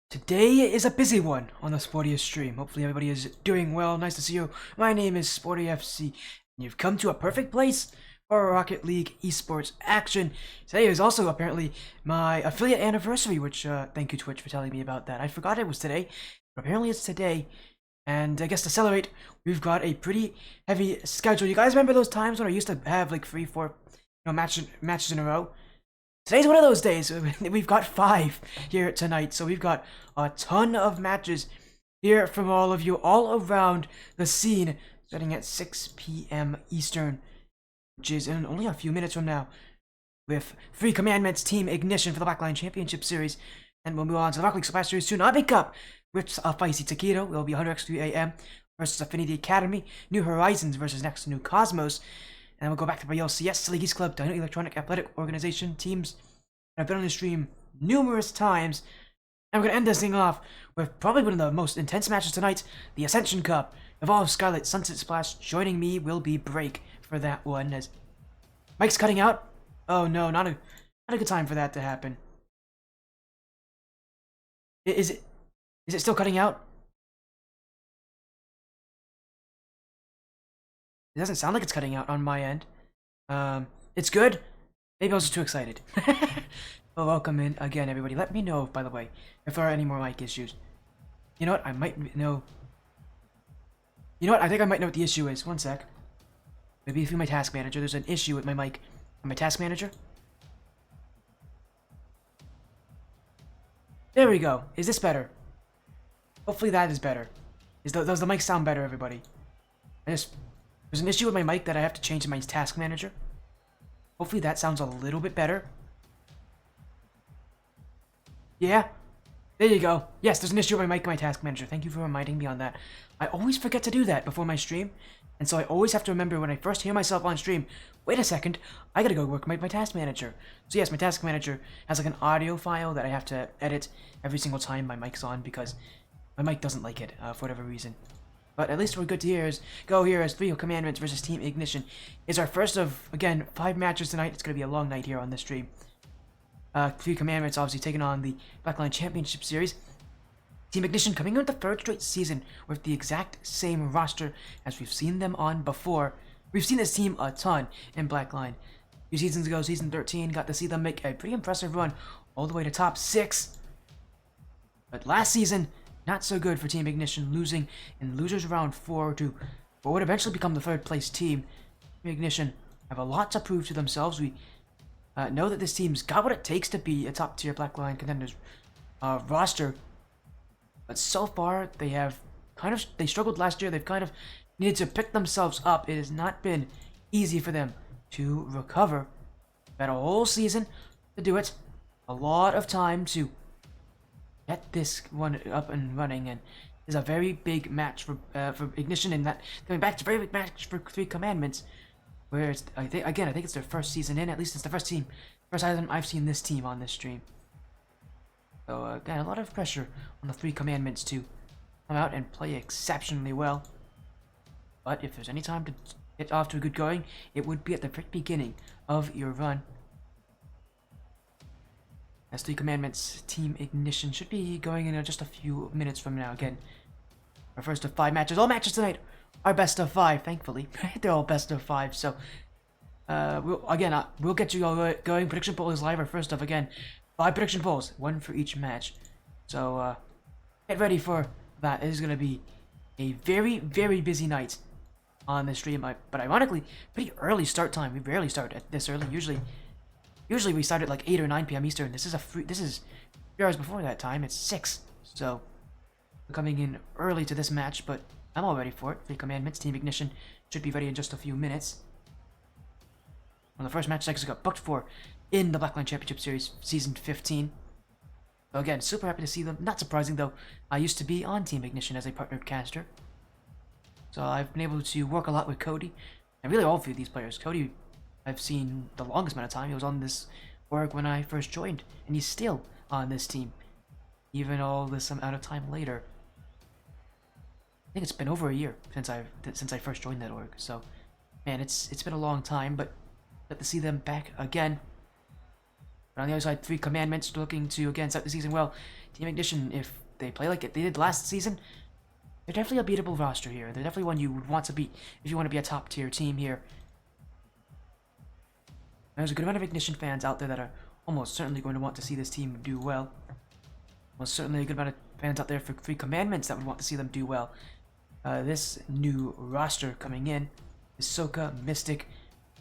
Today is a busy one on the Sportiest stream. Hopefully everybody is doing well. Nice to see you. My name is SportyFC, and you've come to a perfect place for Rocket League esports action. Today is also apparently my affiliate anniversary, which thank you Twitch for telling me about that. I forgot it was today, but apparently it's today. And I guess to celebrate, we've got a pretty heavy schedule. You guys remember those times when I used to have like 3-4 matches in a row? Today's one of those days. We've got 5 here tonight, so we've got a ton of matches here from all of you all around the scene, starting at 6 p.m. Eastern, which is in only a few minutes from now, with 3 Commandments Team Ignition for the Blackline Championship Series, and we'll move on to the Rocket League Surprise Series Tsunami Cup, with aFiestyTaquito. Will be 100x3 a.m. versus Affinity Academy, New Horizons versus Next New Cosmos. And then we'll go back to my LCS, Silly Geese Club, Dino Electronic Athletic Organization teams that have been on the stream numerous times. And we're going to end this thing off with probably one of the most intense matches tonight, the Ascension Cup. Evolve, Skylight, Sunset Splash. Joining me will be Break for that one. As Mike's cutting out. Oh no, not a good time for that to happen. Is it still cutting out? It doesn't sound like it's cutting out on my end. It's good. Maybe I was just too excited. Well, welcome in again, everybody. Let me know, by the way, if there are any more mic issues. You know what? I might know. You know what? I think I might know what the issue is. One sec. Maybe through my task manager. There's an issue with my mic on my task manager. There we go. Is this better? Hopefully that is better. Does the mic sound better, everybody? There's an issue with my mic that I have to change in my task manager. Hopefully that sounds a little bit better. Yeah? There you go. Yes, there's an issue with my mic in my task manager. Thank you for reminding me on that. I always forget to do that before my stream. And so I always have to remember when I first hear myself on stream, wait a second, I gotta go work my task manager. So yes, my task manager has like an audio file that I have to edit every single time my mic's on because my mic doesn't like it for whatever reason. But at least we're good to hear is go here as 3 Commandments versus Team Ignition is our first of, again, 5 matches tonight. It's going to be a long night here on this stream. 3 Commandments obviously taking on the Blackline Championship Series. Team Ignition coming into the 3rd straight season with the exact same roster as we've seen them on before. We've seen this team a ton in Blackline. A few seasons ago, season 13, got to see them make a pretty impressive run all the way to top 6. But last season, not so good for Team Ignition, losing in Losers Round 4 to what would eventually become the 3rd place team. Team Ignition have a lot to prove to themselves. We know that this team's got what it takes to be a top tier Blackline Contenders roster. But so far, they struggled last year. They've kind of needed to pick themselves up. It has not been easy for them to recover. They've had a whole season to do it. A lot of time to get this one up and running, and is a very big match for Ignition, and that coming back to a very big match for 3 Commandments, where it's, I think it's their first season in. At least it's the first time I've seen this team on this stream. So again, a lot of pressure on the 3 Commandments to come out and play exceptionally well. But if there's any time to get off to a good going, it would be at the very beginning of your run. As 3 Commandments Team Ignition should be going in just a few minutes from now. Again, our first of 5 matches. All matches tonight are best of 5, thankfully. They're all best of 5, so we'll get you all going. Prediction poll is live. Our first of, again, 5 prediction polls, 1 for each match. So get ready for that. It is going to be a very, very busy night on the stream. But ironically, pretty early start time. We rarely start at this early. Usually we start at like 8 or 9 p.m. Eastern. This is 3 hours before that time. It's 6. So we're coming in early to this match, but I'm all ready for it. 3 Commandments, Team Ignition should be ready in just a few minutes. One of the first matches I got booked for in the Blackline Championship Series Season 15. So again, super happy to see them. Not surprising though, I used to be on Team Ignition as a partnered caster. So I've been able to work a lot with Cody, and really all 3 of these players. Cody, I've seen the longest amount of time. He was on this org when I first joined, and he's still on this team, even all this amount of time later. I think it's been over a year since I first joined that org. So, man, it's been a long time, but glad to see them back again. But on the other side, Three Commandments looking to, again, start the season well. Team Ignition, if they play like they did last season, they're definitely a beatable roster here. They're definitely one you would want to beat if you want to be a top-tier team here. There's a good amount of Ignition fans out there that are almost certainly going to want to see this team do well. Almost certainly a good amount of fans out there for Three Commandments that would want to see them do well. This new roster coming in is Soka, Mystic,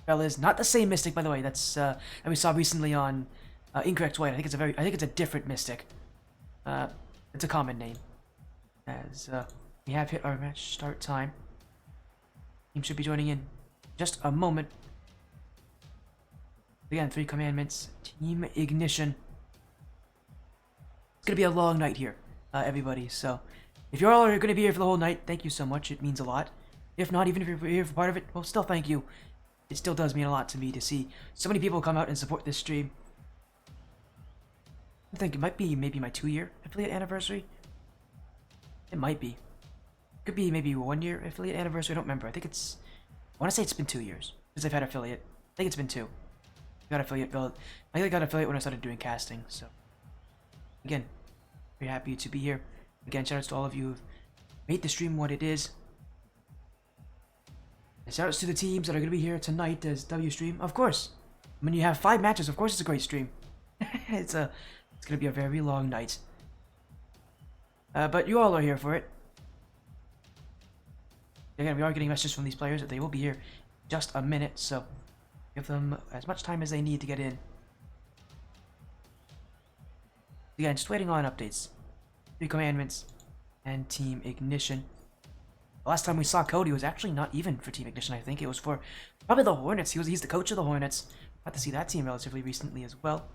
Fellas. Not the same Mystic, by the way. That's that we saw recently on Incorrect White. I think it's a different Mystic. It's a common name. As we have hit our match start time. Team should be joining in just a moment. Again, Three Commandments, Team Ignition. It's gonna be a long night here, everybody. So, if you're all gonna be here for the whole night, thank you so much. It means a lot. If not, even if you're here for part of it, well, still thank you. It still does mean a lot to me to see so many people come out and support this stream. I think it might be maybe my 2-year affiliate anniversary. It might be. Could be maybe 1-year affiliate anniversary. I don't remember. I think it's. I want to say it's been 2 years since I've had affiliate. I think it's been 2. I got affiliate. I think I got affiliate when I started doing casting. So, again, very happy to be here. Again, shout outs to all of you who've made the stream what it is. And shout outs to the teams that are going to be here tonight as W stream. Of course, when you have 5 matches, of course it's a great stream. It's going to be a very long night. But you all are here for it. Again, we are getting messages from these players that they will be here in just a minute, so give them as much time as they need to get in. Again, just waiting on updates. Three Commandments and Team Ignition. The last time we saw Cody was actually not even for Team Ignition, I think. It was for probably the Hornets. He's the coach of the Hornets. Got to see that team relatively recently as well.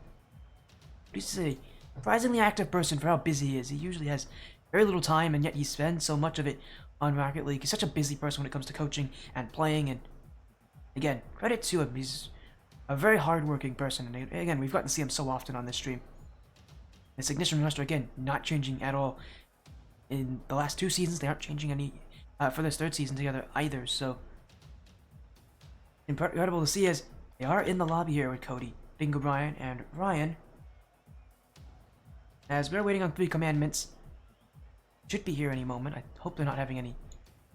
He's a surprisingly active person for how busy he is. He usually has very little time, and yet he spends so much of it on Rocket League. He's such a busy person when it comes to coaching and playing, and again, credit to him. He's a very hard-working person, and again, we've gotten to see him so often on this stream. This Ignition roster, again, not changing at all. In the last 2 seasons, they aren't changing any for this 3rd season together either, so incredible to see as they are in the lobby here with Cody, Bingo Brian, and Ryan. As we're waiting on Three Commandments. Should be here any moment. I hope they're not having any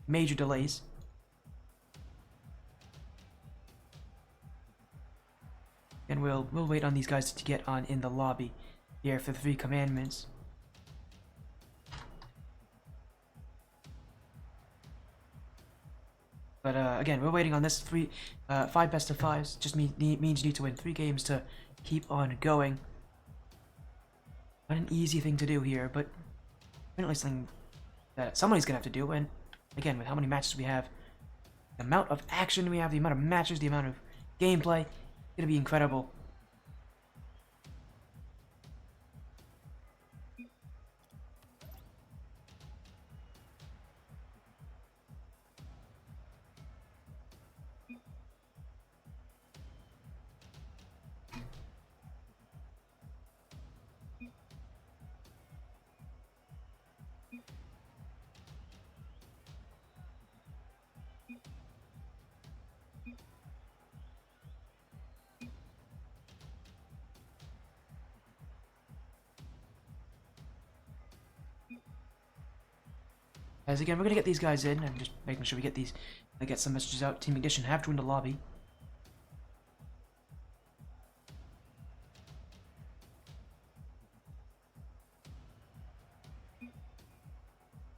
major delays. And we'll wait on these guys to get on in the lobby here for the Three Commandments. But again, we're waiting on this 5 best of 5s. Just means you need to win 3 games to keep on going. Not an easy thing to do here, but definitely something that somebody's gonna have to do. And again, with how many matches we have, the amount of action we have, the amount of matches, the amount of gameplay, it's gonna be incredible. As again, we're gonna get these guys in. I'm just making sure we get some messages out. Team Ignition have joined the lobby.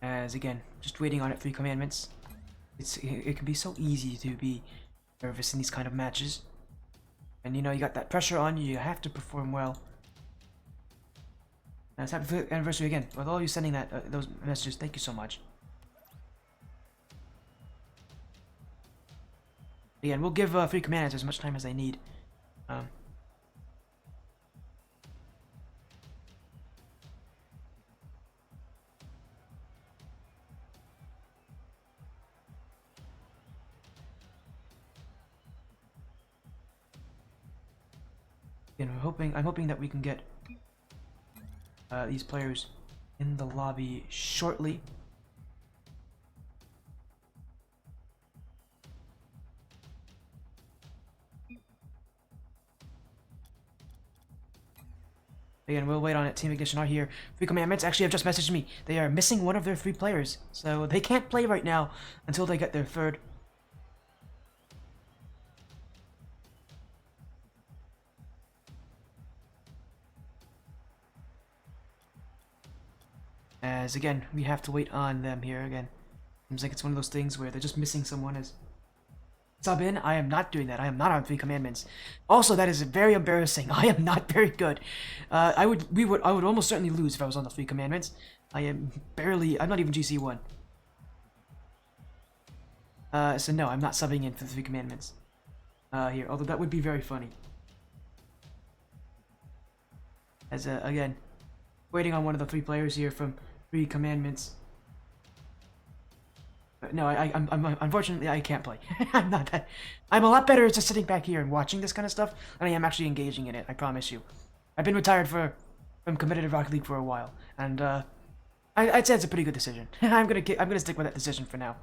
As again, just waiting on it. Three Commandments. It can be so easy to be nervous in these kind of matches, and you know you got that pressure on you. You have to perform well. And it's happy anniversary again. With all of you sending those messages, thank you so much. Again, we'll give Three Commandments as much time as they need. Again, I'm hoping that we can get these players in the lobby shortly. Again, we'll wait on it. Team Ignition are here. Three Commandments actually have just messaged me. They are missing one of their 3 players, so they can't play right now until they get their 3rd. As again, we have to wait on them here again. Seems like it's one of those things where they're just missing someone as sub in. I am not doing that. I am not on 3 Commandments. Also, that is very embarrassing. I am not very good. I would almost certainly lose if I was on the 3 Commandments. I'm not even GC1. So no, I'm not subbing in for the 3 Commandments. Here, although that would be very funny. As again, waiting on one of the 3 players here from 3 Commandments. No, I'm unfortunately I can't play. I'm not that. I'm a lot better at just sitting back here and watching this kind of stuff than I am actually engaging in it. I promise you. I've been retired from competitive Rocket League for a while, and I'd say it's a pretty good decision. I'm gonna stick with that decision for now.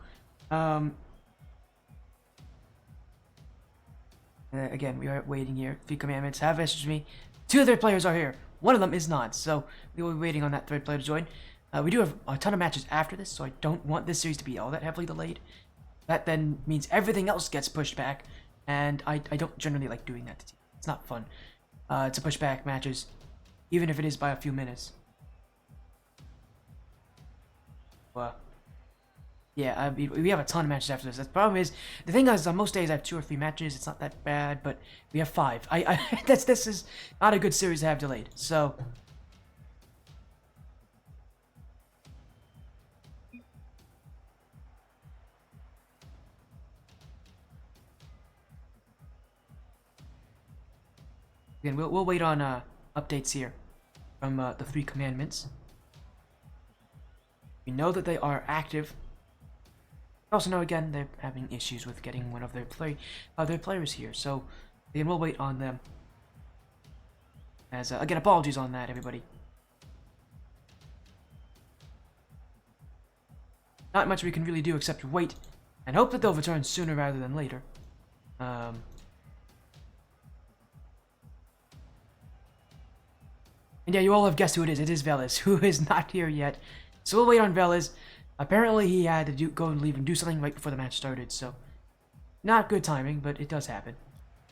Again, we are waiting here. 3 Commandments have messaged me. 2 of their players are here. One of them is not, so we will be waiting on that 3rd player to join. We do have a ton of matches after this, so I don't want this series to be all that heavily delayed. That then means everything else gets pushed back, and I don't generally like doing that to teams. It's not fun to push back matches, even if it is by a few minutes. Well, yeah, we have a ton of matches after this. The problem is, the thing is, on most days I have 2 or 3 matches. It's not that bad, but we have 5. This is not a good series to have delayed. So. Again, we'll wait on updates here from the 3 Commandments. We know that they are active. We also know again they're having issues with getting one of their players here. So again, we'll wait on them. As again, apologies on that, everybody. Not much we can really do except wait and hope that they'll return sooner rather than later. And yeah, you all have guessed who it is. It is Velez, who is not here yet. So we'll wait on Velez. Apparently he had to go and leave and do something right before the match started, so not good timing, but it does happen.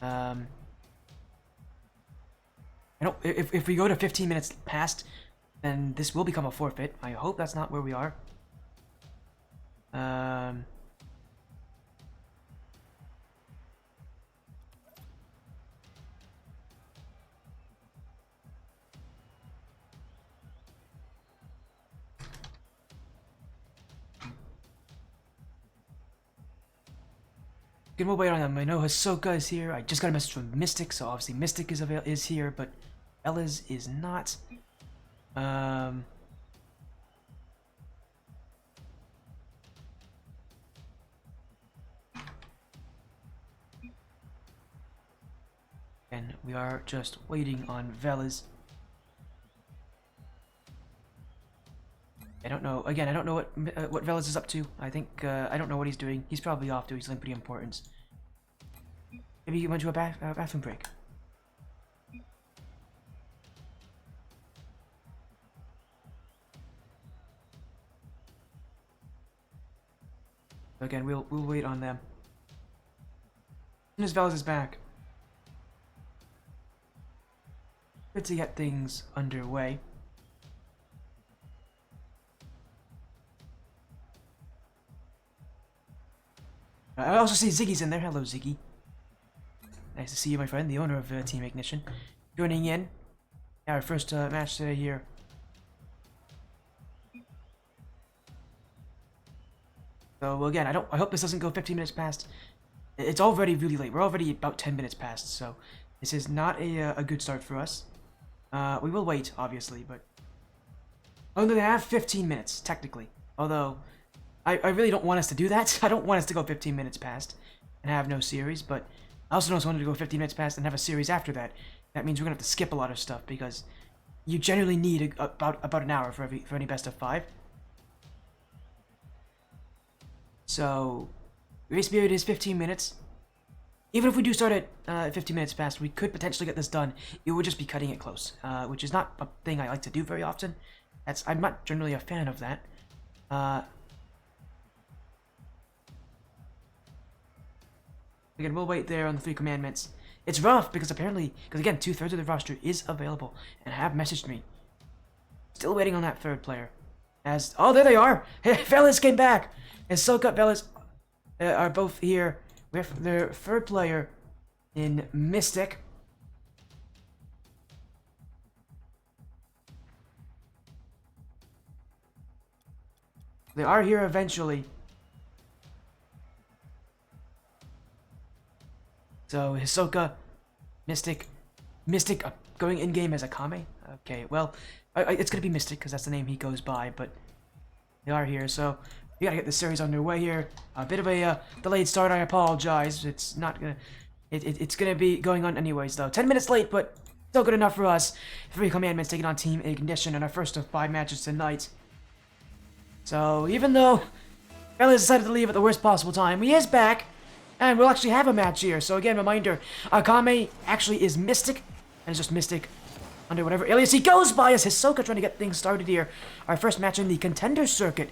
I don't. If we go to 15 minutes past, then this will become a forfeit. I hope that's not where we are. Again, we'll wait on them. I know Hisoka is here. I just got a message from Mystic, so obviously Mystic is here, but Ella's is not. And we are just waiting on Vela's. I don't know. Again, I don't know what Velez is up to. I think I don't know what he's doing. He's probably off doing something pretty important. Maybe he went to a bathroom break. Again, we'll wait on them. As soon as Velez is back, good to get things underway. I also see Ziggy's in there. Hello, Ziggy. Nice to see you, my friend, the owner of Team Ignition. Joining in. Our first match today here. So, again, I hope this doesn't go 15 minutes past. It's already really late. We're already about 10 minutes past, so this is not a good start for us. We will wait, obviously, but... Oh, no, they have 15 minutes, technically. Although... I really don't want us to do that. I don't want us to go 15 minutes past and have no series, but I also don't want to go 15 minutes past and have a series after that. That means we're going to have to skip a lot of stuff because you generally need about an hour for any best of 5. So, race period is 15 minutes. even if we do start at 15 minutes past, we could potentially get this done. It would just be cutting it close, which is not a thing I like to do very often. I'm not generally a fan of that. Again, we'll wait there on the 3 commandments. It's rough because apparently, again, 2/3 of the roster is available and have messaged me. Still waiting on that 3rd player. Oh, there they are! Velas came back! And Soka, Velas are both here with their 3rd player in Mystic. They are here eventually. So, Hisoka, Mystic, going in-game as Akame? Okay, well, it's gonna be Mystic, because that's the name he goes by, but they are here, so we gotta get this series underway here. A bit of a delayed start, I apologize. It's not gonna... It's gonna be going on anyways, though. 10 minutes late, but still good enough for us. 3 commandments taking on Team Ignition in our first of 5 matches tonight. So, even though Ellis decided to leave at the worst possible time, he is back! And we'll actually have a match here. So again, reminder, Akame actually is Mystic, and it's just Mystic under whatever alias he goes by as Hisoka trying to get things started here. Our first match in the Contenders circuit.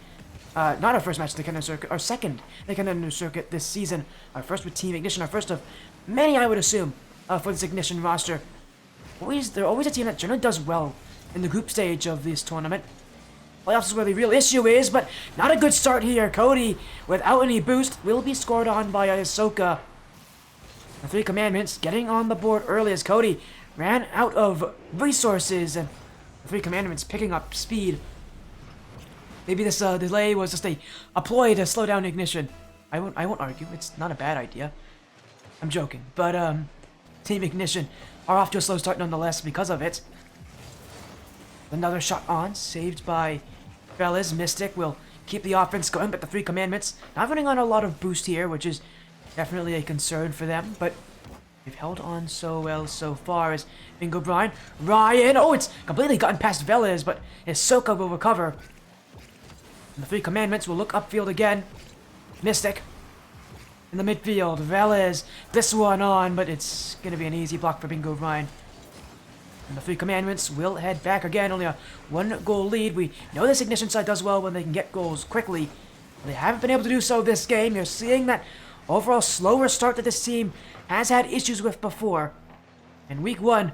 Not our first match in the Contenders circuit, our second in the Contenders circuit this season. Our first with Team Ignition, our first of many, I would assume, for this Ignition roster. They're always a team that generally does well in the group stage of this tournament. Playoffs is where the real issue is, but not a good start here. Cody, without any boost, will be scored on by Hisoka. The 3 commandments getting on the board early as Cody ran out of resources, and the 3 commandments picking up speed. Maybe this delay was just a ploy to slow down Ignition. I won't argue. It's not a bad idea. I'm joking, but Team Ignition are off to a slow start nonetheless because of it. Another shot on, saved by Velas. Mystic will keep the offense going, but the 3 commandments not running on a lot of boost here, which is definitely a concern for them, but they've held on so well so far as Bingo Ryan. Oh, it's completely gotten past Velas, but Hisoka will recover. And the 3 commandments will look upfield again. Mystic in the midfield. Velas, this one on, but it's going to be an easy block for Bingo Ryan. And the 3 commandments will head back again, only a 1-goal lead. We know this Ignition side does well when they can get goals quickly. They haven't been able to do so this game. You're seeing that overall slower start that this team has had issues with before. In week 1,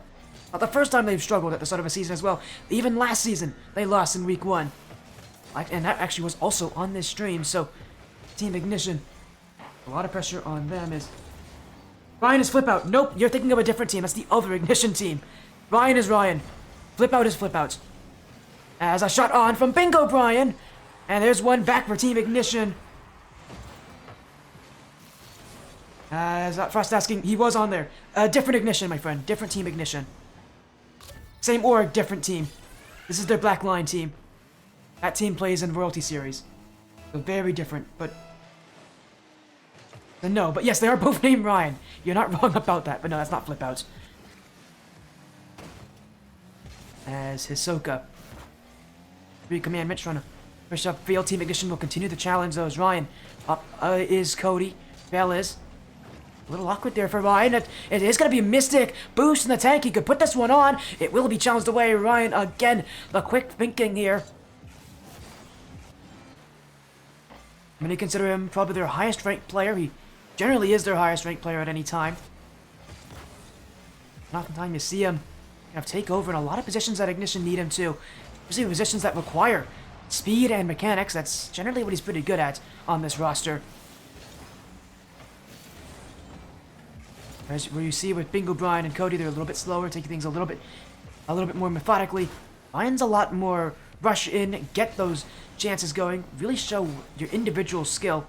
not the first time they've struggled at the start of a season as well. Even last season, they lost in week 1. And that actually was also on this stream, so Team Ignition, a lot of pressure on them is... Ryan is Flip Out. Nope, you're thinking of a different team. That's the other Ignition team. Ryan is Ryan. Flip Out is Flip Out. As a shot on from Bingo Brian. And there's one back for Team Ignition. As Frost asking, he was on there. Different Ignition, my friend. Different Team Ignition. Same org, different team. This is their Black Line team. That team plays in Royalty Series. So very different, but... No, but yes, they are both named Ryan. You're not wrong about that, but no, that's not Flip Out. As Hisoka. 3 commandments trying to push up field. Team Ignition will continue the challenge, though, as Ryan. Up is Cody. Velas. A little awkward there for Ryan. It is going to be a Mystic boost in the tank. He could put this one on. It will be challenged away. Ryan again. The quick thinking here. Many consider him probably their highest ranked player. He generally is their highest ranked player at any time. Oftentimes you see him kind of take over in a lot of positions that Ignition need him to. Especially positions that require speed and mechanics. That's generally what he's pretty good at on this roster. Where you see with Bingo Brian and Cody, they're a little bit slower, taking things a little bit more methodically. Ryan's a lot more rush in, get those chances going, really show your individual skill.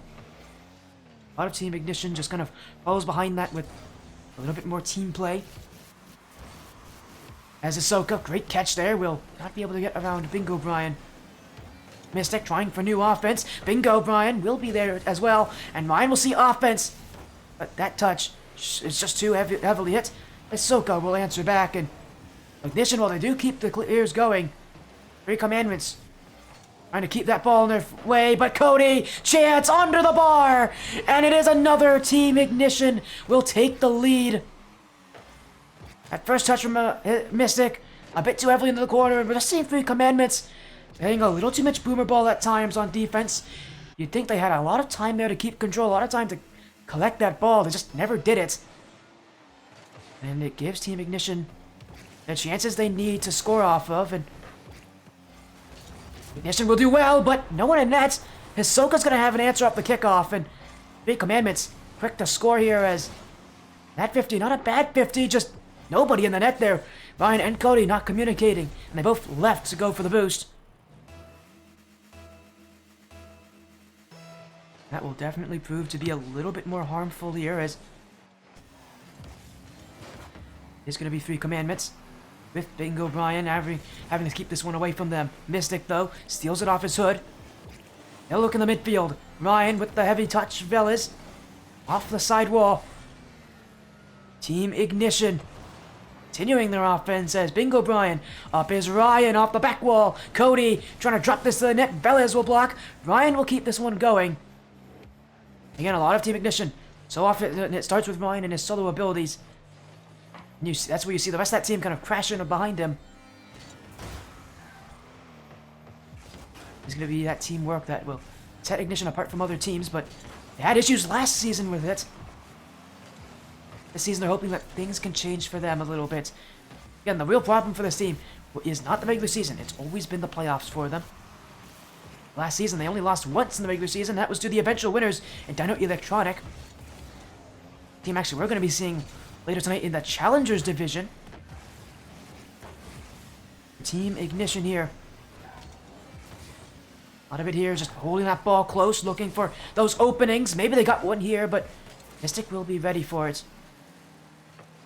A lot of Team Ignition just kind of follows behind that with a little bit more team play. As Hisoka, great catch there, will not be able to get around Bingo Brian. Mystic trying for new offense. Bingo Brian will be there as well, and Ryan will see offense. But that touch is just too heavily hit. Hisoka will answer back, and Ignition, while they do keep the clears going, 3 commandments Trying to keep that ball in their way, but Cody, chance under the bar, and it is another Team Ignition will take the lead. That first touch from Mystic, a bit too heavily into the corner, but the same 3 commandments, playing a little too much boomer ball at times on defense. You'd think they had a lot of time there to keep control, a lot of time to collect that ball, they just never did it. And it gives Team Ignition the chances they need to score off of, and Ignition will do well, but no one in net. Hisoka's going to have an answer off the kickoff, and 3 commandments quick to score here as that 50, not a bad 50, just nobody in the net there. Ryan and Cody not communicating, and they both left to go for the boost. That will definitely prove to be a little bit more harmful here, as there's going to be 3 commandments. With Bingo Brian having to keep this one away from them. Mystic, though, steals it off his hood. They'll look in the midfield. Ryan with the heavy touch. Velas off the side wall. Team Ignition continuing their offense as Bingo Brian. Up is Ryan off the back wall. Cody trying to drop this to the net. Velas will block. Ryan will keep this one going. Again, a lot of Team Ignition. So often it starts with Ryan and his solo abilities. That's where you see the rest of that team kind of crashing behind him. It's going to be that teamwork that will set Ignition apart from other teams, but they had issues last season with it. This season they're hoping that things can change for them a little bit. Again, the real problem for this team is not the regular season. It's always been the playoffs for them. Last season they only lost once in the regular season. That was to the eventual winners in Dino Electronic. Team actually we're going to be seeing later tonight in the Challengers Division. Team Ignition here. A lot of it here is just holding that ball close, looking for those openings. Maybe they got one here, but Mystic will be ready for it.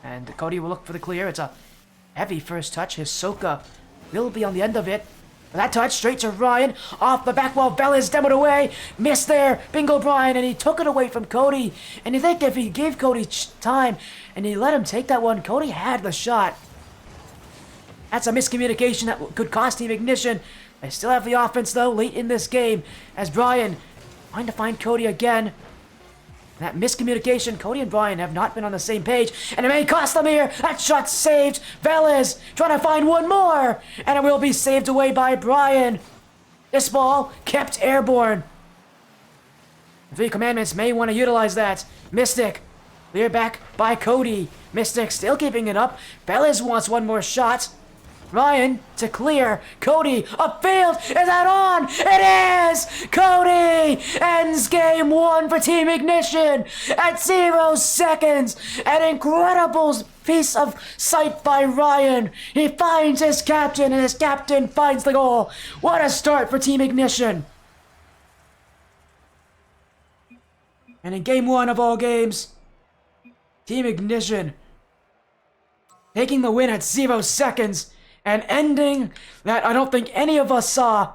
And Cody will look for the clear. It's a heavy first touch. Hisoka will be on the end of it. That touch straight to Ryan. Off the back wall. Velas demoed away. Missed there. Bingo Brian. And he took it away from Cody. And you think if he gave Cody time and he let him take that one, Cody had the shot. That's a miscommunication that could cost Team Ignition. They still have the offense though late in this game as Brian trying to find Cody again. That miscommunication, Cody and Brian have not been on the same page, and it may cost them here. That shot saved. Velas trying to find one more, and it will be saved away by Brian. This ball kept airborne. The 3 commandments may want to utilize that. Mystic, clear back by Cody. Mystic still keeping it up. Velas wants one more shot. Ryan to clear. Cody upfield. Is that on? It is! Cody ends game 1 for Team Ignition at 0 seconds. An incredible piece of sight by Ryan. He finds his captain and his captain finds the goal. What a start for Team Ignition. And in game 1 of all games, Team Ignition taking the win at 0 seconds. An ending that I don't think any of us saw.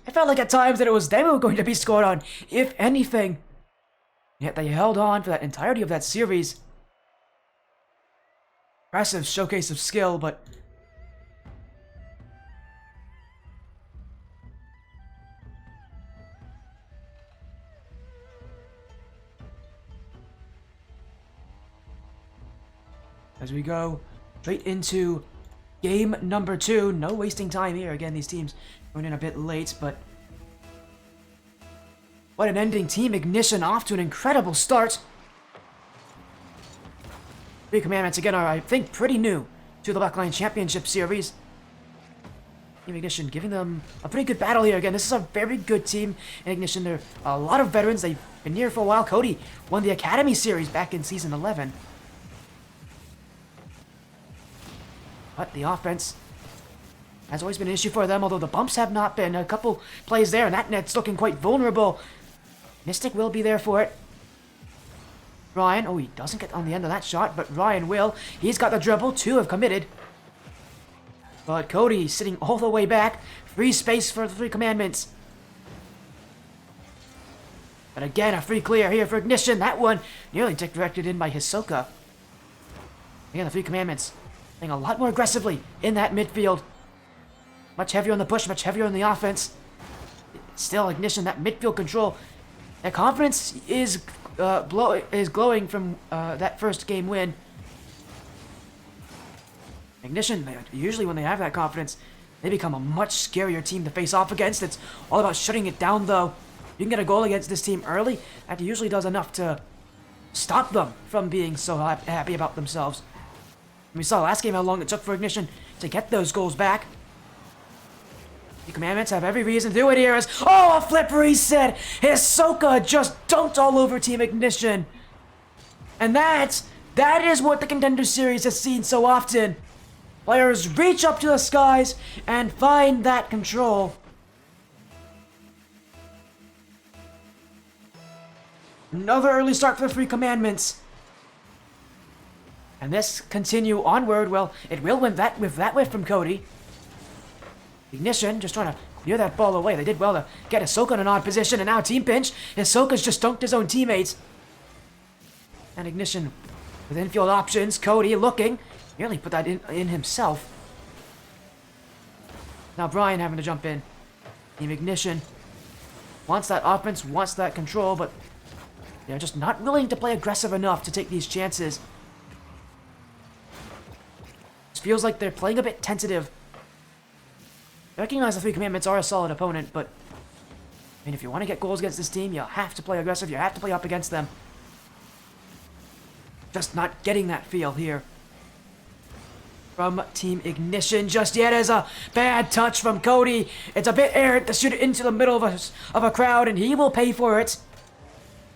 I felt like at times that it was them who were going to be scored on, if anything. Yet they held on for that entirety of that series. Impressive showcase of skill, but as we go straight into game number 2, no wasting time here. Again, these teams going in a bit late, but what an ending. Team Ignition off to an incredible start. 3 commandments again are, I think, pretty new to the Blackline Championship Series. Team Ignition giving them a pretty good battle here. Again, this is a very good team in Ignition. They're a lot of veterans. They've been here for a while. Cody won the Academy Series back in Season 11. But the offense has always been an issue for them, although the bumps have not been. A couple plays there, and that net's looking quite vulnerable. Mystic will be there for it. Ryan, oh, he doesn't get on the end of that shot, but Ryan will. He's got the dribble. 2 have committed. But Cody sitting all the way back. Free space for the 3 commandments. But again, a free clear here for Ignition. That one nearly directed in by Hisoka. Again, the 3 commandments playing a lot more aggressively in that midfield. Much heavier on the push, much heavier on the offense. still, Ignition, that midfield control, that confidence is glowing from that first game win. Ignition, usually when they have that confidence, they become a much scarier team to face off against. It's all about shutting it down, though. You can get a goal against this team early, that usually does enough to stop them from being so happy about themselves. And we saw last game how long it took for Ignition to get those goals back. The Commandments have every reason to do it here as, oh, a flip reset! Hisoka just dunked all over Team Ignition. And that is what the Contenders series has seen so often. Players reach up to the skies and find that control. Another early start for the Three Commandments. And this continue onward. Well, it will win that with that whiff from Cody. Ignition just trying to clear that ball away. They did well to get Hisoka in an odd position, and now team pinch. Hisoka's just dunked his own teammates. And Ignition with infield options. Cody looking. Nearly put that in himself. Now Brian having to jump in. Team Ignition wants that offense, wants that control, but they're just not willing to play aggressive enough to take these chances. It feels like they're playing a bit tentative. I recognize the Three Commandments are a solid opponent, but I mean, if you want to get goals against this team, you have to play aggressive, you have to play up against them. Just not getting that feel here from Team Ignition just yet, as a bad touch from Cody. It's a bit errant to shoot it into the middle of a crowd, and he will pay for it.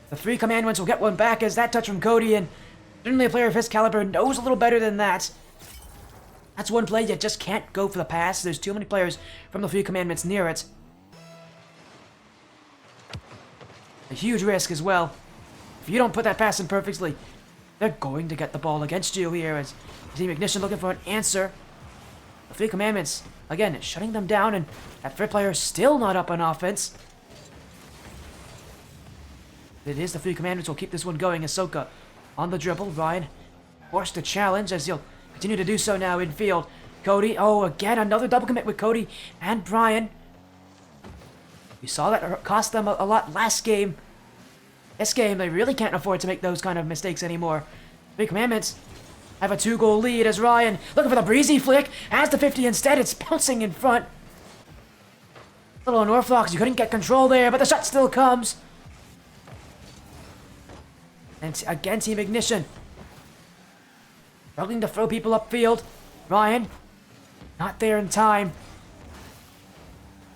The Three Commandments will get one back as that touch from Cody, and certainly a player of his caliber knows a little better than that. That's one play you just can't go for the pass. There's too many players from the Three Commandments near it. A huge risk as well. If you don't put that pass in perfectly, they're going to get the ball against you here as Team Ignition looking for an answer. The Three Commandments, again, shutting them down, and that third player is still not up on offense. It is the Three Commandments will keep this one going. Hisoka on the dribble. Ryan forced to challenge as he'll continue to do so now in field. Cody, oh, again, another double commit with Cody and Brian. We saw that cost them a lot last game. This game, they really can't afford to make those kind of mistakes anymore. Three Commandments have a 2-goal lead as Ryan, looking for the breezy flick, has the 50 instead. It's bouncing in front. A little unorthodox, you couldn't get control there, but the shot still comes. And again, Team Ignition struggling to throw people upfield. Ryan, not there in time.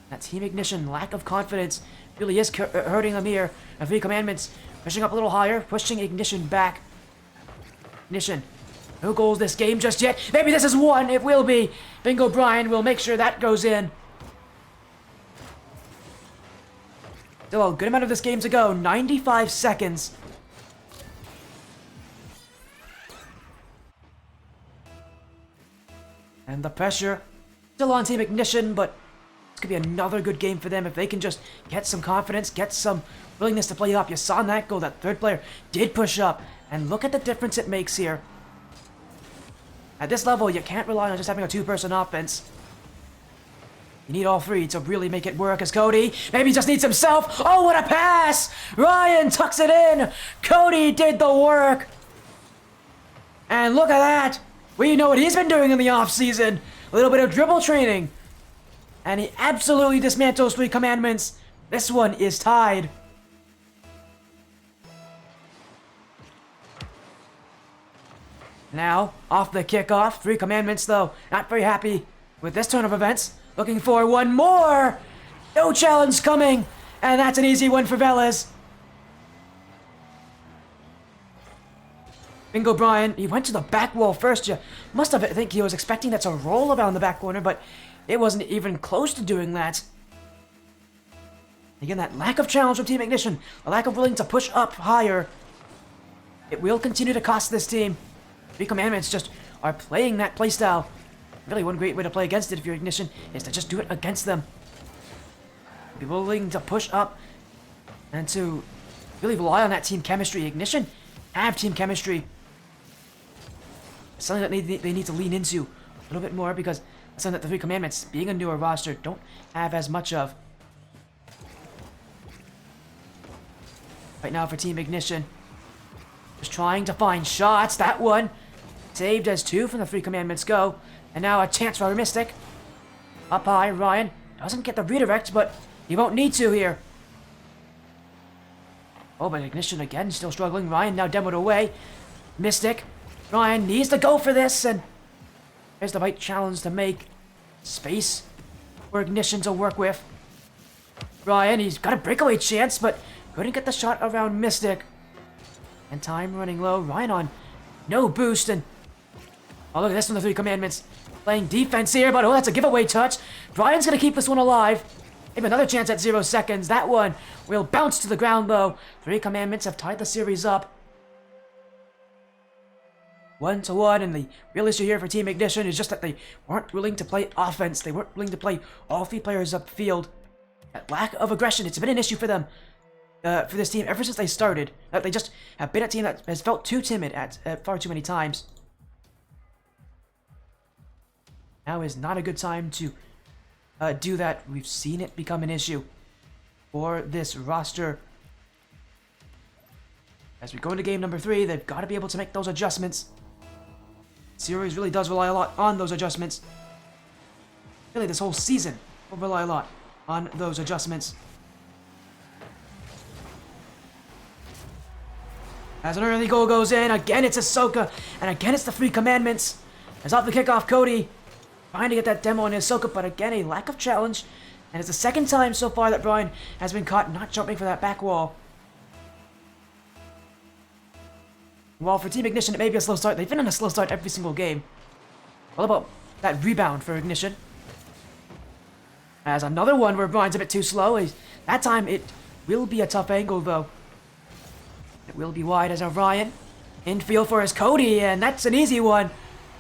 That Team Ignition lack of confidence really is hurting them here. And Three Commandments pushing up a little higher, pushing Ignition back. Ignition, no goals this game just yet. Maybe this is one. It will be. Bingo Brian will make sure that goes in. Still a good amount of this game to go. 95 seconds. And the pressure still on Team Ignition, but this could be another good game for them if they can just get some confidence, get some willingness to play up. You saw in that goal, that third player did push up, and look at the difference it makes here. At this level, you can't rely on just having a two-person offense. You need all three to really make it work as Cody maybe just needs himself. Oh, what a pass! Ryan tucks it in. Cody did the work. And look at that. We know what he's been doing in the off-season. A little bit of dribble training. And he absolutely dismantles Three Commandments. This one is tied. Now, off the kickoff. Three Commandments, though, not very happy with this turn of events. Looking for one more. No challenge coming. And that's an easy one for Velez. Bingo Brian, he went to the back wall first. You must have, I think he was expecting that to roll around the back corner, but it wasn't even close to doing that. Again, that lack of challenge from Team Ignition, a lack of willing to push up higher. It will continue to cost this team. Three Commandments just are playing that playstyle. Really, one great way to play against it if you're Ignition is to just do it against them. Be willing to push up and to really rely on that team chemistry. Ignition have team chemistry. It's something that they need to lean into a little bit more because it's something that the Three Commandments, being a newer roster, don't have as much of. right now for Team Ignition. Just trying to find shots. That one saved as 2 from the 3 commandments go. And now a chance for Mystic. Up high, Ryan doesn't get the redirect, but he won't need to here. Oh, but Ignition again still struggling. Ryan now demoed away. Mystic. Ryan needs to go for this, and there's the right challenge to make. Space for Ignition to work with. Ryan, he's got a breakaway chance, but couldn't get the shot around Mystic. And time running low. Ryan on no boost, and oh, look at this from the 3 commandments. Playing defense here, but oh, that's a giveaway touch. Brian's gonna keep this one alive. Maybe another chance at 0 seconds. That one will bounce to the ground though. 3 commandments have tied the series up. 1-1, and the real issue here for Team Ignition is just that they weren't willing to play offense. They weren't willing to play all 3 players upfield. That lack of aggression, it's been an issue for them, for this team ever since they started. They just have been a team that has felt too timid at far too many times. Now is not a good time to do that. We've seen it become an issue for this roster. As we go into game number 3, they've got to be able to make those adjustments. Series really does rely a lot on those adjustments. Really, this whole season will rely a lot on those adjustments. As an early goal goes in, again it's Ahsoka, and again it's the 3 commandments. As off the kickoff, Cody trying to get that demo on Ahsoka, but again a lack of challenge. And it's the second time so far that Brian has been caught not jumping for that back wall. While for Team Ignition it may be a slow start, they've been on a slow start every single game. What about that rebound for Ignition? As another one where Brian's a bit too slow. That time it will be a tough angle though. It will be wide as Orion. Infield for his Cody, and that's an easy one.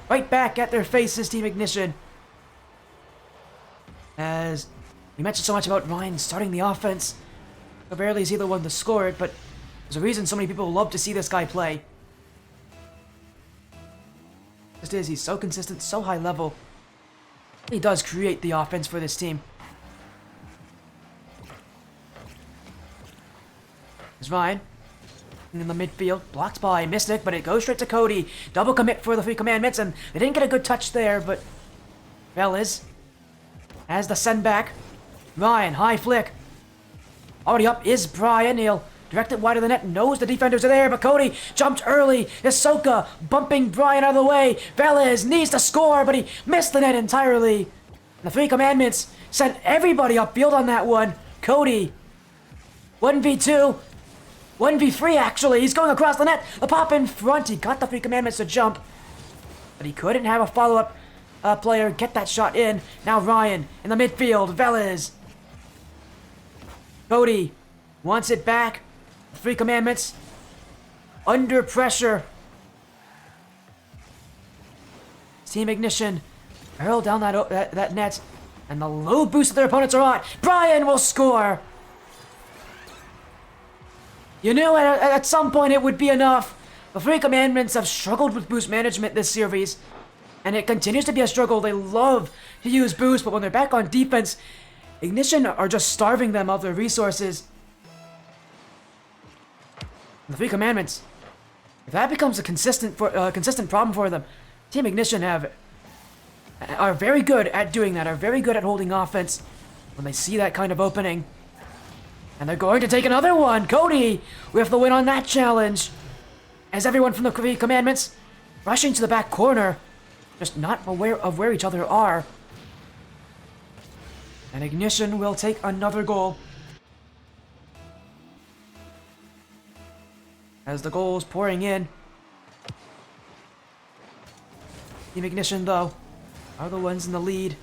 Right back at their faces, Team Ignition. As we mentioned so much about Ryan starting the offense. So barely is he the one to score it, but there's a reason so many people love to see this guy play. Just is, he's so consistent, so high level. He does create the offense for this team. There's Ryan in the midfield, blocked by Mystic, but it goes straight to Cody. Double commit for the 3 commandments, and they didn't get a good touch there, but Velas has the send back. Ryan, high flick. Already up is Brian. He'll direct it wide of the net, knows the defenders are there, but Cody jumped early. Ahsoka bumping Brian out of the way. Velas needs to score, but he missed the net entirely. The 3 commandments sent everybody upfield on that one. Cody, 1v2. 1v3 actually, he's going across the net, the pop in front, he got the 3 commandments to jump, but he couldn't have a follow-up player get that shot in. Now Ryan in the midfield, Velas. Cody wants it back, 3 commandments, under pressure. Team Ignition barrel down that net, and the low boost that their opponents are on. Brian will score! You knew at some point it would be enough. The 3 commandments have struggled with boost management this series, and it continues to be a struggle. They love to use boost, but when they're back on defense, Ignition are just starving them of their resources. The 3 commandments, if that becomes a consistent problem for them, Team Ignition are very good at doing that, are very good at holding offense when they see that kind of opening. And they're going to take another one. Cody with the win on that challenge. As everyone from the 3 commandments rushing to the back corner, just not aware of where each other are. And Ignition will take another goal. As the goals pouring in. Team Ignition, though, are the ones in the lead.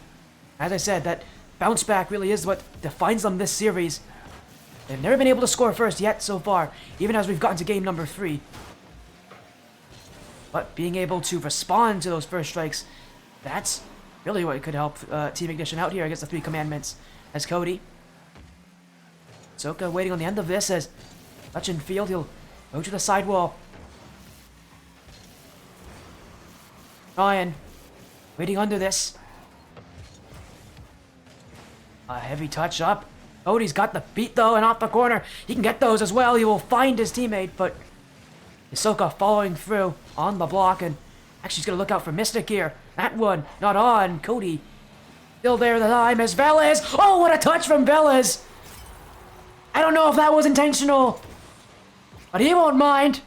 As I said, that bounce back really is what defines them this series. They've never been able to score first yet so far, even as we've gotten to game number 3. But being able to respond to those first strikes, that's really what could help Team Ignition out here against the 3 commandments. As Cody. Ahsoka waiting on the end of this as touch in field, he'll go to the sidewall. Ryan waiting under this. A heavy touch up. Cody's got the beat though, and off the corner. He can get those as well. He will find his teammate, but Hisoka following through on the block, and actually he's gonna look out for Mystic here. That one, not on. Cody still there the time as Velez. Oh, what a touch from Velez! I don't know if that was intentional, but he won't mind.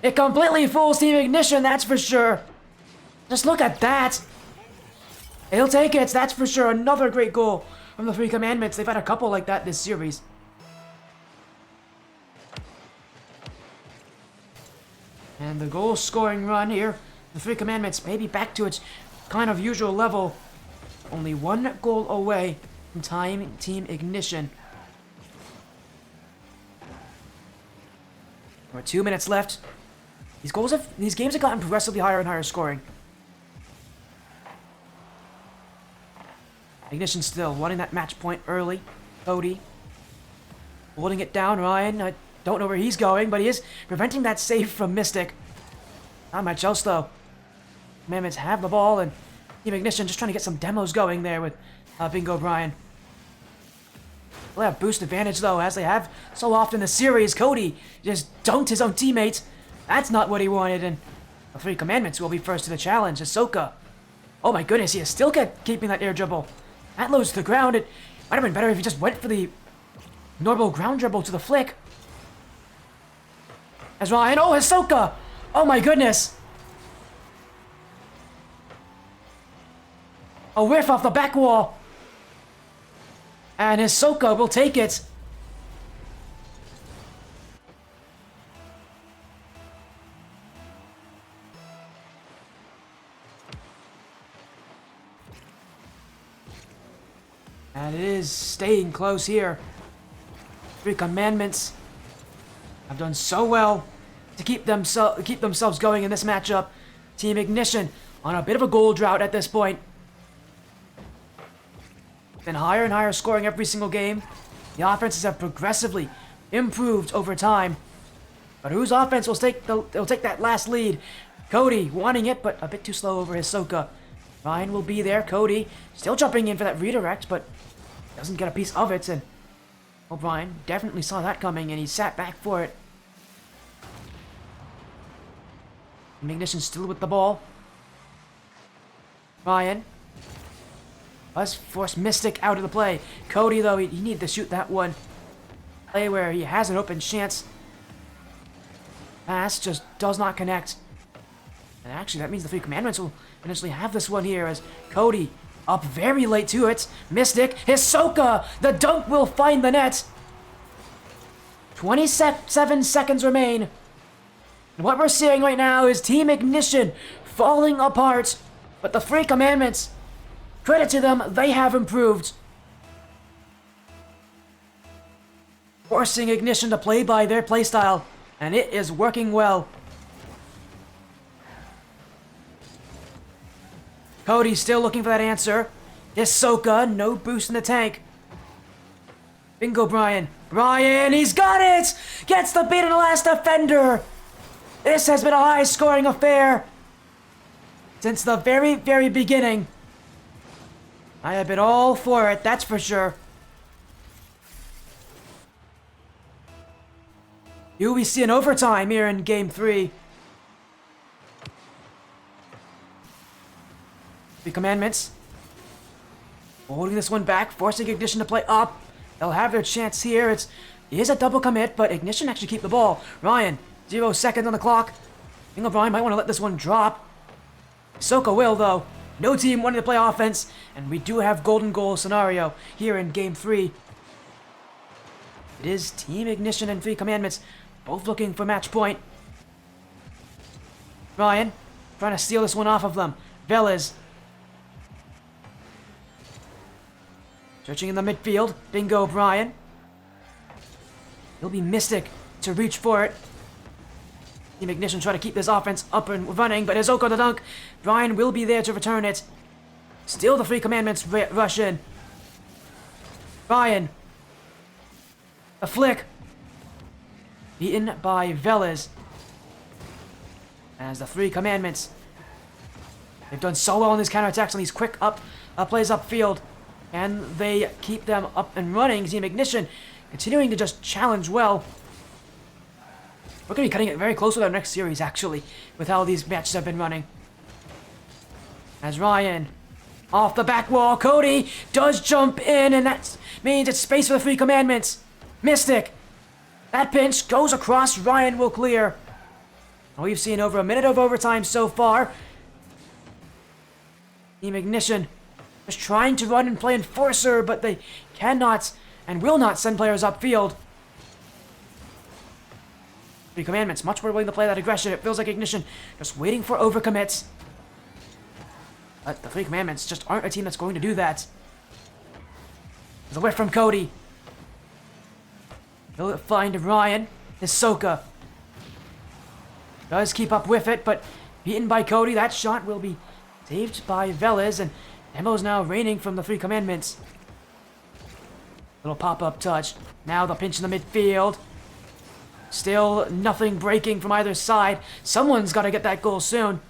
It completely fools Team Ignition, that's for sure. Just look at that. He'll take it, that's for sure. Another great goal from the Three Commandments. They've had a couple like that this series. And the goal scoring run here, the Three Commandments maybe back to its kind of usual level. Only one goal away from Team Ignition. We're 2 minutes left. These games have gotten progressively higher and higher scoring. Ignition still wanting that match point early. Cody holding it down. Ryan, I don't know where he's going, but he is preventing that save from Mystic. Not much else though. Commandments have the ball, and Team Ignition just trying to get some demos going there with Bingo Brian. They'll have boost advantage though, as they have so often in the series. Cody just dunked his own teammate. That's not what he wanted, and the Three Commandments will be first to the challenge. Ahsoka. Oh my goodness, he is still keeping that air dribble. That lows to the ground. It might have been better if he just went for the normal ground dribble to the flick. As Ryan, oh, Ahsoka! Oh my goodness! A whiff off the back wall. And Ahsoka will take it. And it is staying close here. Three Commandments have done so well to keep themselves going in this matchup. Team Ignition on a bit of a goal drought at this point. Been higher and higher scoring every single game. The offenses have progressively improved over time. But whose offense will take that last lead? Cody wanting it, but a bit too slow over Hisoka. Ryan will be there. Cody still jumping in for that redirect, but doesn't get a piece of it. And O'Brien definitely saw that coming, and he sat back for it. Ignition still with the ball. Ryan does force Mystic out of the play. Cody, though, he needed to shoot that one. Play where he has an open chance. Pass just does not connect. And actually, that means the Three Commandments will eventually have this one here, as Cody up very late to it. Mystic, Hisoka, the dunk will find the net. 27 seconds remain. And what we're seeing right now is Team Ignition falling apart. But the Three Commandments, credit to them, they have improved. Forcing Ignition to play by their playstyle, and it is working well. Cody's still looking for that answer. Hisoka, no boost in the tank. Bingo Brian. Brian, he's got it! Gets the beat on the last defender. This has been a high-scoring affair since the very, very beginning. I have been all for it, that's for sure. Here we see an overtime here in Game 3. The Commandments holding this one back, forcing Ignition to play up. They'll have their chance here. It is a double commit, but Ignition actually keep the ball. Ryan, 0 seconds on the clock. Bingo Brian might want to let this one drop. Ahsoka will, though. No team wanting to play offense, and we do have golden goal scenario here in Game 3. It is Team Ignition and Three Commandments both looking for match point. Ryan trying to steal this one off of them. Velez searching in the midfield. Bingo Brian. It'll be Mystic to reach for it. Team Ignition try to keep this offense up and running, but Ahsoka the dunk. Brian will be there to return it. Still the Three Commandments rush in. Brian. A flick. Beaten by Velez. As the Three Commandments, they've done so well on these counterattacks on these quick plays upfield. And they keep them up and running. Team Ignition continuing to just challenge well. We're going to be cutting it very close with our next series, actually, with how these matches have been running. As Ryan, off the back wall, Cody does jump in, and that means it's space for the Three Commandments. Mystic, that pinch goes across, Ryan will clear. We've seen over a minute of overtime so far. Team Ignition is trying to run and play Enforcer, but they cannot and will not send players upfield. Three Commandments, much more willing to play that aggression. It feels like Ignition just waiting for overcommits. But the Three Commandments just aren't a team that's going to do that. There's a whiff from Cody. He'll find Ryan. Hisoka does keep up with it, but beaten by Cody. That shot will be saved by Velez, and Nemo's now reigning from the Three Commandments. Little pop-up touch. Now the pinch in the midfield. Still nothing breaking from either side. Someone's got to get that goal soon.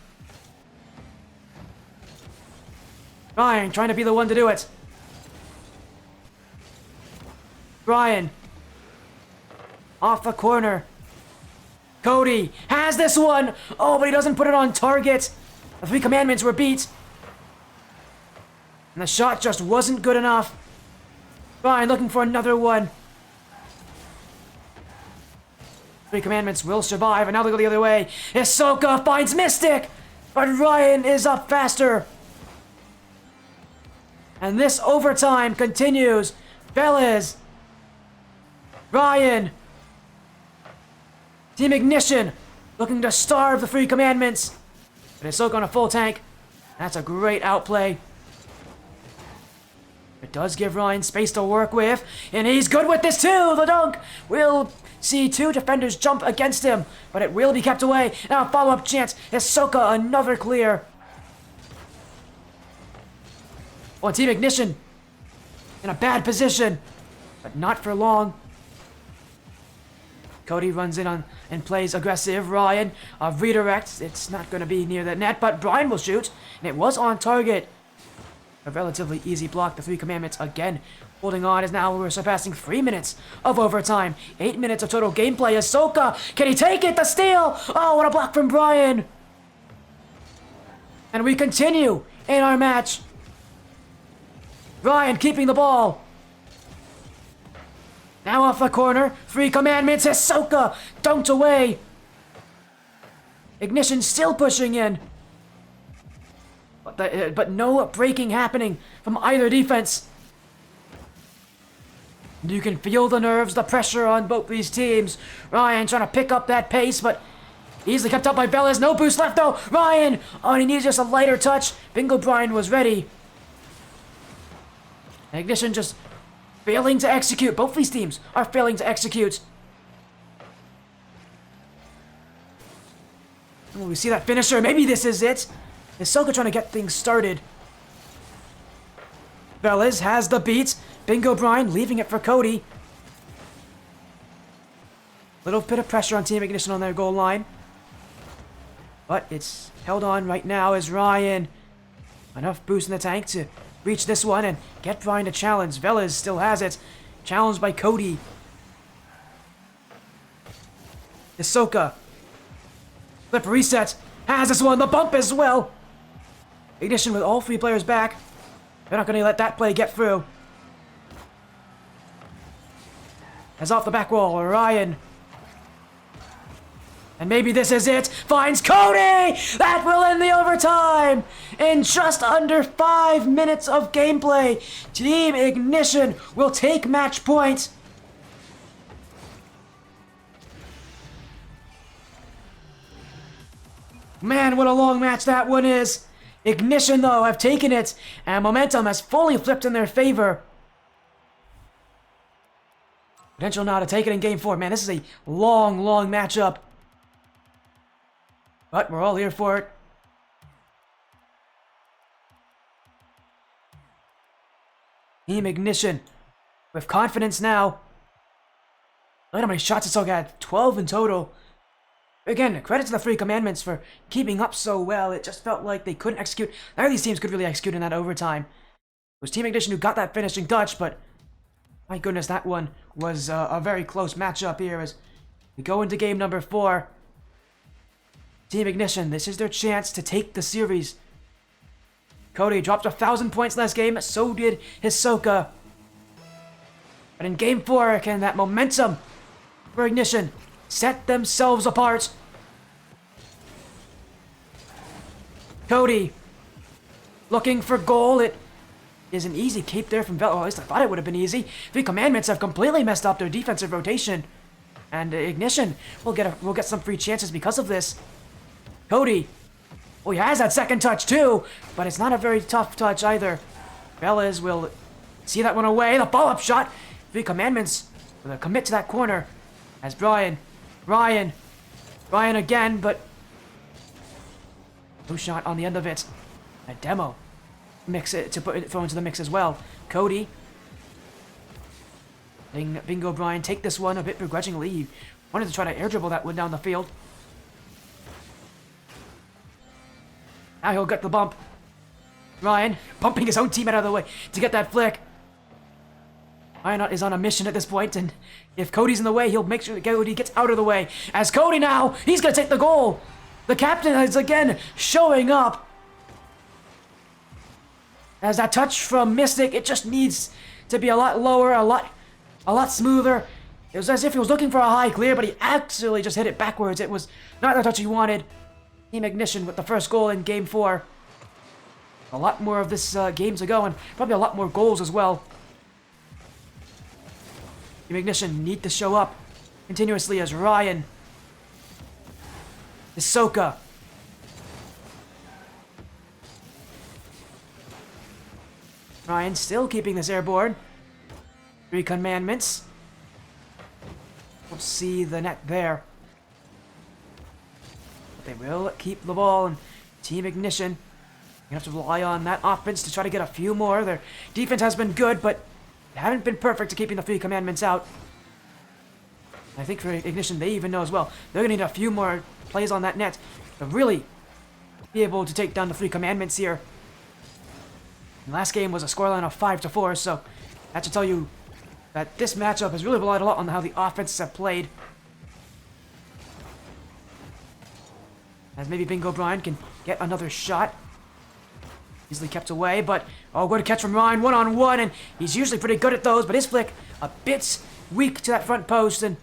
Ryan trying to be the one to do it. Ryan. Off the corner. Cody has this one. Oh, but he doesn't put it on target. The Three Commandments were beat. And the shot just wasn't good enough. Ryan looking for another one. Three Commandments will survive, and now they go the other way. Hisoka finds Mystic, but Ryan is up faster. And this overtime continues. Velez. Ryan. Team Ignition looking to starve the Three Commandments. But Hisoka on a full tank. That's a great outplay. It does give Ryan space to work with, and he's good with this too. The dunk will see two defenders jump against him, but it will be kept away. Now a follow-up chance. Hisoka, another clear. Oh, Team Ignition in a bad position, but not for long. Cody runs in on and plays aggressive. Ryan redirects. It's not going to be near the net, but Brian will shoot, and it was on target. A relatively easy block. The Three Commandments again holding on, as now we're surpassing 3 minutes of overtime. 8 minutes of total gameplay. Hisoka, can he take it? The steal! Oh, what a block from Brian! And we continue in our match. Ryan keeping the ball. Now off the corner. Three Commandments. Hisoka dunked away. Ignition still pushing in. But no breaking happening from either defense. You can feel the nerves, the pressure on both these teams. Ryan trying to pick up that pace, but easily kept up by Velez. No boost left though. Ryan! Oh, and he needs just a lighter touch. Bingo Brian was ready. Ignition just failing to execute. Both these teams are failing to execute. Oh, we see that finisher. Maybe this is it. Hisoka trying to get things started. Velez has the beat. Bingo Brian leaving it for Cody. Little bit of pressure on Team Ignition on their goal line. But it's held on right now as Ryan. Enough boost in the tank to reach this one and get Brian to challenge. Velez still has it. Challenged by Cody. Hisoka. Flip reset. Has this one. The bump as well. Ignition with all three players back. They're not going to let that play get through. As off the back wall, Ryan. And maybe this is it. Finds Cody! That will end the overtime! In just under 5 minutes of gameplay, Team Ignition will take match point. Man, what a long match that one is. Ignition, though, have taken it, and momentum has fully flipped in their favor. Potential now to take it in Game 4. Man, this is a long, long matchup. But we're all here for it. Team Ignition with confidence now. Look at how many shots it's all got. 12 in total. Again, credit to the Three Commandments for keeping up so well. It just felt like they couldn't execute. Neither of these teams could really execute in that overtime. was Team Ignition who got that finishing touch, but my goodness, that one was a very close matchup here as we go into game number 4. Team Ignition, this is their chance to take the series. Cody dropped 1,000 points last game, so did Hisoka. But in game 4, can that momentum for Ignition set themselves apart? Cody looking for goal. It is an easy cape there from Velo. At least I thought it would have been easy. The Commandments have completely messed up their defensive rotation. And Ignition will get some free chances because of this. Cody. Oh, he has that second touch too, but it's not a very tough touch either. Velez will see that one away. The follow-up shot. The Commandments will commit to that corner. As Ryan again, but no shot on the end of it. A demo. Mix it to throw into the mix as well. Cody. Letting Bingo Brian take this one a bit begrudgingly. He wanted to try to air dribble that one down the field. Now he'll get the bump. Ryan bumping his own teammate out of the way to get that flick. Ryan is on a mission at this point, and if Cody's in the way, he'll make sure that Cody gets out of the way. As Cody now, he's going to take the goal. The captain is again showing up. As that touch from Mystic, it just needs to be a lot lower, a lot smoother. It was as if he was looking for a high clear, but he actually just hit it backwards. It was not the touch he wanted. Team Ignition with the first goal in Game 4. A lot more of this game to go, and probably a lot more goals as well. Team Ignition need to show up continuously as Ryan. Hisoka. Ryan still keeping this airborne. 3 Commandments. We'll see the net there. But they will keep the ball, and Team Ignition, you have to rely on that offense to try to get a few more. Their defense has been good, but they haven't been perfect to keeping the 3 Commandments out. I think for Ignition, they even know as well. They're going to need a few more plays on that net to really be able to take down the 3 Commandments here. And last game was a scoreline of 5-4, so that should tell you that this matchup has really relied a lot on how the offenses have played. As maybe Bingo Brian can get another shot. Easily kept away, but good catch from Ryan, one-on-one, and he's usually pretty good at those, but his flick a bit weak to that front post, and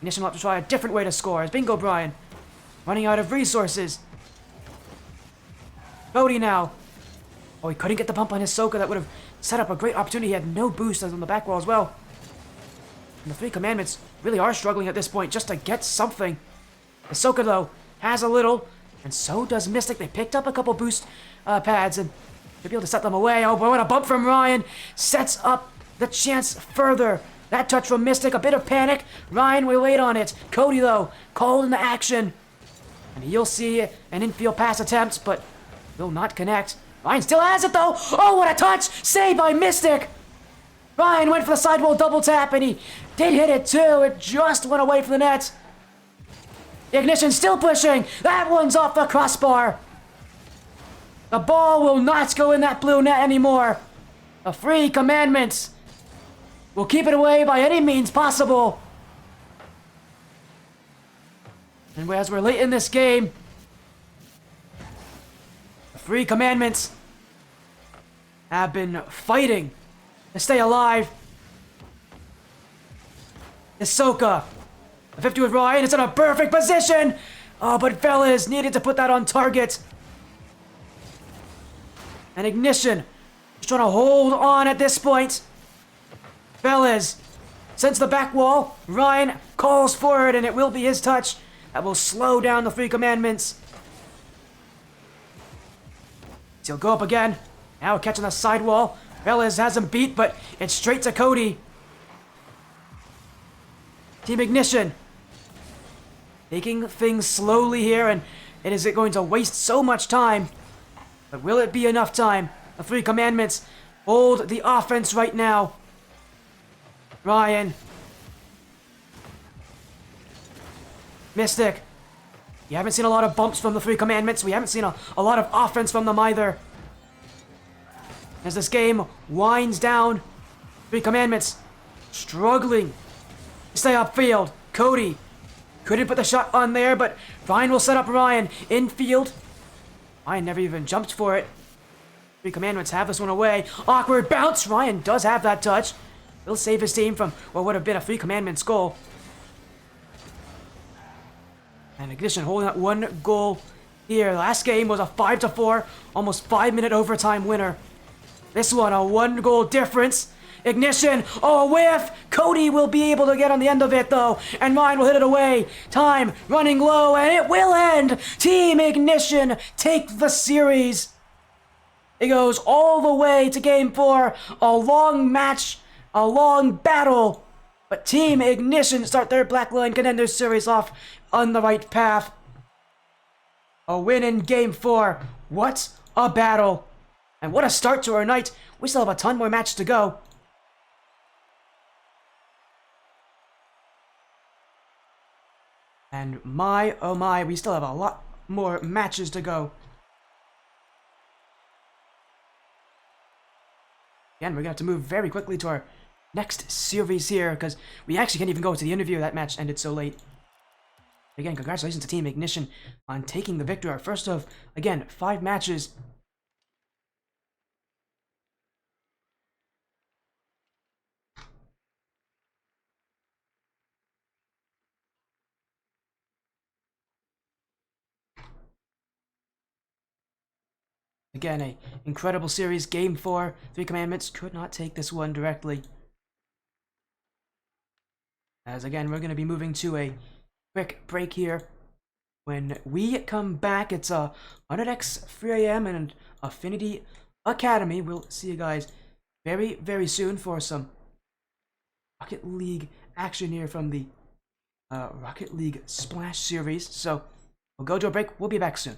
Ignition will have to try a different way to score as Bingo Brian running out of resources. Cody now. Oh, he couldn't get the bump on Hisoka. That would have set up a great opportunity. He had no boost on the back wall as well. And the 3 Commandments really are struggling at this point just to get something. Hisoka, though, has a little, and so does Mystic. They picked up a couple boost pads and should be able to set them away. Oh boy, what a bump from Ryan. Sets up the chance further. That touch from Mystic, a bit of panic. Ryan will wait on it. Cody, though, called into action. And you'll see an infield pass attempt, but will not connect. Ryan still has it, though. Oh, what a touch. Saved by Mystic. Ryan went for the sidewall double tap, and he did hit it, too. It just went away from the net. Ignition still pushing. That one's off the crossbar. The ball will not go in that blue net anymore. The 3 Commandments will keep it away by any means possible. And as we're late in this game, the 3 Commandments have been fighting to stay alive. Hisoka. The 50 with Ryan is in a perfect position. Oh, but Velez needed to put that on target. And Ignition is trying to hold on at this point. Velez sends the back wall. Ryan calls for it, and it will be his touch that will slow down the 3 Commandments. He'll go up again. Now catching the sidewall. Velez has him beat, but it's straight to Cody. Team Ignition taking things slowly here, and is it going to waste so much time? But will it be enough time? The 3 Commandments hold the offense right now. Ryan. Mystic. You haven't seen a lot of bumps from the 3 Commandments. We haven't seen a lot of offense from them either. as this game winds down. Three Commandments struggling to stay upfield. Cody couldn't put the shot on there, but Ryan will set up Ryan infield. Ryan never even jumped for it. Three Commandments have this one away. Awkward bounce. Ryan does have that touch. He'll save his team from what would have been a Three Commandments goal. And Ignition holding that one goal here. Last game was a 5-4, almost 5-minute overtime winner. This one, a 1-goal difference. Ignition, oh, a whiff! Cody will be able to get on the end of it, though, and Ryan will hit it away. Time running low, and it will end! Team Ignition take the series. It goes all the way to Game 4. A long match, a long battle. But Team Ignition start their Blackline Contenders series off on the right path. A win in Game 4. What a battle. And what a start to our night. We still have a ton more matches to go. And my, oh my, we still have a lot more matches to go. Again, we're going to have to move very quickly to our next series here, because we actually can't even go to the interview. That match ended so late. Again, congratulations to Team Ignition on taking the victory. Our first of, again, 5 matches. Again, a incredible series. Game 4, Three Commandments could not take this one directly. As again, we're going to be moving to a quick break here. When we come back, it's 100x 3 AM and Affinity Academy. We'll see you guys very, very soon for some Rocket League action here from the Rocket League Splash series. So we'll go to a break. We'll be back soon.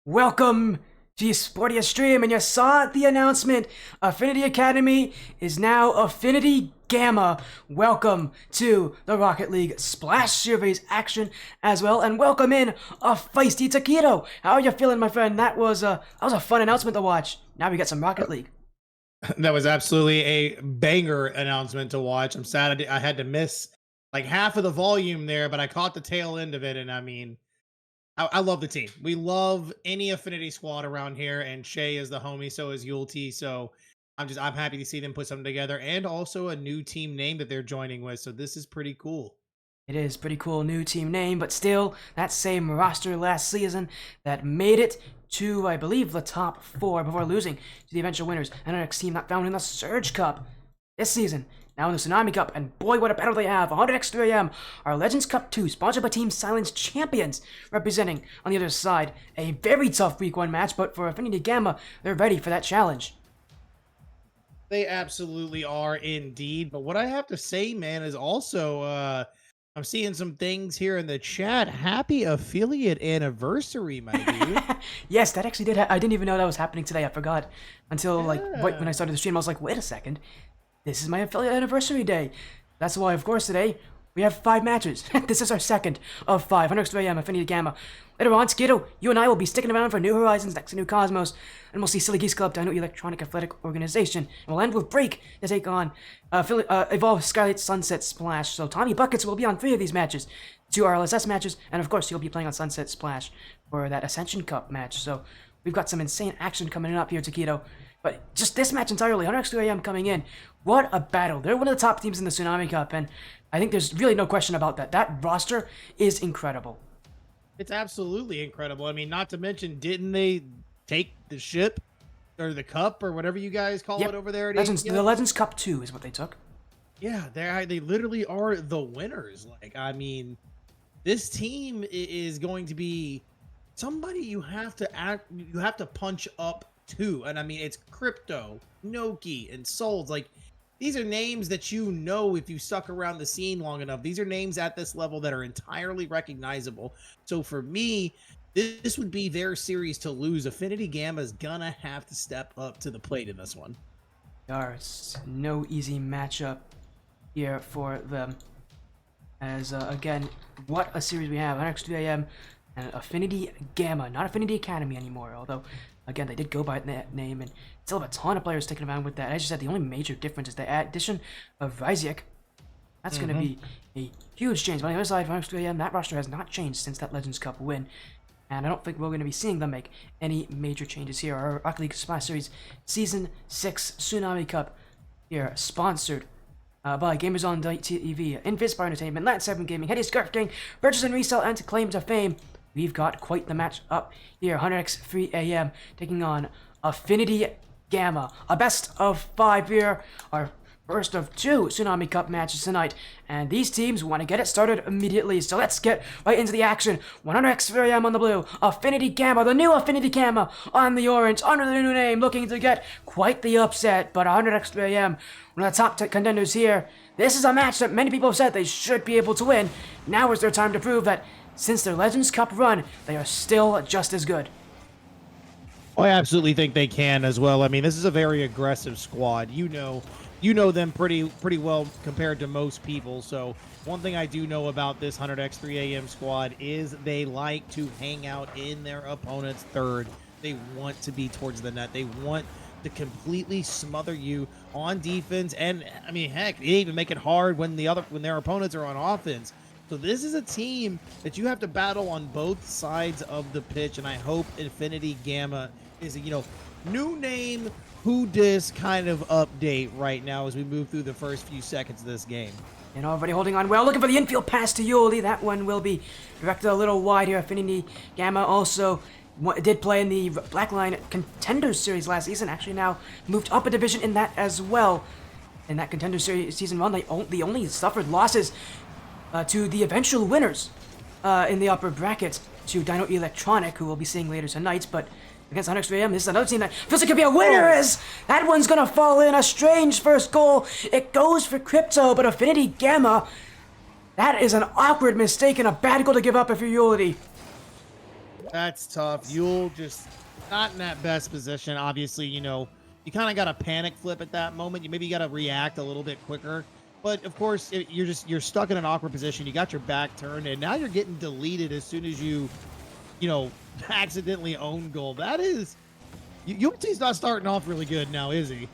Welcome to your sportiest stream, and you saw the announcement. Affinity Academy is now Affinity Gamma. Welcome to the Rocket League Splash Series action as well, and welcome in aFiestyTaquito. How are you feeling, my friend? That was a fun announcement to watch. Now we got some Rocket League. That was absolutely a banger announcement to watch. I'm sad I had to miss like half of the volume there, but I caught the tail end of it, and I mean, I love the team. We love any Affinity squad around here, and Shay is the homie, so is Yulty. So I'm happy to see them put something together, and also a new team name that they're joining with. So this is pretty cool. It is pretty cool new team name, but still that same roster last season that made it to, I believe, the top 4 before losing to the eventual winners, and our next team not found in the Surge Cup this season. Now in the Tsunami Cup, and boy, what a battle they have. 100x3am, our Legends Cup 2, sponsored by Team Silence Champions, representing on the other side. A very tough Week 1 match, but for Affinity Gamma, they're ready for that challenge. They absolutely are indeed. But what I have to say, man, is also, I'm seeing some things here in the chat. Happy affiliate anniversary, my dude. Yes, that actually did. I didn't even know that was happening today. I forgot until like right when I started the stream. I was like, wait a second. This is my affiliate anniversary day. That's why, of course, today we have 5 matches. This is our second of 5. 100x3am, Affinity Gamma. Later on, Skittle, you and I will be sticking around for New Horizons next to New Cosmos, and we'll see Silly Geese Club, Dino Electronic Athletic Organization. And we'll end with Break to take on Evolve Skylight Sunset Splash. So Tommy Buckets will be on 3 of these matches. 2 RLSS matches, and of course, he'll be playing on Sunset Splash for that Ascension Cup match. So we've got some insane action coming up here, Taquito. But just this match entirely, 100x3am coming in. What a battle. They're one of the top teams in the Tsunami Cup, and I think there's really no question about that. That roster is incredible. It's absolutely incredible. I mean, not to mention, didn't they take the ship or the cup or whatever you guys call it over there? The Legends Cup 2 is what they took. Yeah, they literally are the winners. Like, I mean, this team is going to be somebody you have to punch up to. And I mean, it's Crypto, Noki, and Souls. Like, these are names that you know if you stuck around the scene long enough. These are names at this level that are entirely recognizable. So for me, this would be their series to lose. Affinity Gamma's gonna have to step up to the plate in this one. There's no easy matchup here for them. As, again, what a series we have. 100x3am and Affinity Gamma, not Affinity Academy anymore, although again, they did go by that name, and still have a ton of players sticking around with that. As you said, the only major difference is the addition of Ryziek. That's going to be a huge change. But on the other side, 100x3am, that roster has not changed since that Legends Cup win. And I don't think we're going to be seeing them make any major changes here. Our Rocket League Splash Series Season 6 Tsunami Cup here, sponsored by Gamers on TV, Invispire Entertainment, Lat 7 Gaming, Heady Scarf Gang, Purchase and Resell, and Claim to Fame. We've got quite the match up here. 100x3am taking on Affinity Gamma. A best of 5 here. Our first of 2 Tsunami Cup matches tonight. And these teams want to get it started immediately. So let's get right into the action. 100x3am on the blue. Affinity Gamma, the new Affinity Gamma on the orange, under the new name, looking to get quite the upset. But 100x3am, one of the top contenders here. This is a match that many people have said they should be able to win. Now is their time to prove that since their Legends Cup run, they are still just as good. I absolutely think they can as well. I mean, this is a very aggressive squad. You know them pretty well compared to most people. So one thing I do know about this 100x3am squad is they like to hang out in their opponent's third. They want to be towards the net. They want to completely smother you on defense, and I mean, heck, they even make it hard when their opponents are on offense. So this is a team that you have to battle on both sides of the pitch, and I hope Affinity Gamma is a, new name, who dis kind of update right now as we move through the first few seconds of this game. And already holding on well, looking for the infield pass to Yuli. That one will be directed a little wide here. Affinity Gamma also did play in the Blackline Contenders series last season, actually now moved up a division in that as well. In that Contenders series season 1, they only suffered losses to the eventual winners in the upper bracket, to Dino Electronic, who we'll be seeing later tonight. But against 100x3am, this is another team that feels like it could be a winner, as that one's gonna fall in. A strange first goal. It goes for Crypto, but Affinity Gamma, that is an awkward mistake and a bad goal to give up if you're Unity. That's tough. You'll just not in that best position. Obviously, you know, you kind of got to panic flip at that moment. You maybe got to react a little bit quicker. But of course, you're stuck in an awkward position. You got your back turned, and now you're getting deleted as soon as you know, accidentally own goal. That is, Yulti's not starting off really good now, is he?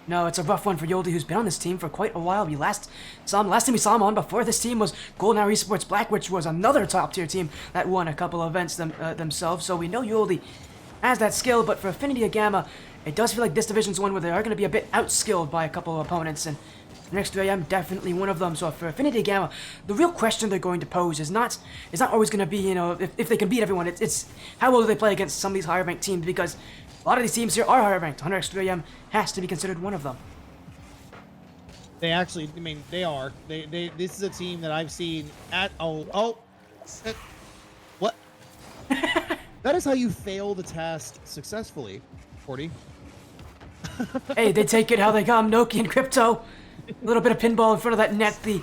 No, it's a rough one for Yoldi, who's been on this team for quite a while. Last time we saw him on before this team was Golden Hour Esports Black, which was another top-tier team that won a couple of events themselves. So we know Yoldi has that skill, but for Affinity and Gamma, it does feel like this division's one where they are going to be a bit outskilled by a couple of opponents, and next 3am definitely one of them. So for Affinity and Gamma, the real question they're going to pose is not always going to be, you know, if they can beat everyone. It's how well do they play against some of these higher ranked teams, because a lot of these teams here are higher ranked. 100x3am has to be considered one of them. They actually, I mean, they are. This is a team that I've seen at. What? That is how you fail the task successfully, 40. Hey, they take it how they come. Noki and Crypto. A little bit of pinball in front of that net. The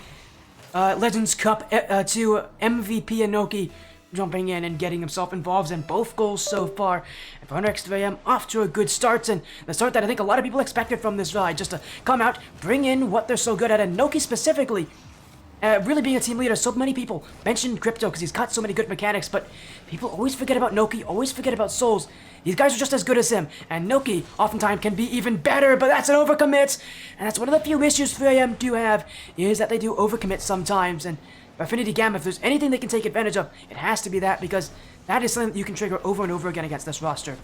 Legends Cup to MVP and Noki jumping in and getting himself involved in both goals so far. And for 100x3am, off to a good start, and the start that I think a lot of people expected from this ride, just to come out, bring in what they're so good at, and Noki specifically, really being a team leader. So many people mentioned Crypto because he's got so many good mechanics, but people always forget about Noki, always forget about Souls. These guys are just as good as him, and Noki oftentimes can be even better, but that's an overcommit, and that's one of the few issues 3am do have, is that they do overcommit sometimes. And Affinity Gamma, if there's anything they can take advantage of, it has to be that, because that is something that you can trigger over and over again against this roster.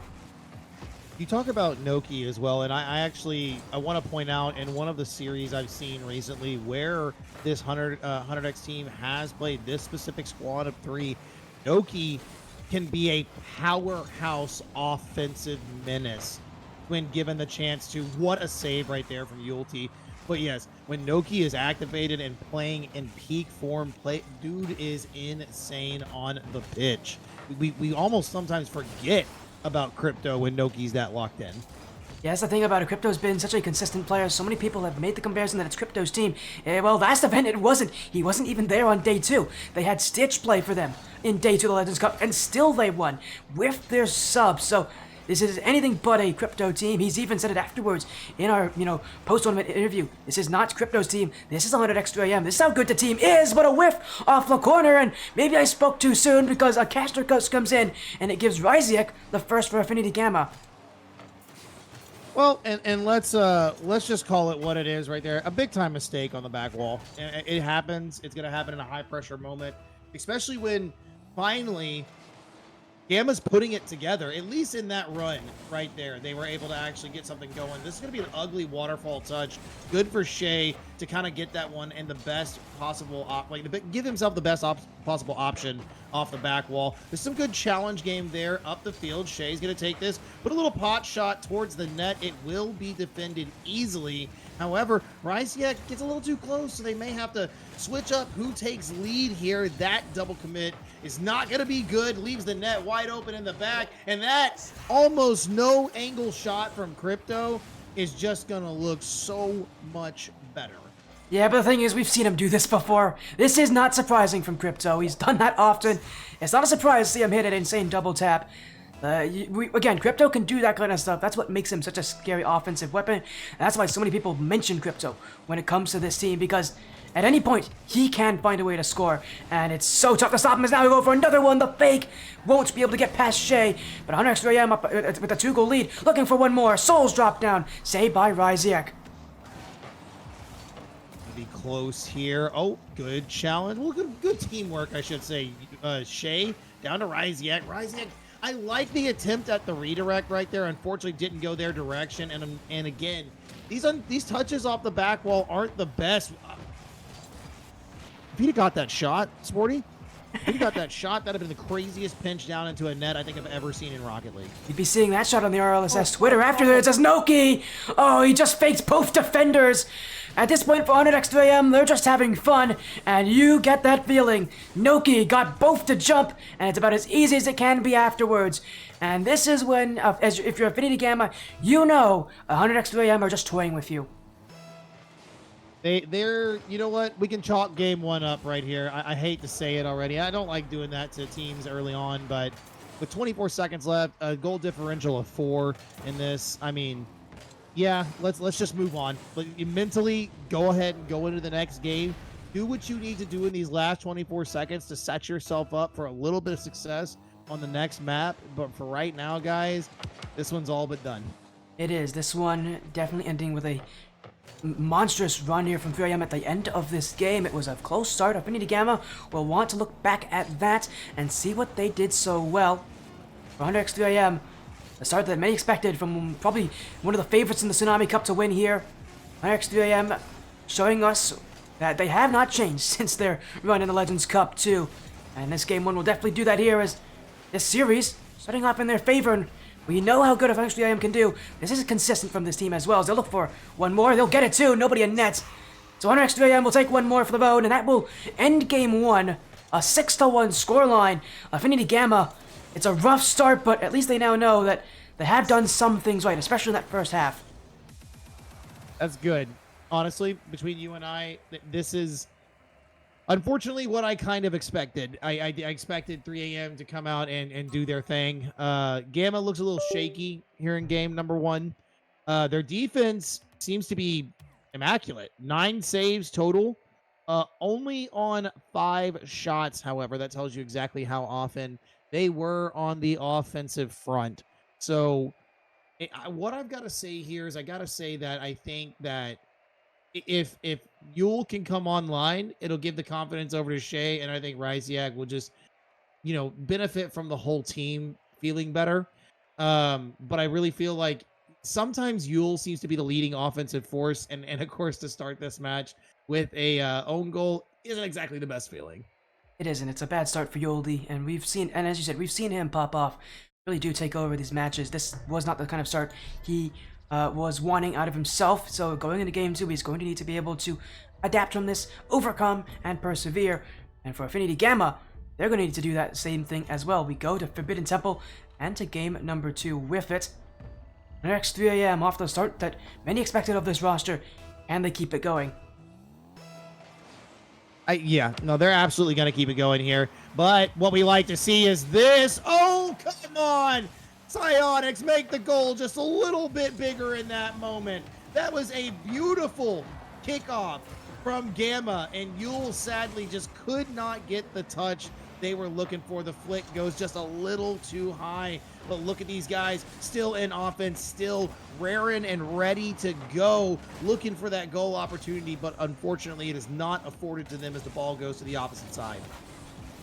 You talk about Noki as well, and I want to point out in one of the series I've seen recently where this 100x team has played this specific squad of 3, Noki can be a powerhouse offensive menace when given the chance to. What a save right there from Yulti. But yes, when Noki is activated and playing in peak form, dude is insane on the pitch. We almost sometimes forget about Crypto when Noki's that locked in. Yeah, that's the thing about it. Crypto's been such a consistent player. So many people have made the comparison that it's Crypto's team. Well, last event it wasn't. He wasn't even there on day 2. They had Stitch play for them in day 2 of the Legends Cup, and still they won with their sub. So this is anything but a Crypto team. He's even said it afterwards in our, post-tournament interview. This is not Crypto's team. This is 100x3am. This is how good the team is, but a whiff off the corner, and maybe I spoke too soon because a caster comes in, and it gives Ryziek the first for Affinity Gamma. Well, and let's just call it what it is right there. A big time mistake on the back wall. It happens. It's gonna happen in a high pressure moment, especially when finally Gamma's putting it together. At least in that run right there, they were able to actually get something going. This is gonna be an ugly waterfall touch. Good for Shay to kind of get that one in the best possible give himself the best possible option off the back wall. There's some good challenge game there up the field. Shay's gonna take this, put a little pot shot towards the net. It will be defended easily. However, Ryziek gets a little too close, so they may have to switch up who takes lead here. That double commit is not gonna be good. Leaves the net wide open in the back, and that almost no angle shot from Crypto is just gonna look so much better. Yeah, but the thing is, we've seen him do this before. This is not surprising from Crypto. He's done that often. It's not a surprise to see him hit an insane double tap. Again, Crypto can do that kind of stuff. That's what makes him such a scary offensive weapon. And that's why so many people mention Crypto when it comes to this team, because at any point, he can find a way to score. And it's so tough to stop him as now we go for another one. The fake won't be able to get past Shay. But 100x3am up with a 2-goal lead, looking for one more. Souls drop down, saved by Ryziek. Be close here. Oh, good challenge. Well, good teamwork, I should say. Shay down to Ryziek. Ryziek, I like the attempt at the redirect right there. Unfortunately, didn't go their direction. And again, these touches off the back wall aren't the best. If he'd have got that shot, Sporty, if he'd got that shot, that'd have been the craziest pinch down into a net I think I've ever seen in Rocket League. You'd be seeing that shot on the RLSS Twitter after that. It says Noki. Oh, he just faked both defenders. At this point for 100x3am, they're just having fun, and you get that feeling. Noki got both to jump, and it's about as easy as it can be afterwards. And this is when, if you're Affinity Gamma, you know 100x3am are just toying with you. They're, you know what? We can chalk game 1 up right here. I hate to say it already. I don't like doing that to teams early on, but with 24 seconds left, a goal differential of 4 in this. I mean, yeah, let's just move on. But you mentally go ahead and go into the next game. Do what you need to do in these last 24 seconds to set yourself up for a little bit of success on the next map. But for right now, guys, this one's all but done. It is. This one definitely ending with a monstrous run here from 3AM at the end of this game. It was a close start. Affinity Gamma will want to look back at that and see what they did so well. For 100x3AM, the start that many expected from probably one of the favorites in the Tsunami Cup to win here. 100x3AM showing us that they have not changed since their run in the Legends Cup too. And this game one will definitely do that here, as this series starting off in their favor. And we know how good 100x3AM can do. This is consistent from this team as well, as they'll look for one more. They'll get it too. Nobody in net. So 100x3AM will take one more for the road, and that will end game one. A 6-1 scoreline. Affinity Gamma, it's a rough start, but at least they now know that they have done some things right, especially in that first half. That's good. Honestly, between you and I, this is unfortunately what I kind of expected. I expected 3AM to come out and do their thing. Gamma looks a little shaky here in game number 1. Their defense seems to be immaculate. 9 saves total. Only on 5 shots, however. That tells you exactly how often they were on the offensive front. So what I've got to say here is I got to say that I think that if Yule can come online, it'll give the confidence over to Shay, and I think Ryziak will just, benefit from the whole team feeling better. But I really feel like sometimes Yule seems to be the leading offensive force, and of course to start this match with a own goal isn't exactly the best feeling. It isn't. It's a bad start for Yoldi, and as you said, we've seen him pop off. Really do take over these matches. This was not the kind of start he was wanting out of himself, so going into game 2, he's going to need to be able to adapt from this, overcome, and persevere. And for Affinity Gamma, they're going to need to do that same thing as well. We go to Forbidden Temple and to game number 2 with it. Next 3AM off the start that many expected of this roster, and they keep it going. They're absolutely going to keep it going here. But what we like to see is this. Oh, come on. Psionics make the goal just a little bit bigger in that moment. That was a beautiful kickoff from Gamma, and Yule sadly just could not get the touch they were looking for. The flick goes just a little too high. But look at these guys still in offense, still raring and ready to go, looking for that goal opportunity, but unfortunately it is not afforded to them as the ball goes to the opposite side.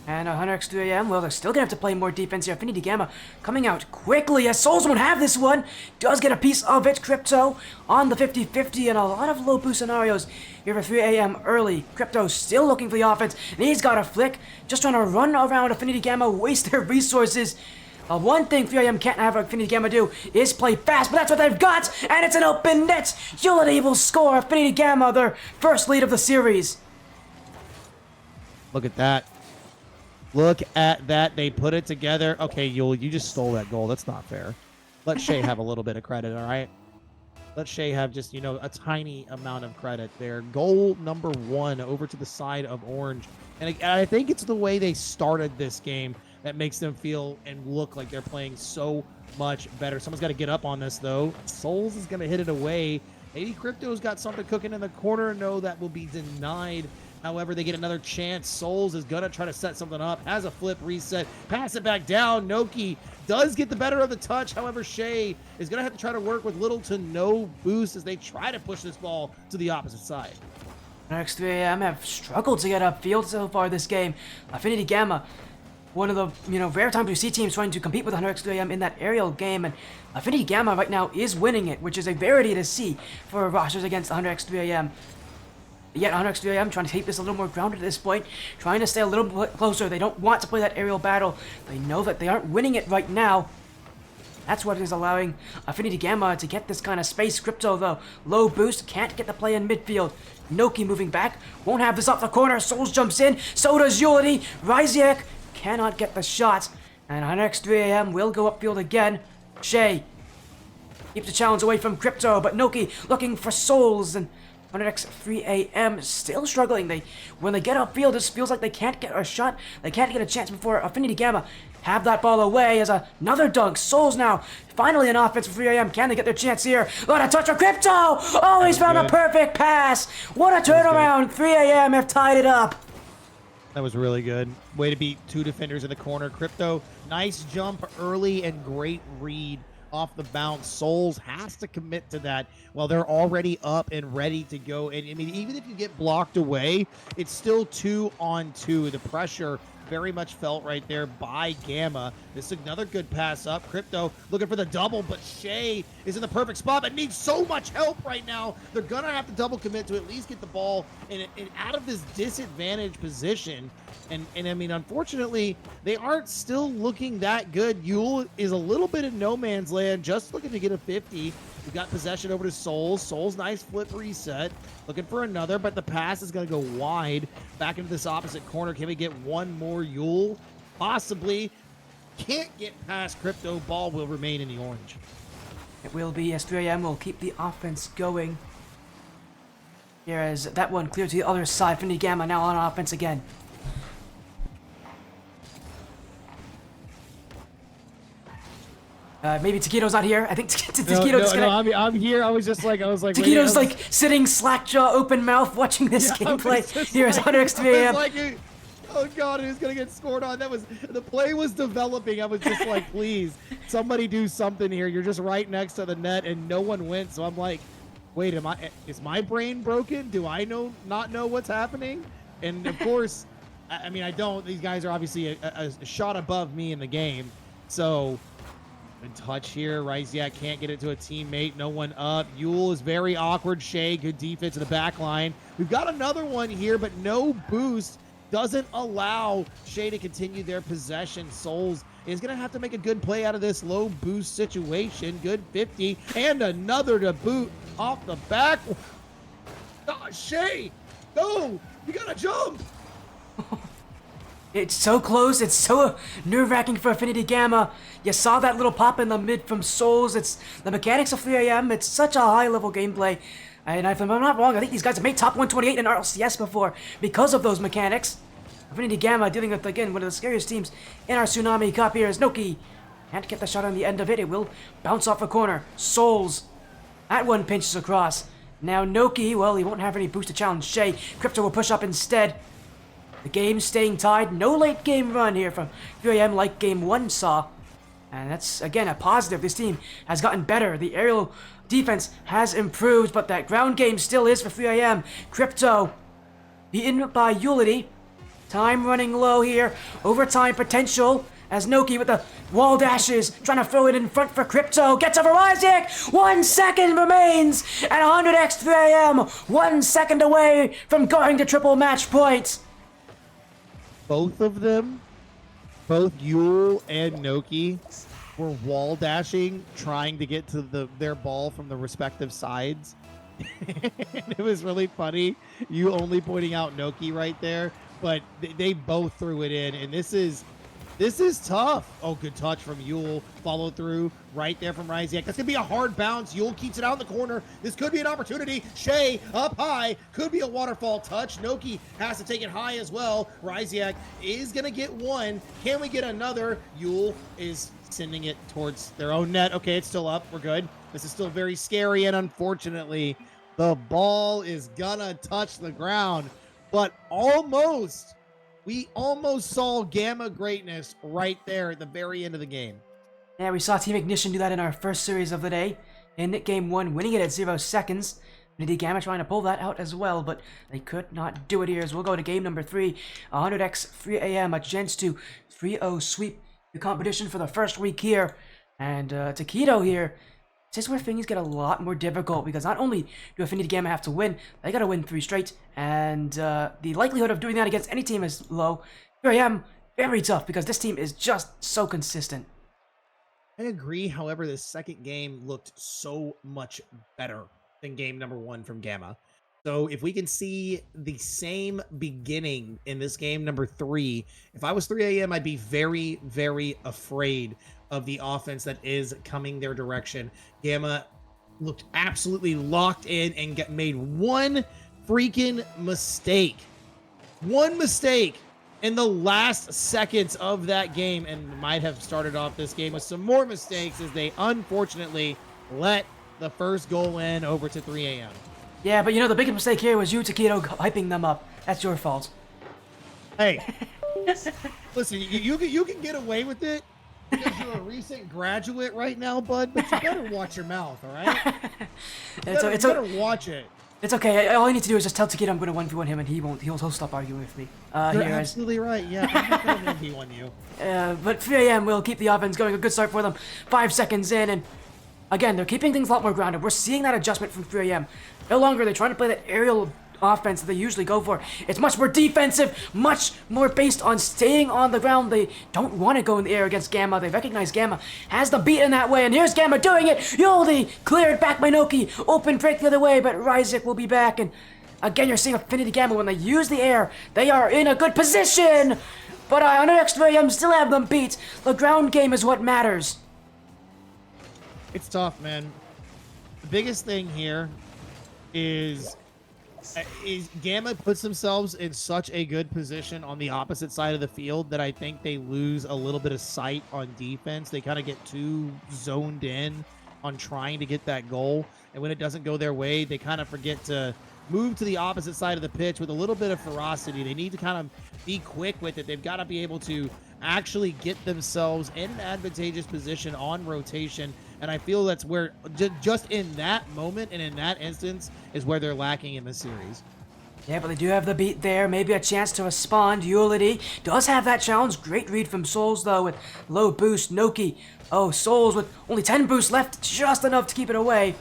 And 100x3AM, well, they're still going to have to play more defense here. Affinity Gamma coming out quickly, as Souls won't have this one. Does get a piece of it. Crypto on the 50-50, and a lot of low boost scenarios here for 3AM early. Crypto still looking for the offense, and he's got a flick. Just trying to run around Affinity Gamma, waste their resources. One thing 3AM can't have Affinity Gamma do is play fast, but that's what they've got, and it's an open net. Unity will score. Affinity Gamma, their first lead of the series. Look at that. Look at that. They put it together. Okay, Yule, you just stole that goal. That's not fair. Let Shay have a little bit of credit, all right? Let Shay have just, a tiny amount of credit there. Goal number 1 over to the side of Orange. And I think it's the way they started this game that makes them feel and look like they're playing so much better. Someone's got to get up on this, though. Souls is going to hit it away. Maybe Crypto's got something cooking in the corner. No, that will be denied. However, they get another chance. Souls is going to try to set something up. Has a flip reset. Pass it back down. Noki does get the better of the touch. However, Shay is going to have to try to work with little to no boost as they try to push this ball to the opposite side. Next 3AM have struggled to get upfield so far this game. Affinity Gamma, one of the rare times we see teams trying to compete with 100x3AM in that aerial game, and Affinity Gamma right now is winning it, which is a rarity to see for rosters against 100x3AM. Yet 100x3AM trying to keep this a little more grounded at this point, trying to stay a little bit closer. They don't want to play that aerial battle. They know that they aren't winning it right now. That's what is allowing Affinity Gamma to get this kind of space. Crypto, though, low boost, can't get the play in midfield. Noki moving back, won't have this off the corner. Souls jumps in, so does Unity. Ryziak cannot get the shot, and 100x3AM will go upfield again. Shay keeps the challenge away from Crypto, but Noki looking for Souls, and 100x 3am still struggling. When they get upfield, this feels like they can't get a shot. They can't get a chance before Affinity Gamma have that ball away as another dunk. Souls now finally an offense for 3am. Can they get their chance here? What a touch of Crypto! Oh, he's found a perfect pass. What a turnaround. 3am have tied it up. That was really good. Way to beat two defenders in the corner. Crypto, nice jump early and great read off the bounce. Souls has to commit to that while they're already up and ready to go. And I mean, even if you get blocked away, it's still 2-on-2. The pressure very much felt right there by Gamma. This is another good pass up. Crypto looking for the double, but Shay is in the perfect spot, but needs so much help right now. They're gonna have to double commit to at least get the ball in out of this disadvantaged position. And I mean, unfortunately, they aren't still looking that good. Yule is a little bit in no man's land, just looking to get a 50. We got possession over to Souls. Souls, nice flip reset. Looking for another, but the pass is going to go wide back into this opposite corner. Can we get one more Yule? Possibly. Can't get past Crypto. Ball will remain in the orange. It will be as 3am will keep the offense going. Here as that one cleared to the other side. Affinity Gamma now on offense again. Maybe Taquito's not here. I think Taquito's I'm here. I was like, Taquito's like sitting slack jaw, open mouth, watching this gameplay. Here's 100x 3am. Oh god, who's gonna get scored on? The play was developing. I was just like, please, somebody do something here. You're just right next to the net, and no one went. So I'm like, wait, is my brain broken? Do I not know what's happening? And of course, I mean, I don't. These guys are obviously a shot above me in the game, so. And touch here. Ryziak can't get it to a teammate. No one up. Yule is very awkward. Shay, good defense in the back line. We've got another one here, but no boost. Doesn't allow Shay to continue their possession. Souls is going to have to make a good play out of this low boost situation. Good 50. And another to boot off the back. Oh, Shay, no, you got to jump. It's so close. It's so nerve-wracking for Affinity Gamma. You saw that little pop in the mid from Souls. It's the mechanics of 3am. It's such a high-level gameplay. And if I'm not wrong, I think these guys have made top 128 in RLCS before because of those mechanics. Affinity Gamma dealing with, again, one of the scariest teams in our Tsunami Cup here is Noki. Can't get the shot on the end of it. It will bounce off a corner. Souls. That one pinches across. Now Noki, well, he won't have any boost to challenge Shay. Crypto will push up instead. The game staying tied. No late game run here from 3am like game 1 saw. And that's, again, a positive. This team has gotten better. The aerial defense has improved, but that ground game still is for 3am. Crypto beaten by Ulity. Time running low here. Overtime potential as Noki with the wall dashes, trying to throw it in front for Crypto. Gets over Isaac. 1 second remains. And 100x 3am 1 second away from going to triple match points. Both of them, both Yule and Noki, were wall dashing, trying to get to their ball from the respective sides. It was really funny. You only pointing out Noki right there, but they both threw it in, and this is tough. Oh, good touch from Yule. Follow through right there from Ryziak. That's going to be a hard bounce. Yule keeps it out in the corner. This could be an opportunity. Shay up high. Could be a waterfall touch. Noki has to take it high as well. Ryziak is going to get one. Can we get another? Yule is sending it towards their own net. Okay, it's still up. We're good. This is still very scary, and unfortunately, the ball is going to touch the ground, but almost. We almost saw Gamma greatness right there at the very end of the game. Yeah, we saw Team Ignition do that in our first series of the day. In game 1, winning it at 0 seconds. Affinity Gamma trying to pull that out as well, but they could not do it here. As we'll go to game number 3. 100x 3am, a chance to 3-0 sweep the competition for the first week here. And Taquito here. This is where things get a lot more difficult, because not only do Affinity Gamma have to win, they gotta win 3 straight, and the likelihood of doing that against any team is low. 3am, very tough, because this team is just so consistent. I agree, however, this second game looked so much better than game number 1 from Gamma. So if we can see the same beginning in this game number 3, if I was 3am, I'd be very, very afraid of the offense that is coming their direction. Gamma looked absolutely locked in and made one freaking mistake. One mistake in the last seconds of that game, and might have started off this game with some more mistakes as they unfortunately let the first goal in over to 3 a.m. Yeah, but you know, the biggest mistake here was you, Taquito, hyping them up. That's your fault. Hey, listen, you can get away with it because you're a recent graduate right now, bud, but you better watch your mouth, all right? You better watch it. It's okay. All I need to do is just tell Taquito I'm going to 1v1 him, and he'll stop arguing with me. You're absolutely right. Yeah, I'm not going to 1v1 you. But 3 a.m. will keep the offense going. A good start for them. 5 seconds in, and again, they're keeping things a lot more grounded. We're seeing that adjustment from 3 a.m. No longer are they trying to play that aerial offense that they usually go for. It's much more defensive, much more based on staying on the ground. They don't want to go in the air against Gamma. They recognize Gamma has the beat in that way, and here's Gamma doing it. Yoldi cleared back by Noki. Open break the other way, but Ryzik will be back. And again, you're seeing Affinity Gamma when they use the air. They are in a good position. But on next 3 a.m. still have them beat. The ground game is what matters. It's tough, man. The biggest thing here is Gamma puts themselves in such a good position on the opposite side of the field that I think they lose a little bit of sight on defense. They kind of get too zoned in on trying to get that goal, and when it doesn't go their way, they kind of forget to move to the opposite side of the pitch with a little bit of ferocity. They need to kind of be quick with it. They've got to be able to actually get themselves in an advantageous position on rotation, and I feel that's where just in that moment and in that instance is where they're lacking in the series. Yeah, but they do have the beat there. Maybe a chance to respond. Utility does have that challenge. Great read from Souls, though, with low boost. Noki. Oh, Souls with only 10 boosts left. Just enough to keep it away.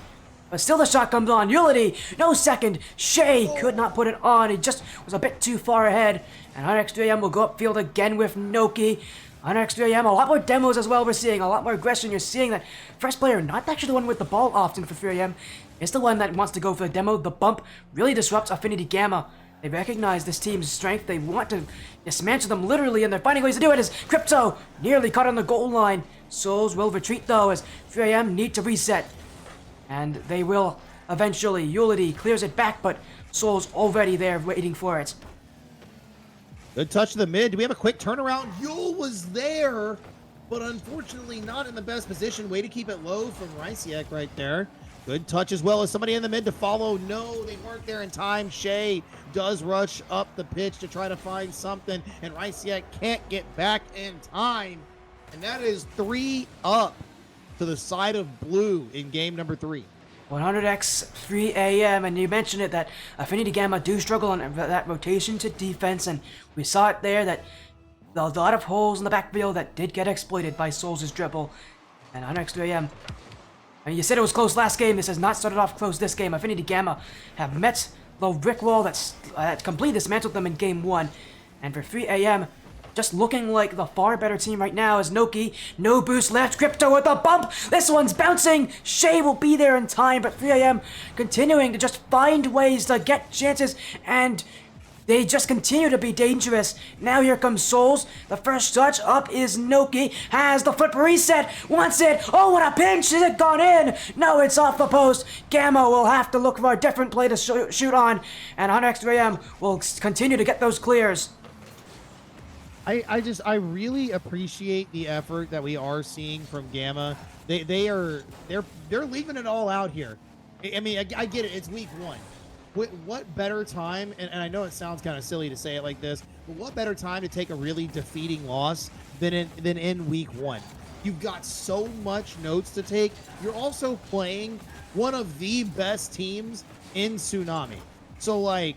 But still the shot comes on. Utility, no second. Shay could not put it on. He just was a bit too far ahead. And RX3AM will go upfield again with Noki. On RX3AM, a lot more demos as well we're seeing. A lot more aggression. You're seeing that first player, not actually the one with the ball often for 3AM. It's the one that wants to go for the demo. The bump really disrupts Affinity Gamma. They recognize this team's strength. They want to dismantle them literally, and they're finding ways to do it as Crypto nearly caught on the goal line. Souls will retreat though as 3AM need to reset. And they will eventually. Utility clears it back, but Souls already there waiting for it. Good touch to the mid. Do we have a quick turnaround? Yule was there, but unfortunately not in the best position. Way to keep it low from Rysiek right there. Good touch as well as somebody in the mid to follow. No, they weren't there in time. Shay does rush up the pitch to try to find something, and Rysiek can't get back in time. And that is 3 up to the side of blue in game number 3. 100x 3 a.m. and you mentioned it that Affinity Gamma do struggle on that rotation to defense, and we saw it there that a lot of holes in the backfield that did get exploited by Souls' dribble. And 100x 3 a.m. And you said it was close last game. This has not started off close this game. Affinity Gamma have met the brick wall that completely dismantled them in game 1. And for 3 a.m., just looking like the far better team right now is Noki. No boost left. Crypto with a bump. This one's bouncing. Shay will be there in time, but 3 a.m. continuing to just find ways to get chances, and they just continue to be dangerous. Now here comes Souls. The first touch up is Noki. Has the foot reset. Wants it. Oh, what a pinch. Is it gone in? No, it's off the post. Gamma will have to look for a different play to shoot on, and 100x3am will continue to get those clears. I really appreciate the effort that we are seeing from Gamma. They're leaving it all out here. I mean, I get it. It's week 1. What better time? And I know it sounds kind of silly to say it like this, but what better time to take a really defeating loss than in week 1? You've got so much notes to take. You're also playing one of the best teams in Tsunami. So like,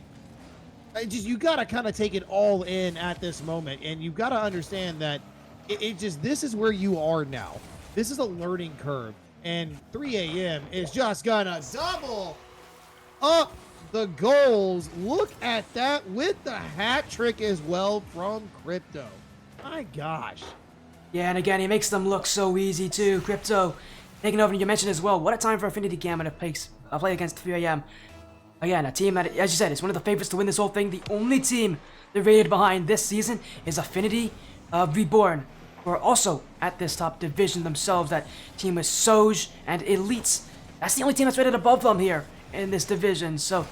you got to kind of take it all in at this moment, and you've got to understand that this is where you are now. This is a learning curve, and 3 a.m. is just gonna double up the goals. Look at that with the hat trick as well from Crypto. My gosh. Yeah, and again, he makes them look so easy too. Crypto taking over, and you mentioned as well, what a time for Affinity Gamma to play against 3 a.m. Again, a team that, as you said, is one of the favorites to win this whole thing. The only team they're rated behind this season is Affinity Reborn, who are also at this top division themselves. That team with Soj and Elites. That's the only team that's rated above them here in this division. So,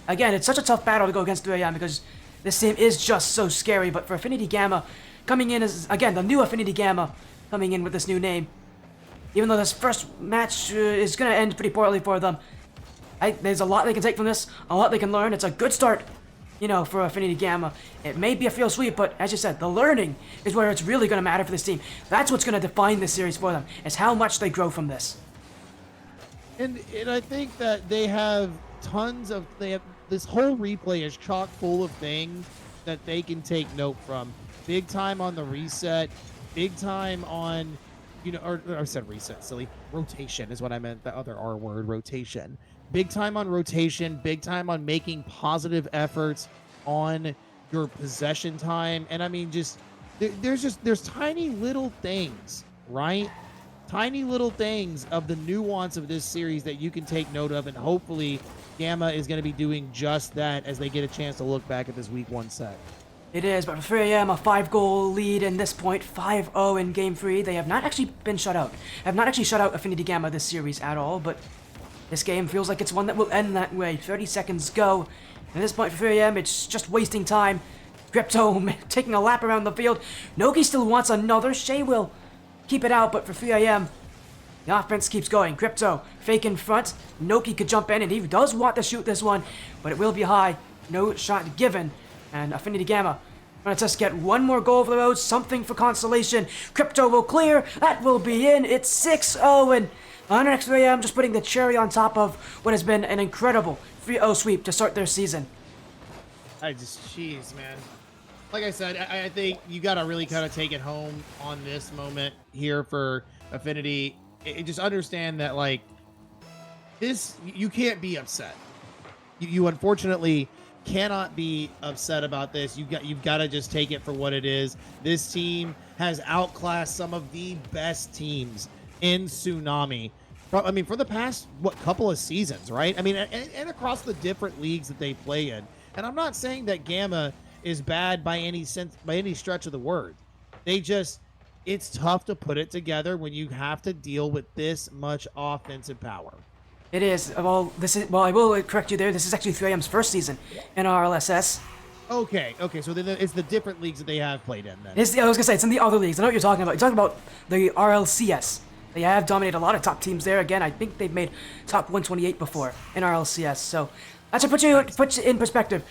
again, it's such a tough battle to go against 3AM because this team is just so scary. But for Affinity Gamma, coming in as, again, the new Affinity Gamma coming in with this new name, even though this first match is going to end pretty poorly for them, there's a lot they can take from this, a lot they can learn. It's a good start, you know, for Affinity Gamma. It may be a field sweep, but as you said, the learning is where it's really going to matter for this team. That's what's going to define this series for them, is how much they grow from this. And I think that they have this whole replay is chock full of things that they can take note from. Big time on the reset, big time on, you know, or I said reset, silly. Rotation is what I meant, the other R word, rotation. Big time on rotation, big time on making positive efforts on your possession time. And I mean, there's tiny little things, right? Tiny little things of the nuance of this series that you can take note of, and hopefully Gamma is going to be doing just that as they get a chance to look back at this week 1 set. It is, but for 3AM, a 5-goal lead in this point, 5-0 in Game 3. They have not actually been shut out. Have not actually shut out Affinity Gamma this series at all, but this game feels like it's one that will end that way. 30 seconds go. At this point for 3AM, it's just wasting time. Crypto taking a lap around the field. Noki still wants another. Shay will keep it out, but for 3AM, the offense keeps going. Crypto, fake in front. Noki could jump in, and he does want to shoot this one, but it will be high. No shot given. And Affinity Gamma gonna just get one more goal for the road, something for consolation. Crypto will clear. That will be in. It's 6-0, and 3AM just putting the cherry on top of what has been an incredible 3-0 sweep to start their season. Jeez, man. Like I said, I think you got to really kind of take it home on this moment here for Affinity. Just understand that, like, this, you can't be upset. You unfortunately cannot be upset about this. You've got to just take it for what it is. This team has outclassed some of the best teams in Tsunami. I mean, for the past, couple of seasons, right? I mean, and across the different leagues that they play in. And I'm not saying that Gamma is bad by any stretch of the word. It's tough to put it together when you have to deal with this much offensive power. It is. Well, I will correct you there. This is actually 3AM's first season in RLSS. Okay. So then it's the different leagues that they have played in then. I was gonna say, it's in the other leagues. I know what you're talking about. You're talking about the RLCS. They have dominated a lot of top teams there. Again, I think they've made top 128 before in RLCS. So that should put you in perspective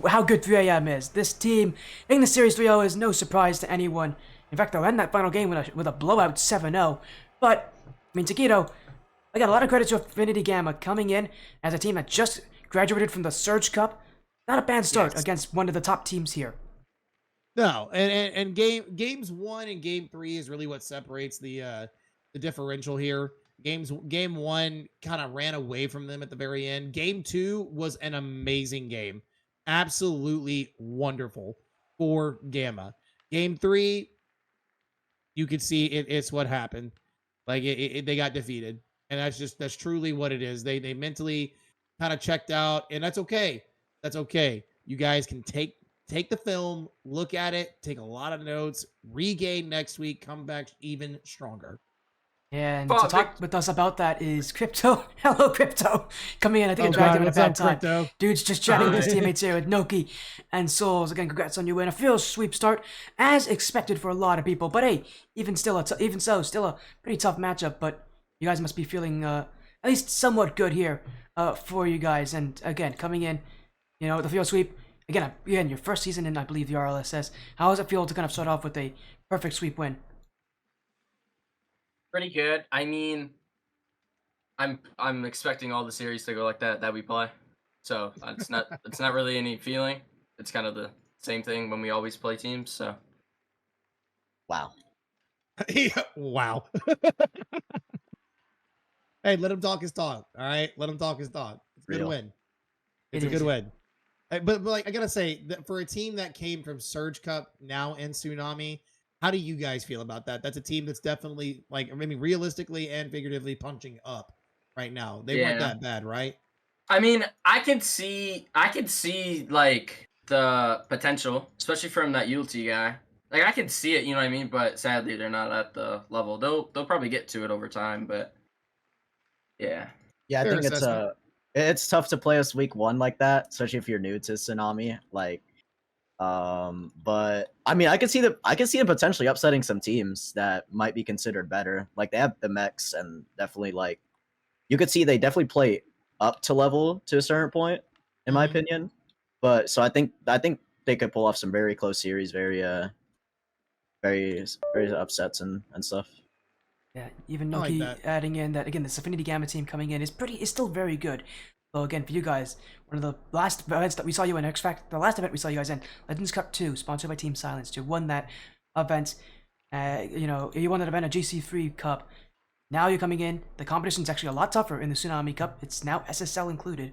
how good 3AM is. This team in the Series 3-0 is no surprise to anyone. In fact, they'll end that final game with a blowout 7-0. But, I mean, Taquito, I got a lot of credit to Affinity Gamma coming in as a team that just graduated from the Surge Cup. Not a bad start against one of the top teams here. No, and games 1 and game 3 is really what separates the differential here. Game 1 kind of ran away from them at the very end. Game 2 was an amazing game. Absolutely wonderful for Gamma. Game 3, you could see it's what happened. Like they got defeated, and that's truly what it is. They mentally kind of checked out, and that's okay. That's okay. You guys can take the film, look at it, take a lot of notes, regain next week, come back even stronger. And to talk with us about that is Crypto. Hello, Crypto. Coming in, I think I dragged him at a bad time. Crypto? Dude's just chatting with his teammates here with Noki and Souls. Again, congrats on your win. A field sweep start, as expected for a lot of people. But hey, still a pretty tough matchup. But you guys must be feeling at least somewhat good here for you guys. And again, coming in, you know, the field sweep. Again, your first season in, I believe, the RLSS. How does it feel to kind of start off with a perfect sweep win? Pretty good. I mean, I'm expecting all the series to go like that we play. So it's not really any feeling. It's kind of the same thing when we always play teams. So wow. Wow. Hey, let him talk his talk. All right, let him talk his talk. It's a good win. It's a good win. But like I gotta say that for a team that came from Surge Cup now in Tsunami. How do you guys feel about that? That's a team that's definitely, like, I mean, realistically and figuratively punching up right now. They weren't that bad, right? I mean, I can see like the potential, especially from that Ulti guy. Like I can see it, you know what I mean? But sadly, they're not at the level. They'll probably get to it over time, but yeah. Yeah, I Fair think assessment. it's tough to play us week 1 like that, especially if you're new to Tsunami. Like, but I mean, I can see them potentially upsetting some teams that might be considered better. Like they have the mechs and definitely like you could see they definitely play up to level to a certain point, in my Mhm. opinion. But so I think they could pull off some very close series, very upsets and stuff. Yeah, even I like Noki that. adding in that again, this Affinity Gamma team coming in is still very good. Though again, for you guys, one of the last events that we saw you in, the last event we saw you guys in, Legends Cup 2, sponsored by Team Silence, you won that event. You know, you won that event, a GC3 Cup. Now you're coming in. The competition's actually a lot tougher in the Tsunami Cup. It's now SSL included.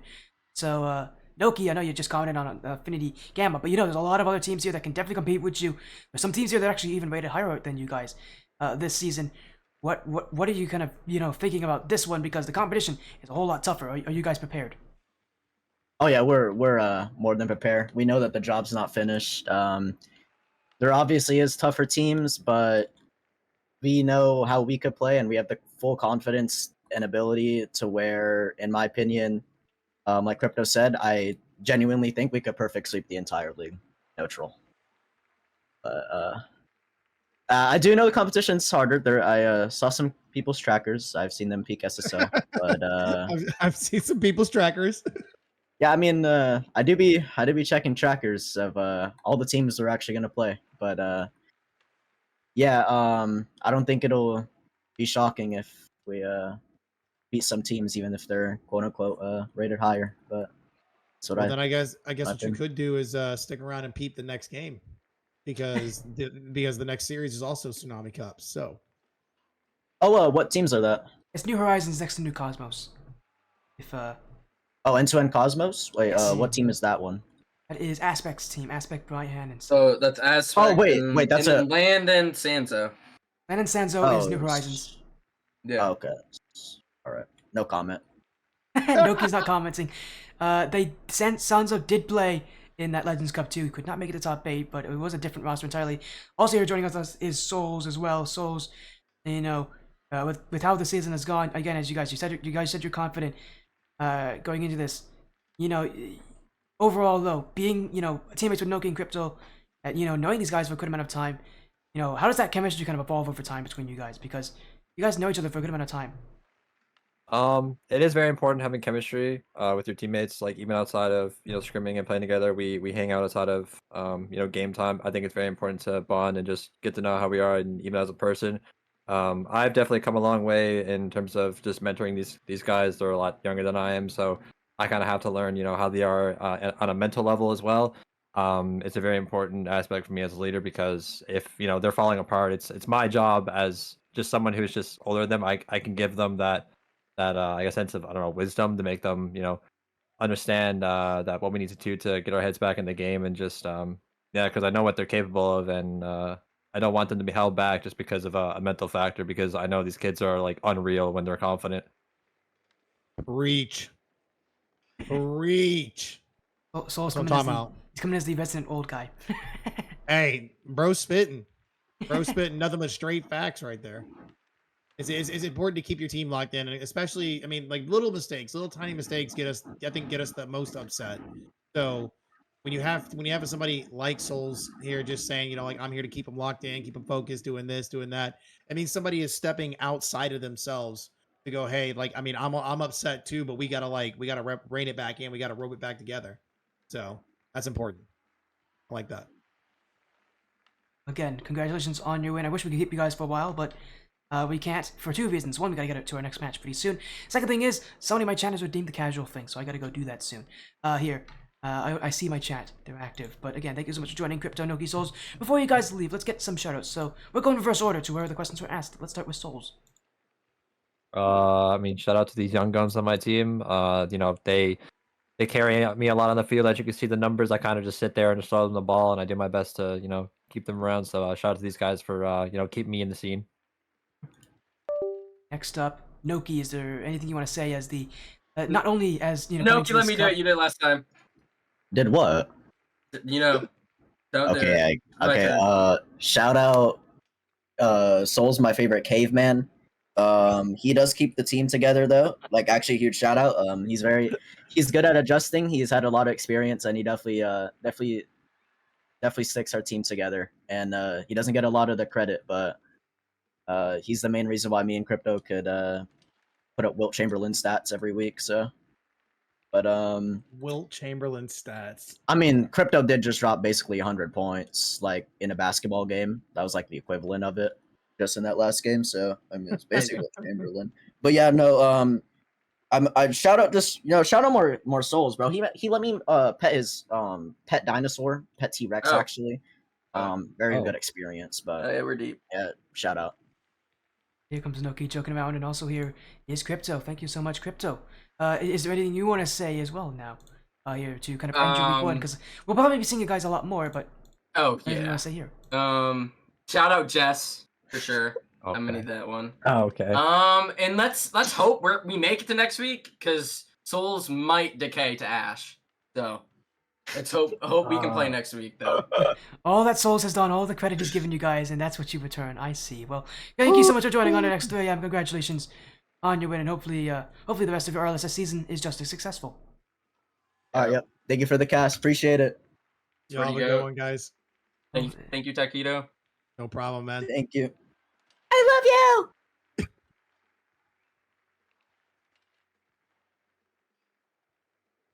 So, Noki, I know you just commented on Affinity Gamma, but you know, there's a lot of other teams here that can definitely compete with you. There's some teams here that are actually even rated higher than you guys this season. What are you kind of, you know, thinking about this one? Because the competition is a whole lot tougher. Are you guys prepared? Oh yeah, we're more than prepared. We know that the job's not finished. There obviously is tougher teams, but we know how we could play, and we have the full confidence and ability to where, in my opinion, like Crypto said, I genuinely think we could perfect sweep the entire league neutral. But I do know the competition's harder. There, I saw some people's trackers. I've seen them peak SSO, but I've seen some people's trackers. yeah, I mean, I do be checking trackers of all the teams they're actually gonna play. But yeah, I don't think it'll be shocking if we beat some teams, even if they're quote unquote rated higher. But that's what Well, then I guess my what you opinion. could do is stick around and peep the next game because the next series is also Tsunami Cup. So Oh, what teams are that? It's New Horizons next to New Cosmos. If Oh, End-to-End Cosmos. Wait, yes, what team is that one? that is Aspect's team, Aspect, Brian, and So that's Oh, Aspect wait, that's and a. then Land and Sanzo. Len and Sanzo is Oh, New Horizons. Yeah. okay. All right. No comment. Noki's not commenting. Sanzo did play in that Legends Cup too. He could not make it to top 8, but it was a different roster entirely. Also here joining us is Souls as well. Souls, you know, with how the season has gone, again, as you guys said you're confident going into this. You know, overall though, being, you know, teammates with Noki and Crypto, you know, knowing these guys for a good amount of time, you know, how does that chemistry kind of evolve over time between you guys? Because you guys know each other for a good amount of time. It is very important having chemistry with your teammates. Like even outside of scrimming and playing together, we hang out outside of game time. I think it's very important to bond and just get to know how we are, and even as a person. I've definitely come a long way in terms of just mentoring these guys. They're a lot younger than I am, so I kind of have to learn how they are on a mental level as well. It's a very important aspect for me as a leader because if they're falling apart, it's my job as just someone who's just older than them. I can give them that I guess sense of I don't know wisdom to make them understand that what we need to do to get our heads back in the game and just yeah, because I know what they're capable of, and I don't want them to be held back just because of a mental factor, because I know these kids are like unreal when they're confident. reach, reach. Oh, Saul's That's what I'm coming as talking the about. he's coming as the resident old guy. Hey, bro, spitting, nothing but straight facts right there. It's important to keep your team locked in, and especially, I mean, like little mistakes, little tiny mistakes get us, I think, get us the most upset. So when you have somebody like Souls here, just saying, like I'm here to keep them locked in, keep them focused, doing this, doing that. I mean, somebody is stepping outside of themselves to go, hey, like I mean, I'm upset too, but we gotta rein it back in, we gotta rope it back together. So that's important. I like that. Again, congratulations on your win. I wish we could keep you guys for a while, but we can't for two reasons. One, we gotta get to our next match pretty soon. Second thing is, Sony my chat has redeemed the casual thing, so I gotta go do that soon. Here. I see my chat. They're active. But again, thank you so much for joining Crypto Noki Souls. Before you guys leave, let's get some shoutouts. So we're going reverse order to where the questions were asked. Let's start with Souls. I mean, shout out to these young guns on my team. They carry me a lot on the field. As you can see the numbers, I kind of just sit there and just throw them the ball, and I do my best to keep them around. So shout out to these guys for keeping me in the scene. Next up, Noki, is there anything you want to say as the not only as coming No, to let this me do cup- it. You did it last time. Did what? Don't do it. Okay, My okay. turn. Shout out. Soul's my favorite caveman. He does keep the team together though. Like actually, huge shout out. He's good at adjusting. He's had a lot of experience, and he definitely sticks our team together. And he doesn't get a lot of the credit, but he's the main reason why me and Crypto could put up Wilt Chamberlain stats every week. So, but Wilt Chamberlain stats. I mean, Crypto did just drop basically 100 points, like in a basketball game. That was like the equivalent of it, just in that last game. So I mean, it's basically Wilt Chamberlain. But yeah, no, I shout out shout out more souls, bro. He let me pet his pet dinosaur, pet T-Rex Oh. actually. Very Oh. good experience, but Yeah, we're deep. yeah, shout out. Here comes Noki joking around, and also here is Crypto. Thank you so much, Crypto. Is there anything you want to say as well now? Here to kind of end your week one, because we'll probably be seeing you guys a lot more, but Oh anything you yeah. want to say here? Shout out Jess for sure. I'm gonna Okay. need that one. Oh, okay. And let's hope we make it to next week, because Souls might decay to Ash. So let's hope we can play next week though. All that Souls has done, all the credit he's given you guys, and that's what you return. I see. Well, thank you so much for joining on the next 3 AM. Congratulations on your win, and hopefully the rest of your RLSS season is just as successful. All right, yep. Thank you for the cast. Appreciate it. Y'all have a Pretty good good. one, guys. Thank you, Taquito. No problem, man. Thank you. I love you.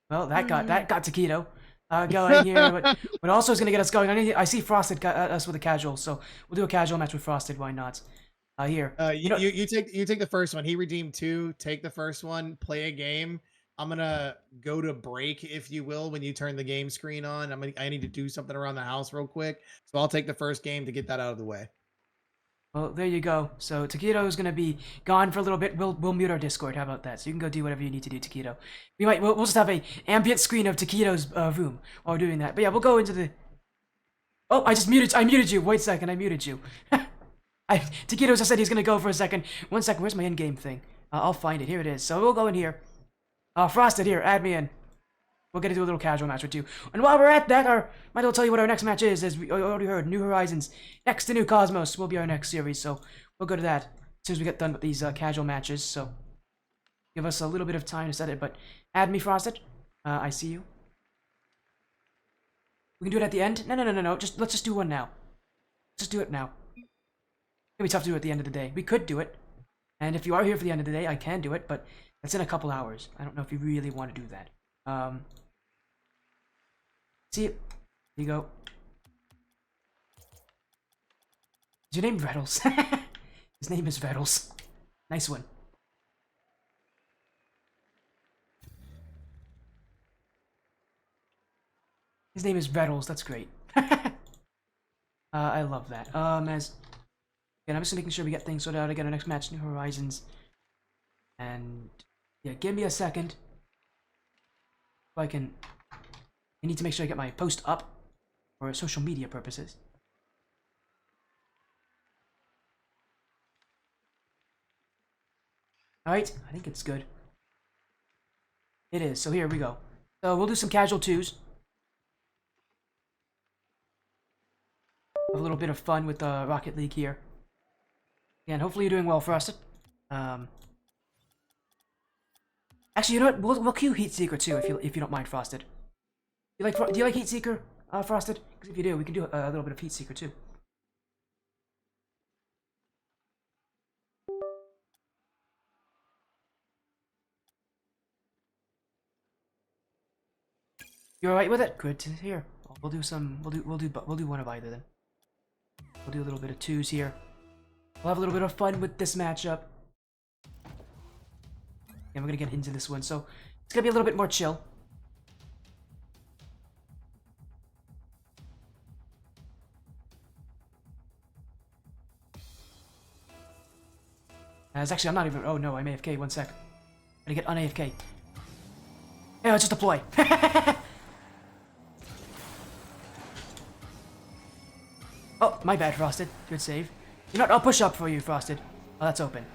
Well, that got Taquito going here, but also is going to get us going. I see Frosted got us with a casual, so we'll do a casual match with Frosted. Why not? Here. You take the first one. He redeemed 2. Take the first one. Play a game. I'm gonna go to break, if you will, when you turn the game screen on. I need to do something around the house real quick, so I'll take the first game to get that out of the way. Well, there you go. So Taquito is gonna be gone for a little bit. We'll mute our Discord. How about that? So you can go do whatever you need to do, Taquito. We'll just have a ambient screen of Taquito's room while we're doing that. But yeah, we'll go into the. Oh, I muted you. Wait a second. I muted you. Taquito just said he's gonna go for a second. 1 second. Where's my in-game thing? I'll find it. Here it is. So we'll go in here. Frosted, here. Add me in. We're gonna do a little casual match with you. And while we're at that, might as well tell you what our next match is. As we already heard, New Horizons next to New Cosmos will be our next series. So we'll go to that as soon as we get done with these casual matches. So give us a little bit of time to set it. But add me, Frosted. I see you. We can do it at the end. No. Let's just do one now. Just do it now. It'll be tough to do it at the end of the day. We could do it. And if you are here for the end of the day, I can do it, but that's in a couple hours. I don't know if you really want to do that. See it? Here you go. Is your name Reddles? His name is Reddles. Nice one. His name is Reddles. That's great. I love that. Again, I'm just making sure we get things sorted out. Again, our next match, New Horizons. And yeah, give me a second. So I need to make sure I get my post up for social media purposes. Alright, I think it's good. It is, so here we go. So we'll do some casual 2s. Have a little bit of fun with Rocket League here. Again, hopefully you're doing well, Frosted. Actually, you know what? We'll queue Heat Seeker too, if you don't mind, Frosted. Do you like Heat Seeker, Frosted? Because if you do, we can do a little bit of Heat Seeker too. You alright with it? Good to hear. We'll do one of either then. We'll do a little bit of 2s here. We'll have a little bit of fun with this matchup. And we're gonna get into this one, so it's gonna be a little bit more chill. It's actually, I'm not even. Oh no, I'm AFK. 1 sec. Gotta get on AFK. Yeah, let's just deploy. Oh, my bad, Frosted. Good save. You know what? I'll push up for you, Frosted. Oh, that's open.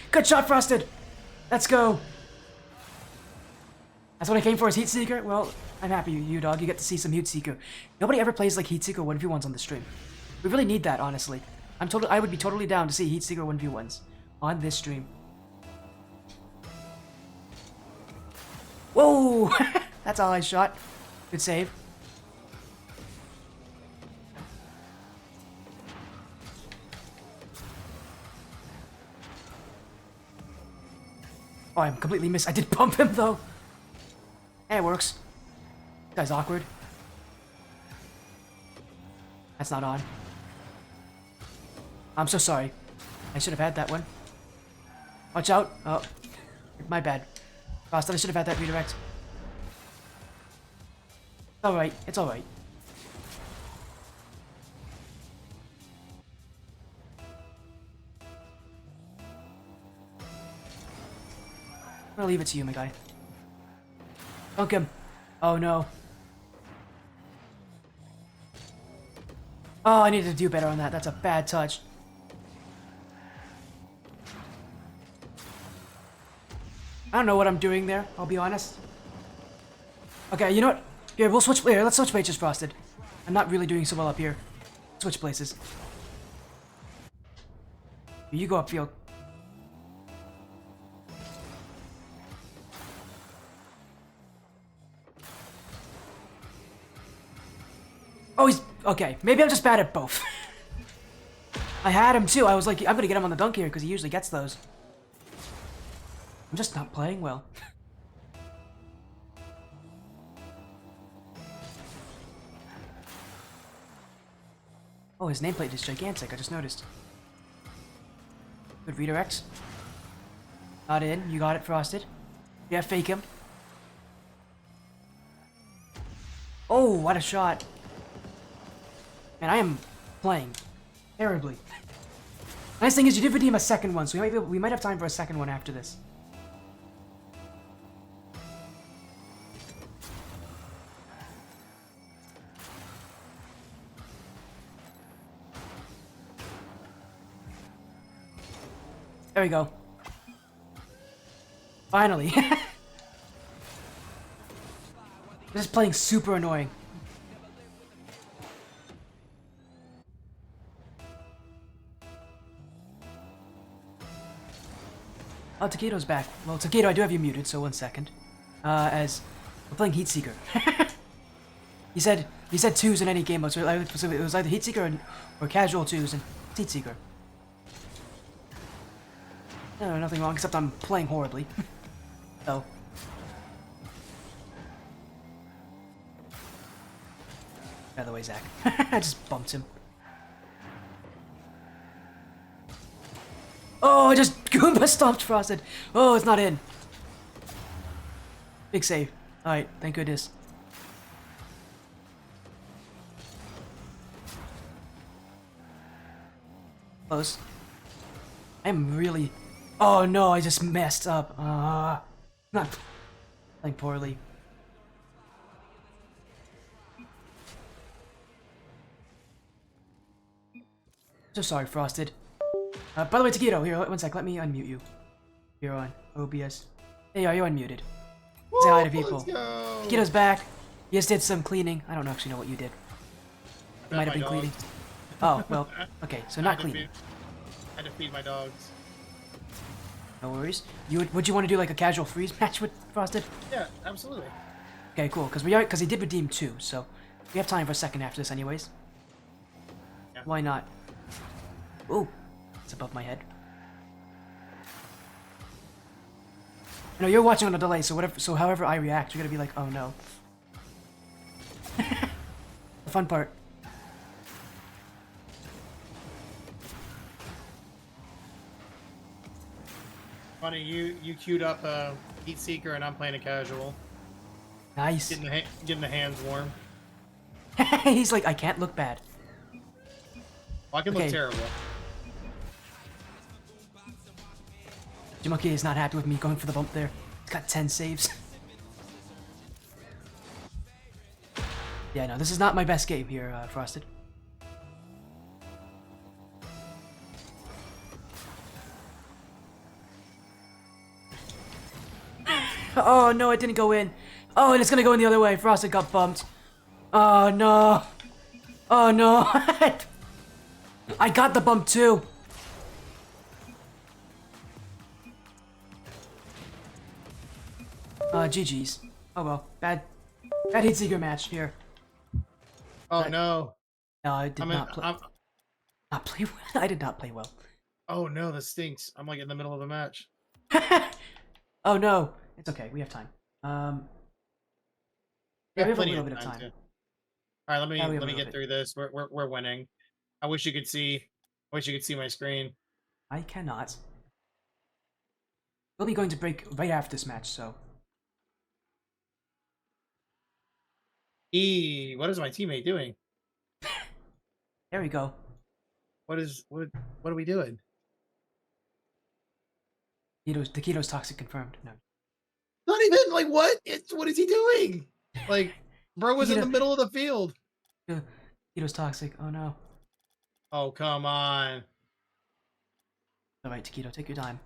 Good shot, Frosted! Let's go! That's what I came for, is Heat Seeker? Well, I'm happy you dog. You get to see some Heat Seeker. Nobody ever plays like Heat Seeker 1v1s on the stream. We really need that, honestly. I would be totally down to see Heat Seeker 1v1s. on this stream. Whoa! That's all I shot. Good save. Oh, I'm completely missed. I did bump him though. Hey, it works. This guy's awkward. That's not on. I'm so sorry. I should have had that one. Watch out. Oh, my bad. Bastard, I should have had that redirect. It's alright. It's alright. I'm gonna leave it to you, my guy. Dunk him. Oh no. Oh, I need to do better on that. That's a bad touch. I don't know what I'm doing there, I'll be honest. Okay, you know what? Here, we'll switch. Here, let's switch places, Frosted. I'm not really doing so well up here. Switch places. You go upfield. Oh, he's... Okay, maybe I'm just bad at both. I had him too. I was like, I'm gonna get him on the dunk here because he usually gets those. I'm just not playing well. Oh, his nameplate is gigantic. I just noticed. Good redirect. Not in. You got it, Frosted. Yeah, fake him. Oh, what a shot. Man, I am playing terribly. Nice thing is you did redeem a second one, so we might have time for a second one after this. There we go. Finally. This is playing super annoying. Oh, Taquito's back. Well, Taquito, I do have you muted, so 1 second. As we're playing Heatseeker. he said twos in any game mode, so it was either Heatseeker or casual twos and Heatseeker. No, nothing wrong, except I'm playing horribly. So. By the way, Zach. I just bumped him. Oh, I just Goomba stomped Frosted. Oh, it's not in. Big save. Alright, thank goodness. Close. I'm really... Oh no, I just messed up. Not playing poorly. So sorry, Frosted. By the way, Taquito, here, 1 sec, let me unmute you. You're on OBS. There you are, you're unmuted. Woo, Say hi to people. let's go. Taquito's back. You just did some cleaning. I don't actually know what you did. You might have been cleaning. Oh, well, okay, so not cleaning. I had to feed my dogs. No worries. Would you want to do like a casual freeze match with Frosted? Yeah, absolutely. Okay, cool. Because he did redeem 2, so we have time for a second after this, anyways. Yeah. Why not? Ooh, it's above my head. You know, you're watching on a delay, so however I react, you're gonna be like, oh no. The fun part. Funny, you queued up Heatseeker and I'm playing a casual. Nice. Getting the hands warm. He's like, I can't look bad. Well, I can Okay. look terrible. Jamoki is not happy with me going for the bump there. He's got 10 saves. Yeah, no, this is not my best game here, Frosted. Oh no, it didn't go in. Oh, and it's gonna go in the other way. Frosted got bumped. Oh no. Oh no. I got the bump too. GG's. Oh well, bad heat seeker match here. Oh no. No, I did I'm not play. Not play well. I did not play well. Oh no, this stinks. I'm like in the middle of a match. Oh no, it's okay. We have time. Yeah, we have a plenty little bit of time. too. All right, Yeah, we have let a me little get bit. through this. We're winning. I wish you could see. I wish you could see my screen. I cannot. We'll be going to break right after this match, so. What is my teammate doing? There we go. What are we doing? Taquito's toxic confirmed. No. Not even like what? What is he doing? Like, bro was in Taquito- the middle of the field. Taquito's toxic. Oh no. Oh come on. Alright, Taquito, take your time.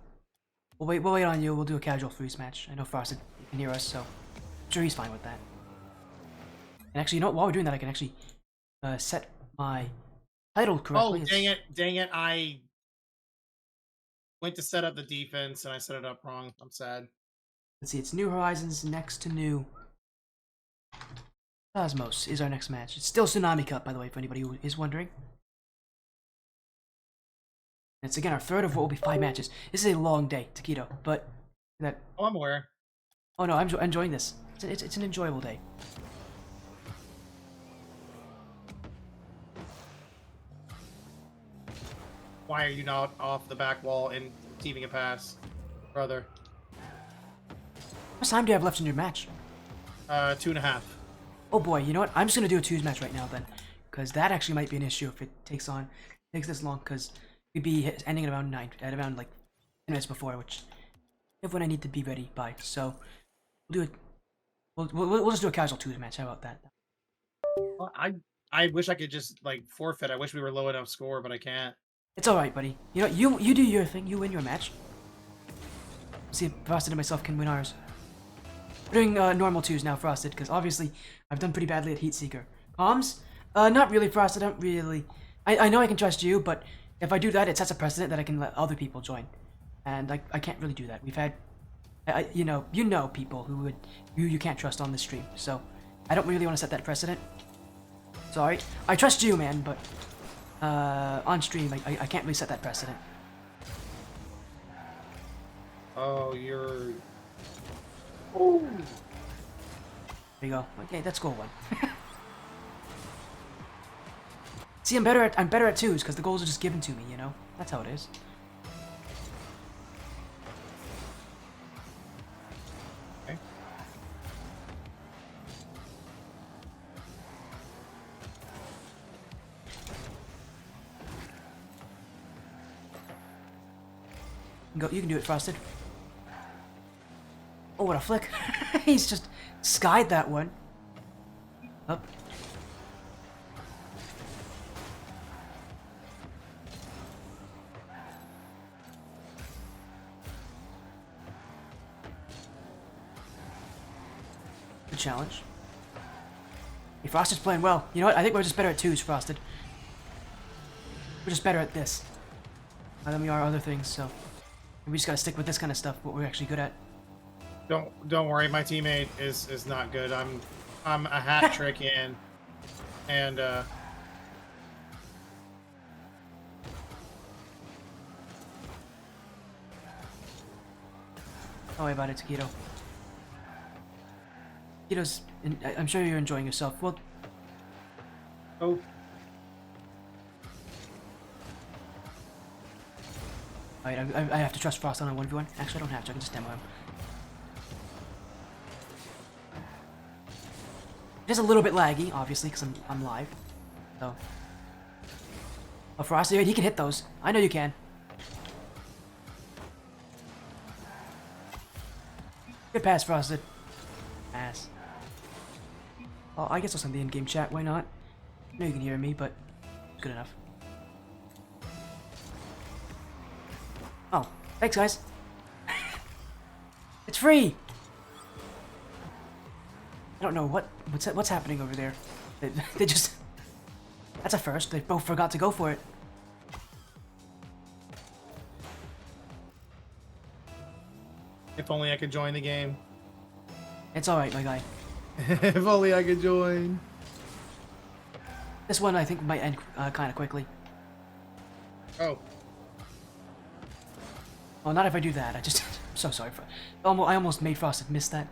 We'll wait on you. We'll do a casual freeze match. I know Frosted can hear us, so I'm sure he's fine with that. And actually, you know what? While we're doing that, I can actually set my title correctly. Oh dang it! I went to set up the defense and I set it up wrong. I'm sad. Let's see. It's New Horizons next to New Cosmos is our next match. It's still Tsunami Cup, by the way, for anybody who is wondering. And it's again our third of what will be 5 matches. This is a long day, Taquito, but that. Oh, I'm aware. Oh no, I'm enjoying this. It's an enjoyable day. Why are you not off the back wall and receiving a pass, brother? How much time do you have left in your match? 2.5. Oh boy, you know what? I'm just gonna do a 2s match right now then, because that actually might be an issue if it takes this long. Because we'd be ending at around like 10 minutes before, which is when I need to be ready by. So we'll do it. We'll just do a casual 2s match. How about that? Well, I wish I could just like forfeit. I wish we were low enough score, but I can't. It's all right, buddy. You know, you do your thing. You win your match. See if Frosted and myself can win ours. We're doing normal 2s now, Frosted, because obviously I've done pretty badly at Heat Seeker. Comms? Not really, Frosted. I don't really. I know I can trust you, but if I do that, it sets a precedent that I can let other people join, and I can't really do that. We've had, you know people who you can't trust on this stream, so I don't really want to set that precedent. Sorry, I trust you, man, but on stream I can't really set that precedent. Oh, you're. There you go. Okay, that's goal 1. See, I'm better at 2s because the goals are just given to me. You know, that's how it is. Okay. You can do it, Frosted. Oh, what a flick! He's just skied that one. Up. Good challenge. Hey, Frosted's playing well. You know what? I think we're just better at 2s, Frosted. We're just better at this than we are other things, so we just gotta stick with this kind of stuff, what we're actually good at. Don't worry, my teammate is not good. I'm a hat trick in, and Don't worry about it, Taquito. Taquito's. I'm sure you're enjoying yourself. Well, oh. alright, I have to trust Frost on a 1v1. Actually, I don't have to. I can just demo him. It is a little bit laggy, obviously, because I'm live. So. Oh, Frost, he can hit those. I know you can. Good pass, Frosted. Pass. Oh, I guess I'll send the in-game chat. Why not? I know you can hear me, but it's good enough. Oh, thanks, guys. It's free. I don't know what's happening over there. They just. That's a first. They both forgot to go for it. If only I could join the game. It's all right, my guy. If only I could join. This one I think might end kind of quickly. Oh. Well, not if I do that. I just I'm so sorry for. I almost made Frosted miss that.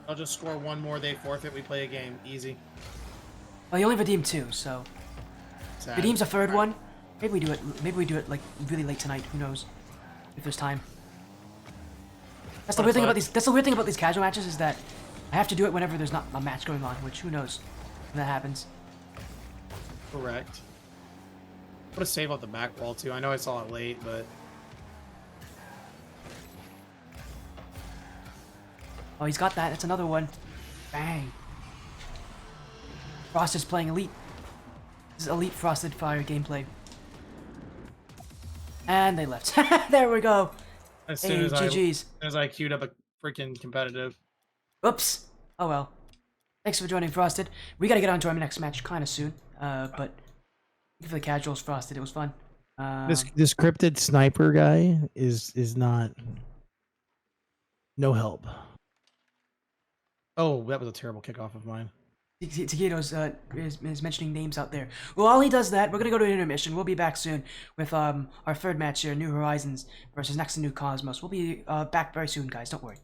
I'll just score one more, they forfeit, we play a game. Easy. Well, you only redeemed 2, so Sad. redeems a third one. Maybe we do it. Maybe we do it like really late tonight. Who knows? If there's time. That's the weird thing about these. That's the weird thing about these casual matches is that I have to do it whenever there's not a match going on. Which who knows when that happens. Correct. Put a save on the back wall too. I know I saw it late, but Oh, he's got that. That's another one. Bang. Frost is playing Elite. This is Elite Frosted Fire gameplay. And they left. There we go. as Hey, soon as GG's. I queued up a freaking competitive. Oops. Oh well. Thanks for joining, Frosted. We gotta get on to our next match kind of soon. But thank you for the casuals, Frosted. It was fun. This cryptid sniper guy is not no help. Oh, that was a terrible kickoff of mine. Taquito's is mentioning names out there. Well, while he does that, we're gonna go to an intermission. We'll be back soon with our third match here, New Horizons versus Next to New Cosmos. We'll be back very soon, guys. Don't worry.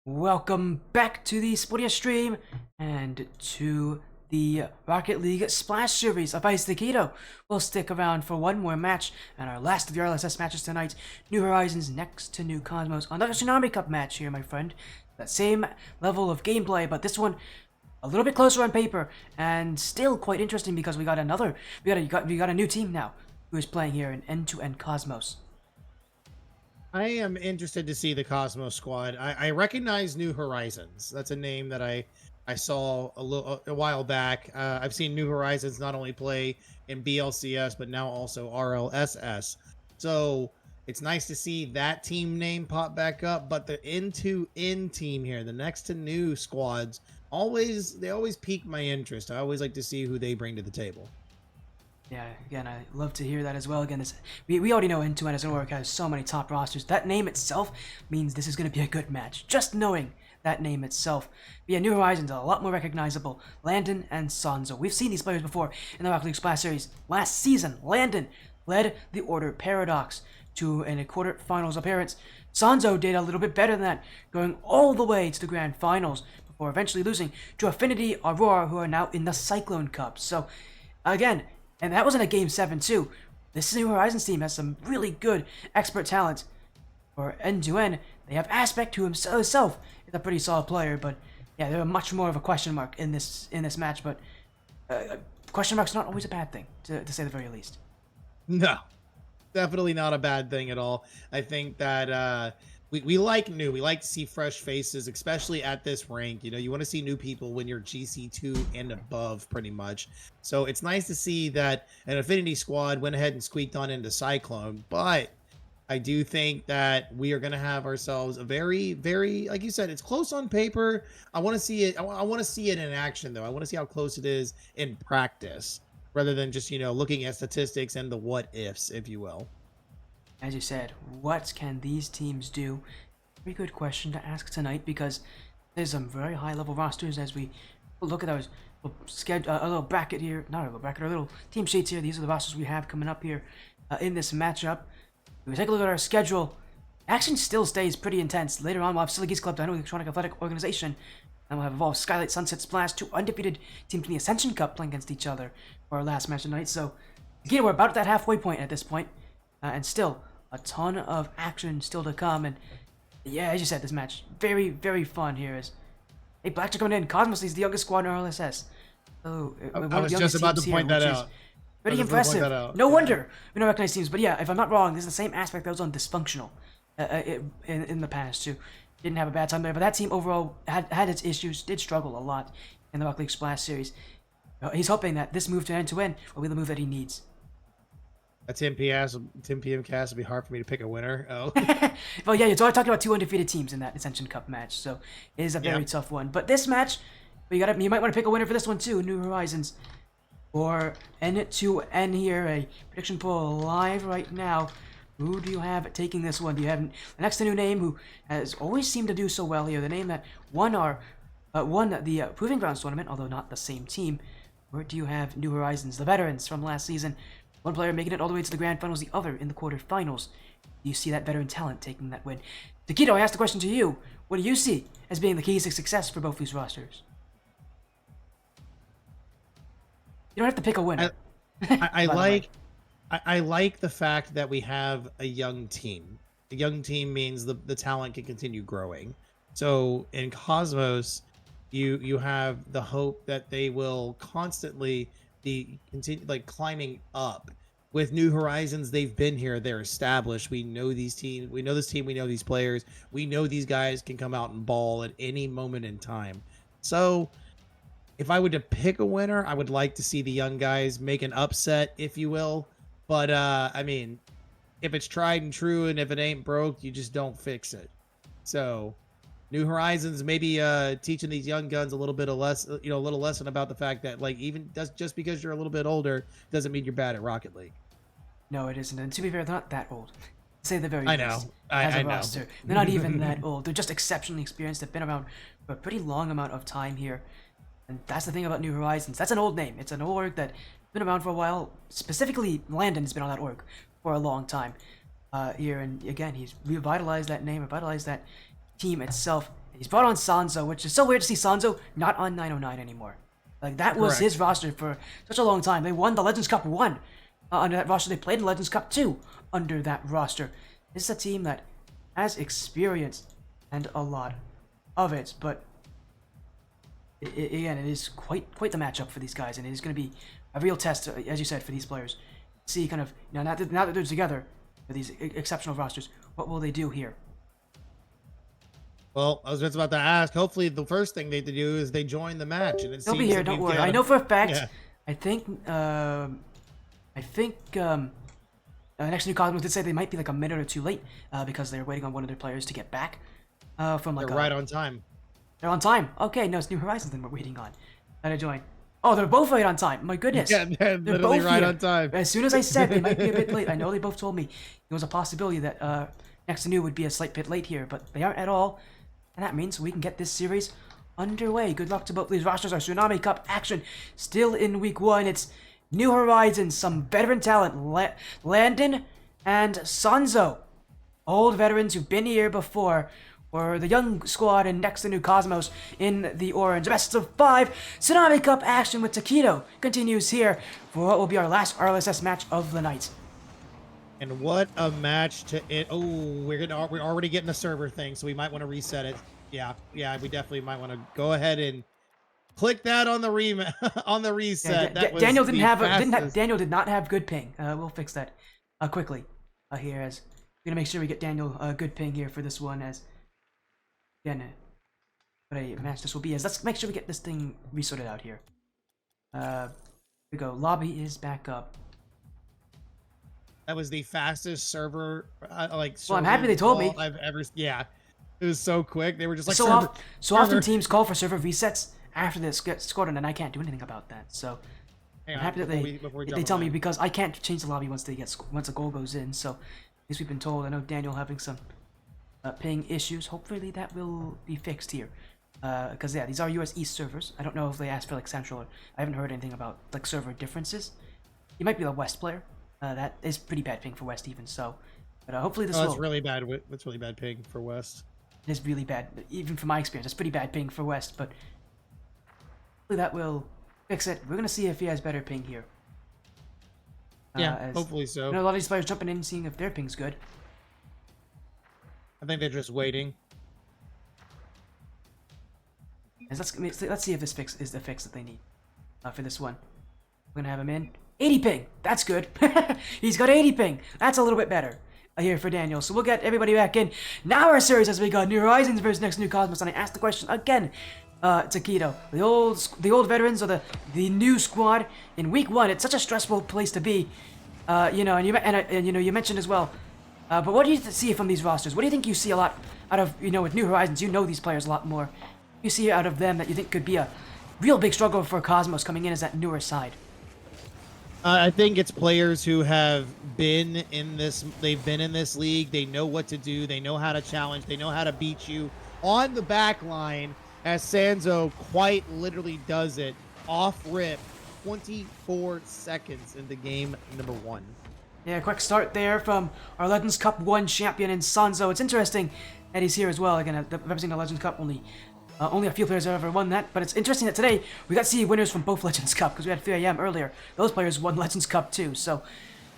Welcome back to the Sportia stream and to the Rocket League Splash Series of aFiestyTaquito. We'll stick around for one more match and our last of the RLSS matches tonight. New Horizons next to New Cosmos. Another Tsunami Cup match here, my friend. That same level of gameplay, but this one a little bit closer on paper and still quite interesting because we got a new team now who is playing here in end-to-end Cosmos. I am interested to see the Cosmos squad. I recognize New Horizons. That's a name that I saw a while back. I've seen New Horizons not only play in BLCS but now also RLSS. So it's nice to see that team name pop back up. But the end-to-end team here, the next to new squads, they always pique my interest. I always like to see who they bring to the table. Yeah, again, I love to hear that as well. Again, we already know end-to-end as an org has so many top rosters. That name itself means this is going to be a good match. Just knowing that name itself. But yeah, New Horizons are a lot more recognizable. Landon and Sanzo. We've seen these players before in the Rocket League Splash Series. Last season, Landon led the Order Paradox to a quarterfinals appearance. Sanzo did a little bit better than that, going all the way to the grand finals before eventually losing to Affinity, Aurora, who are now in the Cyclone Cup. So, again, and that was in a Game 7 too. This New Horizons team has some really good expert talent. For end-to-end, they have Aspect, who himself is a pretty solid player, but yeah, they're much more of a question mark in this match, but question mark's not always a bad thing, to say the very least. No, definitely not a bad thing at all. I think that we like new. We like to see fresh faces, especially at this rank. You know, you want to see new people when you're GC2 and above, pretty much. So it's nice to see that an Affinity squad went ahead and squeaked on into Cyclone. But I do think that we are going to have ourselves a very, very, like you said, it's close on paper. I want to see it. I want to see it in action, though. I want to see how close it is in practice, rather than just, you know, looking at statistics and the what ifs, if you will. As you said, what can these teams do? Very good question to ask tonight, because there's some very high-level rosters as we look at those a little bracket here, not a little bracket, our little team sheets here. These are the rosters we have coming up here in this matchup. If we take a look at our schedule, action still stays pretty intense. Later on, we'll have Geese Club, Dino Electronic Athletic Organization, and we'll have Evolve, Skylight, Sunset Splash, two undefeated teams in the Ascension Cup playing against each other for our last match tonight. So, again, we're about at that halfway point at this point, and still a ton of action still to come. And yeah, as you said, this match very, very fun here. Hey, Blackjack coming in. Cosmos is the youngest squad in RLSS. So I was just about to point that out. Pretty impressive. No wonder we don't recognize teams. But yeah, if I'm not wrong, this is the same aspect that was on Dysfunctional in the past too. Didn't have a bad time there, but that team overall had its issues, did struggle a lot in the Rocket League Splash Series. He's hoping that this move to end-to-end will be the move that he needs. A 10 p.m. cast would be hard for me to pick a winner. Oh. Well, yeah, you're talking about two undefeated teams in that Ascension Cup match, so it is a very tough one. But this match, you might want to pick a winner for this one too. New Horizons or N2N here. A prediction poll live right now. Who do you have taking this one? Do you have the next to new name who has always seemed to do so well here? The name that won the Proving Grounds tournament, although not the same team. Or do you have New Horizons, the veterans from last season? One player making it all the way to the grand finals, the other in the quarterfinals. Do you see that veteran talent taking that win? Taquito, I asked the question to you. What do you see as being the keys to success for both these rosters? You don't have to pick a winner. I like the fact that we have a young team. A young team means the talent can continue growing. So in Cosmos, you have the hope that they will constantly continue climbing up. With New Horizons, they've been here, they're established. We know these teams, we know this team, we know these players, we know these guys can come out and ball at any moment in time. So if I were to pick a winner, I would like to see the young guys make an upset, if you will. But I mean, if it's tried and true and if it ain't broke, you just don't fix it. So New Horizons maybe teaching these young guns a little bit of a little lesson about the fact that even just because you're a little bit older doesn't mean you're bad at Rocket League. No, it isn't. And to be fair, they're not that old. Say the very I least. know. As I a know. roster, they're not even that old. They're just exceptionally experienced. They've been around for a pretty long amount of time here, and that's the thing about New Horizons. That's an old name. It's an org that's been around for a while. Specifically, Landon's been on that org for a long time here, and again, he's revitalized that name, revitalized that team itself. He's brought on Sanzo, which is so weird to see Sanzo not on 909 anymore. Like, that was Correct. his roster for such a long time. They won the Legends Cup 1 under that roster. They played in Legends Cup 2 under that roster. This is a team that has experience and a lot of it, but again, it is quite the matchup for these guys, and it is going to be a real test, as you said, for these players. See, kind of, you know, now that they're together with these exceptional rosters, what will they do here? Well, I was just about to ask. Hopefully, the first thing they do is they join the match, and They'll be here. Don't worry. I know for a fact. Yeah. I think next new Cosmos did say they might be like a minute or two late because they're waiting on one of their players to get back from like. They're right on time. They're on time. Okay, no, it's New Horizons then we're waiting on. To join. Oh, they're both right on time. My goodness. Yeah, they're literally both right here. on time. As soon as I said they might be a bit late, I know they both told me there was a possibility that next to new would be a slight bit late here, but they aren't at all. And that means we can get this series underway. Good luck to both these rosters. Our Tsunami Cup action still in week 1. It's New Horizons, some veteran talent, Landon and Sanzo. Old veterans who've been here before, or the young squad and next to new Cosmos in the orange. Best of 5 Tsunami Cup action with Taquito continues here for what will be our last RLSS match of the night. And what a match to it! Oh, we're already getting a server thing, so we might want to reset it. Yeah, we definitely might want to go ahead and click that on the on the reset. Yeah, that was Daniel the Daniel did not have good ping. We'll fix that quickly here, as we're gonna make sure we get Daniel a good ping here for this one. As again, what a match this will be. As let's make sure we get this thing resorted out here. Here we go. Lobby is back up. That was the fastest server, Well, I'm happy they told me. I've ever. Yeah, it was so quick. They were just like so often teams call for server resets after this gets scored, and I can't do anything about that. So I'm happy that they tell me, because I can't change the lobby once a goal goes in. So at least we've been told. I know Daniel having some ping issues. Hopefully that will be fixed here. Because yeah, these are US East servers. I don't know if they asked for like Central. I haven't heard anything about like server differences. You might be a West player. That is pretty bad ping for West even, so. But hopefully this will. That's really bad. That's really bad ping for West. It is really bad, even from my experience. It's pretty bad ping for West, but hopefully that will fix it. We're gonna see if he has better ping here. Yeah, hopefully so. You know, a lot of these players jumping in, seeing if their ping's good. I think they're just waiting. And let's see if this fix is the fix that they need for this one. We're gonna have him in. 80 ping. That's good. He's got 80 ping. That's a little bit better here for Daniel. So we'll get everybody back in. Now our series as we got New Horizons versus next new Cosmos. And I asked the question again, Taquito. The old veterans or the new squad in week 1. It's such a stressful place to be. You know, and you mentioned as well. But what do you see from these rosters? What do you think you see a lot out of, you know, with New Horizons? You know these players a lot more. You see out of them that you think could be a real big struggle for Cosmos coming in as that newer side? I think it's players who have been in this. They've been in this league. They know what to do. They know how to challenge. They know how to beat you on the back line. As Sanzo quite literally does it off rip, 24 seconds into game number 1. Yeah, quick start there from our Legends Cup 1 champion in Sanzo. It's interesting that he's here as well. Again, representing the Legends Cup, only a few players have ever won that. But it's interesting that today we got to see winners from both Legends Cup, because we had 3 AM earlier. Those players won Legends Cup too. So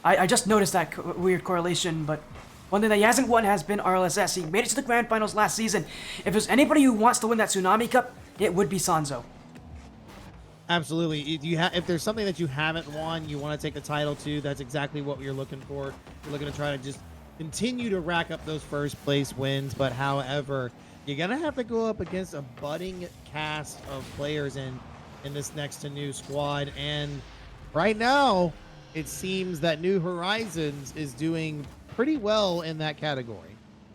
I just noticed that weird correlation. But one thing that he hasn't won has been RLSS. He made it to the Grand Finals last season. If there's anybody who wants to win that Tsunami Cup, it would be Sanzo. Absolutely. If there's something that you haven't won, you want to take the title to, that's exactly what you're looking for. You're looking to try to just continue to rack up those first place wins. But however, you're going to have to go up against a budding cast of players in this next to new squad. And right now, it seems that New Horizons is doing pretty well in that category.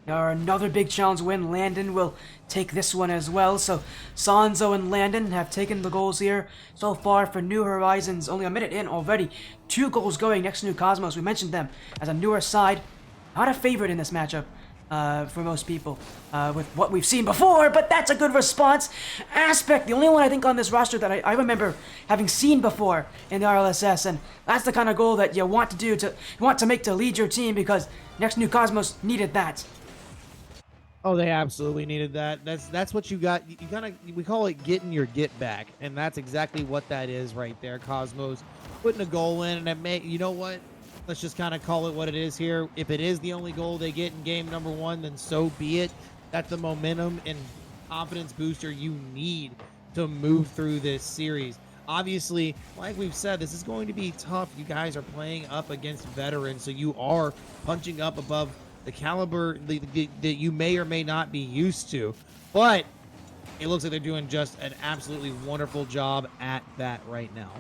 Another big challenge win. Landon will take this one as well. So Sanzo and Landon have taken the goals here so far for New Horizons. Only a minute in already. 2 goals going next to New Cosmos. We mentioned them as a newer side. Not a favorite in this matchup for most people with what we've seen before, but that's a good response. Aspect, the only one I think on this roster that I remember having seen before in the RLSS, and that's the kind of goal that you want to make to lead your team, because next New Cosmos needed that. Oh, they absolutely needed that. That's what you got. You gotta, we call it getting your get back, and that's exactly what that is right there. Cosmos putting a goal in, and it may, you know what? Let's just kind of call it what it is here. If it is the only goal they get in game number 1, then so be it. That's the momentum and confidence booster you need to move through this series. Obviously, like we've said, this is going to be tough. You guys are playing up against veterans, so you are punching up above the caliber that you may or may not be used to. But it looks like they're doing just an absolutely wonderful job at that right now.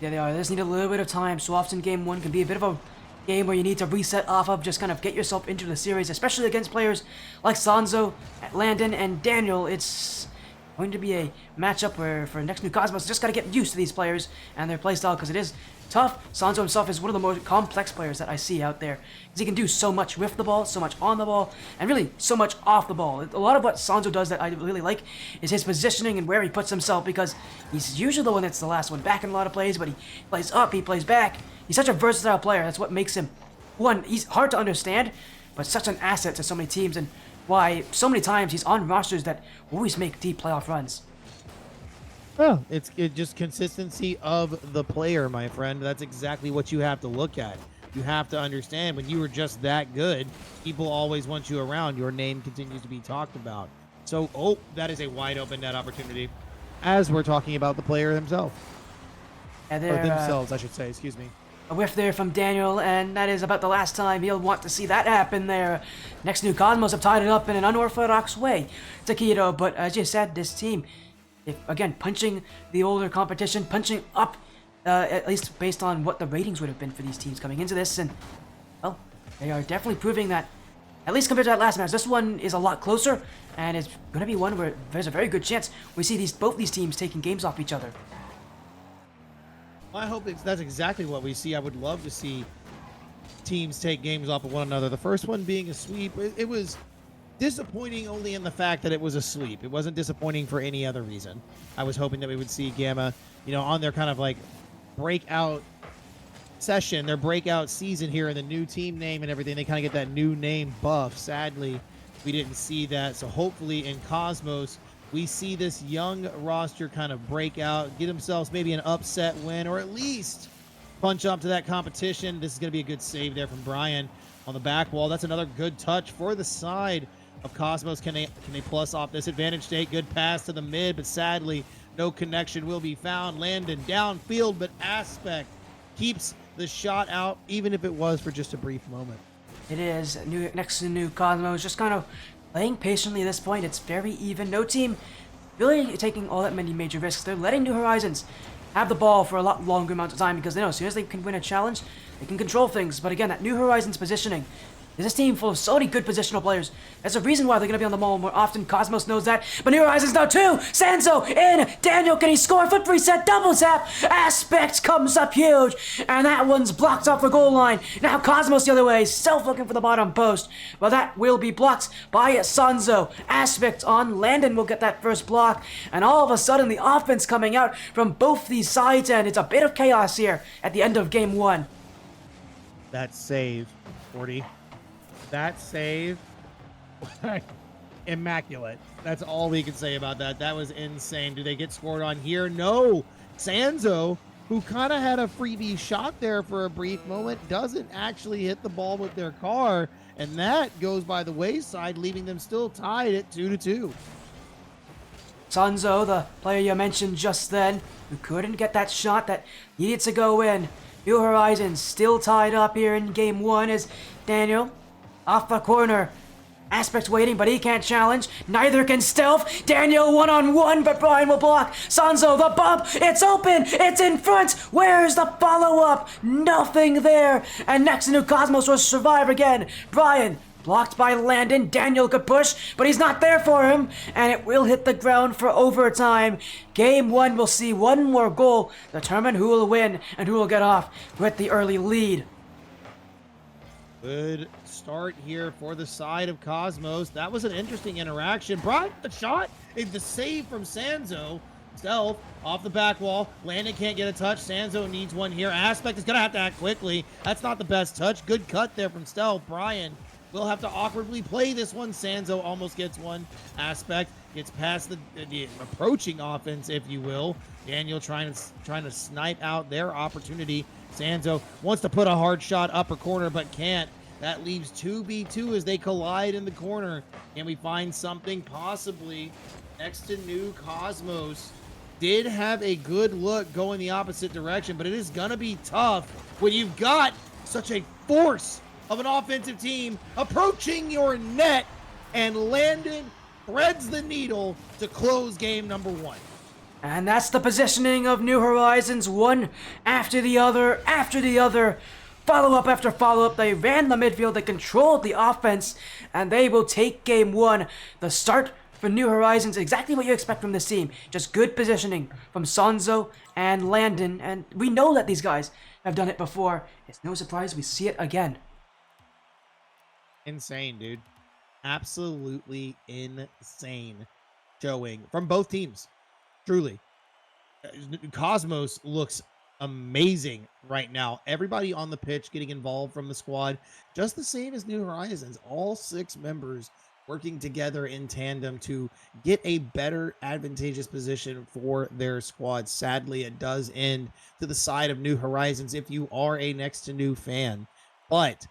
Yeah, they are. They just need a little bit of time. So often game 1 can be a bit of a game where you need to reset off of, just kind of get yourself into the series, especially against players like Sanzo, Landon, and Daniel. It's going to be a matchup where for next new Cosmos, just got to get used to these players and their playstyle, because it is tough. Sanzo himself is one of the most complex players that I see out there, because he can do so much with the ball, so much on the ball, and really so much off the ball. A lot of what Sanzo does that I really like is his positioning and where he puts himself, because he's usually the one that's the last one back in a lot of plays, but he plays up, he plays back. He's such a versatile player. That's what makes him, one, he's hard to understand, but such an asset to so many teams, and why so many times he's on rosters that always make deep playoff runs. Well, it's just consistency of the player, my friend. That's exactly what you have to look at. You have to understand when you were just that good, people always want you around. Your name continues to be talked about. So, oh, that is a wide open net opportunity as we're talking about the player himself. And Or themselves, I should say. Excuse me. a whiff there from Daniel, and that is about the last time he'll want to see that happen there. Next new Cosmos have tied it up in an unorthodox way, Taquito, but as you said, this team, again, punching the older competition, punching up, at least based on what the ratings would have been for these teams coming into this, and, well, they are definitely proving that, at least compared to that last match, this one is a lot closer, and it's going to be one where there's a very good chance we see both these teams taking games off each other. I hope that's exactly what we see. I would love to see teams take games off of one another. The first one being a sweep, it was disappointing only in the fact that it was a sweep. It wasn't disappointing for any other reason. I was hoping that we would see Gamma, on their kind of like breakout session, their breakout season here, and the new team name and everything. They kind of get that new name buff. Sadly, we didn't see that. So hopefully in Cosmos, we see this young roster kind of break out, get themselves maybe an upset win, or at least punch up to that competition. This is going to be a good save there from Brian on the back wall. That's another good touch for the side of Cosmos. Can they plus off this advantage state? Good pass to the mid, but sadly, no connection will be found. Landon downfield, but Aspect keeps the shot out, even if it was for just a brief moment. It is. Next to new Cosmos, just kind of playing patiently at this point. It's very even. No team really taking all that many major risks. They're letting New Horizons have the ball for a lot longer amount of time, because they know as soon as they can win a challenge, they can control things. But again, that New Horizons positioning, this team full of so many good positional players. That's a reason why they're going to be on the mall more often. Cosmos knows that. But New Horizons now too. Sanzo in. Daniel, can he score? Foot reset. Double tap. Aspect comes up huge. And that one's blocked off the goal line. Now Cosmos the other way. Self looking for the bottom post. But that will be blocked by Sanzo. Aspect on. Landon will get that first block. And all of a sudden the offense coming out from both these sides. And it's a bit of chaos here at the end of game 1. That save, 40. That save, immaculate. That's all we can say about that. That was insane. Do they get scored on here? No. Sanzo, who kind of had a freebie shot there for a brief moment, doesn't actually hit the ball with their car, and that goes by the wayside, leaving them still tied at 2-2. Sanzo, the player you mentioned just then, who couldn't get that shot that needed to go in. New Horizons still tied up here in game 1 as Daniel off the corner. Aspect waiting, but he can't challenge. Neither can Stealth. Daniel one-on-one, but Brian will block. Sanzo, the bump. It's open. It's in front. Where's the follow-up? Nothing there. And next to New Cosmos will survive again. Brian blocked by Landon. Daniel could push, but he's not there for him. And it will hit the ground for overtime. Game 1 will see one more goal determine who will win and who will get off with the early lead. Good start here for the side of Cosmos. That was an interesting interaction. Brian, the shot, the save from Sanzo. Stealth off the back wall. Landon can't get a touch. Sanzo needs one here. Aspect is going to have to act quickly. That's not the best touch. Good cut there from Stealth. Brian will have to awkwardly play this one. Sanzo almost gets one. Aspect gets past the approaching offense, if you will. Daniel trying to snipe out their opportunity. Sanzo wants to put a hard shot upper corner, but can't. That leaves 2v2 as they collide in the corner. Can we find something possibly next to New Cosmos? Did have a good look going the opposite direction, but it is going to be tough when you've got such a force of an offensive team approaching your net, and Landon threads the needle to close game number 1. And that's the positioning of New Horizons, one after the other, follow-up after follow-up. They ran the midfield, they controlled the offense, and they will take game 1. The start for New Horizons, exactly what you expect from this team. Just good positioning from Sanzo and Landon, and we know that these guys have done it before. It's no surprise we see it again. Insane, dude. Absolutely insane showing from both teams. Truly. Cosmos looks amazing right now. Everybody on the pitch getting involved from the squad, just the same as New Horizons. All 6 members working together in tandem to get a better advantageous position for their squad. Sadly, it does end to the side of New Horizons if you are a next to new fan, but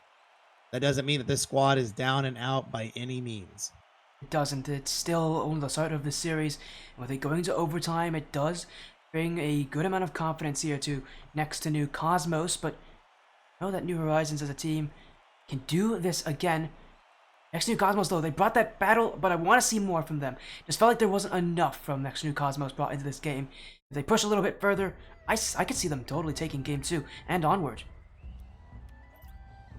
that doesn't mean that this squad is down and out by any means. It doesn't. It's still only the start of the series. With it going to overtime, it does bring a good amount of confidence here to next to New Cosmos, but I know that New Horizons as a team can do this again. Next to New Cosmos, though, they brought that battle, but I want to see more from them. Just felt like there wasn't enough from Next to New Cosmos brought into this game. If they push a little bit further, I could see them totally taking game 2 and onward.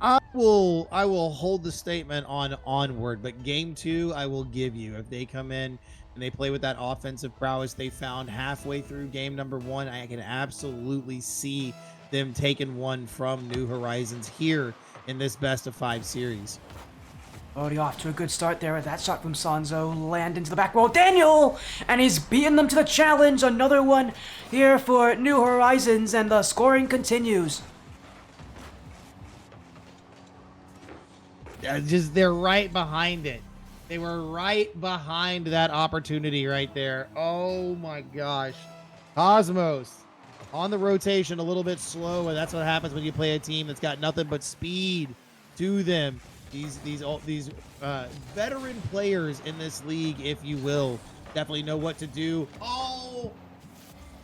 I will hold the statement on onward, but game 2 I will give you. If they come in and they play with that offensive prowess they found halfway through game number 1, I can absolutely see them taking one from New Horizons here in this best of 5 series. Already off to a good start there with that shot from Sanzo. Land into the back wall. Daniel! And he's beaten them to the challenge. Another one here for New Horizons, and the scoring continues. They're right behind it. They were right behind that opportunity right there. Oh my gosh. Cosmos on the rotation a little bit slow, and that's what happens when you play a team that's got nothing but speed to them. These veteran players in this league, if you will, definitely know what to do. Oh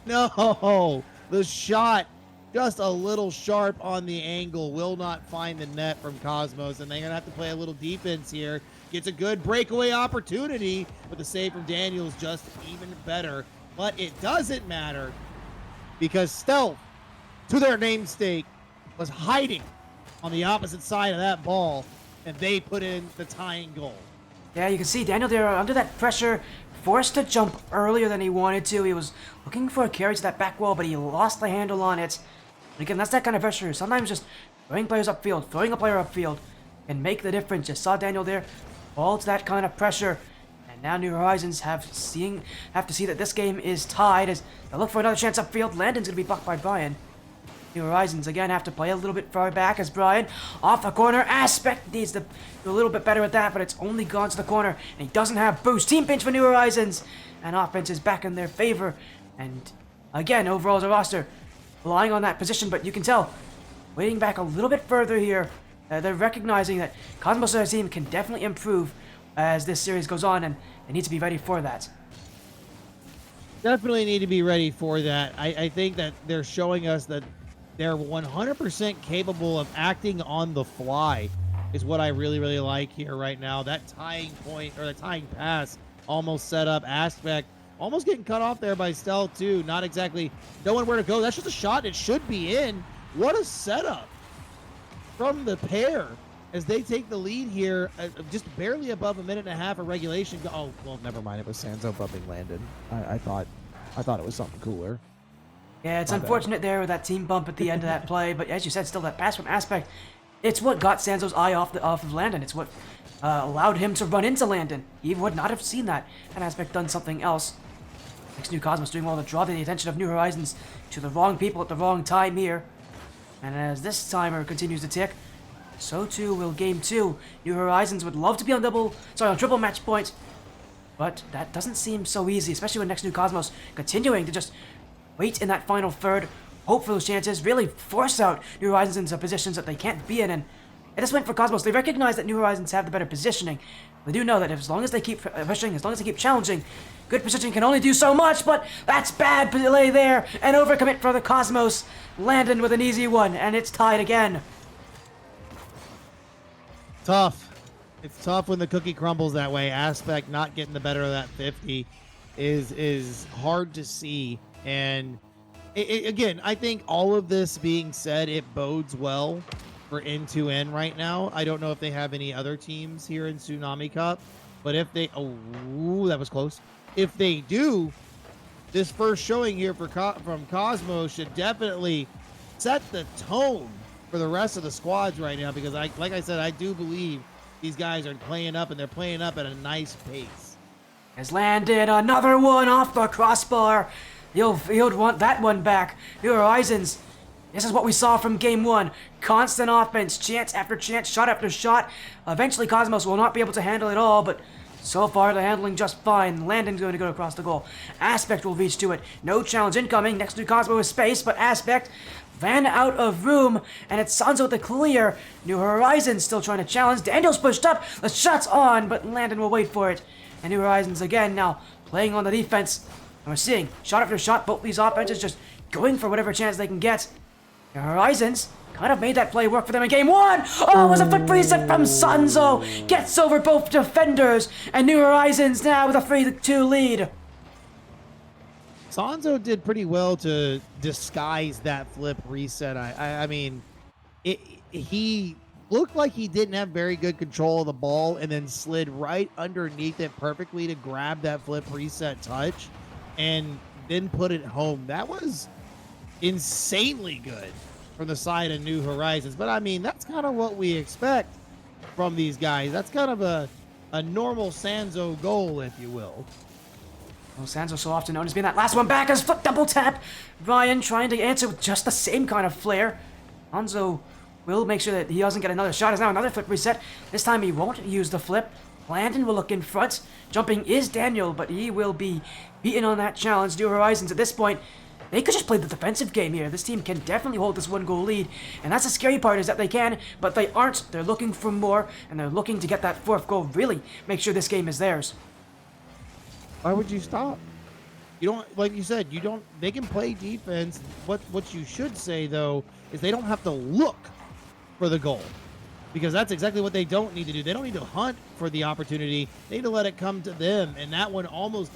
no, the shot just a little sharp on the angle, will not find the net from Cosmos, and they're gonna have to play a little defense here. Gets a good breakaway opportunity, but the save from Daniel is just even better. But it doesn't matter because Stealth, to their namesake, was hiding on the opposite side of that ball, and they put in the tying goal. Yeah, you can see Daniel there under that pressure, forced to jump earlier than he wanted to. He was looking for a carry to that back wall, but he lost the handle on it. And again, that's that kind of pressure. Sometimes just throwing players upfield, throwing a player upfield can make the difference. Just saw Daniel there fall to that kind of pressure. And now New Horizons have to see that this game is tied as they look for another chance upfield. Landon's going to be blocked by Brian. New Horizons again have to play a little bit far back as Brian off the corner. Aspect needs to do a little bit better with that, but it's only gone to the corner, and he doesn't have boost. Team pinch for New Horizons, and offense is back in their favor. And again, overall as a roster, relying on that position, but you can tell, waiting back a little bit further here, they're recognizing that Cosmos as a team can definitely improve as this series goes on, and they need to be ready for that. Definitely need to be ready for that. I think that they're showing us that they're 100% capable of acting on the fly is what I really, really like here right now. That tying point, or the tying pass, almost set up. Aspect almost getting cut off there by Stealth too. Not exactly knowing where to go. That's just a shot. It should be in. What a setup from the pair as they take the lead here. Just barely above a minute and a half of regulation. Oh, well, never mind. It was Sanzo bumping Landon. I thought it was something cooler. Yeah, it's unfortunate there with that team bump at the end of that play, but as you said, still that pass from Aspect, it's what got Sanzo's eye off of Landon. It's what allowed him to run into Landon. He would not have seen that had Aspect done something else. Next New Cosmos doing well to draw the attention of New Horizons to the wrong people at the wrong time here. And as this timer continues to tick, So too will Game 2. New Horizons would love to be on triple match point, but that doesn't seem so easy, especially with Next New Cosmos continuing to just wait in that final third, hope for those chances, really force out New Horizons into positions that they can't be in. And at this point for Cosmos, they recognize that New Horizons have the better positioning. They do know that as long as they keep pushing, as long as they keep challenging, good positioning can only do so much, but that's bad delay there, and overcommit for the Cosmos. Landon with an easy one, and it's tied again. Tough. It's tough when the cookie crumbles that way. Aspect not getting the better of that 50 is hard to see. And again, I think all of this being said, it bodes well for N2N right now. I don't know if they have any other teams here in Tsunami Cup, but if they, oh, that was close. If they do, this first showing here from Cosmos should definitely set the tone for the rest of the squads right now, because like I said, I do believe these guys are playing up, and they're playing up at a nice pace. Has landed another one off the crossbar. He'll want that one back. New Horizons. This is what we saw from Game 1. Constant offense, chance after chance, shot after shot. Eventually Cosmos will not be able to handle it all, but so far they're handling just fine. Landon's going to go across the goal. Aspect will reach to it. No challenge incoming. Next to Cosmo is space, but Aspect ran out of room, and it's Sanzo with the clear. New Horizons still trying to challenge. Daniel's pushed up. The shot's on, but Landon will wait for it. And New Horizons again now playing on the defense. And we're seeing shot after shot, both these offenses just going for whatever chance they can get. New Horizons kind of made that play work for them in Game 1. Oh, it was a foot reset from Sanzo. Gets over both defenders. And New Horizons now with a 3-2 lead. Sanzo did pretty well to disguise that flip reset. I mean, he looked like he didn't have very good control of the ball, and then slid right underneath it perfectly to grab that flip reset touch and then put it home. That was insanely good from the side of New Horizons. But I mean, that's kind of what we expect from these guys. That's kind of a normal Sanzo goal, if you will. Well, Sanzo so often known as being that last one back as flip double tap. Ryan trying to answer with just the same kind of flair. Sanzo will make sure that he doesn't get another shot. Is now another flip reset. This time he won't use the flip. Landon will look in front. Jumping is Daniel, but he will be beaten on that challenge. New Horizons at this point, they could just play the defensive game here. This team can definitely hold this 1-goal lead. And that's the scary part, is that they can, but they aren't. They're looking for more, and they're looking to get that 4th goal. Really make sure this game is theirs. Why would you stop? You don't, like you said, you don't, they can play defense. What you should say, though, is they don't have to look for the goal, because that's exactly what they don't need to do. They don't need to hunt for the opportunity. They need to let it come to them. And that one almost,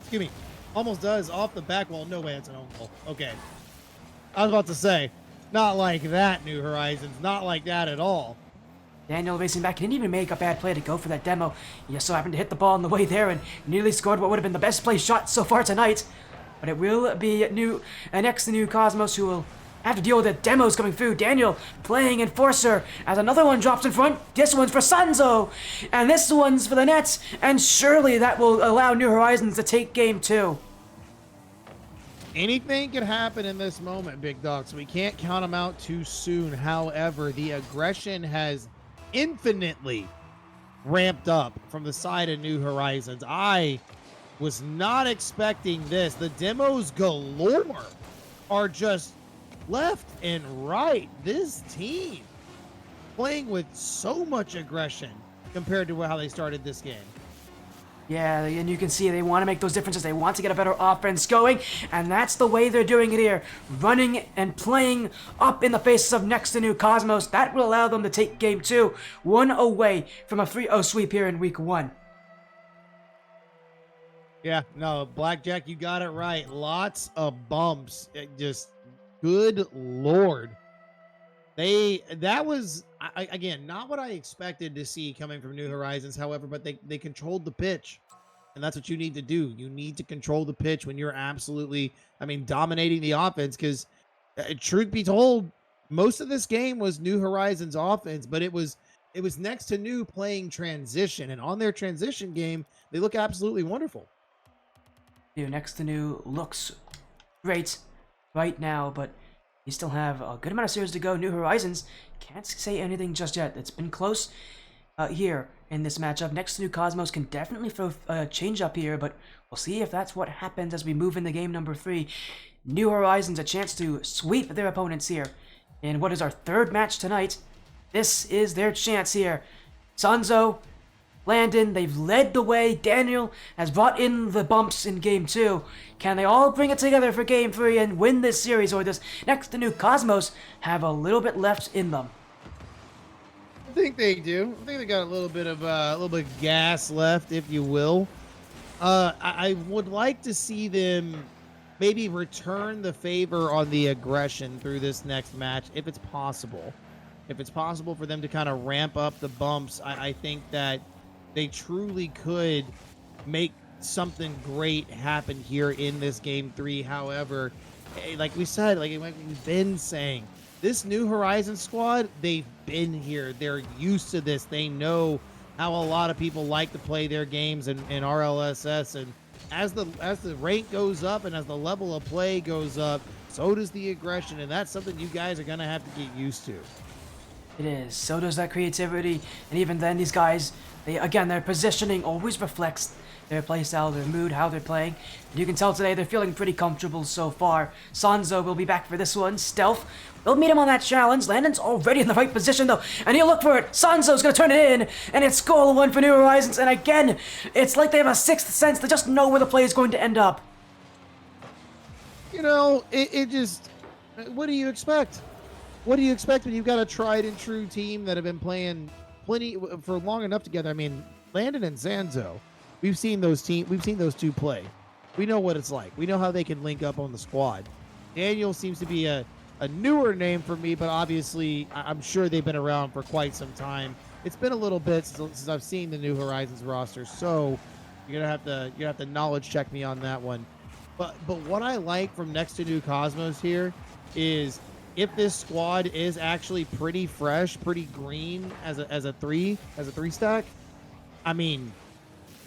excuse me, almost does off the back wall. No way, it's an own goal. Okay. I was about to say, not like that, New Horizons. Not like that at all. Daniel racing back. He didn't even make a bad play to go for that demo. He just so happened to hit the ball on the way there and nearly scored what would have been the best play shot so far tonight. But it will be next to New Cosmos, who will have to deal with the demos coming through. Daniel playing Enforcer as another one drops in front. This one's for Sanzo, and this one's for the Nets, and surely that will allow New Horizons to take Game 2. Anything can happen in this moment, Big Dog, so we can't count them out too soon. However, the aggression has infinitely ramped up from the side of New Horizons. I was not expecting this. The demos galore are just left and right. This team playing with so much aggression compared to how they started this game. Yeah, and you can see they want to make those differences. They want to get a better offense going, and that's the way they're doing it here. Running and playing up in the faces of next to New Cosmos. That will allow them to take Game 2, 1 away from a 3-0 sweep here in Week 1. Yeah, no, Blackjack, you got it right. Lots of bumps. Just, good Lord. That was, again, not what I expected to see coming from New Horizons, however, but they controlled the pitch. And that's what you need to do. You need to control the pitch when you're absolutely, dominating the offense, because truth be told, most of this game was New Horizons offense, but it was next to New playing transition. And on their transition game, they look absolutely wonderful. Next to New looks great right now, but We still have a good amount of series to go. New Horizons, can't say anything just yet. It's been close here in this matchup. Next to New Cosmos can definitely throw a change up here, but we'll see if that's what happens as we move into game number 3. New Horizons a chance to sweep their opponents here in what is our 3rd match tonight. This is their chance here. Sanzo, Landon, they've led the way. Daniel has brought in the bumps in game 2. Can they all bring it together for game 3 and win this series, or does next to New Cosmos have a little bit left in them? I think they do. I think they got a little bit of gas left, if you will. I would like to see them maybe return the favor on the aggression through this next match, if it's possible. If it's possible for them to kind of ramp up the bumps, I think that they truly could make something great happen here in this game 3. However, like we said, like we've been saying, this New Horizons squad, they've been here. They're used to this. They know how a lot of people like to play their games in RLSS. And as the rank goes up and as the level of play goes up, so does the aggression. And that's something you guys are going to have to get used to. It is. So does that creativity. And even then, these guys, their positioning always reflects their playstyle, their mood, how they're playing. And you can tell today they're feeling pretty comfortable so far. Sanzo will be back for this one. Stealth will meet him on that challenge. Landon's already in the right position, though, and he'll look for it. Sanzo's going to turn it in, and it's goal 1 for New Horizons. And again, it's like they have a sixth sense. They just know where the play is going to end up. You know, it just... What do you expect? What do you expect when you've got a tried and true team that have been playing plenty for long enough together? I mean, Landon and Sanzo, we've seen those two play. We know what it's like. We know how they can link up on the squad. Daniel seems to be a newer name for me, but obviously I'm sure they've been around for quite some time. It's been a little bit since I've seen the New Horizons roster, so you're gonna have to knowledge check me on that one. But what I like from next to New Cosmos here is, if this squad is actually pretty fresh, pretty green as a three stack, I mean,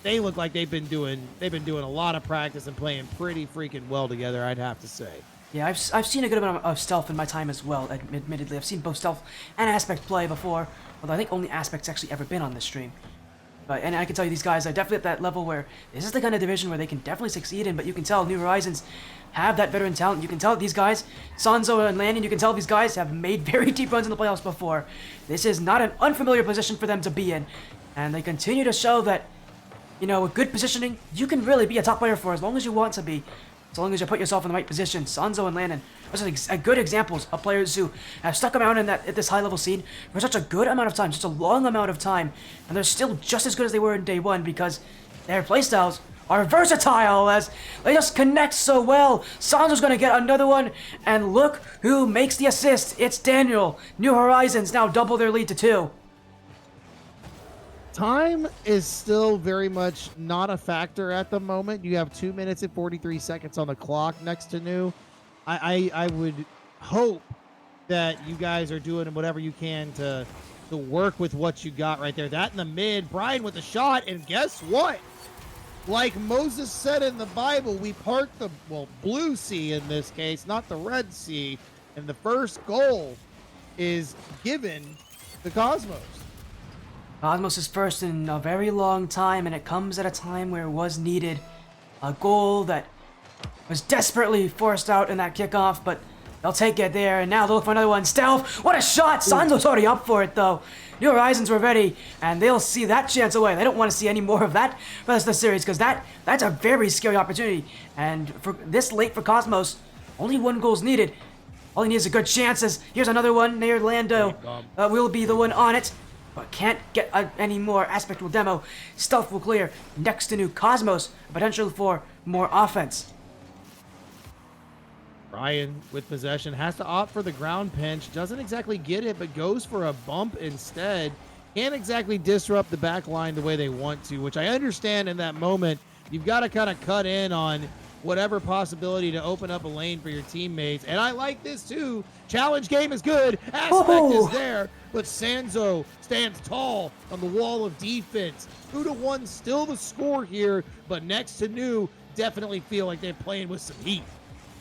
they look like they've been doing a lot of practice and playing pretty freaking well together, I'd have to say. Yeah, I've seen a good amount of Stealth in my time as well, admittedly. I've seen both Stealth and Aspect play before, although I think only Aspect's actually ever been on this stream. And I can tell you, these guys are definitely at that level where this is the kind of division where they can definitely succeed in, but you can tell New Horizons have that veteran talent. You can tell these guys, Sanzo and Landon, you can tell these guys have made very deep runs in the playoffs before. This is not an unfamiliar position for them to be in, and they continue to show that, you know, with good positioning, you can really be a top player for as long as you want to be. As long as you put yourself in the right position. Sanzo and Landon are good examples of players who have stuck around at this high-level scene for such a good amount of time, such a long amount of time, and they're still just as good as they were in day one because their playstyles are versatile as they just connect so well. Sanzo's going to get another one, and look who makes the assist. It's Daniel. New Horizons now double their lead to 2. Time is still very much not a factor at the moment. You have 2 minutes and 43 seconds on the clock next to New. I would hope that you guys are doing whatever you can to work with what you got right there. That in the mid, Brian with the shot, and guess what? Like Moses said in the Bible, we part the, blue sea in this case, not the Red Sea, and the first goal is given to Cosmos. Cosmos is first in a very long time, and it comes at a time where it was needed. A goal that was desperately forced out in that kickoff, but they'll take it there, and now they'll look for another one. Stealth, what a shot! Sanzo's already up for it, though. New Horizons were ready, and they'll see that chance away. They don't want to see any more of that for the rest of the series, because that's a very scary opportunity. And for this late for Cosmos, only 1 goal's needed. All he needs is a good chances. Here's another one near Lando. Will be the one on it. But can't get any more. Aspect will demo. Stealth will clear. Next to New Cosmos, potential for more offense. Ryan with possession has to opt for the ground pinch. Doesn't exactly get it, but goes for a bump instead. Can't exactly disrupt the back line the way they want to, which I understand in that moment. You've got to kind of cut in on whatever possibility to open up a lane for your teammates. And I like this too. Challenge game is good. Aspect is there. But Sanzo stands tall on the wall of defense. 2-1 still the score here. But next to New, definitely feel like they're playing with some heat.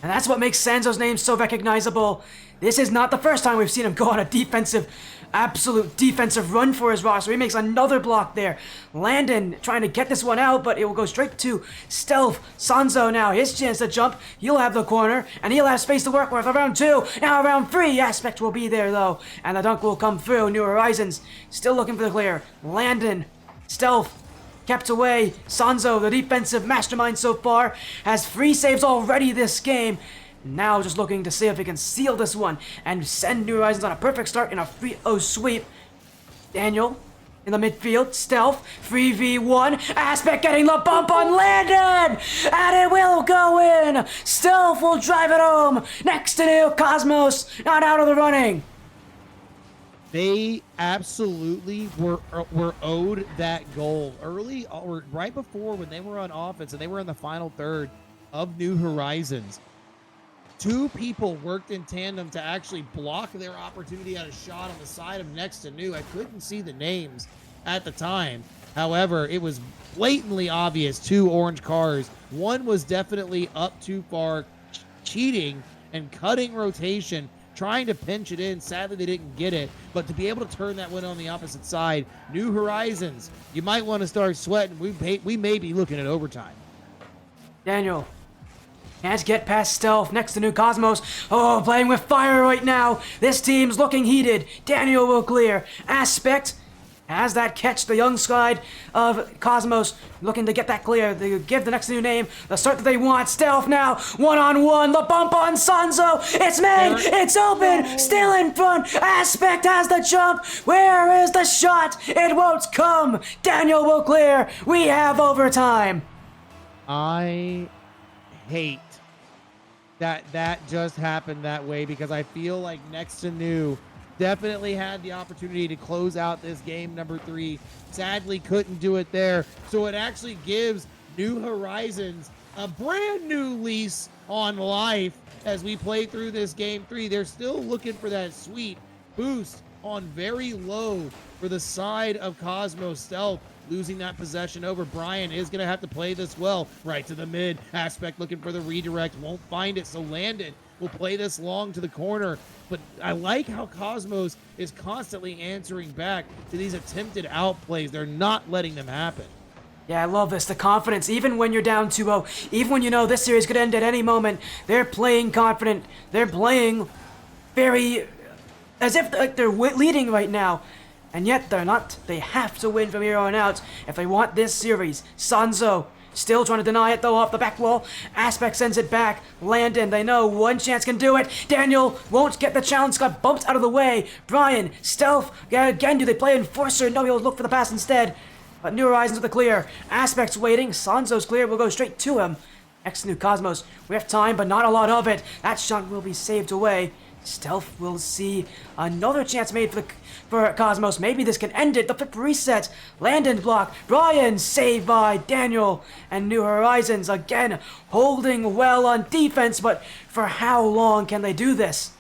And that's what makes Sanzo's name so recognizable. This is not the first time we've seen him go on a absolute defensive run for his roster. He makes another block there. Landon trying to get this one out, but it will go straight to Stealth. Sanzo now, his chance to jump. He'll have the corner, and he'll have space to work with. Around 2, now around 3. Aspect will be there, though. And the dunk will come through. New Horizons still looking for the clear. Landon, Stealth, kept away. Sanzo, the defensive mastermind so far, has 3 saves already this game. Now just looking to see if he can seal this one and send New Horizons on a perfect start in a 3-0 sweep. Daniel in the midfield, Stealth, 3v1, Aspect getting the bump on Landon, and it will go in. Stealth will drive it home next to New Cosmos, not out of the running. They absolutely were owed that goal early, or right before when they were on offense and they were in the final third of New Horizons. 2 people worked in tandem to actually block their opportunity at a shot on the side of next to New. I couldn't see the names at the time. However, it was blatantly obvious 2 orange cars. One was definitely up too far, cheating and cutting rotation, trying to pinch it in. Sadly, they didn't get it. But to be able to turn that one on the opposite side, New Horizons, you might want to start sweating. We may be looking at overtime. Daniel can't get past Stealth next to New Cosmos. Oh, playing with fire right now. This team's looking heated. Daniel will clear. Aspect has that catch, the young side of Cosmos looking to get that clear. They give the next new name the start that they want. Stealth now, one-on-one, the bump on Sanzo. It's made, it's open, still in front. Aspect has the jump. Where is the shot? It won't come. Daniel will clear. We have overtime. I hate that just happened that way, because I feel like next to New definitely had the opportunity to close out this game number 3. Sadly couldn't do it there, so it actually gives New Horizons a brand new lease on life as we play through this game 3. They're still looking for that sweet boost on very low for the side of Cosmos. Stealth losing that possession over. Brian is going to have to play this well. Right to the mid. Aspect looking for the redirect. Won't find it, so Landon will play this long to the corner. But I like how Cosmos is constantly answering back to these attempted outplays. They're not letting them happen. Yeah, I love this. The confidence, even when you're down 2-0, even when you know this series could end at any moment, they're playing confident. They're playing very as if they're leading right now. And yet they're not. They have to win from here on out if they want this series. Sanzo still trying to deny it, though, off the back wall. Aspect sends it back. Landon, they know one chance can do it. Daniel won't get the challenge, got bumped out of the way. Brian, Stealth, again, do they play Enforcer? No, he'll look for the pass instead. But New Horizons with the clear. Aspect's waiting. Sanzo's clear. We'll go straight to him. Next New Cosmos. We have time, but not a lot of it. That shot will be saved away. Stealth will see another chance made for Cosmos. Maybe this can end it. The flip reset. Landon block. Brian saved by Daniel. And New Horizons again holding well on defense. But for how long can they do this?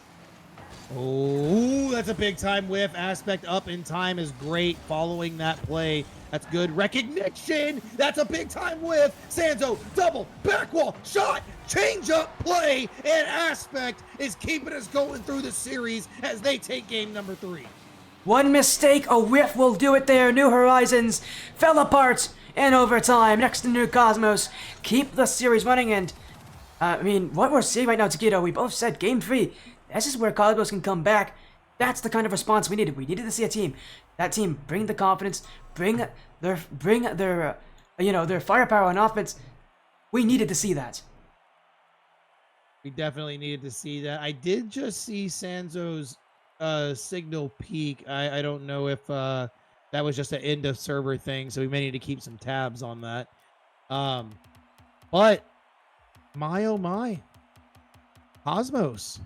Oh, that's a big time whiff. Aspect up in time is great following that play. That's good recognition. That's a big time whiff. Sanzo, double, back wall, shot, change up play, and Aspect is keeping us going through the series as they take game number 3. One mistake, a whiff will do it there. New Horizons fell apart in overtime. Next to New Cosmos, keep the series running. And I mean, what we're seeing right now, Taquito, we both said game 3. This is where Cosmos can come back. That's the kind of response we needed. We needed to see a team. That team bring the confidence, bring their their firepower on offense. We needed to see that. We definitely needed to see that. I did just see Sanzo's signal peak. I don't know if that was just an end of server thing, so we may need to keep some tabs on that. But my oh my, Cosmos,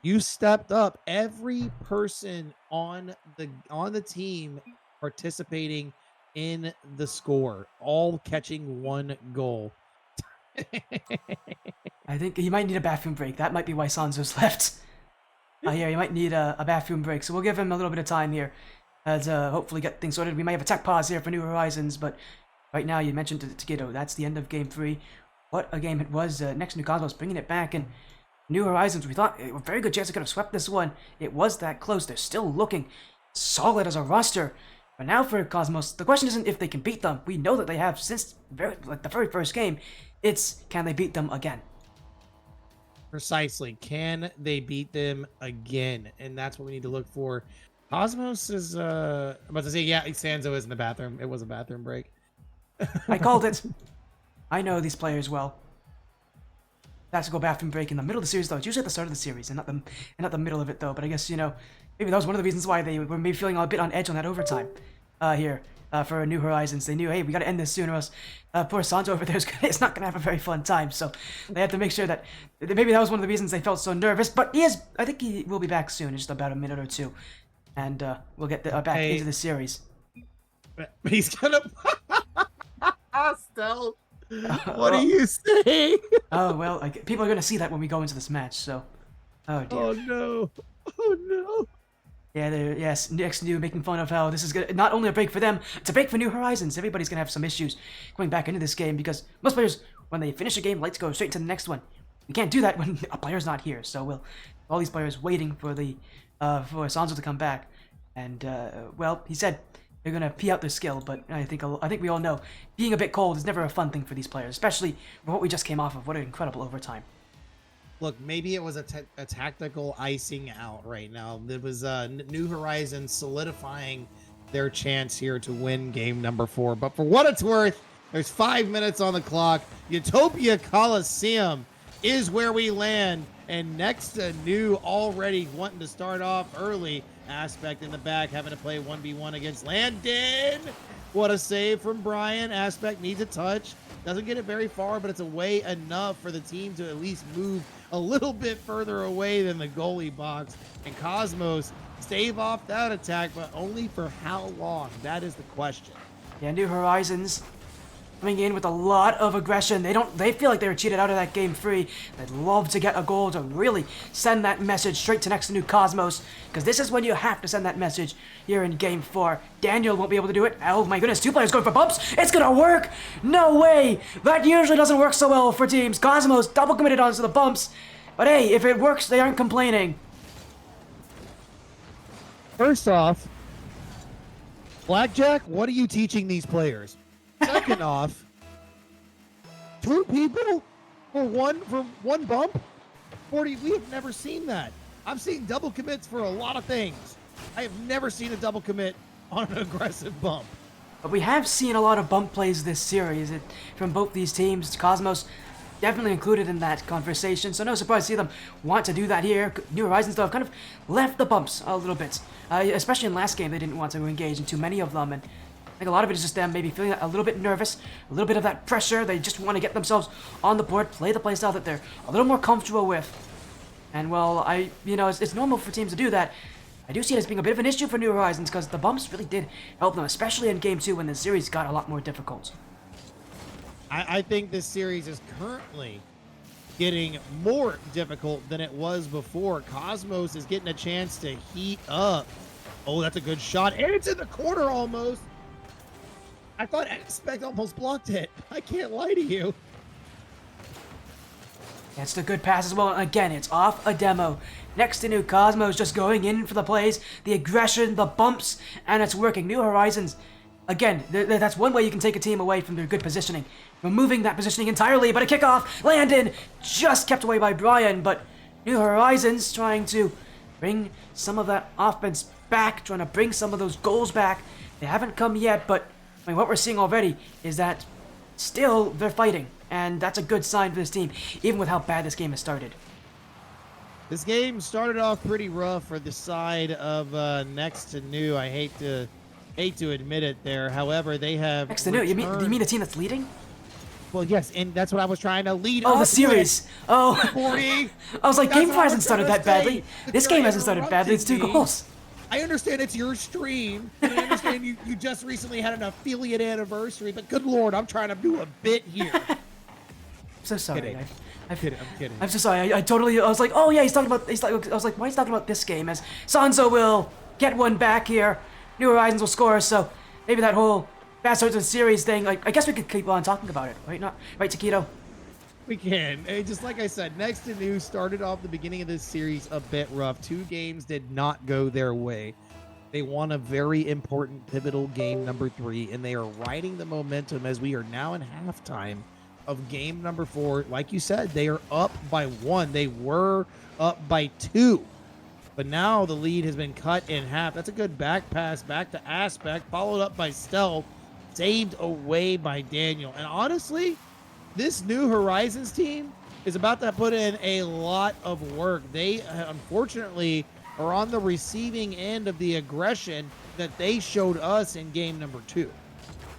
you stepped up. Every person on the team participating in the score, all catching one goal. I think he might need a bathroom break. That might be why Sanzo's left. Yeah, he might need a bathroom break. So we'll give him a little bit of time here to hopefully get things sorted. We might have a tech pause here for New Horizons, but right now you mentioned to Taquito, that's the end of game 3. what a game it was. Next New Cosmos bringing it back, and New Horizons, we thought a very good chance they could have swept this one. It was that close. They're still looking solid as a roster. But now for Cosmos, the question isn't if they can beat them. We know that they have since the very first game. It's can they beat them again? Precisely. Can they beat them again? And that's what we need to look for. Cosmos is, I'm about to say, yeah, Sanzo is in the bathroom. It was a bathroom break. I called it. I know these players well. That's to go bathroom break in the middle of the series, though. It's usually at the start of the series, and not the middle of it, though. But I guess, maybe that was one of the reasons why they were maybe feeling a bit on edge on that overtime here for New Horizons. They knew, hey, we got to end this soon, or else poor Santo over there is not going to have a very fun time. So they had to make sure that maybe that was one of the reasons they felt so nervous. But I think he will be back soon, in just about a minute or two, and we'll get back into the series. But he's gonna Stealth. What do you say? Oh well, people are gonna see that when we go into this match. So, oh dear. Oh no! Oh no! Yeah, yes. Next New making fun of how this is not only a break for them, it's a break for New Horizons. Everybody's gonna have some issues going back into this game because most players, when they finish a game, like to go straight to the next one. We can't do that when a player's not here. So all these players waiting for for Sanzo to come back, and well, he said they're gonna pee out their skill, but I think we all know being a bit cold is never a fun thing for these players, especially for what we just came off of. What an incredible overtime. Look, maybe it was a tactical icing out right now. It was New Horizons solidifying their chance here to win game number 4. But for what it's worth, there's 5 minutes on the clock. Utopia Coliseum is where we land. And next to New already wanting to start off early. Aspect in the back having to play 1v1 against Landon. What a save from Brian. Aspect needs a touch. Doesn't get it very far, but it's away enough for the team to at least move a little bit further away than the goalie box. And Cosmos stave off that attack, but only for how long? That is the question. Yeah, New Horizons coming in with a lot of aggression. They feel like they were cheated out of that game free. They'd love to get a goal to really send that message straight to next to New Cosmos, because this is when you have to send that message here in game 4. Daniel won't be able to do it. Oh my goodness, 2 players going for bumps. It's gonna work. No way. That usually doesn't work so well for teams. Cosmos double committed onto the bumps. But hey, if it works, they aren't complaining. First off, Blackjack, what are you teaching these players? Second off, 2 people for one bump? 40, we have never seen that. I've seen double commits for a lot of things. I have never seen a double commit on an aggressive bump. But we have seen a lot of bump plays this series from both these teams. Cosmos definitely included in that conversation, so no surprise to see them want to do that here. New Horizons, though, have kind of left the bumps a little bit. Especially in last game, they didn't want to engage in too many of them, and I think a lot of it is just them maybe feeling a little bit nervous, a little bit of that pressure. They just want to get themselves on the board, play the playstyle that they're a little more comfortable with. And well, it's normal for teams to do that. I do see it as being a bit of an issue for New Horizons because the bumps really did help them, especially in Game 2 when the series got a lot more difficult. I think this series is currently getting more difficult than it was before. Cosmos is getting a chance to heat up. Oh, that's a good shot. And it's in the corner almost. I thought Aspect almost blocked it. I can't lie to you. It's the good pass as well. Again, it's off a demo. Next to New Cosmos just going in for the plays, the aggression, the bumps, and it's working. New Horizons, again, that's one way you can take a team away from their good positioning. Removing that positioning entirely, but a kickoff, Landon, just kept away by Brian, but New Horizons trying to bring some of that offense back, trying to bring some of those goals back. They haven't come yet, but I mean, what we're seeing already is that still they're fighting, and that's a good sign for this team, even with how bad this game has started. This game started off pretty rough for the side of next to New. I hate to admit it there. However, they have Next to New, you mean the team that's leading? Well, yes, and that's what I was trying to lead. Oh, the series. Oh, 40. I was like, That's game what 4 I hasn't was started gonna that badly. say. This game hasn't started badly. It's 2 Interrupted me. goals. I understand it's your stream, and I understand you just recently had an affiliate anniversary, but good lord, I'm trying to do a bit here. I'm so sorry. Kidding. I'm kidding. I'm so sorry. I was like, oh yeah, I was like, why is he talking about this game? As Sanzo will get one back here. New Horizons will score, so maybe that whole Fast Starts and Series thing, like, I guess we could keep on talking about it, right? Right, Taquito? We can. Just like I said, Next to New started off the beginning of this series a bit rough. 2 games did not go their way. They won a very important pivotal game number 3, and they are riding the momentum as we are now in halftime of game number 4. Like you said, they are up by 1. They were up by 2. But now the lead has been cut in half. That's a good back pass back to Aspect, followed up by Stealth, saved away by Daniel. And honestly, this New Horizons team is about to put in a lot of work. They, unfortunately, are on the receiving end of the aggression that they showed us in game number 2.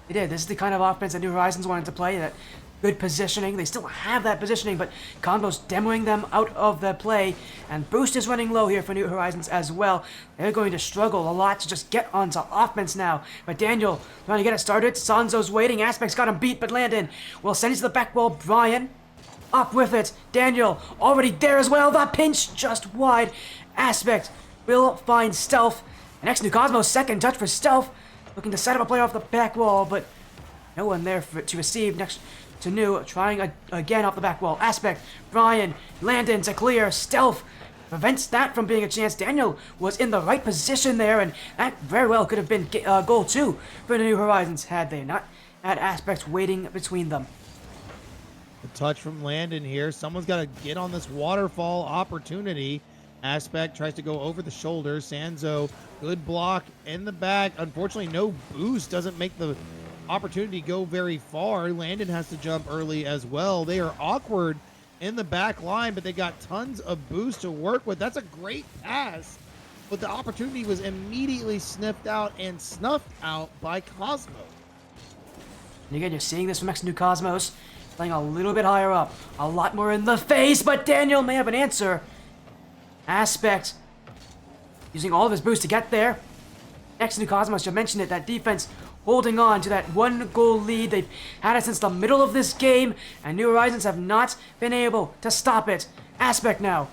They did. This is the kind of offense that New Horizons wanted to play. That good positioning. They still have that positioning, but Combo's demoing them out of the play. And Boost is running low here for New Horizons as well. They're going to struggle a lot to just get onto offense now. But Daniel trying to get it started. Sanzo's waiting. Aspect's got him beat, but Landon will send it to the back wall. Brian up with it. Daniel already there as well. The pinch just wide. Aspect will find Stealth. Next New Cosmos, second touch for Stealth. Looking to set up a play off the back wall, but no one there to receive. Next to New, trying again off the back wall. Aspect, Brian, Landon to clear. Stealth prevents that from being a chance. Daniel was in the right position there, and that very well could have been goal 2 for the New Horizons had they not had Aspect waiting between them. The touch from Landon here. Someone's got to get on this waterfall opportunity. Aspect tries to go over the shoulder. Sanzo, good block in the back. Unfortunately, no boost. Doesn't make the opportunity go very far. Landon has to jump early as well. They are awkward in the back line, but they got tons of boost to work with. That's a great pass, but the opportunity was immediately sniffed out and snuffed out by Cosmo. And again, you're seeing this from Next New Cosmos. Playing a little bit higher up. A lot more in the face, but Daniel may have an answer. Aspect using all of his boost to get there. Next New Cosmos, you mentioned it, that defense holding on to that 1-goal lead. They've had it since the middle of this game, and New Horizons have not been able to stop it. Aspect now.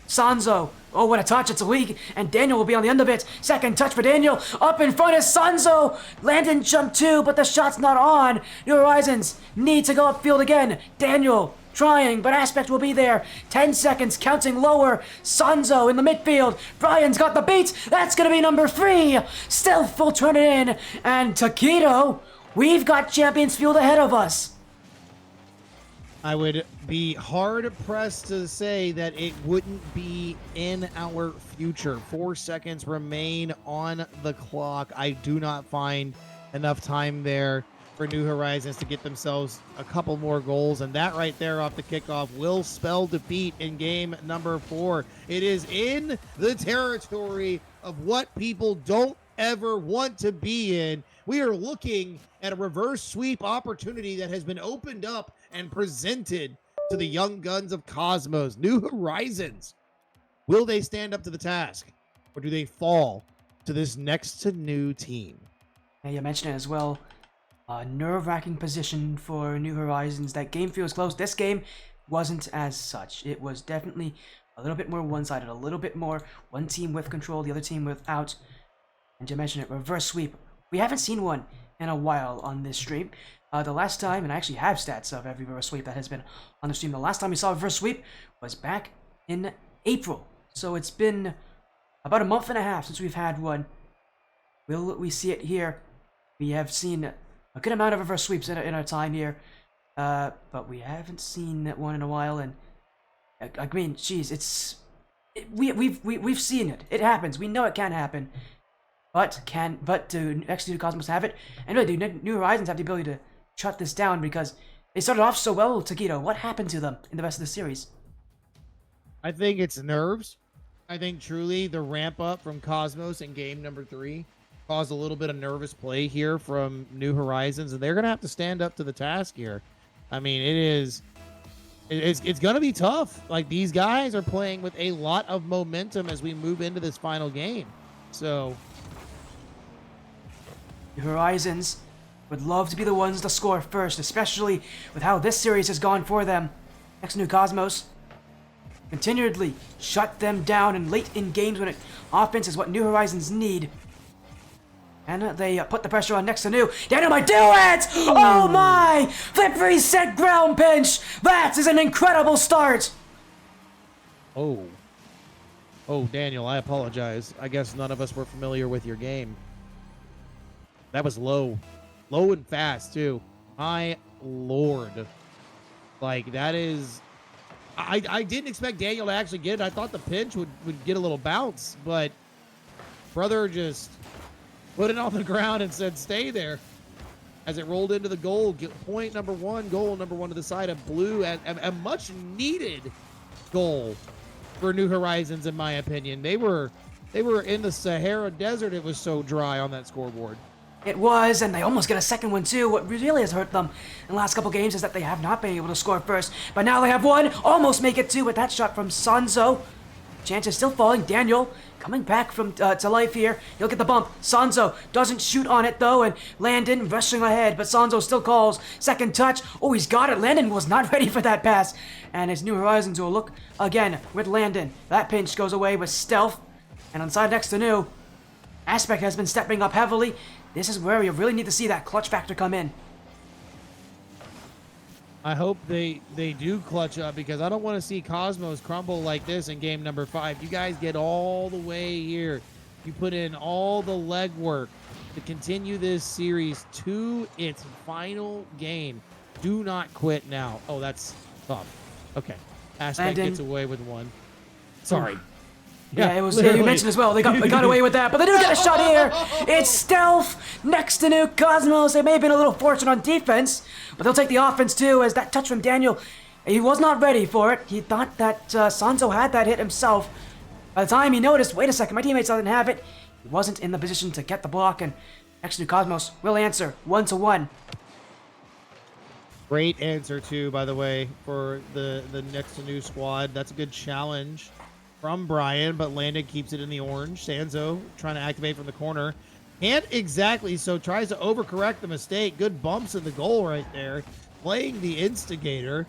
Sanzo. Oh, what a touch. It's a leak, and Daniel will be on the end of it. Second touch for Daniel. Up in front is Sanzo. Landon jumped too, but the shot's not on. New Horizons need to go upfield again. Daniel trying, but Aspect will be there. 10 seconds, counting lower. Sanzo in the midfield. Brian's got the beat. That's going to be number 3. Stealth will turn it in. And Taquito, we've got Champions Field ahead of us. I would be hard-pressed to say that it wouldn't be in our future. 4 seconds remain on the clock. I do not find enough time there for New Horizons to get themselves a couple more goals, and that right there off the kickoff will spell defeat in game number 4. It is in the territory of what people don't ever want to be in. We are looking at a reverse sweep opportunity that has been opened up and presented to the young guns of Cosmos. New Horizons, will they stand up to the task, or do they fall to this Next to New team? Yeah, you mentioned it as well. Nerve-wracking position for New Horizons. That game feels close. This game wasn't as such. It was definitely a little bit more one-sided, a little bit more one team with control, the other team without. And you mentioned it, reverse sweep. We haven't seen one in a while on this stream. The last time, and I actually have stats of every reverse sweep that has been on the stream, the last time we saw a reverse sweep was back in April. So it's been about a month and a half since we've had one. Will we see it here? We have seen a good amount of reverse sweeps in our time here, but we haven't seen one in a while. And I mean, geez, we've seen it. It happens. We know it can happen. But do Next New Cosmos have it? And really, do New Horizons have the ability to shut this down, because they started off so well, Taquito? What happened to them in the rest of the series? I think it's nerves. I think truly the ramp up from Cosmos in game number 3 caused a little bit of nervous play here from New Horizons, and they're going to have to stand up to the task here. I mean, it's going to be tough. Like, these guys are playing with a lot of momentum as we move into this final game. So New Horizons would love to be the ones to score first, especially with how this series has gone for them. Next New Cosmos continually shut them down, and late in games when offense is what New Horizons need. And they put the pressure on next to New. Daniel might do it! Oh my! Flip reset ground pinch! That is an incredible start! Oh. Oh, Daniel, I apologize. I guess none of us were familiar with your game. That was low. Low and fast, too. My lord. Like, that is... I didn't expect Daniel to actually get it. I thought the pinch would get a little bounce, but brother just put it on the ground and said, stay there. As it rolled into the goal, point number one, goal number one to the side of blue, and a much-needed goal for New Horizons, in my opinion. They were in the Sahara Desert. It was so dry on that scoreboard. It was, and they almost get a second one too. What really has hurt them in the last couple games is that they have not been able to score first. But now they have one, almost make it two with that shot from Sanzo. Chance is still falling. Daniel coming back from to life here. He'll get the bump. Sanzo doesn't shoot on it though, and Landon rushing ahead, but Sanzo still calls. Second touch. Oh, he's got it. Landon was not ready for that pass. And his New Horizons will look again with Landon. That pinch goes away with Stealth. And on side next to New, Aspect has been stepping up heavily. This is where you really need to see that clutch factor come in. I hope they do clutch up, because I don't want to see Cosmos crumble like this in game number 5. You guys get all the way here. You put in all the legwork to continue this series to its final game. Do not quit now. Oh, that's tough. Okay. Aspect Landon gets away with one. Sorry. Yeah, it was. Yeah, you mentioned as well. They got away with that, but they do get a shot here. It's Stealth next to New Cosmos. They may have been a little fortunate on defense, but they'll take the offense too. As that touch from Daniel, he was not ready for it. He thought that Sanzo had that hit himself. By the time he noticed, wait a second, my teammates doesn't have it. He wasn't in the position to get the block, and next to New Cosmos will answer 1-1. Great answer too, by the way, for the next to New squad. That's a good challenge from Brian, but Landon keeps it in the orange. Sanzo trying to activate from the corner. Can't exactly, so tries to overcorrect the mistake. Good bumps in the goal right there. Playing the instigator.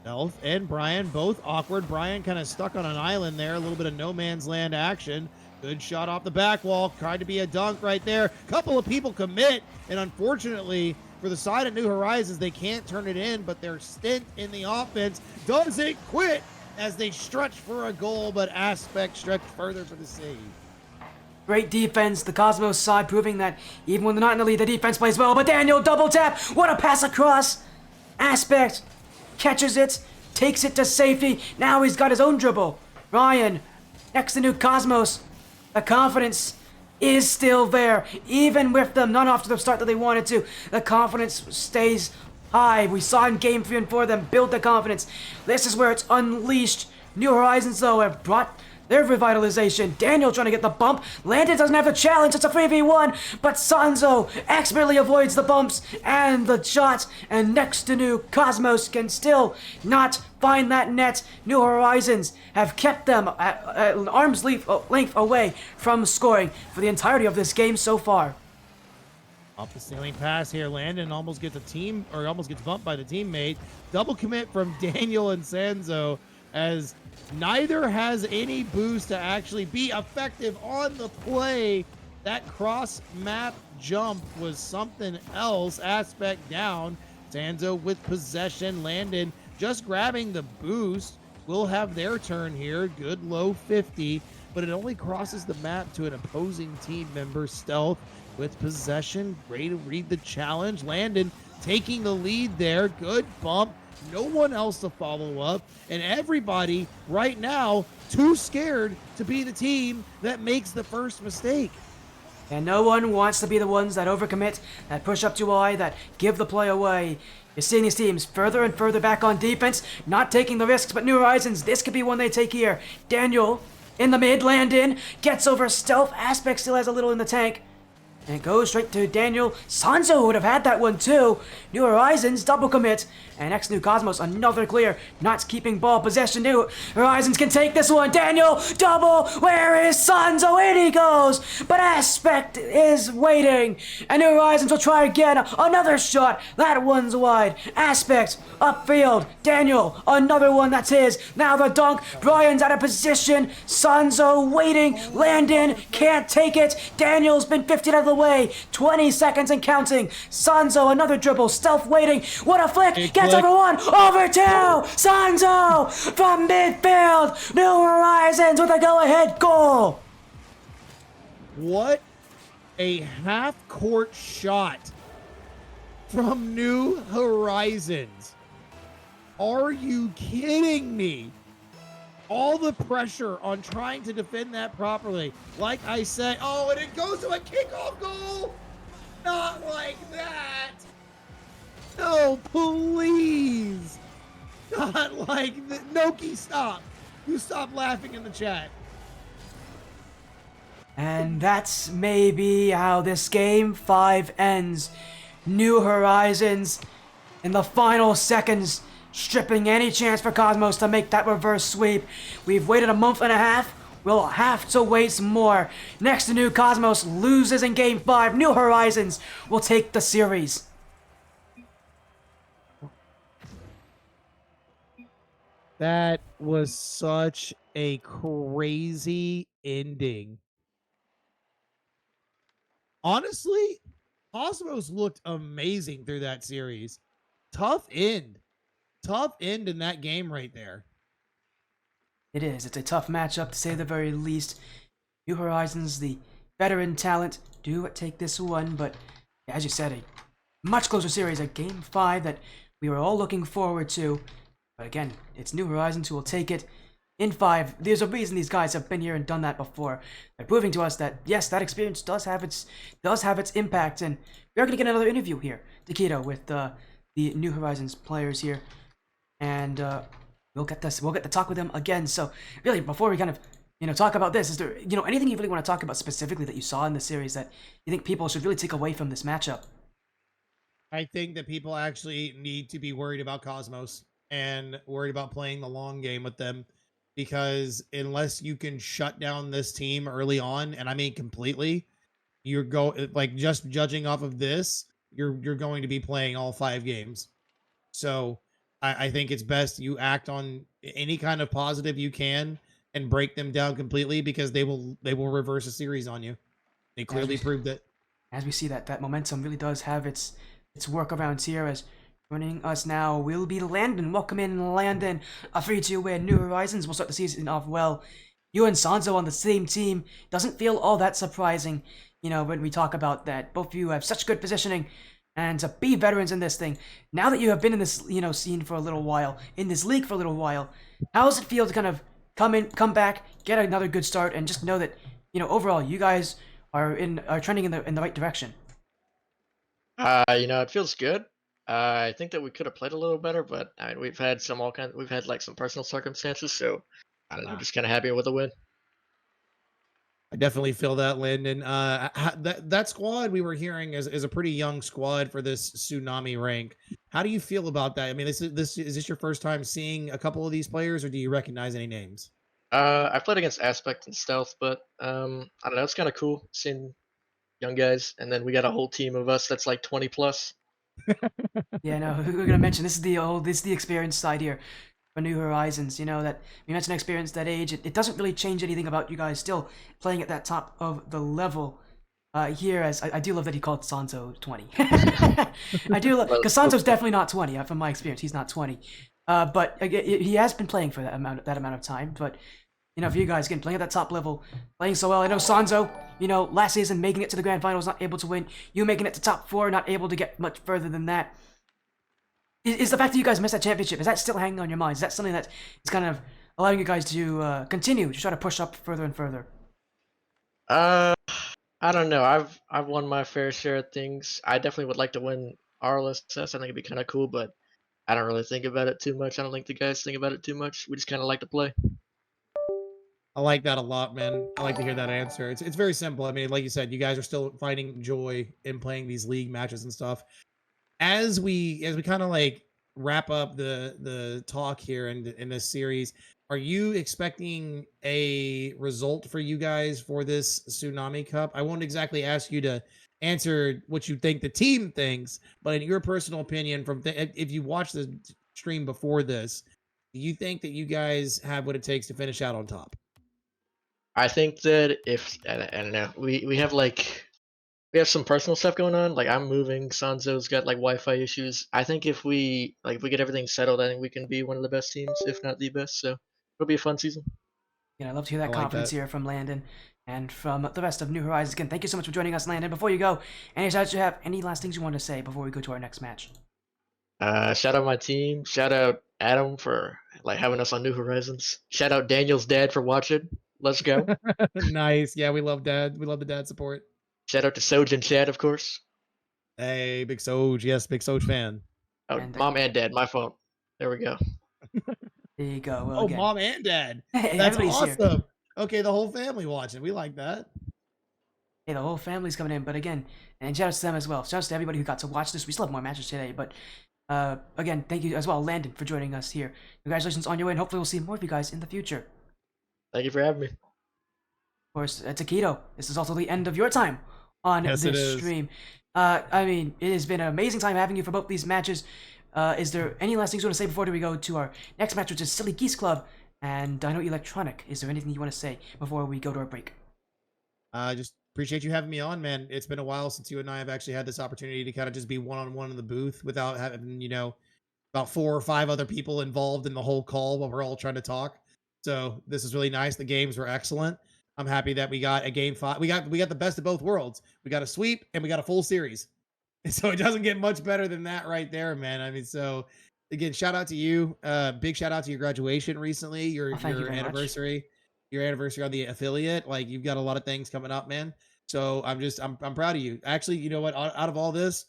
Stealth and Brian both awkward. Brian kind of stuck on an island there. A little bit of no man's land action. Good shot off the back wall. Tried to be a dunk right there. Couple of people commit, and unfortunately for the side of New Horizons, they can't turn it in, but their stint in the offense doesn't quit as they stretch for a goal, but Aspect stretched further for the save. Great defense, the Cosmos side proving that even when they're not in the lead, the defense plays well. But Daniel double tap, what a pass across! Aspect catches it, takes it to safety. Now he's got his own dribble. Ryan next to New Cosmos. The confidence is still there, even with them not off to the start that they wanted to. The confidence stays high. We saw in Game 3 and 4 them build the confidence. This is where it's unleashed. New Horizons, though, have brought their revitalization. Daniel trying to get the bump. Landon doesn't have the challenge. It's a 3v1, but Sanzo expertly avoids the bumps and the shots. And next to New Cosmos can still not find that net. New Horizons have kept them at arm's length away from scoring for the entirety of this game so far. Off the ceiling pass here. Landon almost gets almost gets bumped by the teammate. Double commit from Daniel and Sanzo, as neither has any boost to actually be effective on the play. That cross map jump was something else. Aspect down. Sanzo with possession. Landon just grabbing the boost. Will have their turn here. Good low 50, but it only crosses the map to an opposing team member. Stealth with possession. Great to read the challenge. Landon taking the lead there. Good bump. No one else to follow up. And everybody right now too scared to be the team that makes the first mistake. And no one wants to be the ones that overcommit, that push up too high, that give the play away. You're seeing these teams further and further back on defense, not taking the risks, but New Horizons, this could be one they take here. Daniel in the mid, Landon gets over Stealth. Aspect still has a little in the tank. And it goes straight to Daniel. Sanzo would have had that one too. New Horizons double commit. And next New Cosmos, another clear. Not keeping ball possession. New Horizons can take this one. Daniel, double. Where is Sanzo? In he goes. But Aspect is waiting. And New Horizons will try again. Another shot. That one's wide. Aspect upfield. Daniel, another one that's his. Now the dunk. Brian's out of position. Sanzo waiting. Landon can't take it. Daniel's been 50 out of the way. 20 seconds and counting. Sanzo, another dribble, stealth waiting. What a flick! Big Gets flick. over one, over two. Sanzo from midfield. New Horizons with a go-ahead goal. What a half-court shot from New Horizons. Are you kidding me? All the pressure on trying to defend that properly. Like I said, oh, and it goes to a kickoff goal. Not like that. No, please. Not like that. Noki, stop. You stop laughing in the chat. And that's maybe how this Game 5 ends. New Horizons in the final seconds, stripping any chance for Cosmos to make that reverse sweep. We've waited a month and a half. We'll have to wait some more. Next to New Cosmos loses in Game 5. New Horizons will take the series. That was such a crazy ending. Honestly, Cosmos looked amazing through that series. Tough end. Tough end in that game right there. It is. It's a tough matchup, to say the very least. New Horizons, the veteran talent, do take this one, but as you said, a much closer series, a Game 5 that we were all looking forward to. But again, it's New Horizons who will take it in 5. There's a reason these guys have been here and done that before. They're proving to us that, yes, that experience does have its impact, and we're going to get another interview here, Taquito, with the New Horizons players here. And we'll get to talk with them again. So really, before we kind of talk about this, is there anything you really want to talk about specifically that you saw in the series that you think people should really take away from this matchup? I think that people actually need to be worried about Cosmos and worried about playing the long game with them, because unless you can shut down this team early on, and I mean completely, just judging off of this, you're going to be playing all 5 games. So I think it's best you act on any kind of positive you can and break them down completely, because they will reverse a series on you. They clearly proved it. As we see that momentum really does have its workarounds here. As joining us now will be Landon. Welcome in, Landon. A 3-2 win. New Horizons will start the season off well. You and Sanzo on the same team doesn't feel all that surprising, when we talk about that. Both of you have such good positioning, and to be veterans in this thing. Now that you have been in this, scene for a little while, in this league for a little while, how does it feel to kind of come back, get another good start, and just know that, overall, you guys are trending in the right direction? It feels good. I think that we could have played a little better, but I mean, we've had some personal circumstances, so I don't know, just kind of happy with the win. I definitely feel that, Landon. That squad we were hearing is a pretty young squad for this Tsunami rank. How do you feel about that? I mean, is this your first time seeing a couple of these players, or do you recognize any names? I played against Aspect and Stealth, but I don't know, it's kind of cool seeing young guys, and then we got a whole team of us that's like 20 plus. Yeah, no, we're gonna mention this is the experience side here for New Horizons. That we mentioned experience, that age. It doesn't really change anything about you guys still playing at that top of the level. Here, as I do love that he called Sanzo 20. I do love, because Sanzo's definitely not 20. From my experience, he's not 20. But he has been playing for that amount of time. But for you guys, again, playing at that top level, playing so well. I know Sanzo, last season making it to the grand finals, not able to win. You making it to top 4, not able to get much further than that. Is the fact that you guys missed that championship, is that still hanging on your minds? Is that something that is kind of allowing you guys to continue to try to push up further and further? I don't know. I've won my fair share of things. I definitely would like to win RLSS. I think it'd be kind of cool, but I don't really think about it too much. I don't think the guys think about it too much. We just kind of like to play. I like that a lot, man. I like to hear that answer. It's very simple. I mean, like you said, you guys are still finding joy in playing these league matches and stuff. As we kind of like wrap up the talk here in this series, are you expecting a result for you guys for this Tsunami Cup? I won't exactly ask you to answer what you think the team thinks, but in your personal opinion, if you watch the stream before this, do you think that you guys have what it takes to finish out on top? I think that if I don't know, we have like we have some personal stuff going on. Like I'm moving. Sanzo's got like Wi-Fi issues. I think if we get everything settled, I think we can be one of the best teams, if not the best. So it'll be a fun season. I love to hear I that like confidence that. here from Landon and from the rest of New Horizons. Again, thank you so much for joining us, Landon. Before you go, any shout you have any last things you want to say before we go to our next match? Shout out my team. Shout out Adam for like having us on New Horizons. Shout out Daniel's dad for watching. Let's go. Nice. Yeah, we love dad. We love the dad support. Shout out to Soj and Chad, of course. Hey, big Soj. Yes, big Soj fan. Oh, And mom and dad. My phone. There we go. there you go. Well, Oh, again, mom and dad. hey, That's everybody's here. awesome. Okay, the whole family watching. We like that. Hey, the whole family's coming in. But again, and shout out to them as well. Shout out to everybody who got to watch this. We still have more matches today, but again, thank you as well, Landon, for joining us here. Congratulations on your win. Hopefully, we'll see more of you guys in the future. Thank you for having me. Of course, Taquito, this is also the end of your time on Yes, it this is. stream. I mean, it has been an amazing time having you for both these matches. Is there any last things you want to say before we go to our next match, which is Silly Geese Club and Dino Electronic? Is there anything you want to say before we go to our break? Just appreciate you having me on, man. It's been a while since you and I have actually had this opportunity to kind of just be one-on-one in the booth without having, about 4 or 5 other people involved in the whole call while we're all trying to talk. So this is really nice. The games were excellent. I'm happy that we got a game 5. We got the best of both worlds. We got a sweep and we got a full series. And so it doesn't get much better than that right there, man. I mean, so again, shout out to you. Big shout out to your graduation recently, your Thank you your very much. anniversary, your anniversary on the affiliate. Like you've got a lot of things coming up, man. So I'm proud of you. Actually, you know what? Out of all this,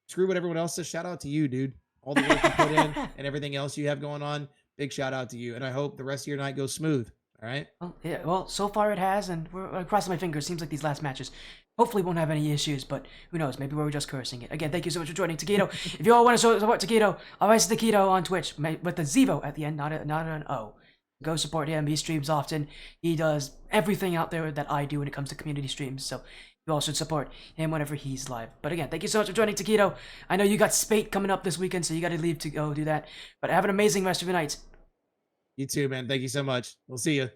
screw what everyone else says. Shout out to you, dude. All the work you put in and everything else you have going on. Big shout out to you. And I hope the rest of your night goes smooth. All right. Well, yeah, well, so far it has, and we're crossing my fingers. Seems like these last matches hopefully won't have any issues, but who knows? Maybe we're just cursing it. Again, thank you so much for joining Taquito. If you all want to support Taquito, aFiestyTaquito on Twitch with the Zevo at the end, not an O. Go support him. He streams often. He does everything out there that I do when it comes to community streams. So you all should support him whenever he's live. But again, thank you so much for joining Taquito. I know you got Spate coming up this weekend, so you got to leave to go do that. But have an amazing rest of your night. You too, man. Thank you so much. We'll see you.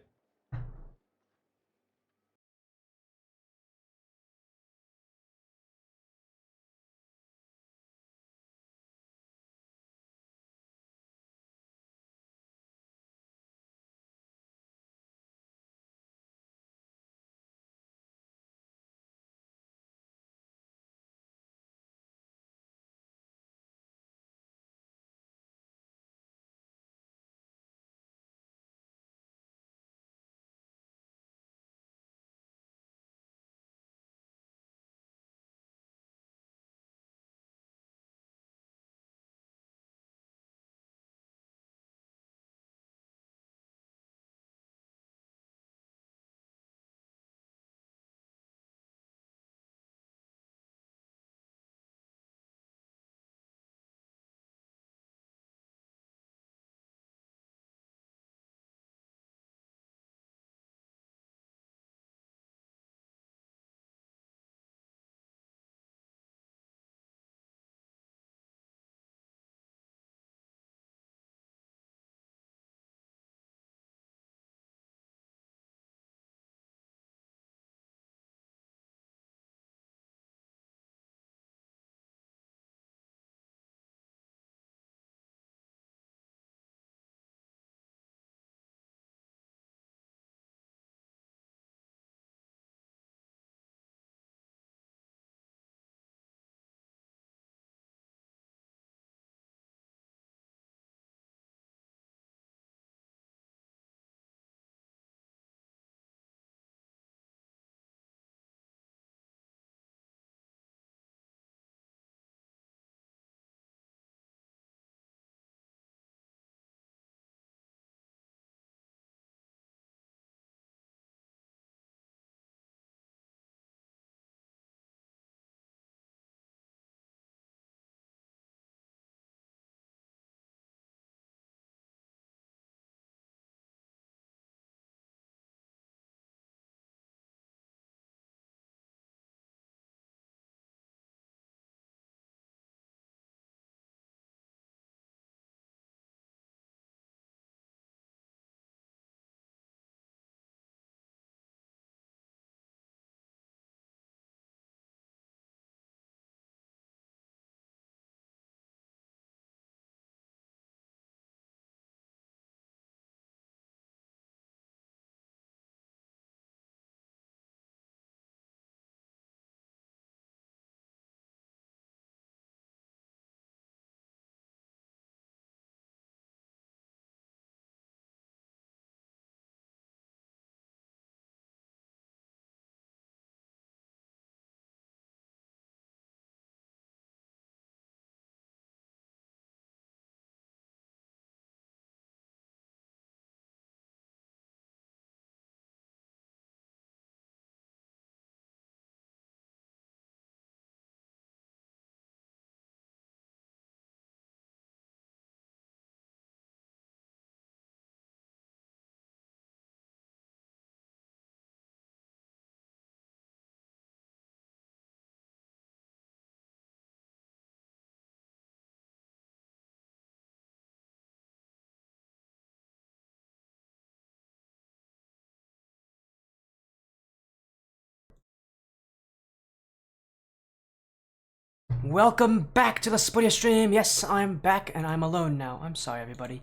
welcome back to the Splitty stream. Yes, I'm back and I'm alone now. I'm sorry, everybody.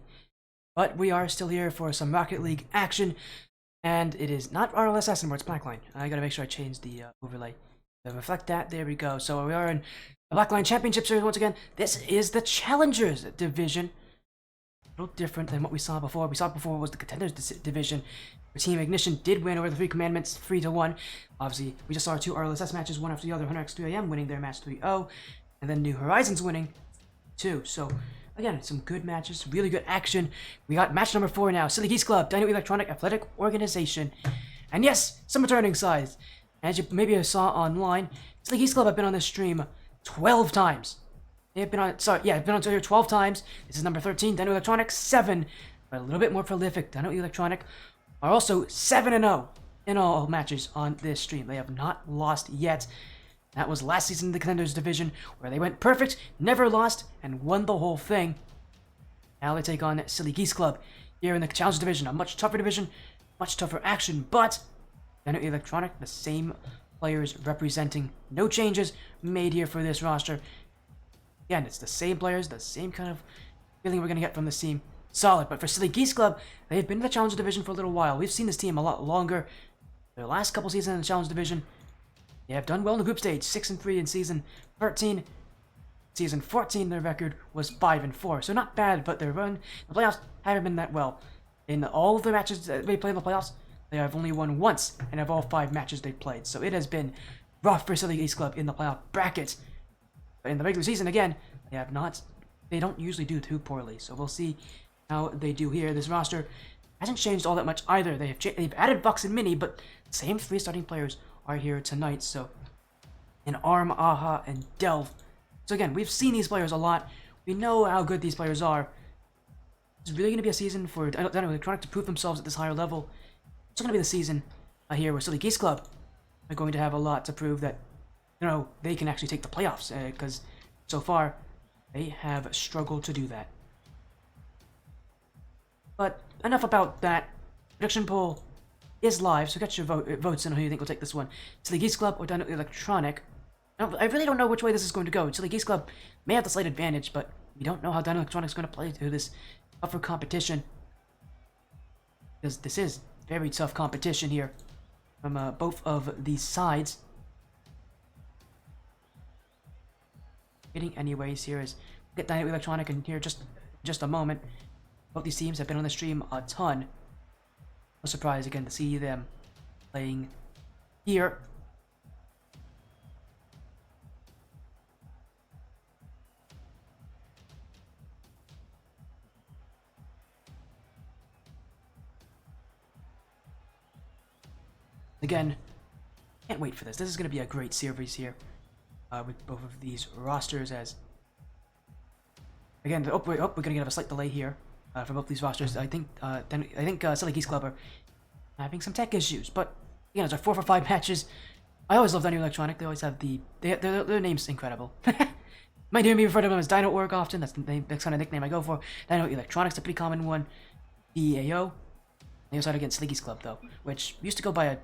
But we are still here for some Rocket League action. And it is not RLSS anymore, it's Blackline. I gotta make sure I change the overlay to reflect that. There we go. So we are in the Blackline Championship Series once again. This is the Challengers Division. A little different than what we saw before. We saw before was the Contenders Division. Team Ignition did win over the Three Commandments 3-1. Obviously, we just saw our two RLSS matches, one after the other. 100x3am winning their match 3-0, and then New Horizons winning 2. So, again, some good matches, really good action. We got match number 4 now. Silly Geese Club, Dino Electronic Athletic Organization. And yes, some returning sides. As you maybe saw online, Silly Geese Club have been on this stream 12 times. They've been on, been on here 12 times. This is number 13, Dino Electronic 7. But a little bit more prolific. Dino Electronic are also 7-0 in all matches on this stream. They have not lost yet. That was last season in the Contenders division, where they went perfect, never lost, and won the whole thing. Now they take on Silly Geese Club here in the Challenge division, a much tougher division, much tougher action, but Dino Electronic, the same players representing. No changes made here for this roster. Again, it's the same players, the same kind of feeling we're going to get from this team. Solid, but for Silly Geese Club, they've been in the Challenge Division for a little while. We've seen this team a lot longer. Their last couple seasons in the Challenge Division, they have done well in the group stage, 6-3 in season 13. Season 14, their record was 5-4, so not bad, but their run in the playoffs haven't been that well. In all of the matches that they played in the playoffs, they have only won once, and of all 5 matches they've played. So it has been rough for Silly Geese Club in the playoff bracket. But in the regular season, again, they don't usually do too poorly, so we'll see how they do here. This roster hasn't changed all that much either. They've added Vox and Mini, but the same 3 starting players are here tonight. So, in Arm, Aha, and Delve. So again, we've seen these players a lot. We know how good these players are. It's really going to be a season for Dino Electronic to prove themselves at this higher level. It's going to be the season here where Silly Geese Club are going to have a lot to prove that, they can actually take the playoffs. Because so far, they have struggled to do that. But enough about that. Prediction poll is live, so get your votes in on who you think will take this one. Silly Geese Club or Dino Electronic. I really don't know which way this is going to go. Silly Geese Club may have the slight advantage, but we don't know how Dino Electronic is going to play through this tougher competition. Because this is very tough competition here from both of these sides. Getting anyways here is get Dino Electronic in here just a moment. Both these teams have been on the stream a ton. No surprise again to see them playing here. Again, can't wait for this. This is going to be a great series here with both of these rosters. As again, we're going to get a slight delay here. For both these rosters, I think Silly Geese Club are having some tech issues, but again, it's our 4 for 5 matches. I always love Dino Electronic. They always have their name's incredible. Might hear me refer to them as Dino Org often. That's the kind of nickname I go for. Dino Electronic's a pretty common one. DEAO. They also had against Silly Geese Club though, which used to go by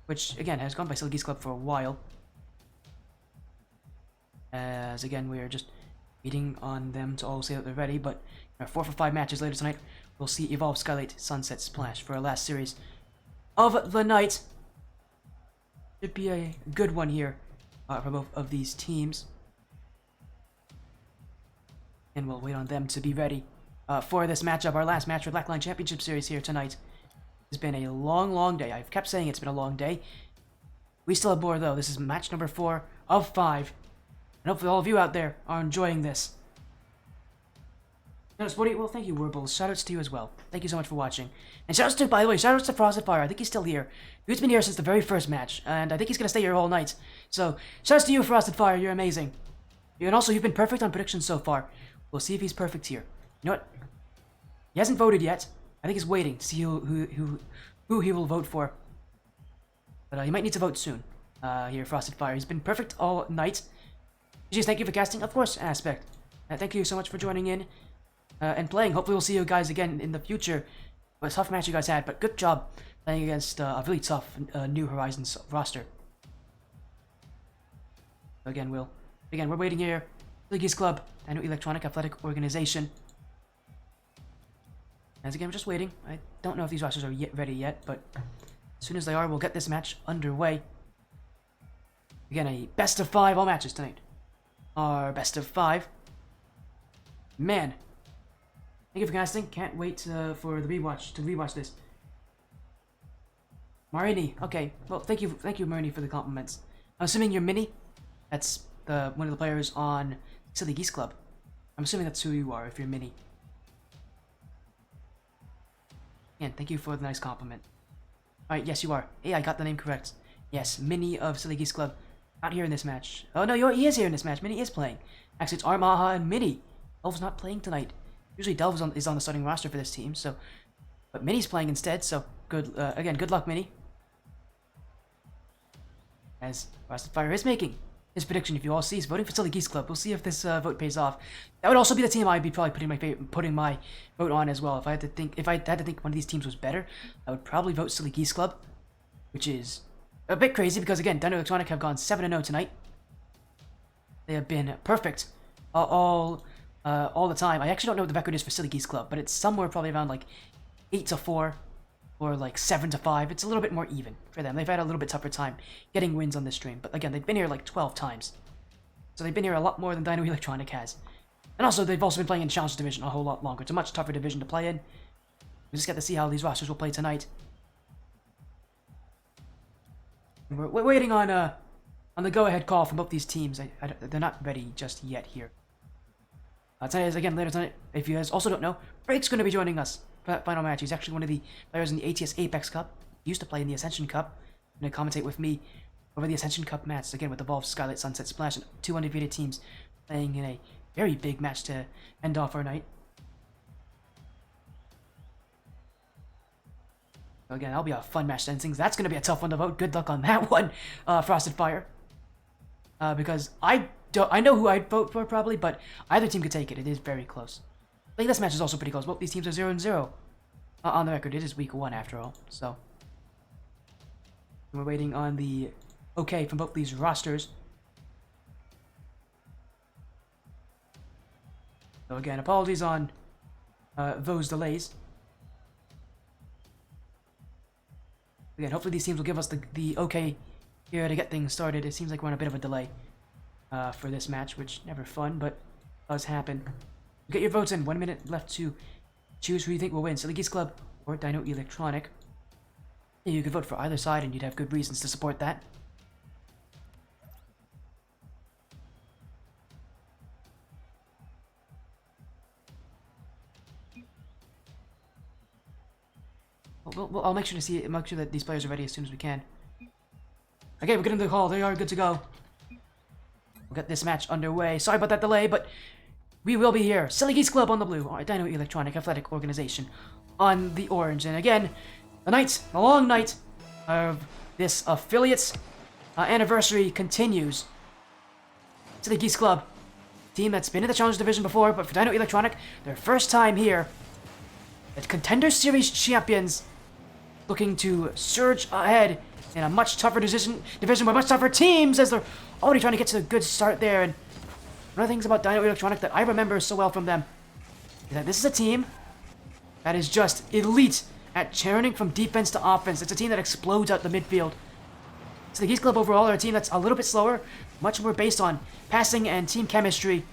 which again has gone by Silly Geese Club for a while. As again, we are just waiting on them to all say that they're ready, but our 4 for 5 matches later tonight, we'll see Evolve, Skylight, Sunset, Splash for our last series of the night. Should be a good one here for both of these teams. And we'll wait on them to be ready for this matchup, our last match for Blackline Championship Series here tonight. It's been a long day. I've kept saying it's been a long day. We still have more though. This is match number 4 of 5. And hopefully all of you out there are enjoying this. Well, thank you, Warbles. Shoutouts to you as well. Thank you so much for watching. And shoutouts to, by the way, shoutouts to Frosted Fire. I think he's still here. Dude's been here since the very first match, and I think he's gonna stay here all night. So, shoutouts to you, Frosted Fire. You're amazing. And also, you've been perfect on predictions so far. We'll see if he's perfect here. You know what? He hasn't voted yet. I think he's waiting to see who he will vote for. But he might need to vote soon. Here, Frosted Fire. He's been perfect all night. Geese, thank you for casting. Of course, Aspect. Thank you so much for joining in. And playing. Hopefully we'll see you guys again in the future. It was a tough match you guys had, but good job playing against a really tough New Horizons roster. Again, we'll Again, we're waiting here. Geese Club, Dino Electronic Athletic Organization. As again, we're just waiting. I don't know if these rosters are ready yet, but as soon as they are, we'll get this match underway. Again, a best of 5 all matches tonight. Our best of 5. Man, thank you for casting. Can't wait for the rewatch to rewatch this. Marini, okay. Well, thank you, Marini, for the compliments. I'm assuming you're Minnie. That's one of the players on Silly Geese Club. I'm assuming that's who you are if you're Minnie. And thank you for the nice compliment. Alright, yes you are. Hey, I got the name correct. Yes, Minnie of Silly Geese Club. Not here in this match. Oh no, he is here in this match. Minnie is playing. Actually, it's Armaha and Minnie. Delve's not playing tonight. Usually Delve is on the starting roster for this team, so... But Minnie's playing instead, so good. Again, good luck, Minnie. As Frosted Fire is making his prediction, if you all see, he's voting for Silly Geese Club. We'll see if this vote pays off. That would also be the team I'd be probably putting my vote on as well. If I had to think one of these teams was better, I would probably vote Silly Geese Club, which is a bit crazy because again, Dino Electronic have gone 7-0 tonight. They have been perfect all the time. I actually don't know what the record is for Silly Geese Club, but it's somewhere probably around like 8-4 or like 7-5. It's a little bit more even for them. They've had a little bit tougher time getting wins on this stream, but again, they've been here like 12 times. So they've been here a lot more than Dino Electronic has. And also, they've also been playing in Challenge Division a whole lot longer. It's a much tougher division to play in. We just get to see how these rosters will play tonight. And we're waiting on the go-ahead call from both these teams. They're not ready just yet here. Tonight is again later tonight. If you guys also don't know, Break's going to be joining us for that final match. He's actually one of the players in the ATS Apex Cup. He used to play in the Ascension Cup. Going to commentate with me over the Ascension Cup match again with the Valve, Skylight, Sunset, Splash, and 2 undefeated teams playing in a very big match to end off our night. So again, that'll be a fun match to end things. That's going to be a tough one to vote. Good luck on that one, Frosted Fire. Because I know who I'd vote for probably, but either team could take it. It is very close. I think this match is also pretty close. Both these teams are 0-0 on the record. It is week 1 after all, so we're waiting on the okay from both these rosters. So again, apologies on those delays. Again, hopefully these teams will give us the okay here to get things started. It seems like we're on a bit of a delay for this match, which never fun, but does happen. Get your votes in. 1 minute left to choose who you think will win, Silly Geese Club or Dino Electronic. You could vote for either side and you'd have good reasons to support that. I'll make sure that these players are ready as soon as we can. Okay, we're getting the call. They are good to go. We'll get this match underway. Sorry about that delay, but we will be here. Silly Geese Club on the blue, or Dino Electronic Athletic Organization on the orange. And again, the long night of this affiliates anniversary continues. Silly Geese Club, team that's been in the Challenge Division before, but for Dino Electronic, their first time here. The Contenders Series champions, looking to surge ahead in a much tougher division with much tougher teams, as they're already trying to get to a good start there. And one of the things about Dino Electronic that I remember so well from them is that this is a team that is just elite at churning from defense to offense. It's a team that explodes out the midfield. So the Geese Club overall are a team that's a little bit slower, much more based on passing and team chemistry.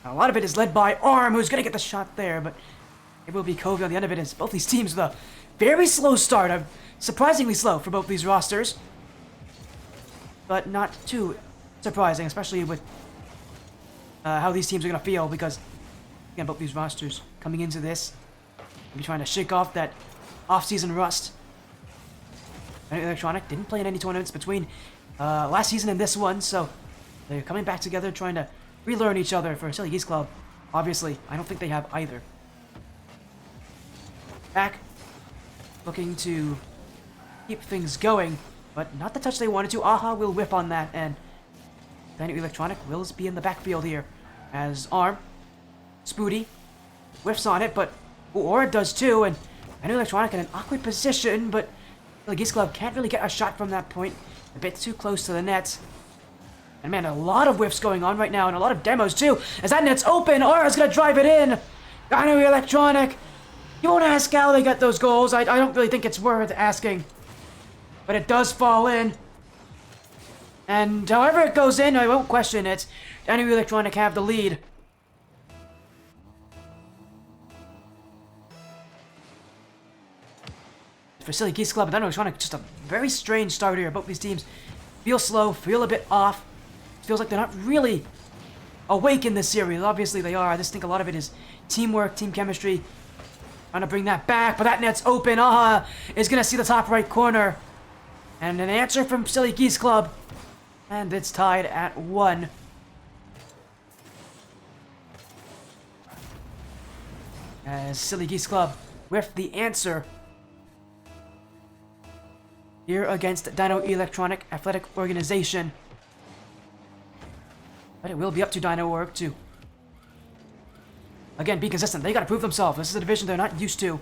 A lot of it is led by Arm, who's going to get the shot there, but it will be Kobe on the end of it, as both these teams with a very slow start. Surprisingly slow for both these rosters, but not too surprising, especially with how these teams are going to feel, because again, both these rosters coming into this will be trying to shake off that off-season rust. Electronic didn't play in any tournaments between last season and this one, so they're coming back together, trying to relearn each other. For Silly Geese Club, obviously, I don't think they have either. Back, looking to keep things going, but not the touch they wanted to. Aha will whiff on that, and Dino Electronic will be in the backfield here, as Arm, Spoody, whiffs on it, but Aura does too, and Dino Electronic in an awkward position, but the Geese Club can't really get a shot from that point. A bit too close to the net. And man, a lot of whiffs going on right now, and a lot of demos too. As that net's open, Aura's gonna drive it in. Dino Electronic. You won't ask how they got those goals. I don't really think it's worth asking. But it does fall in. And however it goes in, I won't question it. Dino Electronic have the lead. For Silly Geese Club, Dino Electronic, just a very strange start here. Both these teams feel slow, feel a bit off. It feels like they're not really awake in this series. Obviously they are. I just think a lot of it is teamwork, team chemistry. Trying to bring that back, but that net's open. Aha is going to see the top right corner. And an answer from Silly Geese Club. And it's tied at 1. As Silly Geese Club with the answer here against Dino Electronic Athletic Organization. But it will be up to Dino Org to, again, be consistent. They gotta prove themselves. This is a division they're not used to.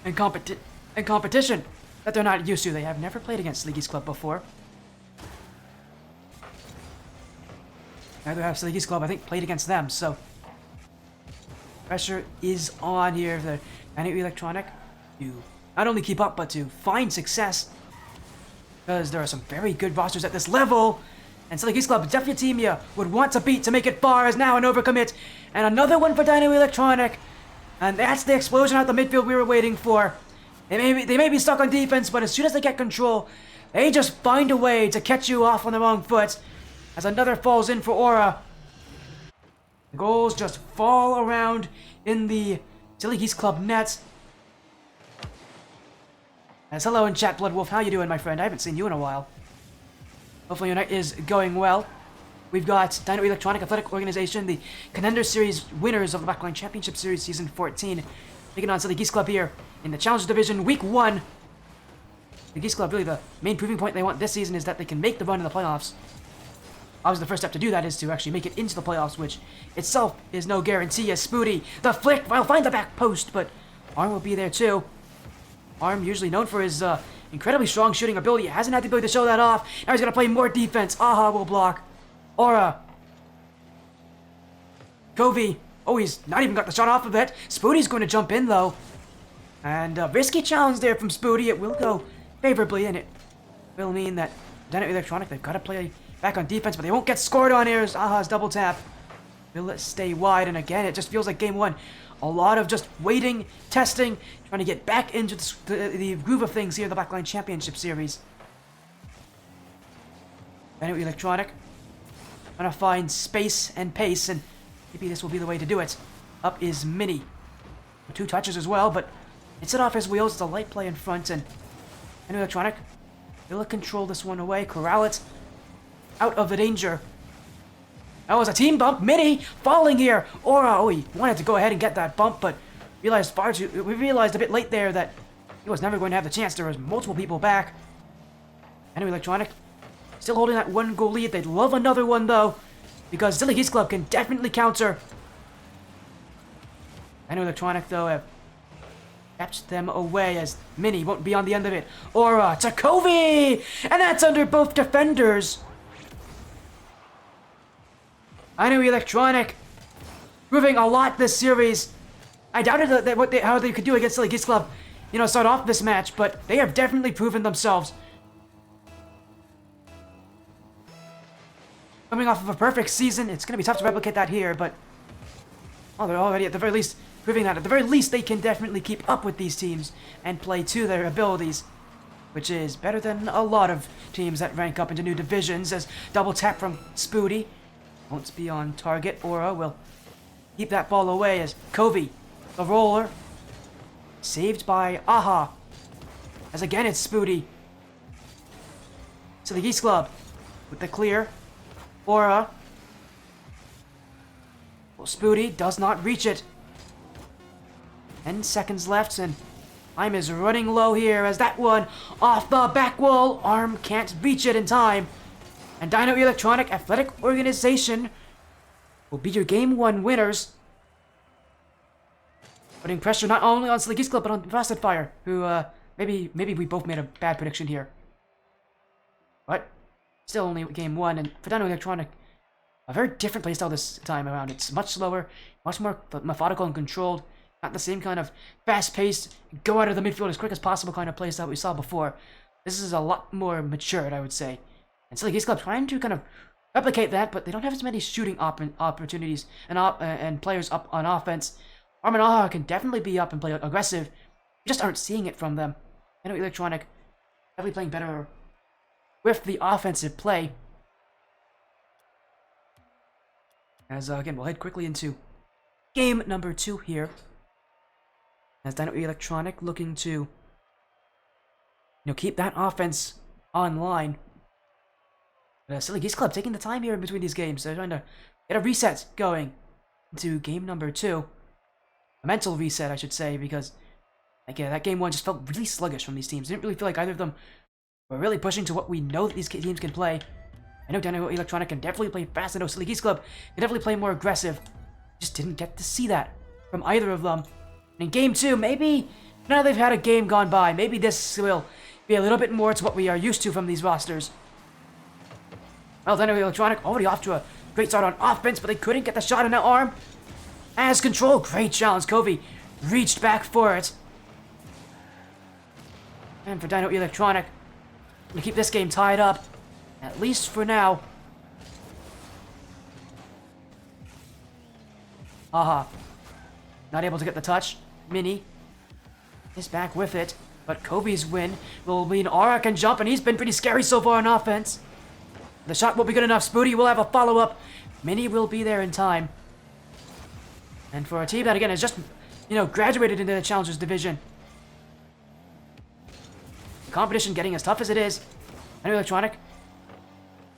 And competition that they're not used to. They have never played against Silly Geese Club before. Neither have Silly Geese Club, I think, played against them, so pressure is on here for Dino Electronic to not only keep up, but to find success. Because there are some very good rosters at this level. And Silly Geese Club, definitely a team you would want to beat to make it far, as now an overcommit. And another one for Dino Electronic. And that's the explosion out the midfield we were waiting for. They may be stuck on defense, but as soon as they get control, they just find a way to catch you off on the wrong foot. As another falls in for Aura. The goals just fall around in the Silly Geese Club net. As hello in chat, Bloodwolf. How you doing, my friend? I haven't seen you in a while. Hopefully your night is going well. We've got Dino Electronic Athletic Organization, the Contenders Series winners of the Backline Championship Series Season 14, taking on Silly Geese Club here in the Challenger Division Week 1. The Geese Club, really the main proving point they want this season is that they can make the run in the playoffs. Obviously, the first step to do that is to actually make it into the playoffs, which itself is no guarantee. As Spooty, the flick, will find the back post, but Arm will be there too. Arm, usually known for his incredibly strong shooting ability, hasn't had the ability to show that off. Now he's going to play more defense. Aha will block. Aura. Covey. Oh, he's not even got the shot off of it. Spooty's going to jump in, though. And a risky challenge there from Spooty. It will go favorably, and it will mean that Dino Electronic, they've got to play back on defense, but they won't get scored on here. Aha's double tap. Will it stay wide? And again, it just feels like game 1. A lot of just waiting, testing, trying to get back into the groove of things here in the Backline Championship Series. Dino Electronic trying to find space and pace, and maybe this will be the way to do it. Up is Mini. 2 touches as well, but it's it off his wheels. It's a light play in front, and Dino Electronic will control this one away, corral it out of the danger. That was a team bump. Mini falling here. Aura, oh, he wanted to go ahead and get that bump, but we realized a bit late there that he was never going to have the chance. There was multiple people back. Dino Electronic still holding that 1-goal lead. They'd love another one, though, because Silly Geese Club can definitely counter. Dino Electronic, though, have kept them away as Mini won't be on the end of it. Aura to Covey! And that's under both defenders. Dino Electronic proving a lot this series. I doubted how they could do against Silly Geese Club, start off this match, but they have definitely proven themselves. Coming off of a perfect season, it's going to be tough to replicate that here, but they're already at the very least proving that. At the very least, they can definitely keep up with these teams and play to their abilities, which is better than a lot of teams that rank up into new divisions. As double tap from Spooty. Won't be on target. Aura will keep that ball away as Covey, the roller, saved by Aha. As again it's Spooty. So the Geese Club with the clear. Aura. Well, Spooty does not reach it. 10 seconds left, and time is running low here as that one off the back wall. Arm can't reach it in time. And Dino Electronic Athletic Organization will be your Game 1 winners. Putting pressure not only on Silly Geese Club, but on Frosted Fire, who, maybe we both made a bad prediction here. But Still only game 1, and for Dino Electronic, a very different playstyle this time around. It's much slower, much more methodical and controlled. Not the same kind of fast-paced, go out of the midfield as quick as possible kind of playstyle we saw before. This is a lot more matured, I would say. And Silly Geese Club trying to kind of replicate that, but they don't have as many shooting opportunities and players up on offense. Arm and Aha can definitely be up and play aggressive. We just aren't seeing it from them. Dino Electronic definitely playing better with the offensive play. As again, we'll head quickly into game number 2 here. As Dino Electronic looking to, keep that offense online. Silly Geese Club taking the time here in between these games. They're trying to get a reset going into game number 2. A mental reset, I should say, because that game 1 just felt really sluggish from these teams. Didn't really feel like either of them were really pushing to what we know that these teams can play. I know Dino Electronic can definitely play fast. I know Silly Geese Club can definitely play more aggressive. Just didn't get to see that from either of them. And in game 2, maybe now they've had a game gone by, maybe this will be a little bit more to what we are used to from these rosters. Well, Dino Electronic already off to a great start on offense, but they couldn't get the shot in that arm. As control, great challenge. Covey reached back for it. And for Dino Electronic, to keep this game tied up, at least for now. Aha. Not able to get the touch. Mini is back with it, but Kobe's win will mean Aura can jump, and he's been pretty scary so far on offense. The shot won't be good enough. Spooty will have a follow-up. Mini will be there in time. And for a team that, again, has just, graduated into the Challengers Division. The competition getting as tough as it is. Dino Electronic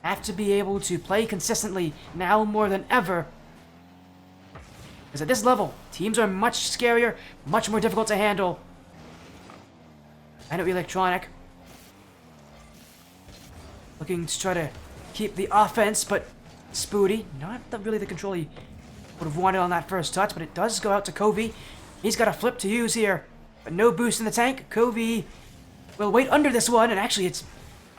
have to be able to play consistently now more than ever. Because at this level, teams are much scarier, much more difficult to handle. Dino Electronic looking to try to keep the offense, but Spooty, not really the control he would have wanted on that first touch, but it does go out to Covey. He's got a flip to use here, but no boost in the tank. Covey will wait under this one, and actually it's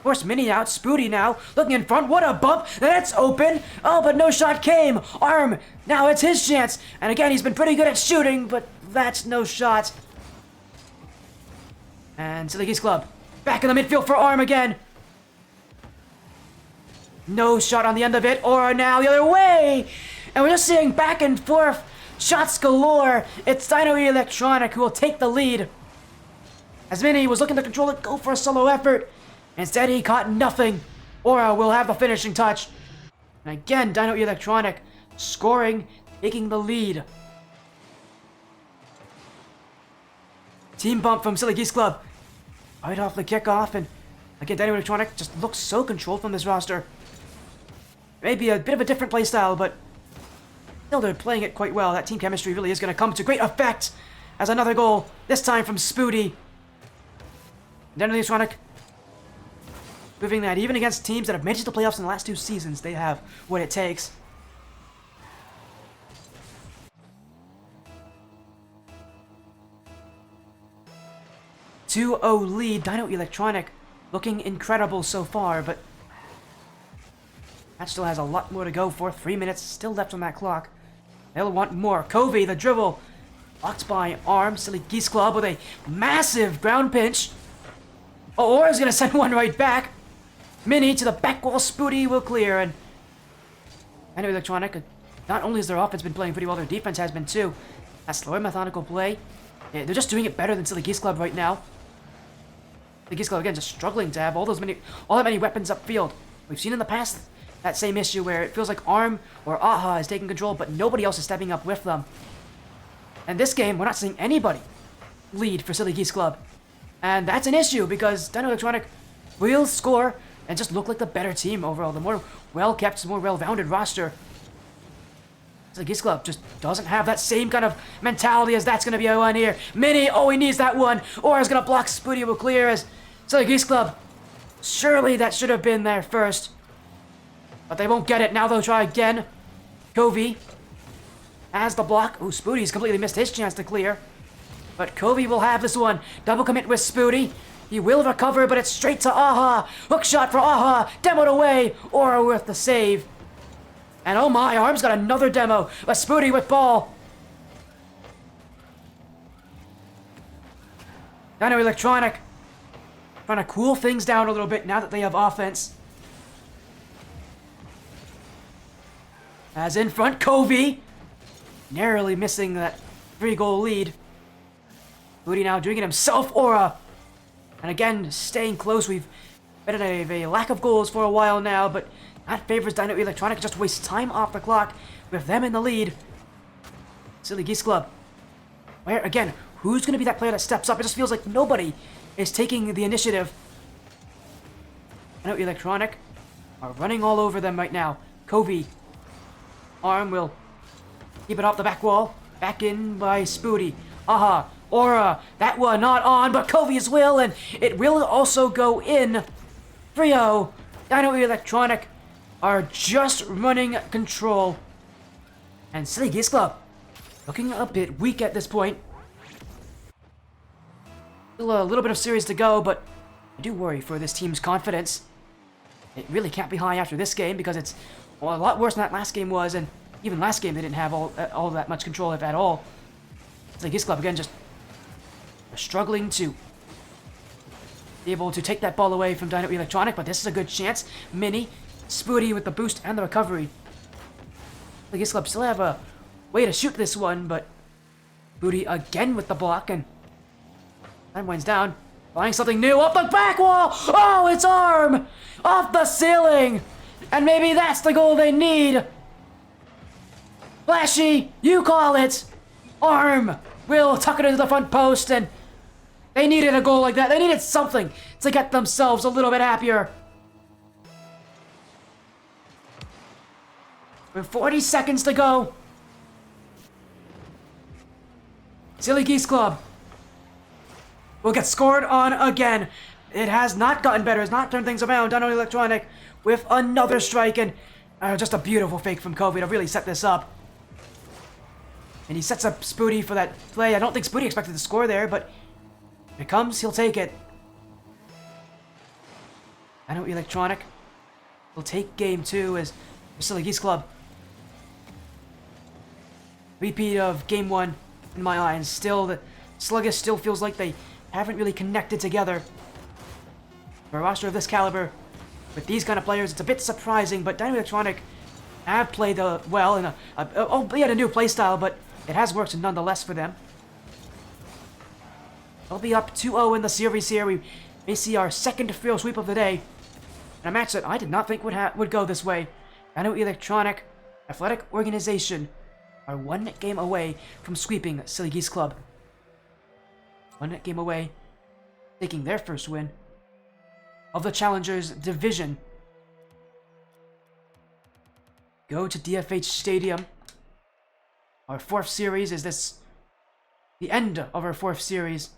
forced Mini out. Spooty now looking in front. What a bump! That's open! Oh, but no shot came! Arm! Now it's his chance! And again, he's been pretty good at shooting, but that's no shot. And Silly Geese Club back in the midfield for Arm again. No shot on the end of it, or now the other way! And we're just seeing back and forth shots galore. It's Dino Electronic who will take the lead. As Mini was looking to control it, go for a solo effort. Instead, he caught nothing. Aura will have the finishing touch. And again, Dino Electronic scoring, taking the lead. Team bump from Silly Geese Club. Right off the kickoff, and again, Dino Electronic just looks so controlled from this roster. Maybe a bit of a different playstyle, but still they're playing it quite well. That team chemistry really is going to come to great effect as another goal, this time from Spooty. Dino Electronic proving that even against teams that have made it to the playoffs in the last 2 seasons, they have what it takes. (2-0) lead. Dino Electronic looking incredible so far, but that still has a lot more to go for. 3 minutes still left on that clock. They'll want more. Covey, the dribble, blocked by Arm. Silly Geese Club with a massive ground pinch. Oh, Aura's gonna send one right back. Mini to the back wall. Spooty will clear, and Dino Electronic, not only has their offense been playing pretty well, their defense has been too. That slower, methodical play. They're just doing it better than Silly Geese Club right now. Silly Geese Club again just struggling to have all that many weapons upfield. We've seen in the past that same issue where it feels like Arm or Aha is taking control, but nobody else is stepping up with them. And this game, we're not seeing anybody lead for Silly Geese Club. And that's an issue because Dino Electronic will score and just look like the better team overall. The more well-kept, more well-rounded roster. Silly Geese Club just doesn't have that same kind of mentality as that's going to be a one here. Mini, oh, he needs that one. Aura's going to block. Spooty will clear as Silly Geese Club. Surely that should have been there first. But they won't get it. Now they'll try again. Covey has the block. Ooh, Spooty's completely missed his chance to clear. But Covey will have this one. Double commit with Spooty. He will recover, but it's straight to Aha. Hook shot for Aha. Demoed away. Aura with the save. And oh my, Arm's got another demo. A Spooty with ball. Dino Electronic trying to cool things down a little bit now that they have offense. As in front, Covey. Narrowly missing that 3-goal lead. Spooty now doing it himself, Aura. And again, staying close. We've been in a lack of goals for a while now, but that favors Dino Electronic. Just waste time off the clock with them in the lead. Silly Geese Club. Where, again, who's going to be that player that steps up? It just feels like nobody is taking the initiative. Dino Electronic are running all over them right now. Covey. Arm will keep it off the back wall. Back in by Spooty. Aha. Aura. That one not on, but Covey's will, and it will also go in. 3-0. Dino Electronic are just running control. And Silly Geese Club looking a bit weak at this point. Still a little bit of series to go, but I do worry for this team's confidence. It really can't be high after this game because it's a lot worse than that last game was, and even last game they didn't have all that much control, if at all. Silly Geese Club again just struggling to be able to take that ball away from Dino Electronic, but this is a good chance. Mini, Spooty with the boost and the recovery. The Geese Club still have a way to shoot this one, but Spooty again with the block, and time winds down. Flying something new up the back wall! Oh, it's Arm! Off the ceiling! And maybe that's the goal they need! Flashy, you call it! Arm will tuck it into the front post, and they needed a goal like that. They needed something to get themselves a little bit happier. With 40 seconds to go. Silly Geese Club will get scored on again. It has not gotten better. It's not turned things around. Dino Electronic with another strike, and just a beautiful fake from Covey to really set this up. And he sets up Spooty for that play. I don't think Spooty expected to score there, but if it comes, he'll take it. Dino Electronic will take game 2 as Silly Geese Club. Repeat of game 1 in my eyes. Still, the sluggish still feels like they haven't really connected together. For a roster of this caliber, with these kind of players, it's a bit surprising, but Dino Electronic have played well in albeit a new playstyle, but it has worked nonetheless for them. They'll be up 2-0 in the series here. We may see our second field sweep of the day. In a match that I did not think would go this way. Dino Electronic Athletic Organization are 1 game away from sweeping Silly Geese Club. 1 game away, taking their first win of the Challengers Division. Go to DFH Stadium. Our 4th series is this the end of our 4th series,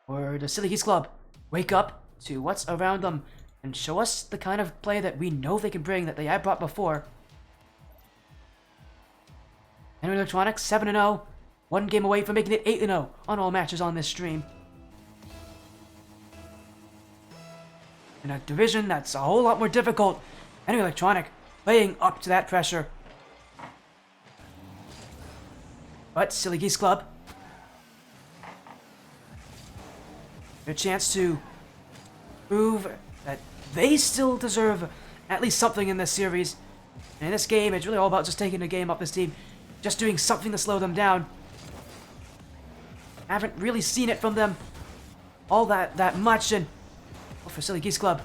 where the Silly Geese Club wake up to what's around them and show us the kind of play that we know they can bring, that they have brought before. Dino Electronic 7-0, 1 game away from making it 8-0 on all matches on this stream. In a division that's a whole lot more difficult, Dino Electronic playing up to that pressure. But Silly Geese Club, their chance to prove that they still deserve at least something in this series. And in this game, it's really all about just taking the game off this team, just doing something to slow them down. Haven't really seen it from them all that much, and for Silly Geese Club,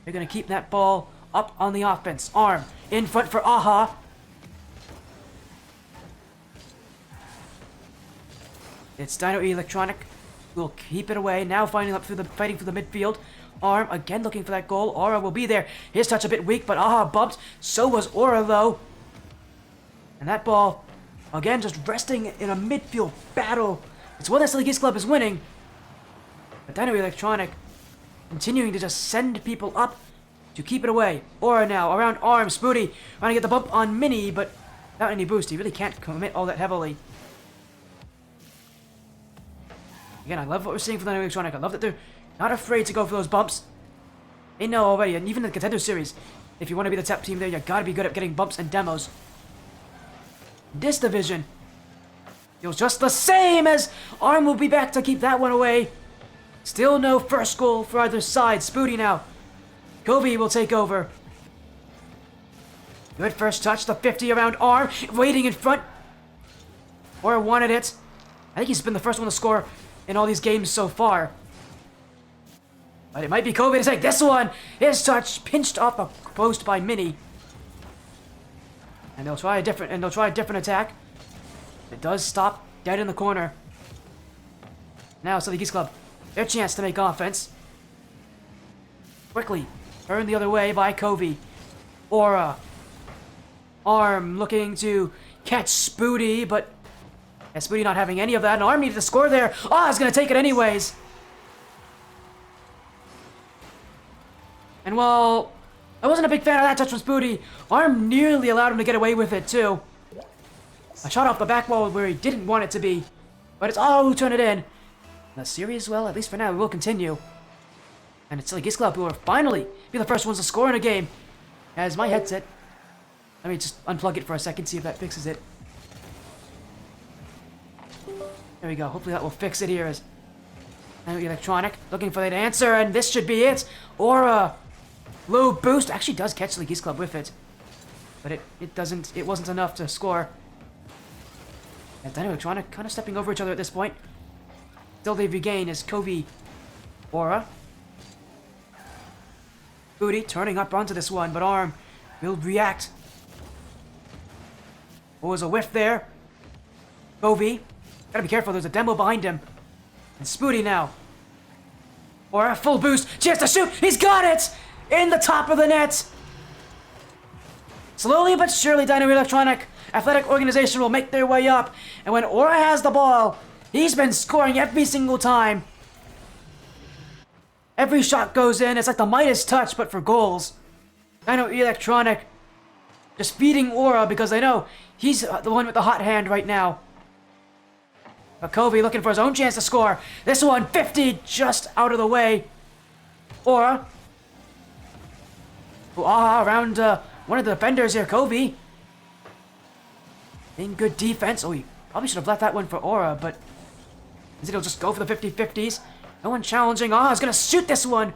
they're going to keep that ball up on the offense. Arm in front for Aha. It's Dino Electronic who will keep it away. Now fighting for the midfield. Arm again looking for that goal. Aura will be there. His touch a bit weak, but Aha bumped. So was Aura though. And that ball again just resting in a midfield battle. It's one that Silly Geese Club is winning. But Dino Electronic continuing to just send people up to keep it away. Aura now around Arm. Spooty trying to get the bump on Mini, but without any boost. He really can't commit all that heavily. Again, I love what we're seeing from the Electronic. I love that they're not afraid to go for those bumps. They know already, and even in the Contenders series, if you want to be the top team there, you gotta be good at getting bumps and demos. This division feels just the same as Arm will be back to keep that one away. Still no first goal for either side. Spooty now. Kobe will take over. Good first touch, the 50 around Arm, waiting in front. Or wanted it. I think he's been the first one to score in all these games so far. But it might be Kobe to take this one. His touch pinched off the post by Mini. And they'll try a different attack. It does stop dead in the corner. Now, so the Geese Club, their chance to make offense. Quickly turned the other way by Kobe. Aura. Arm looking to catch Spooty, but Spooty not having any of that. And Arm needed to score there. Oh, he's going to take it anyways. And while I wasn't a big fan of that touch from Spooty, Arm nearly allowed him to get away with it too. A shot off the back wall where he didn't want it to be. But it's who turned it in. The series, well, at least for now, will continue. And it's the Geese Club who will finally be the first ones to score in a game. As my headset, let me just unplug it for a second, see if that fixes it. There we go. Hopefully that will fix it here. As Electronic looking for that answer, and this should be it. Aura, low boost actually does catch the Geese Club with it, but it wasn't enough to score. And Dino Electronic kind of stepping over each other at this point. Still they regain as Kobe, Aura, Booty turning up onto this one, but Arm will react. Oh, was a whiff there. Kobe, gotta be careful, there's a demo behind him. And Spooty now. Or a full boost, chance to shoot, he's got it! In the top of the net! Slowly but surely, Dino Electronic Athletic Organization will make their way up. And when Aura has the ball, he's been scoring every single time. Every shot goes in, it's like the Midas touch, but for goals. Dino Electronic just feeding Aura because they know he's the one with the hot hand right now. But Kobe looking for his own chance to score. This one, 50, just out of the way. Aura. Around one of the defenders here, Kobe. In good defense. Oh, he probably should have left that one for Aura, but instead he'll just go for the 50-50s. No one challenging. He's going to shoot this one.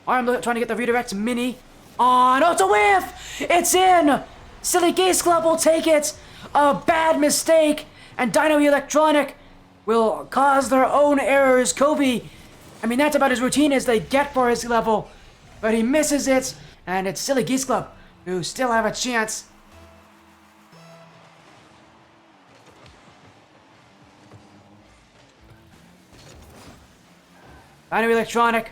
Arm trying to get the redirect. Mini on. Oh, it's a whiff! It's in! Silly Geese Club will take it. A bad mistake. And Dino Electronic will cause their own errors. Kobe, I mean, that's about as routine as they get for his level. But he misses it. And it's Silly Geese Club who still have a chance. Dino Electronic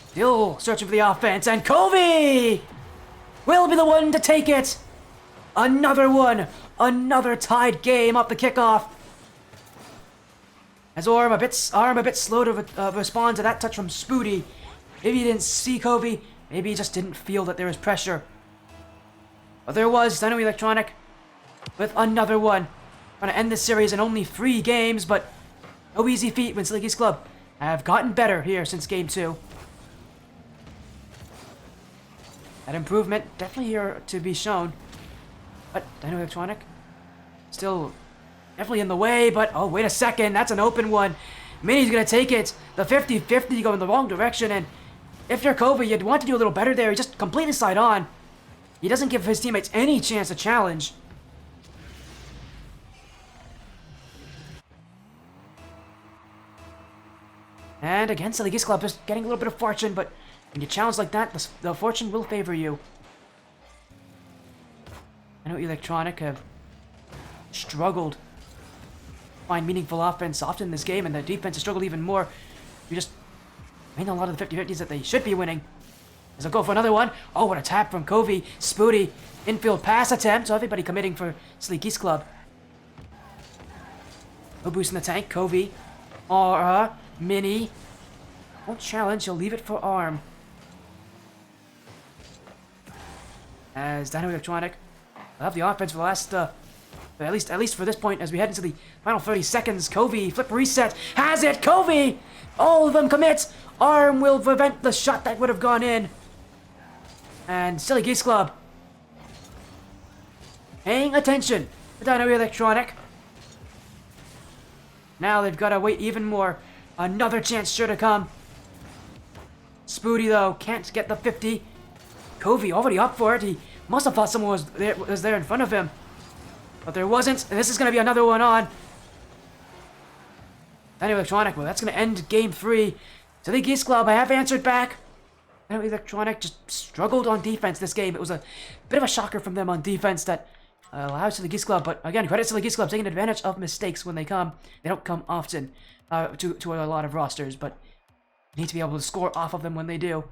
still searching for the offense, and Kobe will be the one to take it. Another one, another tied game off the kickoff. As Arm a bit slow to respond to that touch from Spooty. Maybe he didn't see Kobe, maybe he just didn't feel that there was pressure. But there was. Dino Electronic with another one. Trying to end this series in only 3 games, but no easy feat when Silly Geese Club have gotten better here since Game 2. That improvement definitely here to be shown. But Dino Electronic still definitely in the way, but oh, wait a second, that's an open one. Mini's gonna take it. The 50-50 go in the wrong direction, and if you're Kobe, you'd want to do a little better there. He just completely side on. He doesn't give his teammates any chance to challenge. And again, Silly Geese Club is getting a little bit of fortune, but when you challenge like that, the fortune will favor you. I know Electronic have struggled to find meaningful offense often in this game, and the defense has struggled even more. You just win a lot of the 50-50s that they should be winning. As they'll go for another one. Oh, what a tap from Kobe. Spooty, infield pass attempt. So everybody committing for Silly Geese Club. No boost in the tank. Kobe. Aura. Mini. Won't challenge. He'll leave it for Arm. As Dino Electronic will have the offense for the last But at least for this point, as we head into the final 30 seconds, Covey, flip reset, has it, Covey! All of them commit! Arm will prevent the shot that would have gone in. And Silly Geese Club. Paying attention to Dino Electronic. Now they've got to wait even more. Another chance sure to come. Spooty, though, can't get the 50. Covey already up for it. He must have thought someone was there in front of him. But there wasn't, and this is going to be another one on. Dino Electronic, well, that's going to end game 3. So the Geese Club, I have answered back. Dino Electronic just struggled on defense this game. It was a bit of a shocker from them on defense that allows the Geese Club. But again, credit to the Geese Club taking advantage of mistakes when they come. They don't come often to a lot of rosters, but you need to be able to score off of them when they do.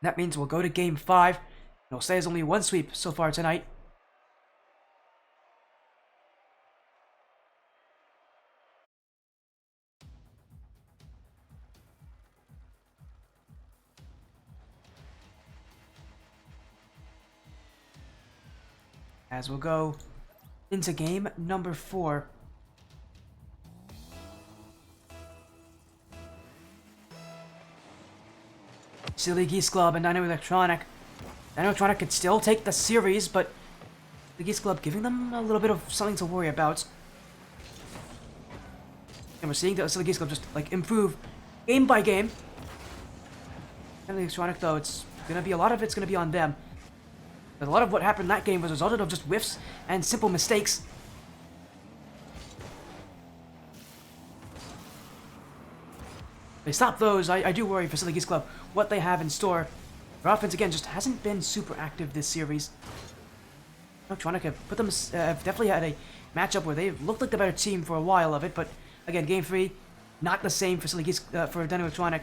That means we'll go to game 5. It'll say there's only one sweep so far tonight. As we'll go into game number 4. Silly Geese Club and Dino Electronic. Dino Electronic could still take the series, but the Geese Club giving them a little bit of something to worry about. And we're seeing the Silly Geese Club just like improve game by game. Dino Electronic, though, it's gonna be a lot of it's gonna be on them. But a lot of what happened in that game was resulted of just whiffs and simple mistakes. They stop those. I do worry for Silly Geese Club what they have in store. Their offense, again, just hasn't been super active this series. Electronic have put them, have definitely had a matchup where they've looked like the better team for a while of it, but again, game 3, not the same for Silly Geese, for Dino Electronic.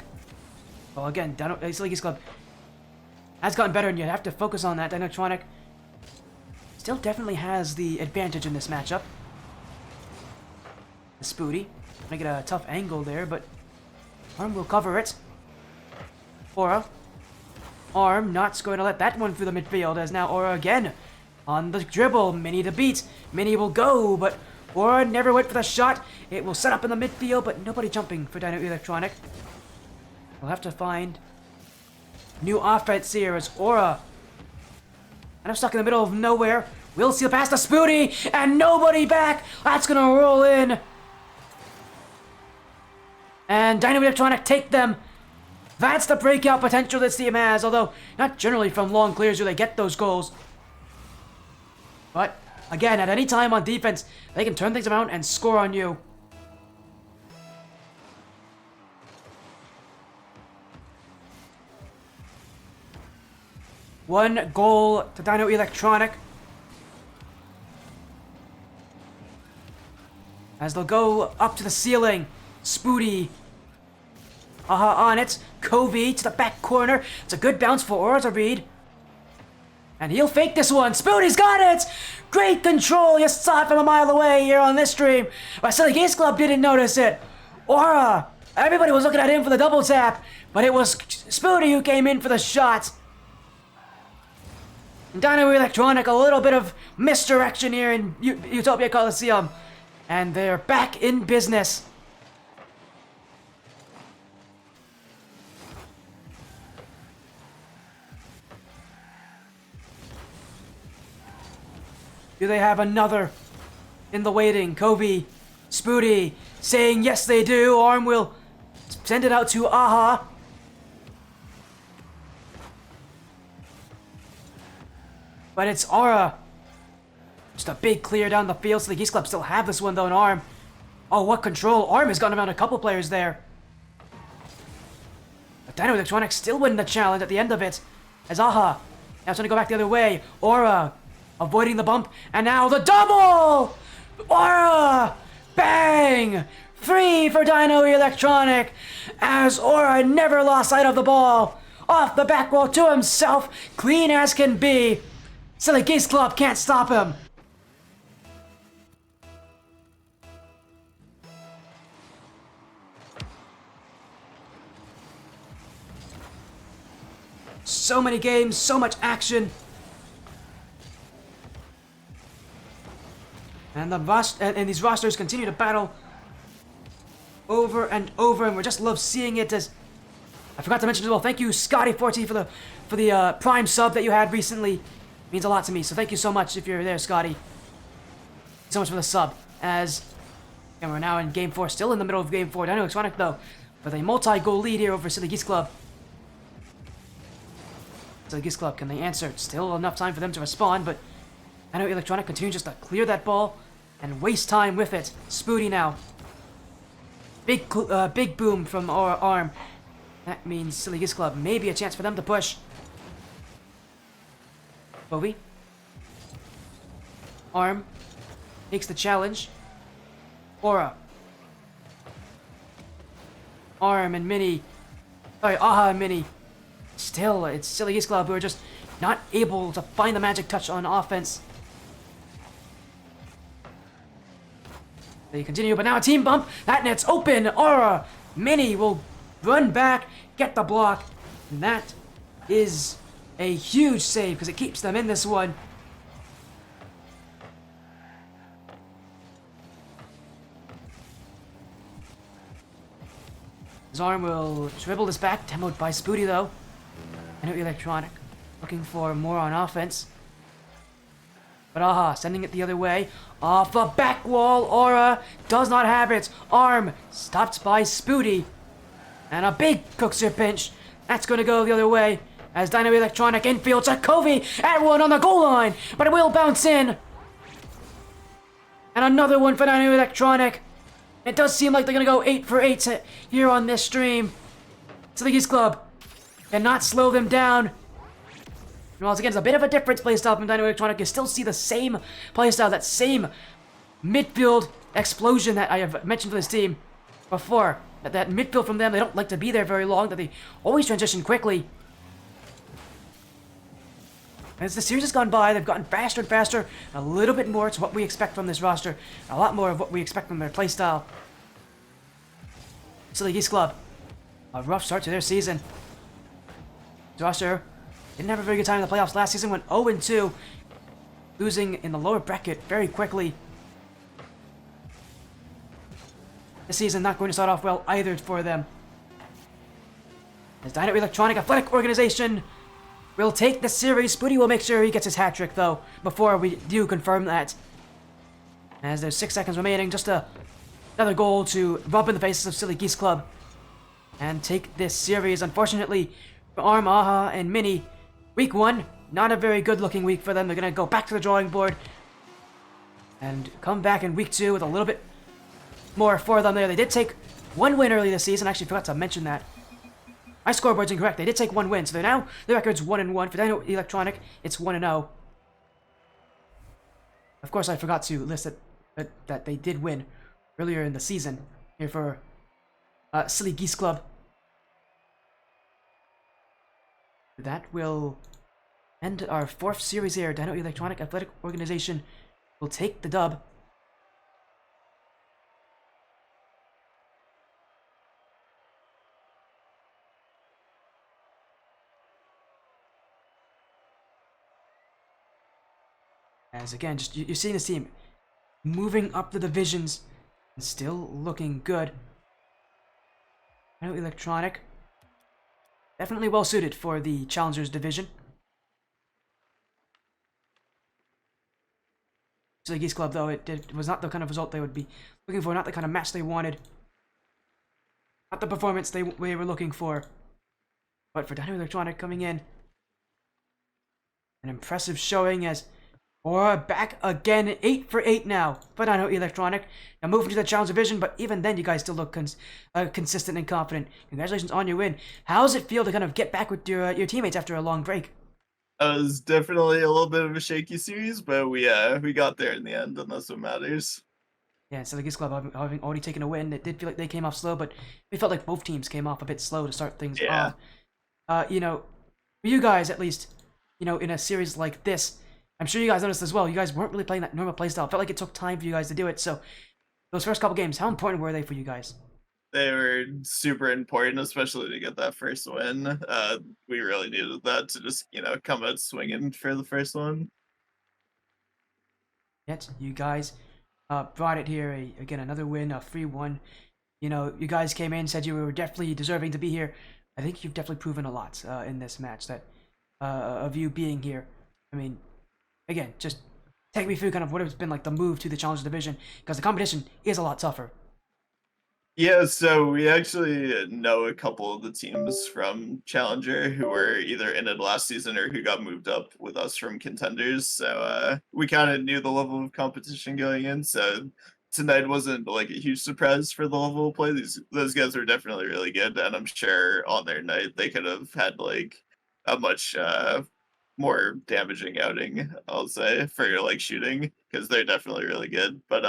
Well, again, Silly Geese Club has gotten better, and you have to focus on that. Dino Electronic still definitely has the advantage in this matchup. The Spooty, make it a tough angle there, but Arm will cover it. Aura. Arm not going to let that one through the midfield, as now Aura again on the dribble. Mini to beat. Mini will go, but Aura never went for the shot. It will set up in the midfield, but nobody jumping for Dino Electronic. We'll have to find new offense here as Aura. And I'm stuck in the middle of nowhere. Will seal past the Spooty, and nobody back. That's going to roll in. And Dino Electronic take them. That's the breakout potential this team has, although not generally from long clears do they get those goals. But again, at any time on defense, they can turn things around and score on you. One goal to Dino Electronic. As they'll go up to the ceiling. Spooty. On it. Covey to the back corner. It's a good bounce for Aura to read. And he'll fake this one. Spooty's got it! Great control. You saw it from a mile away here on this stream. But Silly Geese Club didn't notice it. Aura. Everybody was looking at him for the double tap. But it was Spooty who came in for the shot. And Dino Electronic, a little bit of misdirection here in Utopia Coliseum. And they're back in business. Do they have another in the waiting? Covey, Spooty, saying yes they do. Arm will send it out to Aha. But it's Aura. Just a big clear down the field, so the Geese Club still have this one though in Arm. Oh, what control. Arm has gone around a couple players there. But Dino Electronic still winning the challenge at the end of it. As Aha. Now it's going to go back the other way. Aura. Avoiding the bump, and now the double! Aura! Bang! 3 for Dino Electronic, as Aura never lost sight of the ball. Off the back wall to himself, clean as can be. Silly Geese Club can't stop him. So many games, so much action. and these rosters continue to battle over and over, and we just love seeing it. As I forgot to mention as well, thank you Scotty14 for the Prime sub that you had recently. It means a lot to me, so thank you so much if you're there, Scotty. So much for the sub. As and we're now in Game 4, still in the middle of Game 4. Dino Electronic though, with a multi-goal lead here over Silly Geese Club. Silly Geese Club, can they answer? Still enough time for them to respond, but Dino Electronic continues just to clear that ball and waste time with it. Spoody now. Big boom from our arm. That means Silly Geese Club, maybe a chance for them to push. Bovie. Arm. Takes the challenge. Aura. Arm and Mini. Sorry, Aha and Mini. Still, it's Silly Geese Club who are just not able to find the magic touch on offense. They continue, but now a team bump. That net's open. Aura. Mini will run back, get the block. And that is a huge save because it keeps them in this one. His arm will dribble this back, demoed by Spoody though. Dino Electronic looking for more on offense. But Aha, sending it the other way. Off the back wall, Aura does not have it. Arm stopped by Spoody. And a big Cookser pinch. That's going to go the other way. As Dino Electronic infield to Covey at one on the goal line. But it will bounce in. And another one for Dino Electronic. It does seem like they're going to go 8 for 8 here on this stream. So the Geese Club cannot slow them down. And once again, it's a bit of a different playstyle from Dino Electronic. You still see the same playstyle, that same midfield explosion that I have mentioned for this team before. That midfield from them, they don't like to be there very long, that they always transition quickly. As the series has gone by, they've gotten faster and faster, a little bit more to what we expect from this roster, a lot more of what we expect from their playstyle. Silly Geese Club, a rough start to their season. This roster didn't have a very good time in the playoffs last season, went 0-2, losing in the lower bracket very quickly. This season not going to start off well either for them. As Dino Electronic Athletic Organization will take the series. Spoody will make sure he gets his hat-trick, though, before we do confirm that. As there's 6 seconds remaining, just another goal to rub in the faces of Silly Geese Club and take this series. Unfortunately, for Arm, Aha, and Mini, week 1, not a very good-looking week for them. They're going to go back to the drawing board and come back in week 2 with a little bit more for them there. They did take 1 win early this season. I actually forgot to mention that. My scoreboard's incorrect. They did take 1 win, so they're now, the record's 1-1. For Dino Electronic, it's 1-0. Of course, I forgot to list that they did win earlier in the season here for Silly Geese Club. That will end our 4th series here. Dino Electronic Athletic Organization will take the dub. As again, just you're seeing this team moving up the divisions and still looking good. Dino Electronic, definitely well suited for the Challengers division. So the Geese Club, though, it was not the kind of result they would be looking for, not the kind of match they wanted, not the performance they were looking for. But for Dino Electronic coming in, an impressive showing as Aura back again, 8 for 8 now for Dino Electronic. Now moving to the Challenge Division, but even then you guys still look consistent and confident. Congratulations on your win. How does it feel to kind of get back with your teammates after a long break? It was definitely a little bit of a shaky series, but we got there in the end, and that's what matters. Yeah, so the Geese Club having already taken a win, it did feel like they came off slow, but we felt like both teams came off a bit slow to start things off. You know, for you guys at least, you know, in a series like this, I'm sure you guys noticed as well, you guys weren't really playing that normal playstyle. It felt like it took time for you guys to do it. So those first couple games, how important were they for you guys? They were super important, especially to get that first win. We really needed that to just, come out swinging for the first one. Yet you guys brought it here. Again, another win, a 3-1. You know, you guys came in, said you were definitely deserving to be here. I think you've definitely proven a lot in this match that of you being here. I mean, again, just take me through kind of what has been like the move to the Challenger Division, because the competition is a lot tougher. Yeah, so we actually know a couple of the teams from Challenger who were either in it last season or who got moved up with us from Contenders. So we kind of knew the level of competition going in. So tonight wasn't like a huge surprise for the level of play. Those guys were definitely really good, and I'm sure on their night they could have had like a much more damaging outing, I'll say, for like shooting, because they're definitely really good. But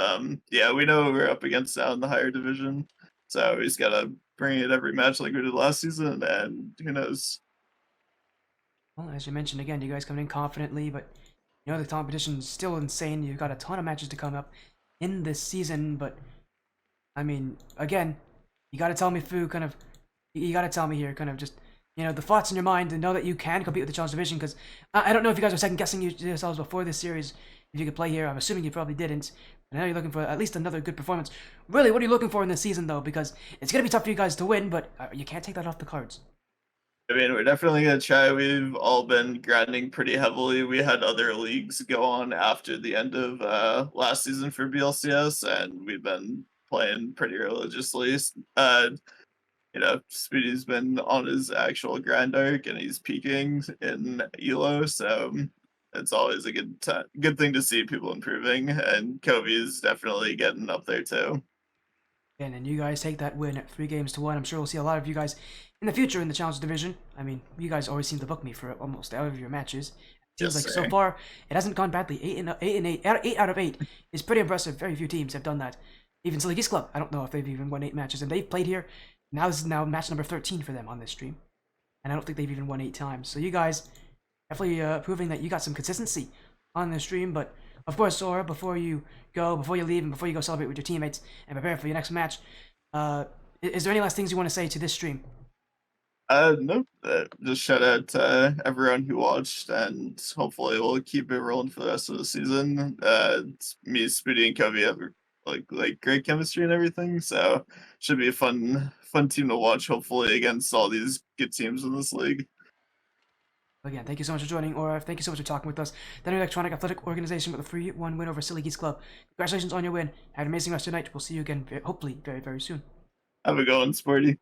yeah, we know we're up against now in the higher division. So he's got to bring it every match like we did last season, and who knows? Well, as you mentioned again, you guys coming in confidently, but you know the competition's still insane. You've got a ton of matches to come up in this season, but I mean, again, you got to tell me through kind of, you got to tell me here kind of just, you know, the thoughts in your mind and know that you can compete with the Challenge Division, because I don't know if you guys were second guessing yourselves before this series, if you could play here. I'm assuming you probably didn't. I know you're looking for at least another good performance. Really, what are you looking for in this season, though? Because it's going to be tough for you guys to win, but you can't take that off the cards. I mean, we're definitely going to try. We've all been grinding pretty heavily. We had other leagues go on after the end of last season for BLCS, and we've been playing pretty religiously. You know, Speedy's been on his actual grind arc, and he's peaking in Elo, so it's always a good thing to see people improving, and Kobe's definitely getting up there too. And you guys take that win at 3-1. I'm sure we'll see a lot of you guys in the future in the Challenge Division. I mean, you guys always seem to book me for almost all of your matches. It seems Yes, like sir. so far it hasn't gone badly. 8 out of 8 is pretty impressive. Very few teams have done that. Even Silly Geese Club, I don't know if they've even won 8 matches, and they've played here. Now this is now match number 13 for them on this stream, and I don't think they've even won 8 times. So you guys definitely proving that you got some consistency on the stream. But of course, Sora, before you go, before you leave, and before you go celebrate with your teammates and prepare for your next match, is there any last things you want to say to this stream? No, just shout out to everyone who watched, and hopefully we'll keep it rolling for the rest of the season. Me, Speedy, and Kobe have like great chemistry and everything, so should be a fun team to watch. Hopefully against all these good teams in this league. Again, thank you so much for joining, or thank you so much for talking with us. The new electronic athletic organization with a 3-1 win over Silly Geese Club. Congratulations on your win. Have an amazing rest of your night. We'll see you again, hopefully, very, very soon. Have a good one, Sporty. And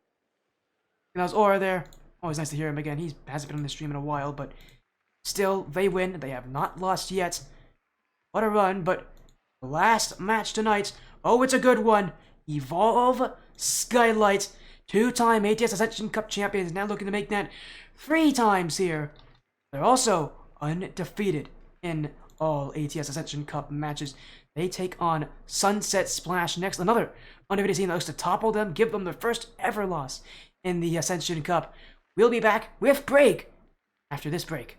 that was Aura there. Always nice to hear him again. He hasn't been on the stream in a while, but still, they win. They have not lost yet. What a run, but the last match tonight. Oh, it's a good one. Evolve Skylight. 2-time ATS Ascension Cup champions, now looking to make that 3 times here. They're also undefeated in all ATS Ascension Cup matches. They take on Sunset Splash next, another undefeated team that looks to topple them, give them their first ever loss in the Ascension Cup. We'll be back with break after this break.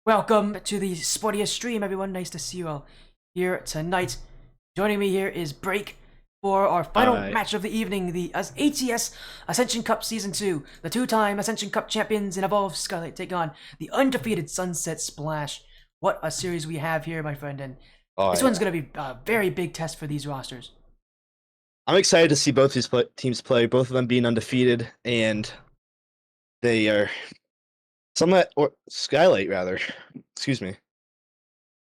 Welcome to the sportiest stream, everyone. Nice to see you all here tonight. Joining me here is Break for our final match of the evening, the ATS Ascension Cup Season 2. The two-time Ascension Cup champions in Evolve Skylight take on the undefeated Sunset Splash. What a series we have here, my friend, and this one's going to be a very big test for these rosters. I'm excited to see both these teams play, both of them being undefeated, and they are Skylight, rather, excuse me,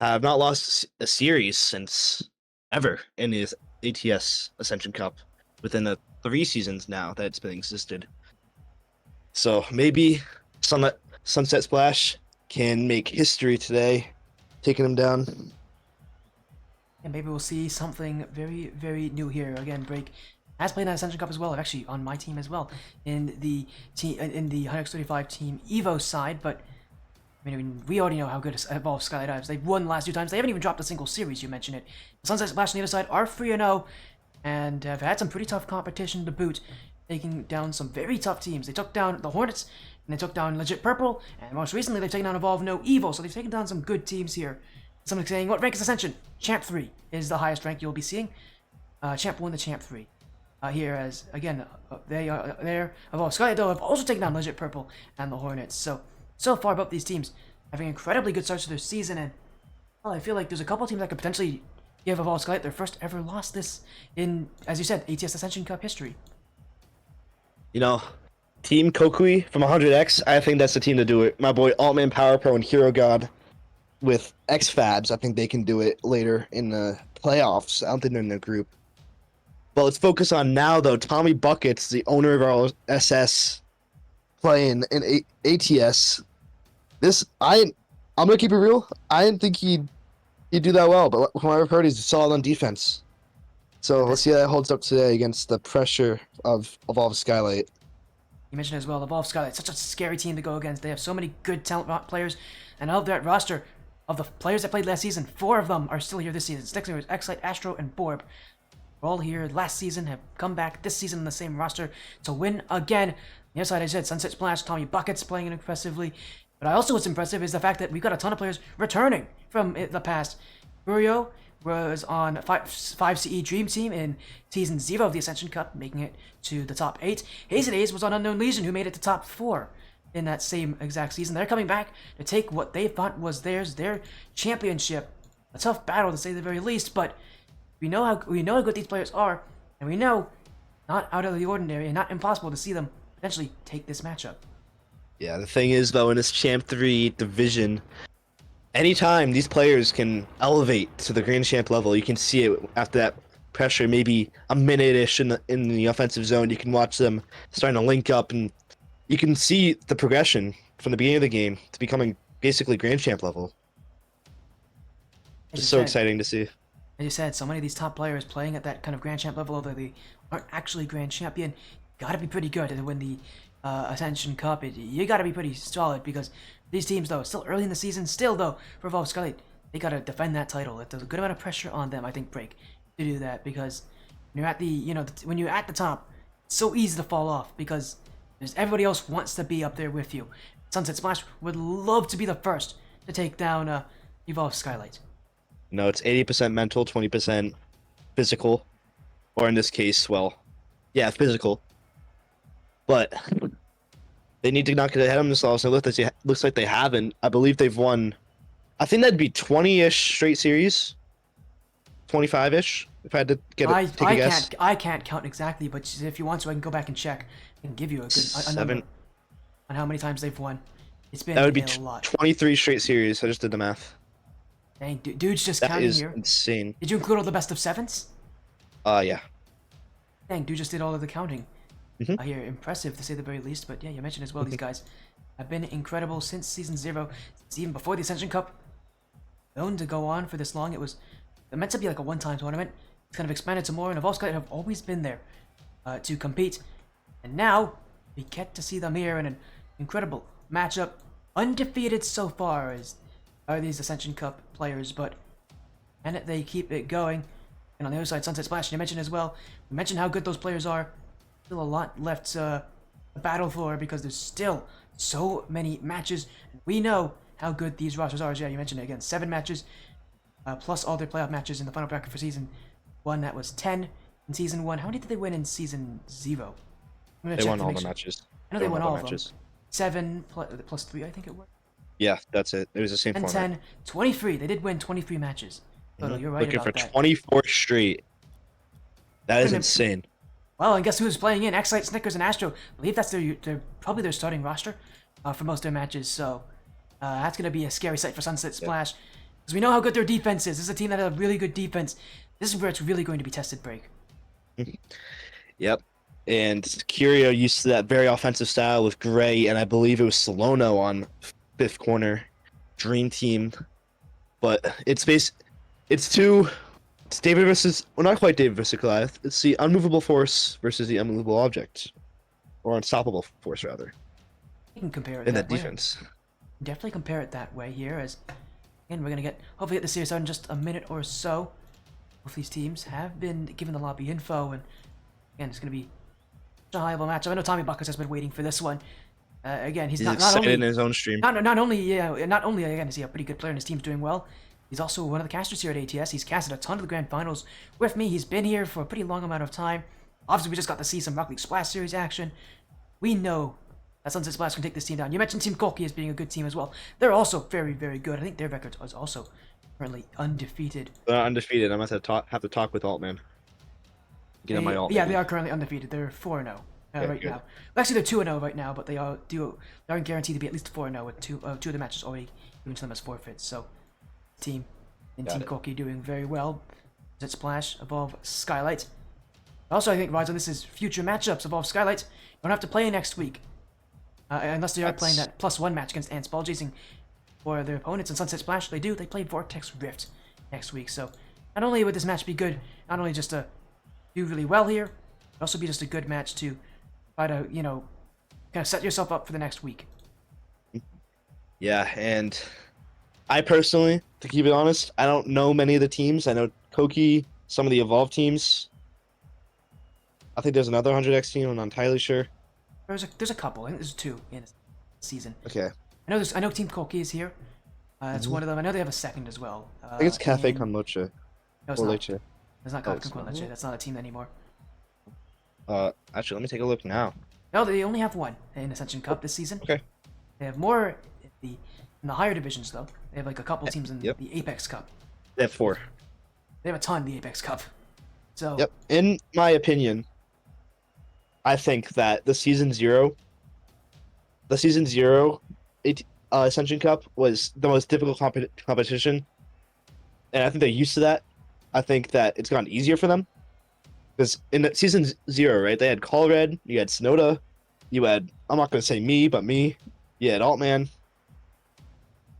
have not lost a series since ever in the ATS Ascension Cup within the 3 seasons now that it's been existed. So maybe Sunset Splash can make history today, taking them down. And maybe we'll see something very, very new here. Again, Break has played in the Ascension Cup as well. Actually, on my team as well, in the 135 Team Evo side. But I mean, we already know how good Evolve Skylight is. They've won the last 2 times. They haven't even dropped a single series. You mentioned it. The Sunset Splash on the other side are 3-0, and have had some pretty tough competition to boot, taking down some very tough teams. They took down the Hornets, and they took down Legit Purple, and most recently they've taken down Evolve No Evo. So they've taken down some good teams here. Someone saying, what rank is Ascension? Champ 3 is the highest rank you'll be seeing. Champ 1 to Champ 3. Here, as again, they are there. Evolve Skylight, though, have also taken down Legit Purple and the Hornets. So far, both these teams having incredibly good starts to their season, and well, I feel like there's a couple teams that could potentially give Evolve Skylight their first ever loss this in, as you said, ATS Ascension Cup history. You know, Team Kokui from 100X, I think that's the team to do it. My boy Altman, Power Pro, and Hero God with X-Fabs, I think they can do it later in the playoffs. I don't think they're in the group. But let's focus on now, though. Tommy Buckets, the owner of our SS, playing in ATS. I'm gonna keep it real. I didn't think he'd do that well, but from what I've heard, he's solid on defense. So let's see how that holds up today against the pressure of Evolve Skylight. You mentioned as well, Evolve Skylight, such a scary team to go against. They have so many good talent players, and of that roster, of the players that played last season, 4 of them are still here this season. Stixler, X-Light, Astro, and Borb. All here last season, have come back this season in the same roster to win again. On the other side, I said Sunset Splash, Tommy Buckets playing impressively. But also what's impressive is the fact that we've got a ton of players returning from the past. Burio was on 5CE Dream Team in Season 0 of the Ascension Cup, making it to the top 8. Hazy Days was on Unknown Legion, who made it to top 4 in that same exact season. They're coming back to take what they thought was theirs, their championship. A tough battle, to say the very least, but we know how good these players are, and we know not out of the ordinary and not impossible to see them potentially take this matchup. Yeah, the thing is, though, in this Champ 3 division, anytime these players can elevate to the Grand Champ level, you can see it after that pressure, maybe a minute-ish in the offensive zone. You can watch them starting to link up, and you can see the progression from the beginning of the game to becoming basically Grand Champ level. It's so exciting to see. As you said, so many of these top players playing at that kind of Grand Champ level, although they aren't actually Grand Champion, gotta be pretty good to win the Ascension Cup. You gotta be pretty solid, because these teams, though, still early in the season, still, though, for Evolve Skylight, they gotta defend that title. There's a good amount of pressure on them, I think, Break, to do that, because when you're at when you're at the top, it's so easy to fall off, because everybody else wants to be up there with you. Sunset Splash would love to be the first to take down Evolve Skylight. No, it's 80% mental, 20% physical. Or in this case, well, yeah, physical. But they need to not get ahead of themselves. It looks like they haven't. I believe they've won, I think that'd be 20-ish straight series. 25-ish, if I had to take a guess. I can't count exactly, but if you want to, I can go back and check and give you a number on how many times they've won. It's been that would be a lot. 23 straight series. I just did the math. Dang, dude's just counting here. That is insane. Did you include all the best of 7s? Yeah. Dang, dude just did all of the counting. Mm-hmm. Here, impressive to say the very least. But yeah, you mentioned as well, these guys have been incredible since Season 0, since even before the Ascension Cup. Known to go on for this long. It was meant to be like a one-time tournament. It's kind of expanded to more, and Evolve Skylight have always been there to compete. And now, we get to see them here in an incredible matchup. Undefeated so far are these Ascension Cup players, but can they keep it going? And on the other side, Sunset Splash, you mentioned as well, we mentioned how good those players are. Still a lot left to battle for, because there's still so many matches. We know how good these rosters are. Yeah, you mentioned it again. 7 matches, plus all their playoff matches in the final bracket for season 1. That was 10 in season 1. How many did they win in season 0? They won all the matches. I know they won all of them. matches. 7 plus 3, I think it was. Yeah, that's it. It was the same 10, format. 10, 23. They did win 23 matches. Total, you're right Looking about for that. 24 straight. That is Couldn't have- insane. Well, and guess who's playing in? Xlight, Snickers, and Astro. I believe that's their probably their starting roster for most of their matches. So that's gonna be a scary sight for Sunset Splash, because we know how good their defense is. This is a team that has a really good defense. This is where it's really going to be tested. Break. Yep. And Curio used to that very offensive style with Gray, and I believe it was Solono on 5th corner. Dream team. But it's David versus, well, not quite David versus Goliath. It's the unmovable force versus the unmovable object. Or unstoppable force, rather. You can compare it In that that way. defense. Definitely compare it that way here, as again we're gonna hopefully get the series out in just a minute or so. Both these teams have been given the lobby info, and again it's gonna be such a high level matchup. I know Tommy Buckers has been waiting for this one. Again, he's not excited only in his own stream. not only again is he a pretty good player and his team's doing well. He's also one of the casters here at ATS. He's casted a ton of the grand finals with me. He's been here for a pretty long amount of time. Obviously, we just got to see some Rocket League Splash Series action. We know that Sunset Splash can take this team down. You mentioned Team Koki as being a good team as well. They're also very, very good. I think their record is also currently undefeated. They're not undefeated. I must have to talk with Altman. Get on my alt. Yeah, maybe. they are currently undefeated. They're 4-0 right good. now. Well, actually, they're 2-0 right now, but they are guaranteed to be at least 4-0 with two of the matches already given to them as forfeits. So, Team Koki doing very well. Sunset Splash, Evolve, Skylight. Also, I think, Ryzo, this is future matchups. Evolve, Skylight. You don't have to play next week. Unless they are playing that +1 match against Ants Ball Chasing for their opponents in Sunset Splash. They play Vortex Rift next week. So, not only would this match be good, not only just to do really well here, but also be just a good match to try to, kind of set yourself up for the next week. Yeah, and I personally, to keep it honest, I don't know many of the teams. I know Koki, some of the Evolve teams. I think there's another 100X team. I'm not entirely sure. There's a couple. I think there's 2 in a season. Okay. I know Team Koki is here. That's one of them. I know they have a second as well. I think it's Cafe and- Con Leche. No, it's Or not. Leche. It's not Oh, Cafe it's Con not. Leche. That's not a team anymore. Actually, let me take a look now. No, they only have 1 in Ascension Cup this season. Okay. They have more in the higher divisions though. They have like a couple teams in Yep. the Apex Cup. They have 4. They have a ton in the Apex Cup. So Yep. In my opinion, I think that the season zero Ascension Cup was the most difficult competition, and I think they're used to that. I think that it's gotten easier for them because in the season 0, right, they had Call Red, you had Snowda, you had, I'm not going to say me, but me, you had Altman,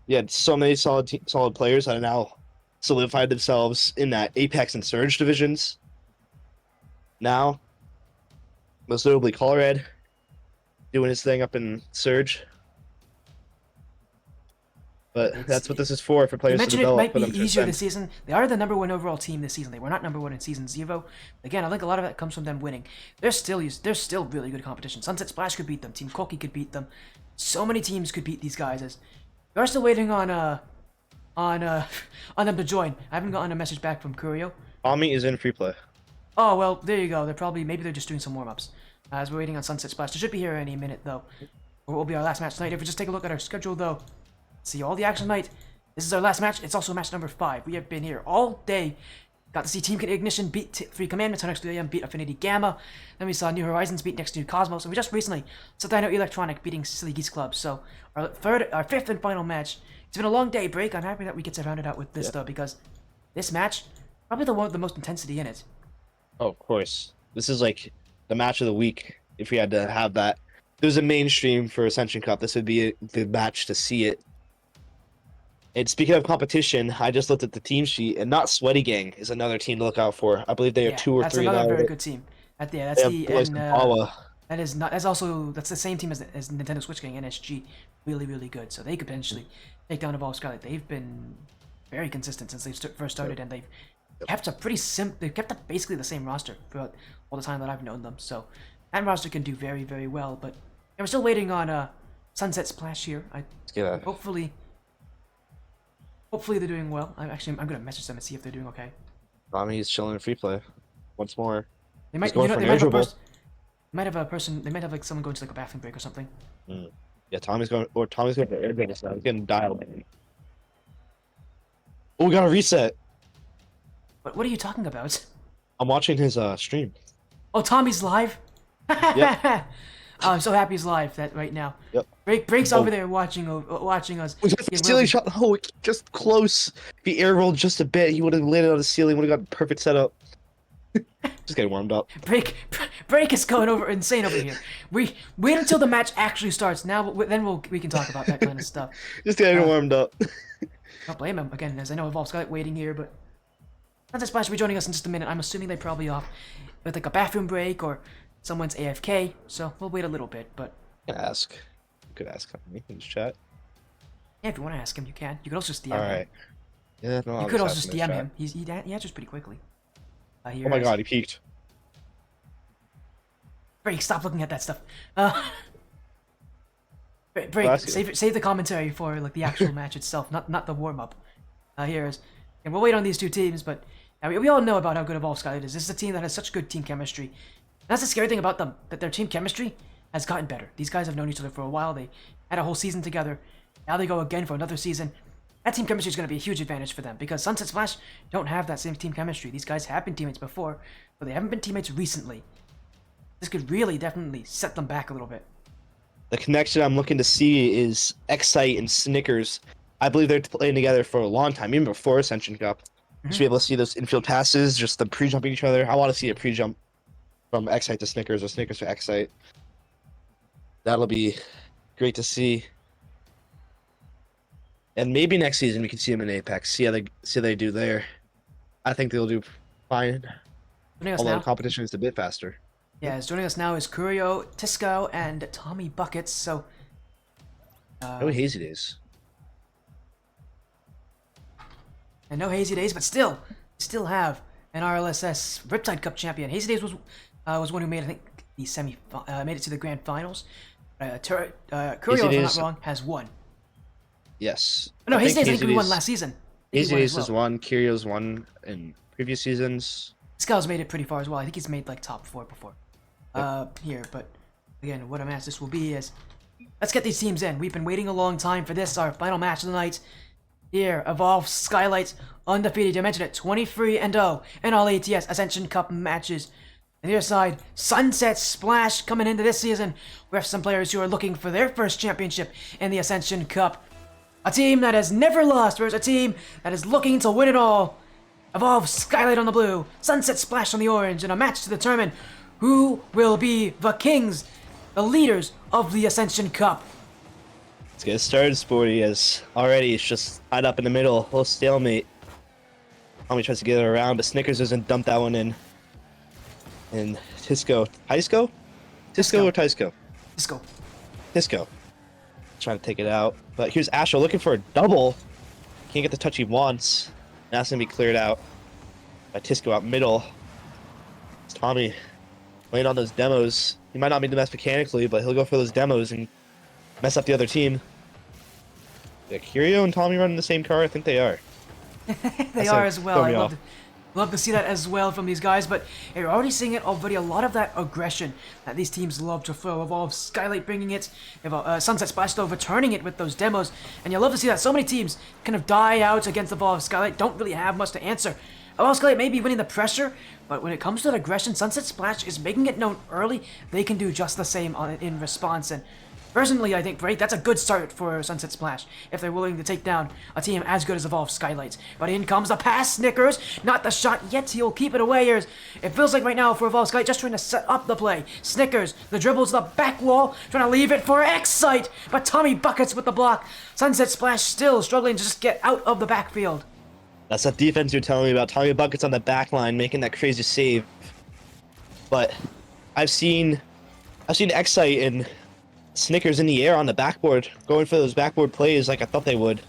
you had so many solid players that are now solidified themselves in that Apex and Surge divisions. Now, most notably Colorad doing his thing up in Surge. But that's what this is for you players to mentioned it develop. might for be them to easier ascend. this season. They are the #1 overall team this season. They were not #1 in season 0. Again, I think a lot of that comes from them winning. They're still really good competition. Sunset Splash could beat them. Team Koki could beat them. So many teams could beat these guys. As we are still waiting on them to join. I haven't gotten a message back from Curio. Ami is in free play. Oh well, there you go. Maybe they're just doing some warm ups. As we're waiting on Sunset Splash. They should be here any minute though. Or it will be our last match tonight. If we just take a look at our schedule though, see all the action tonight. This is our last match. It's also match number 5. We have been here all day. Got to see Team Ignition beat 3 Commandments, Next to AM beat Affinity Gamma. Then we saw New Horizons beat Next to Cosmos. And we just recently saw Dino Electronic beating Silly Geese Club. So our 5th and final match. It's been a long day break. I'm happy that we get to round it out with this though, because this match, probably the one with the most intensity in it. Oh, of course. This is like the match of the week. If we had to have that, if there's a mainstream for Ascension Cup, this would be the match to see it. And speaking of competition, I just looked at the team sheet, and Not Sweaty Gang is another team to look out for. I believe they are 2 or 3 That's another now. very good team. That's They the have Blaze and Paula. that's the same team as Nintendo Switch Gang, NSG. Really, really good. So they could potentially take down Evolve Skylight. They've been very consistent since they first started, and they've kept they've kept basically the same roster throughout all the time that I've known them. So that roster can do very, very well. But we're still waiting on Sunset Splash here. Yeah. Hopefully Hopefully they're doing well. I'm gonna message them and see if they're doing okay. Tommy's chilling in free play. Once more. They might, going for they an might have a airable. person. They might have a person. They might have like someone going to like a bathroom break or something. Yeah, Tommy's going for airbase now. He's getting dialed. Oh, we got a reset. What are you talking about? I'm watching his stream. Oh, Tommy's live. Yep. Oh, I'm so happy he's live right now. Yep. Breaks Oh. over there watching us. We got the Yeah, ceiling well, shot. Oh, just close. If he air rolled just a bit, he would have landed on the ceiling. Would have got perfect setup. Just getting warmed up. Break is going over insane over here. Wait until the match actually starts. Now then we can talk about that kind of stuff. Just getting warmed up. Don't blame him again, as I know Evolve Skylight waiting here, but Sunset Splash will be joining us in just a minute. I'm assuming they're probably off with like a bathroom break or someone's AFK, so we'll wait a little bit. But You could ask me in the chat. yeah, if you want to ask him, you can. You could also just DM All him. right. Yeah, no. You I'll could also ask just in the DM chat. him. He answers pretty quickly. Oh my god, he peeked. Break, stop looking at that stuff. Break, Bless you. save the commentary for like the actual match itself, not the warm up. And we'll wait on these two teams, but we all know about how good Evolve Skylight is. This is a team that has such good team chemistry. And that's the scary thing about them, that their team chemistry has gotten better. These guys have known each other for a while. They had a whole season together. Now they go again for another season. That team chemistry is going to be a huge advantage for them because Sunset Splash don't have that same team chemistry. These guys have been teammates before, but they haven't been teammates recently. This could really definitely set them back a little bit. The connection I'm looking to see is Excite and Snickers. I believe they're playing together for a long time, even before Ascension Cup. To be able to see those infield passes, just them pre-jumping each other. I want to see a pre-jump from Excite to Snickers or Snickers to Excite. That'll be great to see. And maybe next season we can see them in Apex. See how they do there. I think they'll do fine. Joining us Although now, the competition is a bit faster. joining us now is Curio, Tisco, and Tommy Buckets. So, No Hazy Days. and no Hazy Days, but still have an RLSS Riptide Cup champion. Hazy Days was one who made, I think, the made it to the grand finals. Curio, if I'm not Days- wrong, has won. Yes. No, I Hazy think Days I think we won last season. I think he Hazy won Days as has well. won. Curio's won in previous seasons. Scal's made it pretty far as well. I think he's made like top 4 before. Here, but again, what I'm asked this will be is, let's get these teams in. We've been waiting a long time for this, our final match of the night. Here, Evolve Skylight undefeated. I mentioned it, 23-0 in all ATS Ascension Cup matches. And the other side, Sunset Splash coming into this season. We have some players who are looking for their first championship in the Ascension Cup. A team that has never lost versus a team that is looking to win it all. Evolve Skylight on the blue, Sunset Splash on the orange, in a match to determine who will be the kings, the leaders of the Ascension Cup. Let's get started, Sporty, as already it's just tied up in the middle. A little stalemate. Tommy tries to get it around, but Snickers doesn't dump that one in. And Tisco. Tisco? Tisco or Tisco? Let's go. Tisco. Trying to take it out. But here's Astro looking for a double. Can't get the touch he wants. Now it's going to be cleared out by Tisco out middle. It's Tommy laying on those demos. He might not be the best mechanically, but he'll go for those demos and mess up the other team. Yeah, Curio and Tommy running the same car? I think they are. They are as well. throw me I off. love to see that as well from these guys, but you're already seeing it already, a lot of that aggression that these teams love to throw. Evolve Skylight bringing it, Sunset Splash though returning it with those demos, and you love to see that so many teams kind of die out against Evolve Skylight, don't really have much to answer. Evolve Skylight may be winning the pressure, but when it comes to that aggression, Sunset Splash is making it known early they can do just the same in response, and personally, I think, that's a good start for Sunset Splash, if they're willing to take down a team as good as Evolve Skylight. But in comes the pass, Snickers, not the shot yet, he'll keep it away. It feels like right now for Evolve Skylight, just trying to set up the play. Snickers, the dribbles, the back wall, trying to leave it for Excite, but Tommy Buckets with the block. Sunset Splash still struggling to just get out of the backfield. That's that defense you're telling me about. Tommy Buckets on the back line making that crazy save. But I've seen Excite and Snickers in the air on the backboard, going for those backboard plays like I thought they would.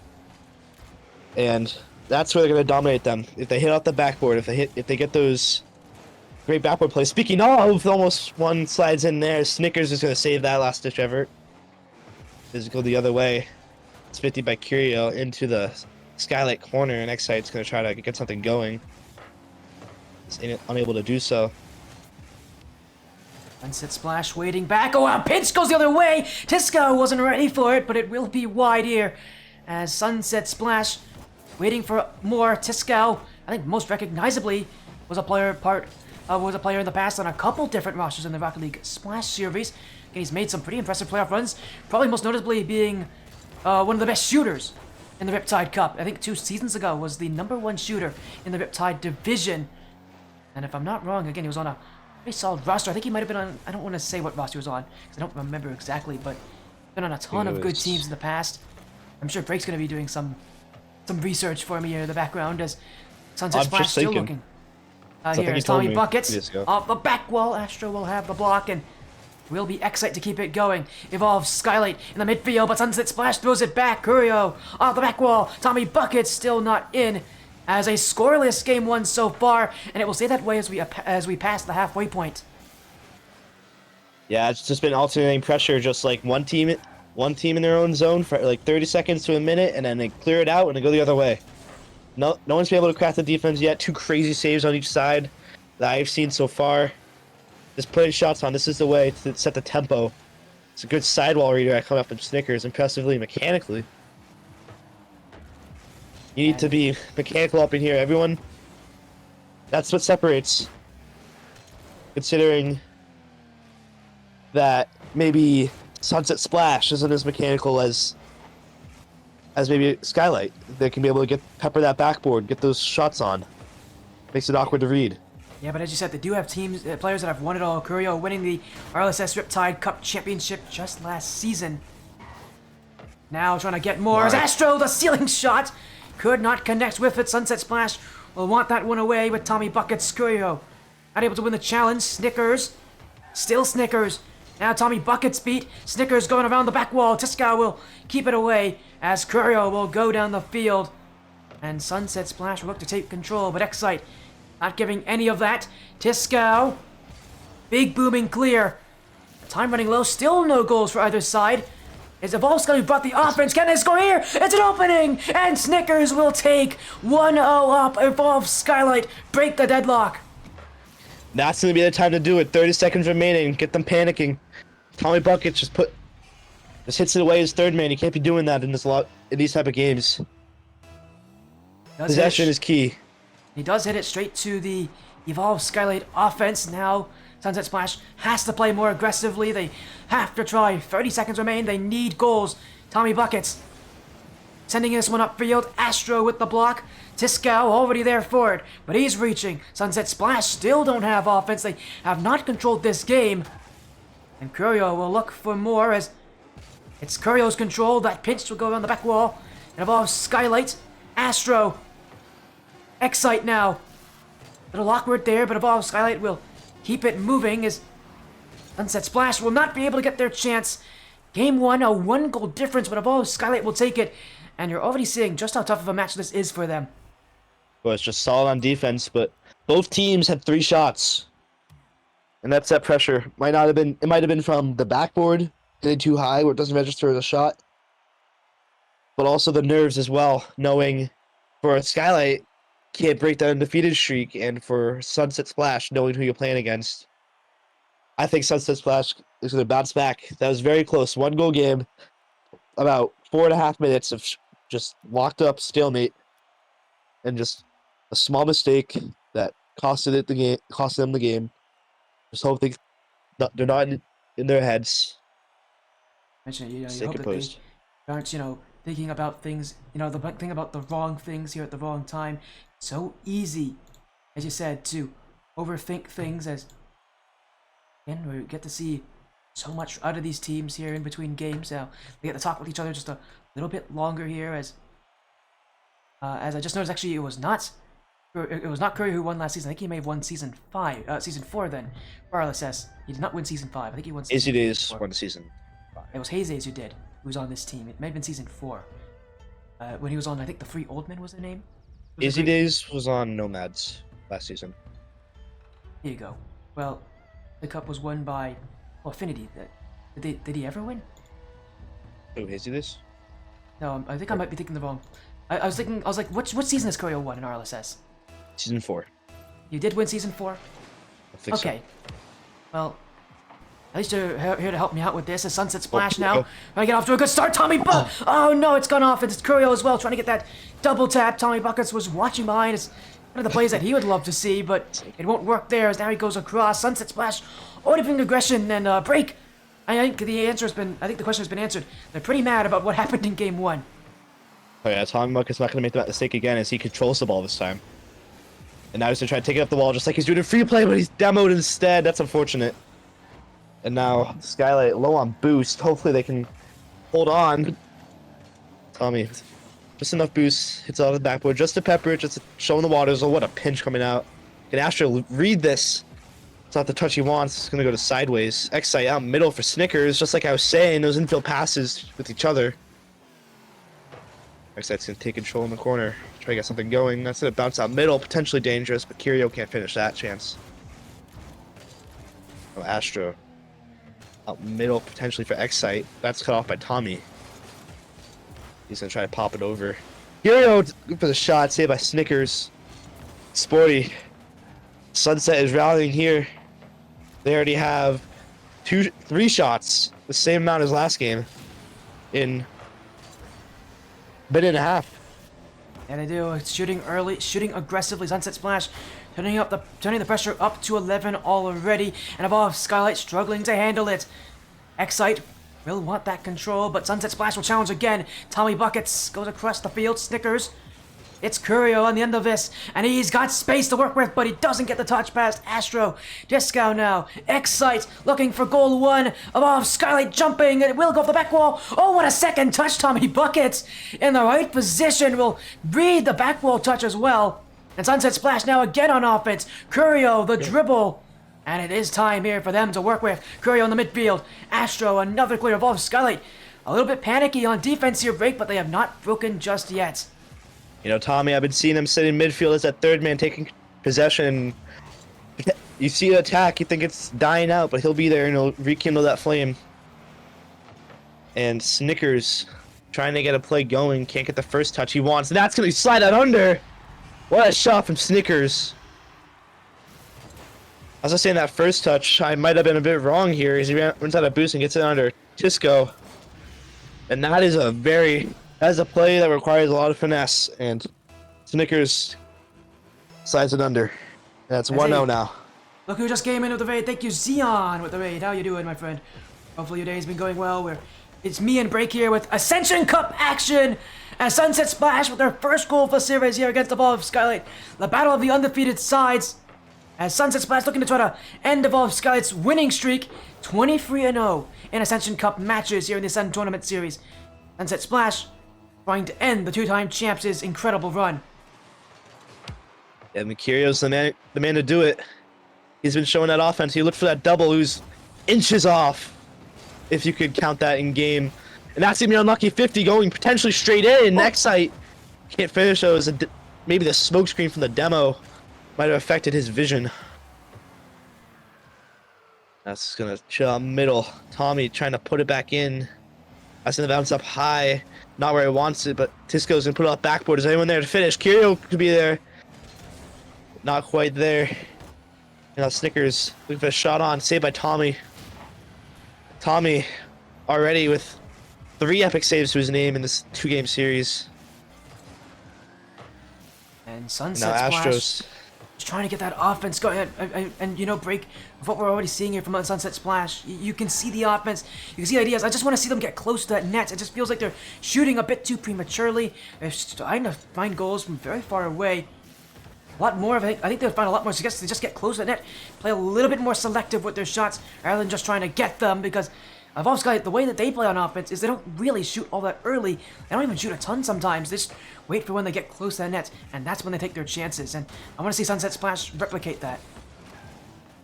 And that's where they're going to dominate them. If they hit off the backboard, if they get those great backboard plays. Speaking of, almost one slides in there. Snickers is going to save that last ditch effort. Physical the other way. It's 50 by Curio into the Skylight corner, and Excite's going to try to get something going. He's unable to do so. Sunset Splash waiting back. Oh, a pinch goes the other way. Tisco wasn't ready for it, but it will be wide here. As Sunset Splash waiting for more. Tisco, I think most recognizably, was a player in the past on a couple different rosters in the Rocket League Splash series. And he's made some pretty impressive playoff runs, probably most notably being one of the best shooters in the Riptide Cup. I think 2 seasons ago was the #1 shooter in the Riptide division. And if I'm not wrong, again, he was on a pretty solid roster. I think he might have been on, I don't want to say what roster he was on, because I don't remember exactly, but been on a ton of good teams in the past. I'm sure Drake's going to be doing some research for me here in the background as Sunset Splash still looking. Here is Tommy Buckets off the back wall. Astro will have the block and will be Excite to keep it going. Evolves Skylight in the midfield, but Sunset Splash throws it back. Curio off the back wall. Tommy Buckets still not in. As a scoreless game 1 so far, and it will stay that way as we pass the halfway point. Yeah, it's just been alternating pressure, just like one team in their own zone for like 30 seconds to a minute, and then they clear it out and they go the other way. No one's been able to crack the defense yet. 2 crazy saves on each side that I've seen so far. Just putting shots on. This is the way to set the tempo. It's a good sidewall redirect coming up from Snickers, impressively mechanically. You need to be mechanical up in here, everyone. That's what separates. Considering that maybe Sunset Splash isn't as mechanical as maybe Skylight. They can be able to pepper that backboard, get those shots on. Makes it awkward to read. Yeah, but as you said, they do have teams, players that have won it all. Curio winning the RLSS Riptide Cup Championship just last season. Now trying to get more. As Astro, the ceiling shot, could not connect with it. Sunset Splash will want that one away with Tommy Buckets. Curio not able to win the challenge. Snickers, still Snickers. Now Tommy Buckets beat. Snickers going around the back wall. Tisco will keep it away as Curio will go down the field. And Sunset Splash will look to take control, but Excite not giving any of that. Tisco, big booming clear. Time running low, still no goals for either side. Is Evolve Skylight brought the offense? Can they score here? It's an opening! And Snickers will take 1-0 up. Evolve Skylight break the deadlock. That's going to be the time to do it. 30 seconds remaining. Get them panicking. Tommy Buckets just hits it away his third man. You can't be doing that in these type of games. Possession is key. He does hit it straight to the Evolve Skylight offense. Now Sunset Splash has to play more aggressively. They have to try. 30 seconds remain. They need goals. Tommy Buckets sending this one upfield. Astro with the block. Tisco already there for it, but he's reaching. Sunset Splash still don't have offense. They have not controlled this game. And Curio will look for more as it's Curio's control. That pinch will go around the back wall. And Evolve Skylight. Astro. Excite now. Little awkward there, but Evolve Skylight will keep it moving as Sunset Splash will not be able to get their chance. Game 1, a 1-goal difference, but Evolve Skylight will take it. And you're already seeing just how tough of a match this is for them. Well, it's just solid on defense, but both teams had 3 shots. And that's that pressure. It might have been from the backboard, hitting too high where it doesn't register as a shot. But also the nerves as well, knowing for a Skylight, can't break that undefeated streak, and for Sunset Splash, knowing who you're playing against. I think Sunset Splash is going to bounce back. That was very close. 1-goal game, about 4.5 minutes of just locked up stalemate, and just a small mistake that cost them the game. Just hope they're not in their heads. Mention it, you Stay hope that composed. they aren't, thinking about things, the thing about the wrong things here at the wrong time. So easy, as you said, to overthink things as, again, we get to see so much out of these teams here in between games. Now, they get to talk with each other just a little bit longer here as I just noticed actually it was not Curry who won last season. I think he may have won season 4 then, for RLSS. He did not win season 5. I think he won season 4. Days won season 5. It was Hayes who did, who was on this team. It may have been season 4. When he was on, I think the Free Old Men was their name. Easy Days was on Nomads last season. Here you go. Well, the cup was won by Affinity. Did he ever win? Who, Hazy Days? No, I think I might be thinking the wrong I was thinking, I was like, what season has Curio won in RLSS? Season 4. You did win season 4? I think so. Okay. Well, at least you're here to help me out with this. A Sunset Splash Oh, now. oh. Trying to get off to a good start. Tommy Buck. Oh no, it's gone off. It's Curio as well, trying to get that double tap. Tommy Buckets was watching behind. It's one of the plays that he would love to see, but it won't work there as now he goes across. Sunset Splash. Opening aggression and break. I think the answer has been. I think the question has been answered. They're pretty mad about what happened in game 1. Oh yeah, Tommy Buck is not going to make that mistake again as he controls the ball this time. And now he's going to try to take it up the wall just like he's doing in free play, but he's demoed instead. That's unfortunate. And now Skylight low on boost. Hopefully they can hold on. Tommy, just enough boost. Hits out of the backboard just to pepper it, just to show in the waters. Oh, what a pinch coming out. Can Astro read this? It's not the touch he wants. It's going to go to sideways. Excite out middle for Snickers. Just like I was saying, those infield passes with each other. Excite's going to take control in the corner. Try to get something going. That's going to bounce out middle. Potentially dangerous, but Curio can't finish that chance. Oh, Astro. Out middle, potentially for Excite. That's cut off by Tommy. He's going to try to pop it over. Curio for the shot. Saved by Snickers. Sporty. Sunset is rallying here. They already have 3 shots. The same amount as last game. In a minute and a half. Yeah, they do. It's shooting early, shooting aggressively. Sunset Splash, turning the pressure up to 11 already, and above Skylight struggling to handle it. Excite will want that control, but Sunset Splash will challenge again. Tommy Buckets goes across the field. Snickers. It's Curio on the end of this, and he's got space to work with, but he doesn't get the touch past Astro. Disco now. Excite looking for goal 1. Above Skylight jumping, and it will go off the back wall. Oh, what a second touch. Tommy Buckets in the right position will read the back wall touch as well. And Sunset Splash now again on offense. Curio, the dribble. And it is time here for them to work with. Curio in the midfield. Astro, another clear above Skylight. A little bit panicky on defense here, break, but they have not broken just yet. You know, Tommy, I've been seeing him sitting midfield as that third man taking possession. You see an attack, you think it's dying out, but he'll be there and he'll rekindle that flame. And Snickers trying to get a play going, can't get the first touch he wants. That's going to slide out under. What a shot from Snickers. As I was saying, that first touch, I might have been a bit wrong here as he runs out of boost and gets it under Tisco. And that is a play that requires a lot of finesse, and Snickers slides it under. That's 1-0 now. Look who just came in with the raid. Thank you, Xeon, with the raid. How you doing, my friend? Hopefully your day's been going well. It's me and Break here with Ascension Cup action. And Sunset Splash with their first goal for the series here against the ball of Skylight. The battle of the undefeated sides. As Sunset Splash looking to try to end the ball of Skylight's winning streak. 23-0 in Ascension Cup matches here in the Ascent Tournament Series. Sunset Splash trying to end the 2-time champs' incredible run. Yeah, Mercurio's the man to do it. He's been showing that offense. He looked for that double who's inches off, if you could count that in game. And that's gonna be an unlucky 50 going potentially straight in. Excite can't finish those. Maybe the smoke screen from the demo might have affected his vision. That's gonna chill out middle. Tommy trying to put it back in. That's gonna bounce up high. Not where he wants it, but Tisco's gonna put it off backboard. Is anyone there to finish? Curio could be there. Not quite there. And now Snickers looking for a shot on. Saved by Tommy. Tommy already with 3 epic saves to his name in this 2-game series. And Sunset Now Splash Astros. is trying to get that offense going. And you know, Break, of what we're already seeing here from Sunset Splash, you can see the offense, you can see the ideas. I just want to see them get close to that net. It just feels like they're shooting a bit too prematurely. They're trying to find goals from very far away. A lot more of it. I think they'll find a lot more success. They just get close to the net, play a little bit more selective with their shots rather than just trying to get them, because Evolve Sky, the way that they play on offense is they don't really shoot all that early. They don't even shoot a ton sometimes. They just wait for when they get close to the net, and that's when they take their chances. And I want to see Sunset Splash replicate that.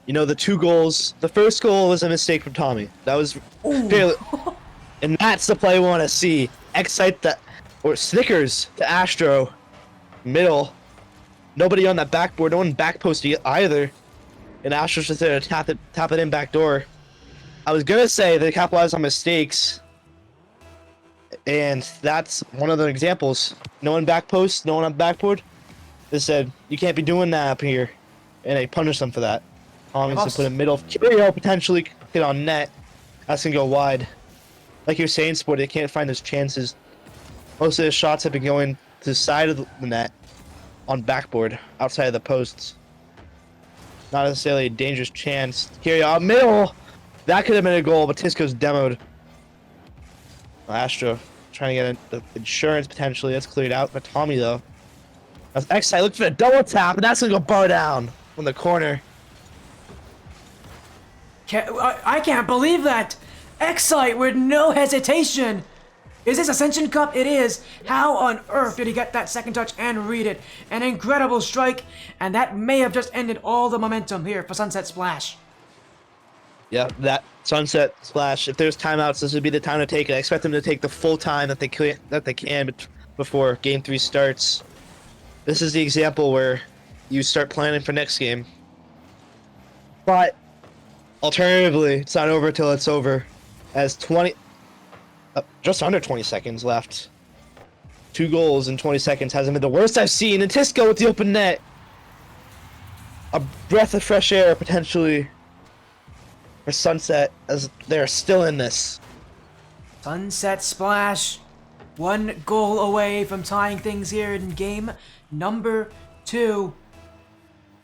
You know, the 2 goals. The first goal was a mistake from Tommy. That was fairly, and that's the play we want to see. Excite that, or Snickers to Astro, middle. Nobody on that backboard. No one back post either. And Astro's just there to tap it in back door. I was gonna say they capitalized on mistakes And that's one of the examples. No one back post, no one on backboard. They said, you can't be doing that up here. And they punished them for that. Tommy's to put in middle. Curio potentially hit on net. That's going to go wide. Like you're saying, Sport, they can't find those chances. Most of the shots have been going to the side of the net on backboard, outside of the posts. Not necessarily a dangerous chance. Curio out middle. That could have been a goal, but Tisco's demoed. Astro trying to get the insurance potentially. That's cleared out. But Tommy, though. That's X-Side looking for a double tap, and that's going to go bar down from the corner. I can't believe that! Excite with no hesitation! Is this Ascension Cup? It is! How on earth did he get that second touch and read it? An incredible strike, and that may have just ended all the momentum here for Sunset Splash. Yeah, that Sunset Splash. If there's timeouts, this would be the time to take it. I expect them to take the full time that they can before Game 3 starts. This is the example where you start planning for next game. But alternatively, it's not over till it's over. As just under 20 seconds left. 2 goals in 20 seconds hasn't been the worst I've seen. And Tisco with the open net. A breath of fresh air potentially for Sunset as they're still in this. Sunset Splash, 1 goal away from tying things here in game number 2.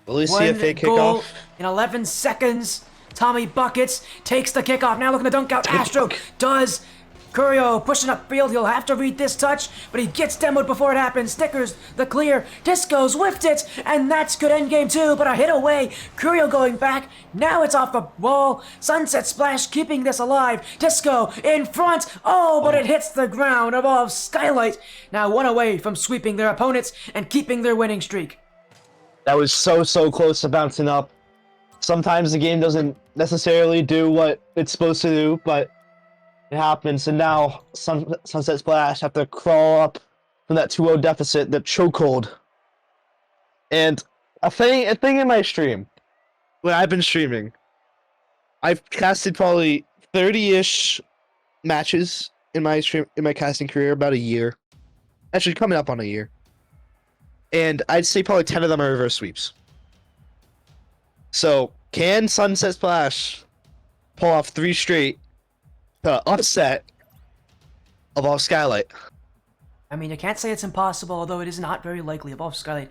Will we see a fake goal kickoff? in 11 seconds. Tommy Buckets takes the kickoff. Now looking to dunk out. Astro does. Curio pushing upfield. He'll have to read this touch, but he gets demoed before it happens. Snickers the clear. Disco's whiffed it, and that's good end game too, but a hit away. Curio going back. Now it's off the wall. Sunset Splash keeping this alive. Disco in front. Oh, but it hits the ground above Skylight. Now 1 away from sweeping their opponents and keeping their winning streak. That was so close to bouncing up. Sometimes the game doesn't necessarily do what it's supposed to do, but it happens. And now Sunset Splash have to crawl up from that 2-0 deficit, the chokehold. And a thing in my stream, when I've been streaming, I've casted probably 30-ish matches in my casting career, about a year. Actually, coming up on a year. And I'd say probably 10 of them are reverse sweeps. So, can Sunset Splash pull off 3 straight to upset above Skylight? I mean, you can't say it's impossible, although it is not very likely. Above Skylight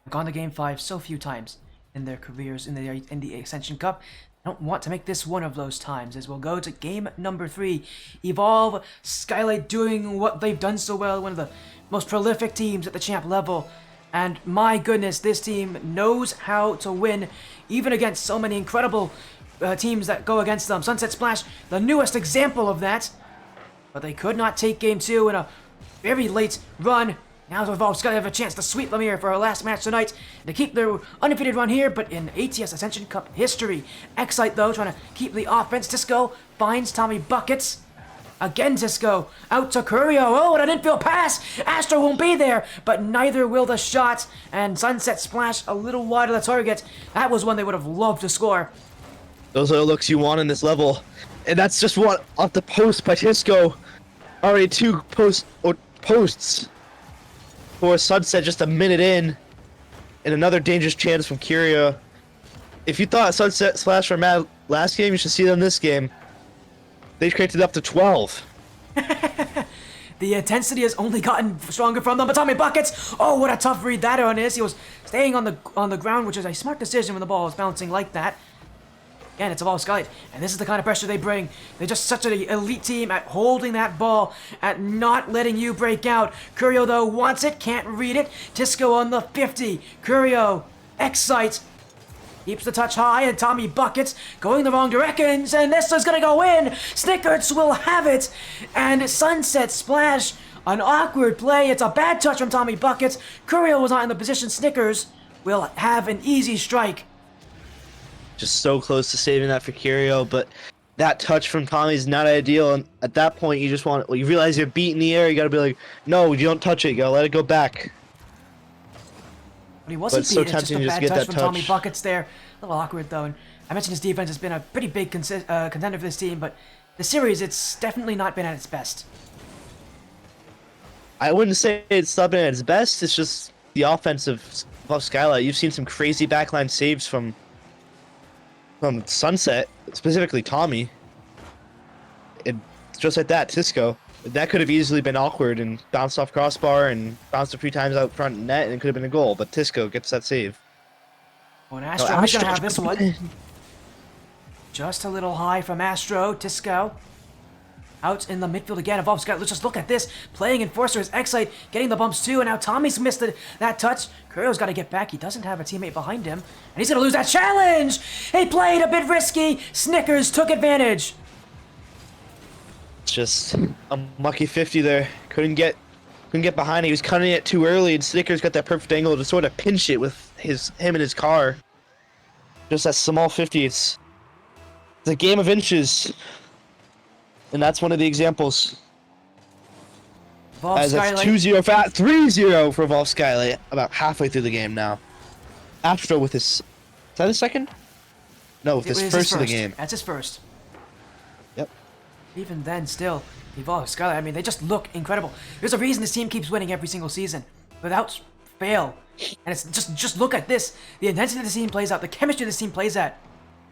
have gone to Game 5 so few times in their careers in the Ascension Cup. I don't want to make this one of those times, as we'll go to game number 3. Evolve, Skylight doing what they've done so well, one of the most prolific teams at the champ level. And my goodness, this team knows how to win, even against so many incredible teams that go against them. Sunset Splash, the newest example of that. But they could not take game 2 in a very late run. Now Evolve Skylight have a chance to sweep them here for our last match tonight, to keep their undefeated run here, but in ATS Ascension Cup history. Excite, though, trying to keep the offense. Tisco finds Tommy Buckets. Again, Tisco out to Curio. Oh, and an infield pass. Astro won't be there, but neither will the shot. And Sunset Splash a little wide of the target. That was one they would have loved to score. Those are the looks you want in this level. And that's just one off the post by Tisco. Already 2 posts for Sunset just a minute in. And another dangerous chance from Curio. If you thought Sunset Splash were mad last game, you should see them this game. They created up to 12. The intensity has only gotten stronger from them, but Tommy Buckets, oh, what a tough read that one is. He was staying on the ground, which is a smart decision when the ball is bouncing like that. Again, it's Evolve Skylight, and this is the kind of pressure they bring. They're just such an elite team at holding that ball, at not letting you break out. Curio, though, wants it, can't read it. Tisco on the 50. Curio, Excite. Keeps the touch high, and Tommy Buckets going the wrong directions, and this is gonna go in! Snickers will have it! And Sunset Splash, an awkward play. It's a bad touch from Tommy Buckets. Curio was not in the position. Snickers will have an easy strike. Just so close to saving that for Curio, but that touch from Tommy is not ideal. And at that point, you just want, you realize you're beat in the air, you gotta be like, no, you don't touch it, you gotta let it go back. But he wasn't so beat. It's just a tempting to bad just get touch that from Tommy touch. Buckets there. A little awkward, though. And I mentioned his defense has been a pretty big contender for this team, but the series, it's definitely not been at its best. I wouldn't say it's not been at its best. It's just the offense of Skylight. You've seen some crazy backline saves from Sunset, specifically Tommy. And just like that, Tisco. That could have easily been awkward and bounced off crossbar and bounced a few times out front net, and it could have been a goal. But Tisco gets that save. Well, Astro, he's gonna have this one. Just a little high from Astro. Tisco. Out in the midfield again. Evolve Skylight. Let's just look at this. Playing Enforcer is Excite, getting the bumps too, and now Tommy's missed that touch. Curio's got to get back. He doesn't have a teammate behind him, and he's gonna lose that challenge. He played a bit risky. Snickers took advantage. Just a mucky 50 there. Couldn't get behind it. He was cutting it too early, and Snickers got that perfect angle to sort of pinch it with him and his car. Just that small 50. It's a game of inches, and that's one of the examples. Evolve As that's Skylight. 2-0 fat 3-0 for Evolve Skylight. About halfway through the game now. Astro with his. Is that his second? No, with It his was first of the game. That's his first. Yep. Even then, still, Evolve Skylight, I mean, they just look incredible. There's a reason this team keeps winning every single season, without fail. And it's just look at this. The intensity this team plays out, the chemistry this team plays at.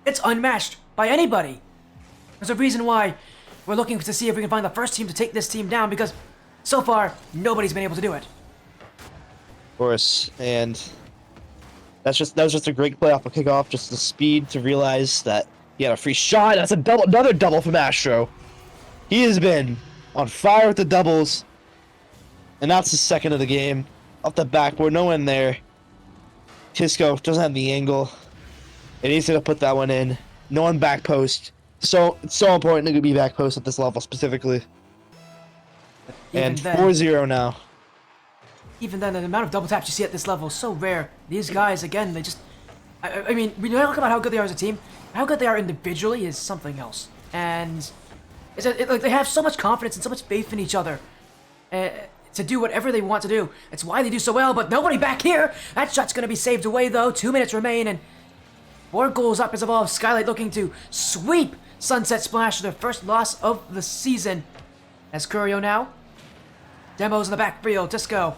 It's unmatched by anybody. There's a reason why we're looking to see if we can find the first team to take this team down, because so far, nobody's been able to do it. Of course, and that was just a great play off a kickoff. Just the speed to realize that he had a free shot. That's another double from Astro. He has been on fire with the doubles, and that's the second of the game. Off the backboard, no one there. Tisco doesn't have the angle, and he's gonna put that one in. No one back post. So it's so important to be back post at this level specifically. And 4-0 now. Even then, the amount of double taps you see at this level is so rare. These guys, again, they just... I mean, we talk about how good they are as a team. How good they are individually is something else. And like they have so much confidence and so much faith in each other to do whatever they want to do. It's why they do so well, but nobody back here. That shot's going to be saved away, though. 2 minutes remain, and 4 goals up as Evolve Skylight looking to sweep Sunset Splash to their first loss of the season. As Curio now. Demos in the backfield. Tisco.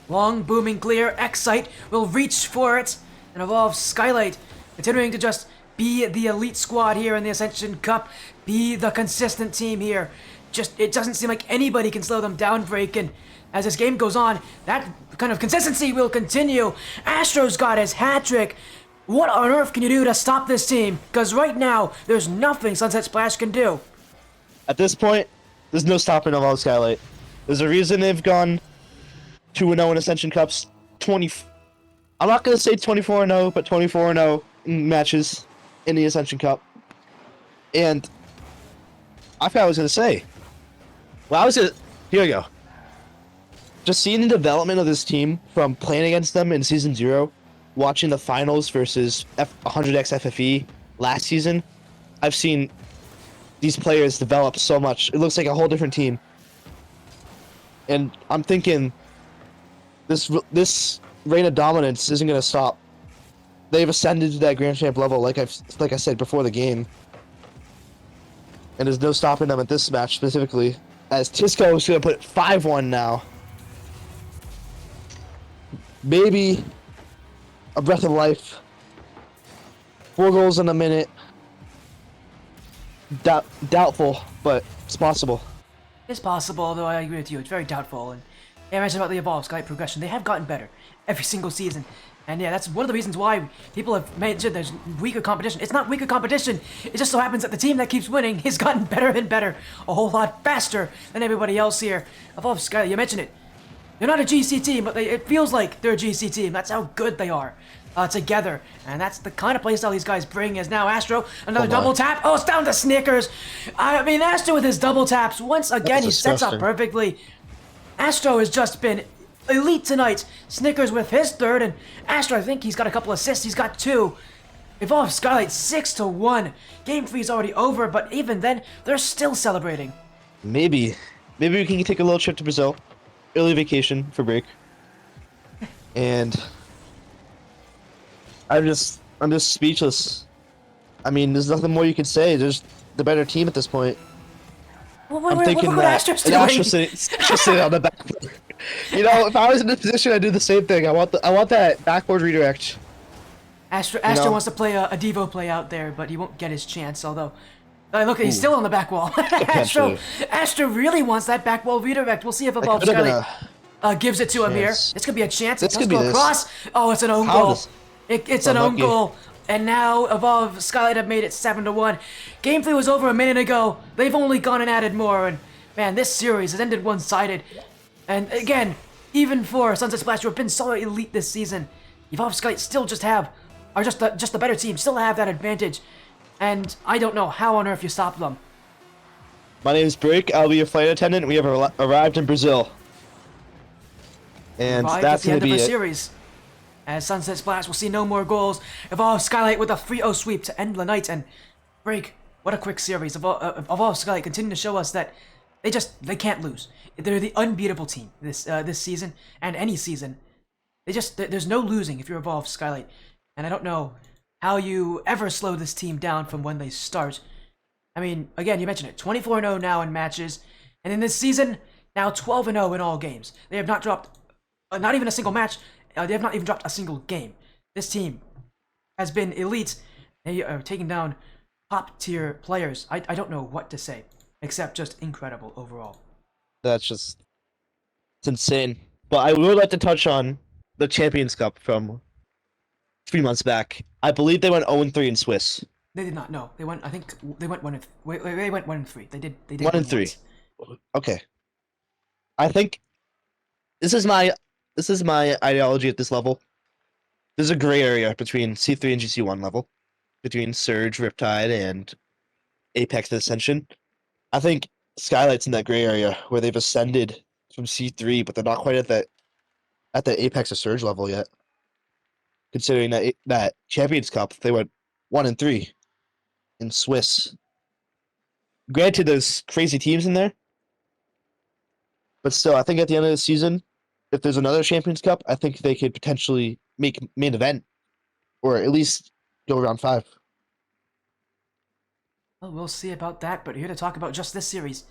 Long, booming, clear. Excite will reach for it. And Evolve Skylight continuing to just be the elite squad here in the Ascension Cup. Be the consistent team here. Just, it doesn't seem like anybody can slow them down, Drake. And as this game goes on, that kind of consistency will continue. Astro's got his hat trick. What on earth can you do to stop this team? Because right now, there's nothing Sunset Splash can do. At this point, there's no stopping Evolve Skylight. There's a reason they've gone 2-0 in Ascension Cups. I'm not going to say 24-0, but 24-0 in matches in the Ascension Cup. And I forgot what I was going to say. Here we go. Just seeing the development of this team from playing against them in Season 0, watching the finals versus 100X FFE last season, I've seen these players develop so much. It looks like a whole different team. And I'm thinking this reign of dominance isn't going to stop. They've ascended to that Grand Champ level, like I said before the game. And there's no stopping them at this match specifically, as Tisco is going to put 5-1 now. Maybe a breath of life. 4 goals in a minute. Doubtful, but it's possible. It's possible, although I agree with you, it's very doubtful. And yeah, I mentioned about the Evolve Skylight progression. They have gotten better every single season. And yeah, that's one of the reasons why people have mentioned there's weaker competition. It's not weaker competition. It just so happens that the team that keeps winning has gotten better and better, a whole lot faster than everybody else here. Evolve Skylight, you mentioned it. They're not a GC team, but it feels like they're a GC team. That's how good they are together. And that's the kind of playstyle these guys bring. As now Astro, another double tap. Oh, it's down to Snickers. I mean, Astro with his double taps. Once again, he sets up perfectly. Astro has just been elite tonight. Snickers with his third, and Astro, I think he's got a couple assists. He's got 2. Evolve Skylight 6-1. Game 3 is already over, but even then, they're still celebrating. Maybe we can take a little trip to Brazil. Early vacation for break. And I'm just speechless. I mean, there's nothing more you can say. There's the better team at this point. What, I'm what, thinking what that Astro's an doing? Astro sitting on the back. You know, if I was in this position, I'd do the same thing. I want that backward redirect. Astro know? wants to play a Devo play out there, but he won't get his chance. Although, look, he's still on the back wall. Potentially. Astro really wants that back wall redirect. We'll see if That Evolve could've been Skylight gives it to him here. chance. This could be a chance. This It does could be go this. across. Oh, it's an own How goal. does- It's an own Unlucky. goal. And now Evolve Skylight have made it 7-1. Game 3 was over a minute ago. They've only gone and added more. And man, this series has ended one-sided. And again, even for Sunset Splash, who have been so elite this season, Evolve Skylight still just the better team, still have that advantage. And I don't know how on earth you stop them. My name is Brick. I'll be your flight attendant. We have arrived in Brazil. And Right, that's at the going end to of be the it. series. As Sunset Splash will see no more goals. Evolve Skylight with a 3-0 sweep to end the night. And Break, what a quick series. Evolve Skylight continue to show us that they can't lose. They're the unbeatable team this season and any season. There's no losing if you're Evolve Skylight. And I don't know how you ever slow this team down from when they start. I mean, again, you mentioned it, 24-0 now in matches. And in this season, now 12-0 in all games. They have not dropped, not even a single match. They have not even dropped a single game. This team has been elite. They are taking down top-tier players. I don't know what to say, except just incredible overall. It's insane. But I would like to touch on the Champions Cup from 3 months back. I believe they went 0-3 in Swiss. They did not. No, they went. I think they went 1-3. They went 1-3. They did. 1-3. Okay. I think this is my ideology at this level. There's a gray area between C3 and GC1 level, between Surge, Riptide, and Apex and Ascension. I think Skylight's in that gray area where they've ascended from C3, but they're not quite at the Apex or Surge level yet. Considering that Champions Cup, they went 1-3 in Swiss. Granted, there's crazy teams in there, but still, I think at the end of the season, if there's another Champions Cup, I think they could potentially make main event, or at least go round 5. Well, we'll see about that. But here to talk about just this series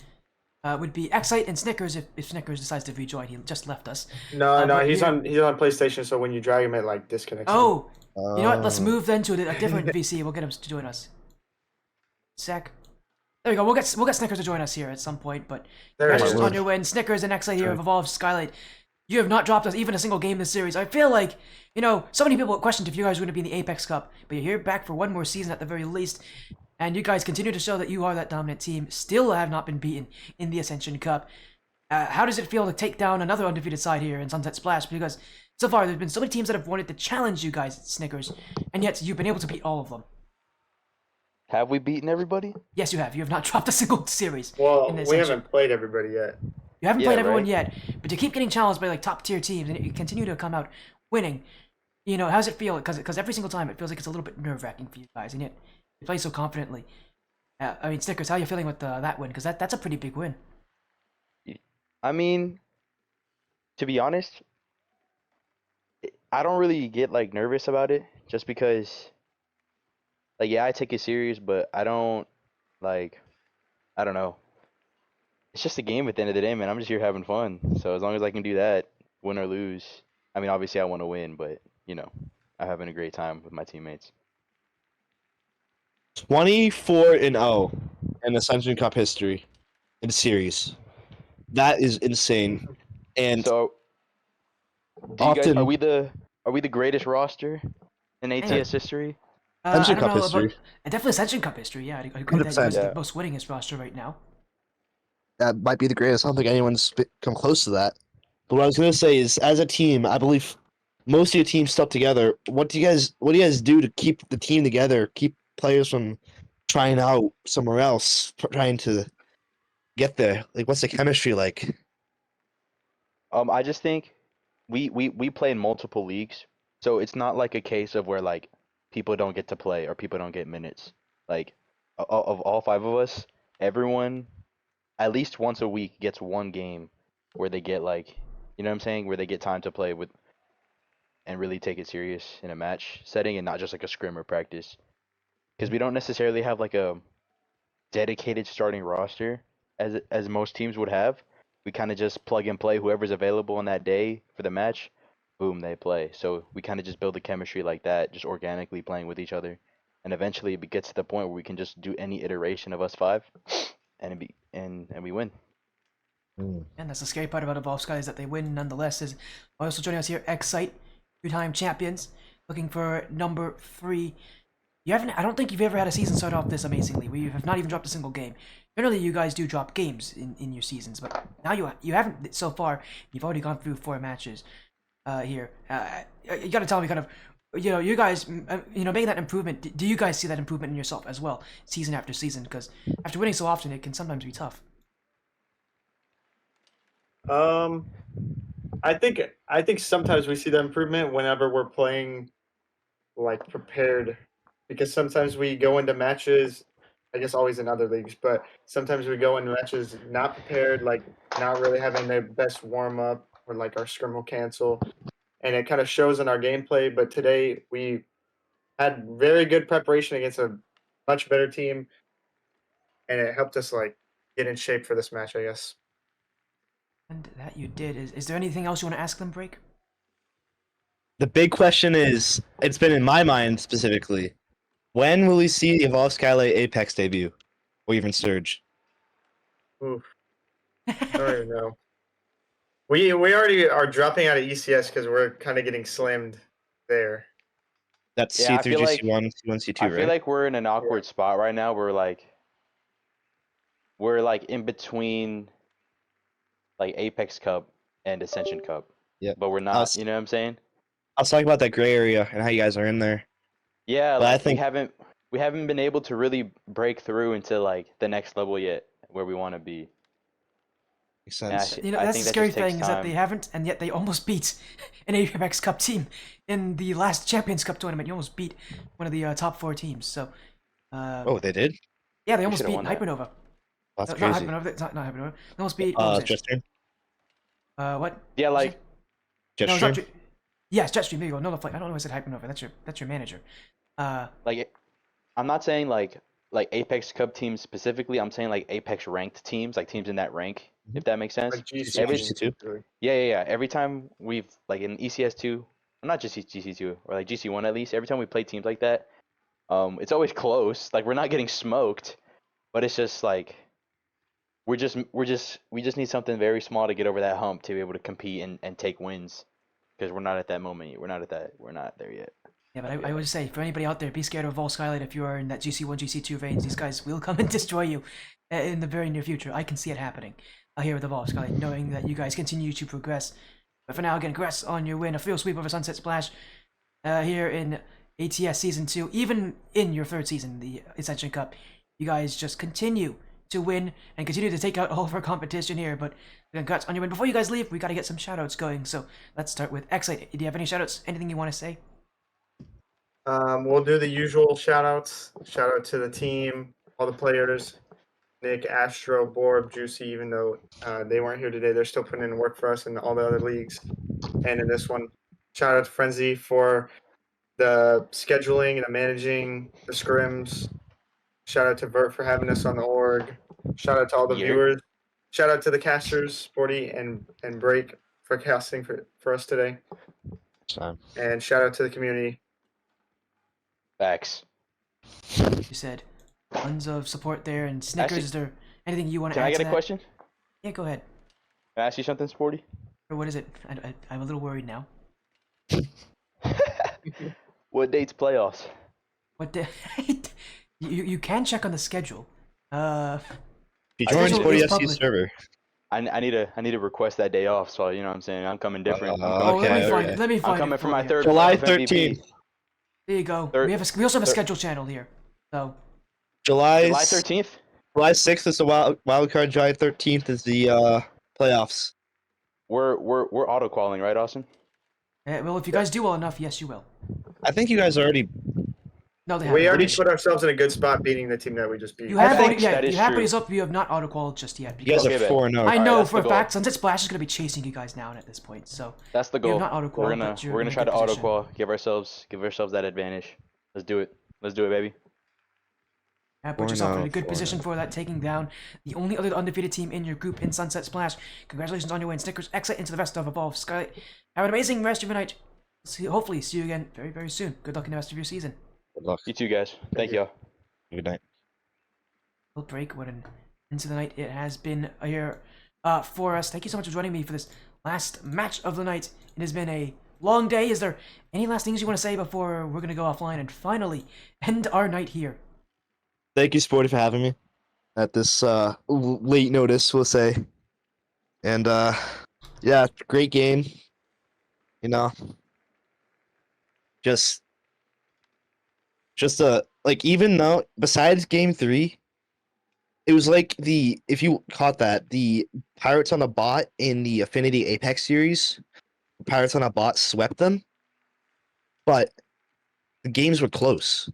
would be Excite and Snickers. If Snickers decides to rejoin, he just left us. No, but he's here- on PlayStation. So when you drag him, it like disconnects. him. Oh, you know what? Let's move then to a different VC. We'll get him to join us. Sec. There we go. We'll get Snickers to join us here at some point. But There that's it just is. on your win. Snickers and Excite here of Evolve Skylight. You have not dropped us even a single game this series. I feel like, so many people questioned if you guys were going to be in the Apex Cup, but you're here back for one more season at the very least, and you guys continue to show that you are that dominant team. Still have not been beaten in the Ascension Cup. How does it feel to take down another undefeated side here in Sunset Splash? Because so far there's been so many teams that have wanted to challenge you guys, Snickers, and yet you've been able to beat all of them. Have we beaten everybody? Yes, you have. You have not dropped a single series. Well, in the we Ascension. haven't played everybody yet. You haven't Yeah, played everyone right. yet, but you keep getting challenged by like top tier teams, and you continue to come out winning. How does it feel? Because every single time it feels like it's a little bit nerve wracking for you guys, and yet you play so confidently. I mean, Snickers, how are you feeling with that win? Because that's a pretty big win. I mean, to be honest, I don't really get like nervous about it just because like yeah, I take it serious, but I don't know. It's just a game at the end of the day, man. I'm just here having fun. So as long as I can do that, win or lose. I mean, obviously I want to win, but I'm having a great time with my teammates. 24-0 in Ascension Cup history in series. That is insane. And So do you guys, often are we the greatest roster in ATS history? Ascension I don't Cup know history. definitely Ascension Cup history. Yeah, I agree that you guys 100%. are Yeah. the most winningest roster right now. that might be the greatest. I don't think anyone's come close to that. But what I was gonna say is, as a team, I believe most of your team stuck together. What do you guys do to keep the team together? Keep players from trying out somewhere else, trying to get there. Like, what's the chemistry like? I just think we play in multiple leagues, so it's not like a case of where like people don't get to play or people don't get minutes. Like of all 5 of us, everyone at least once a week gets one game where they get like, you know what I'm saying, where they get time to play with and really take it serious in a match setting and not just like a scrim or practice. Because we don't necessarily have like a dedicated starting roster. as most teams would have. We kind of just plug and play whoever's available on that day for the match. Boom, they play. So we kind of just build a chemistry like that, just organically playing with each other, and eventually it gets to the point where we can just do any iteration of us five, and we win. And that's the scary part about Evolve Sky is that they win nonetheless. Is also joining us here, Excite, two-time champions, looking for number 3. You haven't. I don't think you've ever had a season start off this amazingly. We have not even dropped a single game. Generally, you guys do drop games in your seasons, but now you haven't so far. You've already gone through 4 matches here. You got to tell me kind of, you guys, making that improvement. Do you guys see that improvement in yourself as well, season after season? Because after winning so often, it can sometimes be tough. I think sometimes we see the improvement whenever we're playing like prepared, because sometimes we go into matches, I guess always in other leagues, but sometimes we go into matches not prepared, like not really having the best warm up, or like our scrim will cancel, and it kind of shows in our gameplay. But today we had very good preparation against a much better team, and it helped us like get in shape for this match, I guess. And that you did. Is there anything else you want to ask them, Break? The big question is, it's been in my mind specifically, when will we see the Evolve Skylight Apex debut? Or even Surge? Oof. I don't even know. We already are dropping out of ECS because we're kind of getting slammed there. That's Yeah, I C3, feel like- GC1, C1, C2, I right? feel like we're in an awkward spot right now. We're like in between like Apex Cup and Ascension Cup. Yep. But we're not. Us- You know what I'm saying? I was talking about that gray area and how you guys are in there. Yeah, But I like think- we haven't been able to really break through into like the next level yet, where we want to be. Makes And I sense. thi- You know, I that's think the that scary just takes thing is that time. they haven't, and yet they almost beat an Apex Cup team in the last Champions Cup tournament. You almost beat one of the top 4 teams. So, Oh, they did? yeah, they almost should've beat won that. Hypernova. That's Not crazy. Hypernova. It's not Hypernova. They almost beat. What was it? Jetstream? What? Yeah, like No, it's not. Jetstream? Yes, Jetstream. There you go. No, I don't know. Why I said Hypernova. That's your manager. I'm not saying like Apex Cup teams specifically. I'm saying like Apex ranked teams, like teams in that rank, if that makes sense. Like GC Every- GC2? really. Yeah. Every time we've like in ECS2, not just GC2 or like GC1 at least. Every time we play teams like that, it's always close. Like we're not getting smoked, but it's just like we just need something very small to get over that hump to be able to compete and take wins, because we're not at that moment yet. We're not there yet. Yeah, but I would say for anybody out there, be scared of Vol Skylight if you are in that GC1, GC2 range. These guys will come and destroy you in the very near future. I can see it happening here with the Vol Skylight, knowing that you guys continue to progress. But for now, again, congrats on your win, a field sweep over Sunset Splash here in ATS Season 2. Even in your 3rd season, the Ascension Cup, you guys just continue to win and continue to take out all of our competition here. But congrats on your win. Before you guys leave, we got to get some shoutouts going. So let's start with Excite. Do you have any shoutouts? Anything you want to say? We'll do the usual shout outs. Shout out to the team, all the players, Nick, Astro, Borb, Juicy, even though they weren't here today, they're still putting in work for us in all the other leagues. And in this one, shout out to Frenzy for the scheduling and the managing the scrims. Shout out to Vert for having us on the org. Shout out to all the Yeah. viewers. Shout out to the casters, Sporty and Break, for casting for us today. And shout out to the community. Facts. You said tons of support there, and Snickers. Actually, Is there anything you want to Can add I get to a that? question? Yeah, go ahead. Can I ask you something, Sporty? Or what is it? I'm a little worried now. What date's playoffs? What the? you can check on the schedule. If you I join just- Sporty it's FC public. server. I need to request that day off, so you know what I'm saying. I'm coming different. Oh, let me Okay, find okay. it. Let me I'm find it. coming for my you. 3rd July playoff MVP. 13th. There you go. Third- We also have a third- schedule channel here. So July July 13th. July 6th is the wild card. July 13th is the playoffs. We're auto qualling, right, Austin? well, if you guys do well enough, yes, you will. I think you guys already. No, they We haven't. already put ourselves in a good spot beating the team that we just beat. You I have think already, yeah, that is you have true. put yourself. You have not auto-qualified just yet. You guys Because are Okay, 4-0. I Alright, know that's for the a goal. fact Sunset Splash is going to be chasing you guys down at this point. So That's the you have goal. not auto-qual, We're gonna but you're we're in gonna a try good to auto position. qual. Give ourselves that advantage. Let's do it. Let's do it, baby. Put yourself in a 4-0, good 4-0. position for that, taking down the only other undefeated team in your group in Sunset Splash. Congratulations on your win. Snickers, exit into the rest of Evolve Skylight. Have an amazing rest of your night. Hopefully see you again very, very soon. Good luck in the rest of your season. Good luck. You too, guys. Thank you. Good night. We'll break what an into the night it has been here for us. Thank you so much for joining me for this last match of the night. It has been a long day. Is there any last things you want to say before we're going to go offline and finally end our night here? Thank you, Sporty, for having me at this late notice, we'll say. And yeah, great game. You know, just like, even though besides game 3, it was like if you caught that, the Pirates on a Bot in the Affinity Apex series, Pirates on a Bot swept them, but the games were close.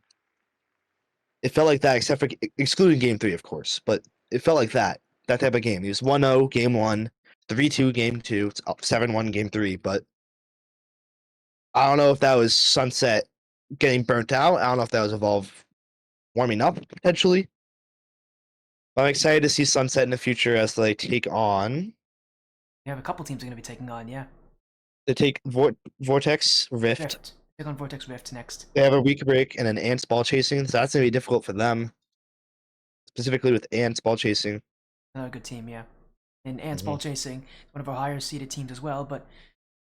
It felt like that, except for excluding game 3, of course, but it felt like that type of game. It was 1-0 game 1, 3-2 game 2, 7-1 game 3, but I don't know if that was Sunset getting burnt out. I don't know if that was Evolve warming up, potentially. I'm excited to see Sunset in the future as they take on. We have a couple teams are going to be taking on, yeah. They take Vortex Rift. Take on Vortex Rift next. They have a week break and an Ants ball chasing, so that's going to be difficult for them. Specifically with Ants ball chasing. Another good team, yeah. And Ants ball chasing, one of our higher seeded teams as well, but,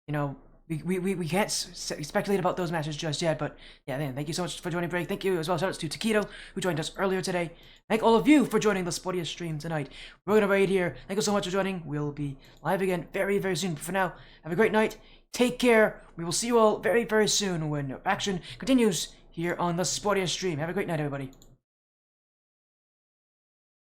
you know, we can't speculate about those matches just yet, but yeah, then thank you so much for joining Break. Thank you as well. Shout outs to Taquito, who joined us earlier today. Thank all of you for joining the Sportiest stream tonight. We're gonna raid here. Thank you so much for joining. We'll be live again very, very soon. But for now, have a great night. Take care. We will see you all very, very soon when action continues here on the Sportiest stream. Have a great night, everybody.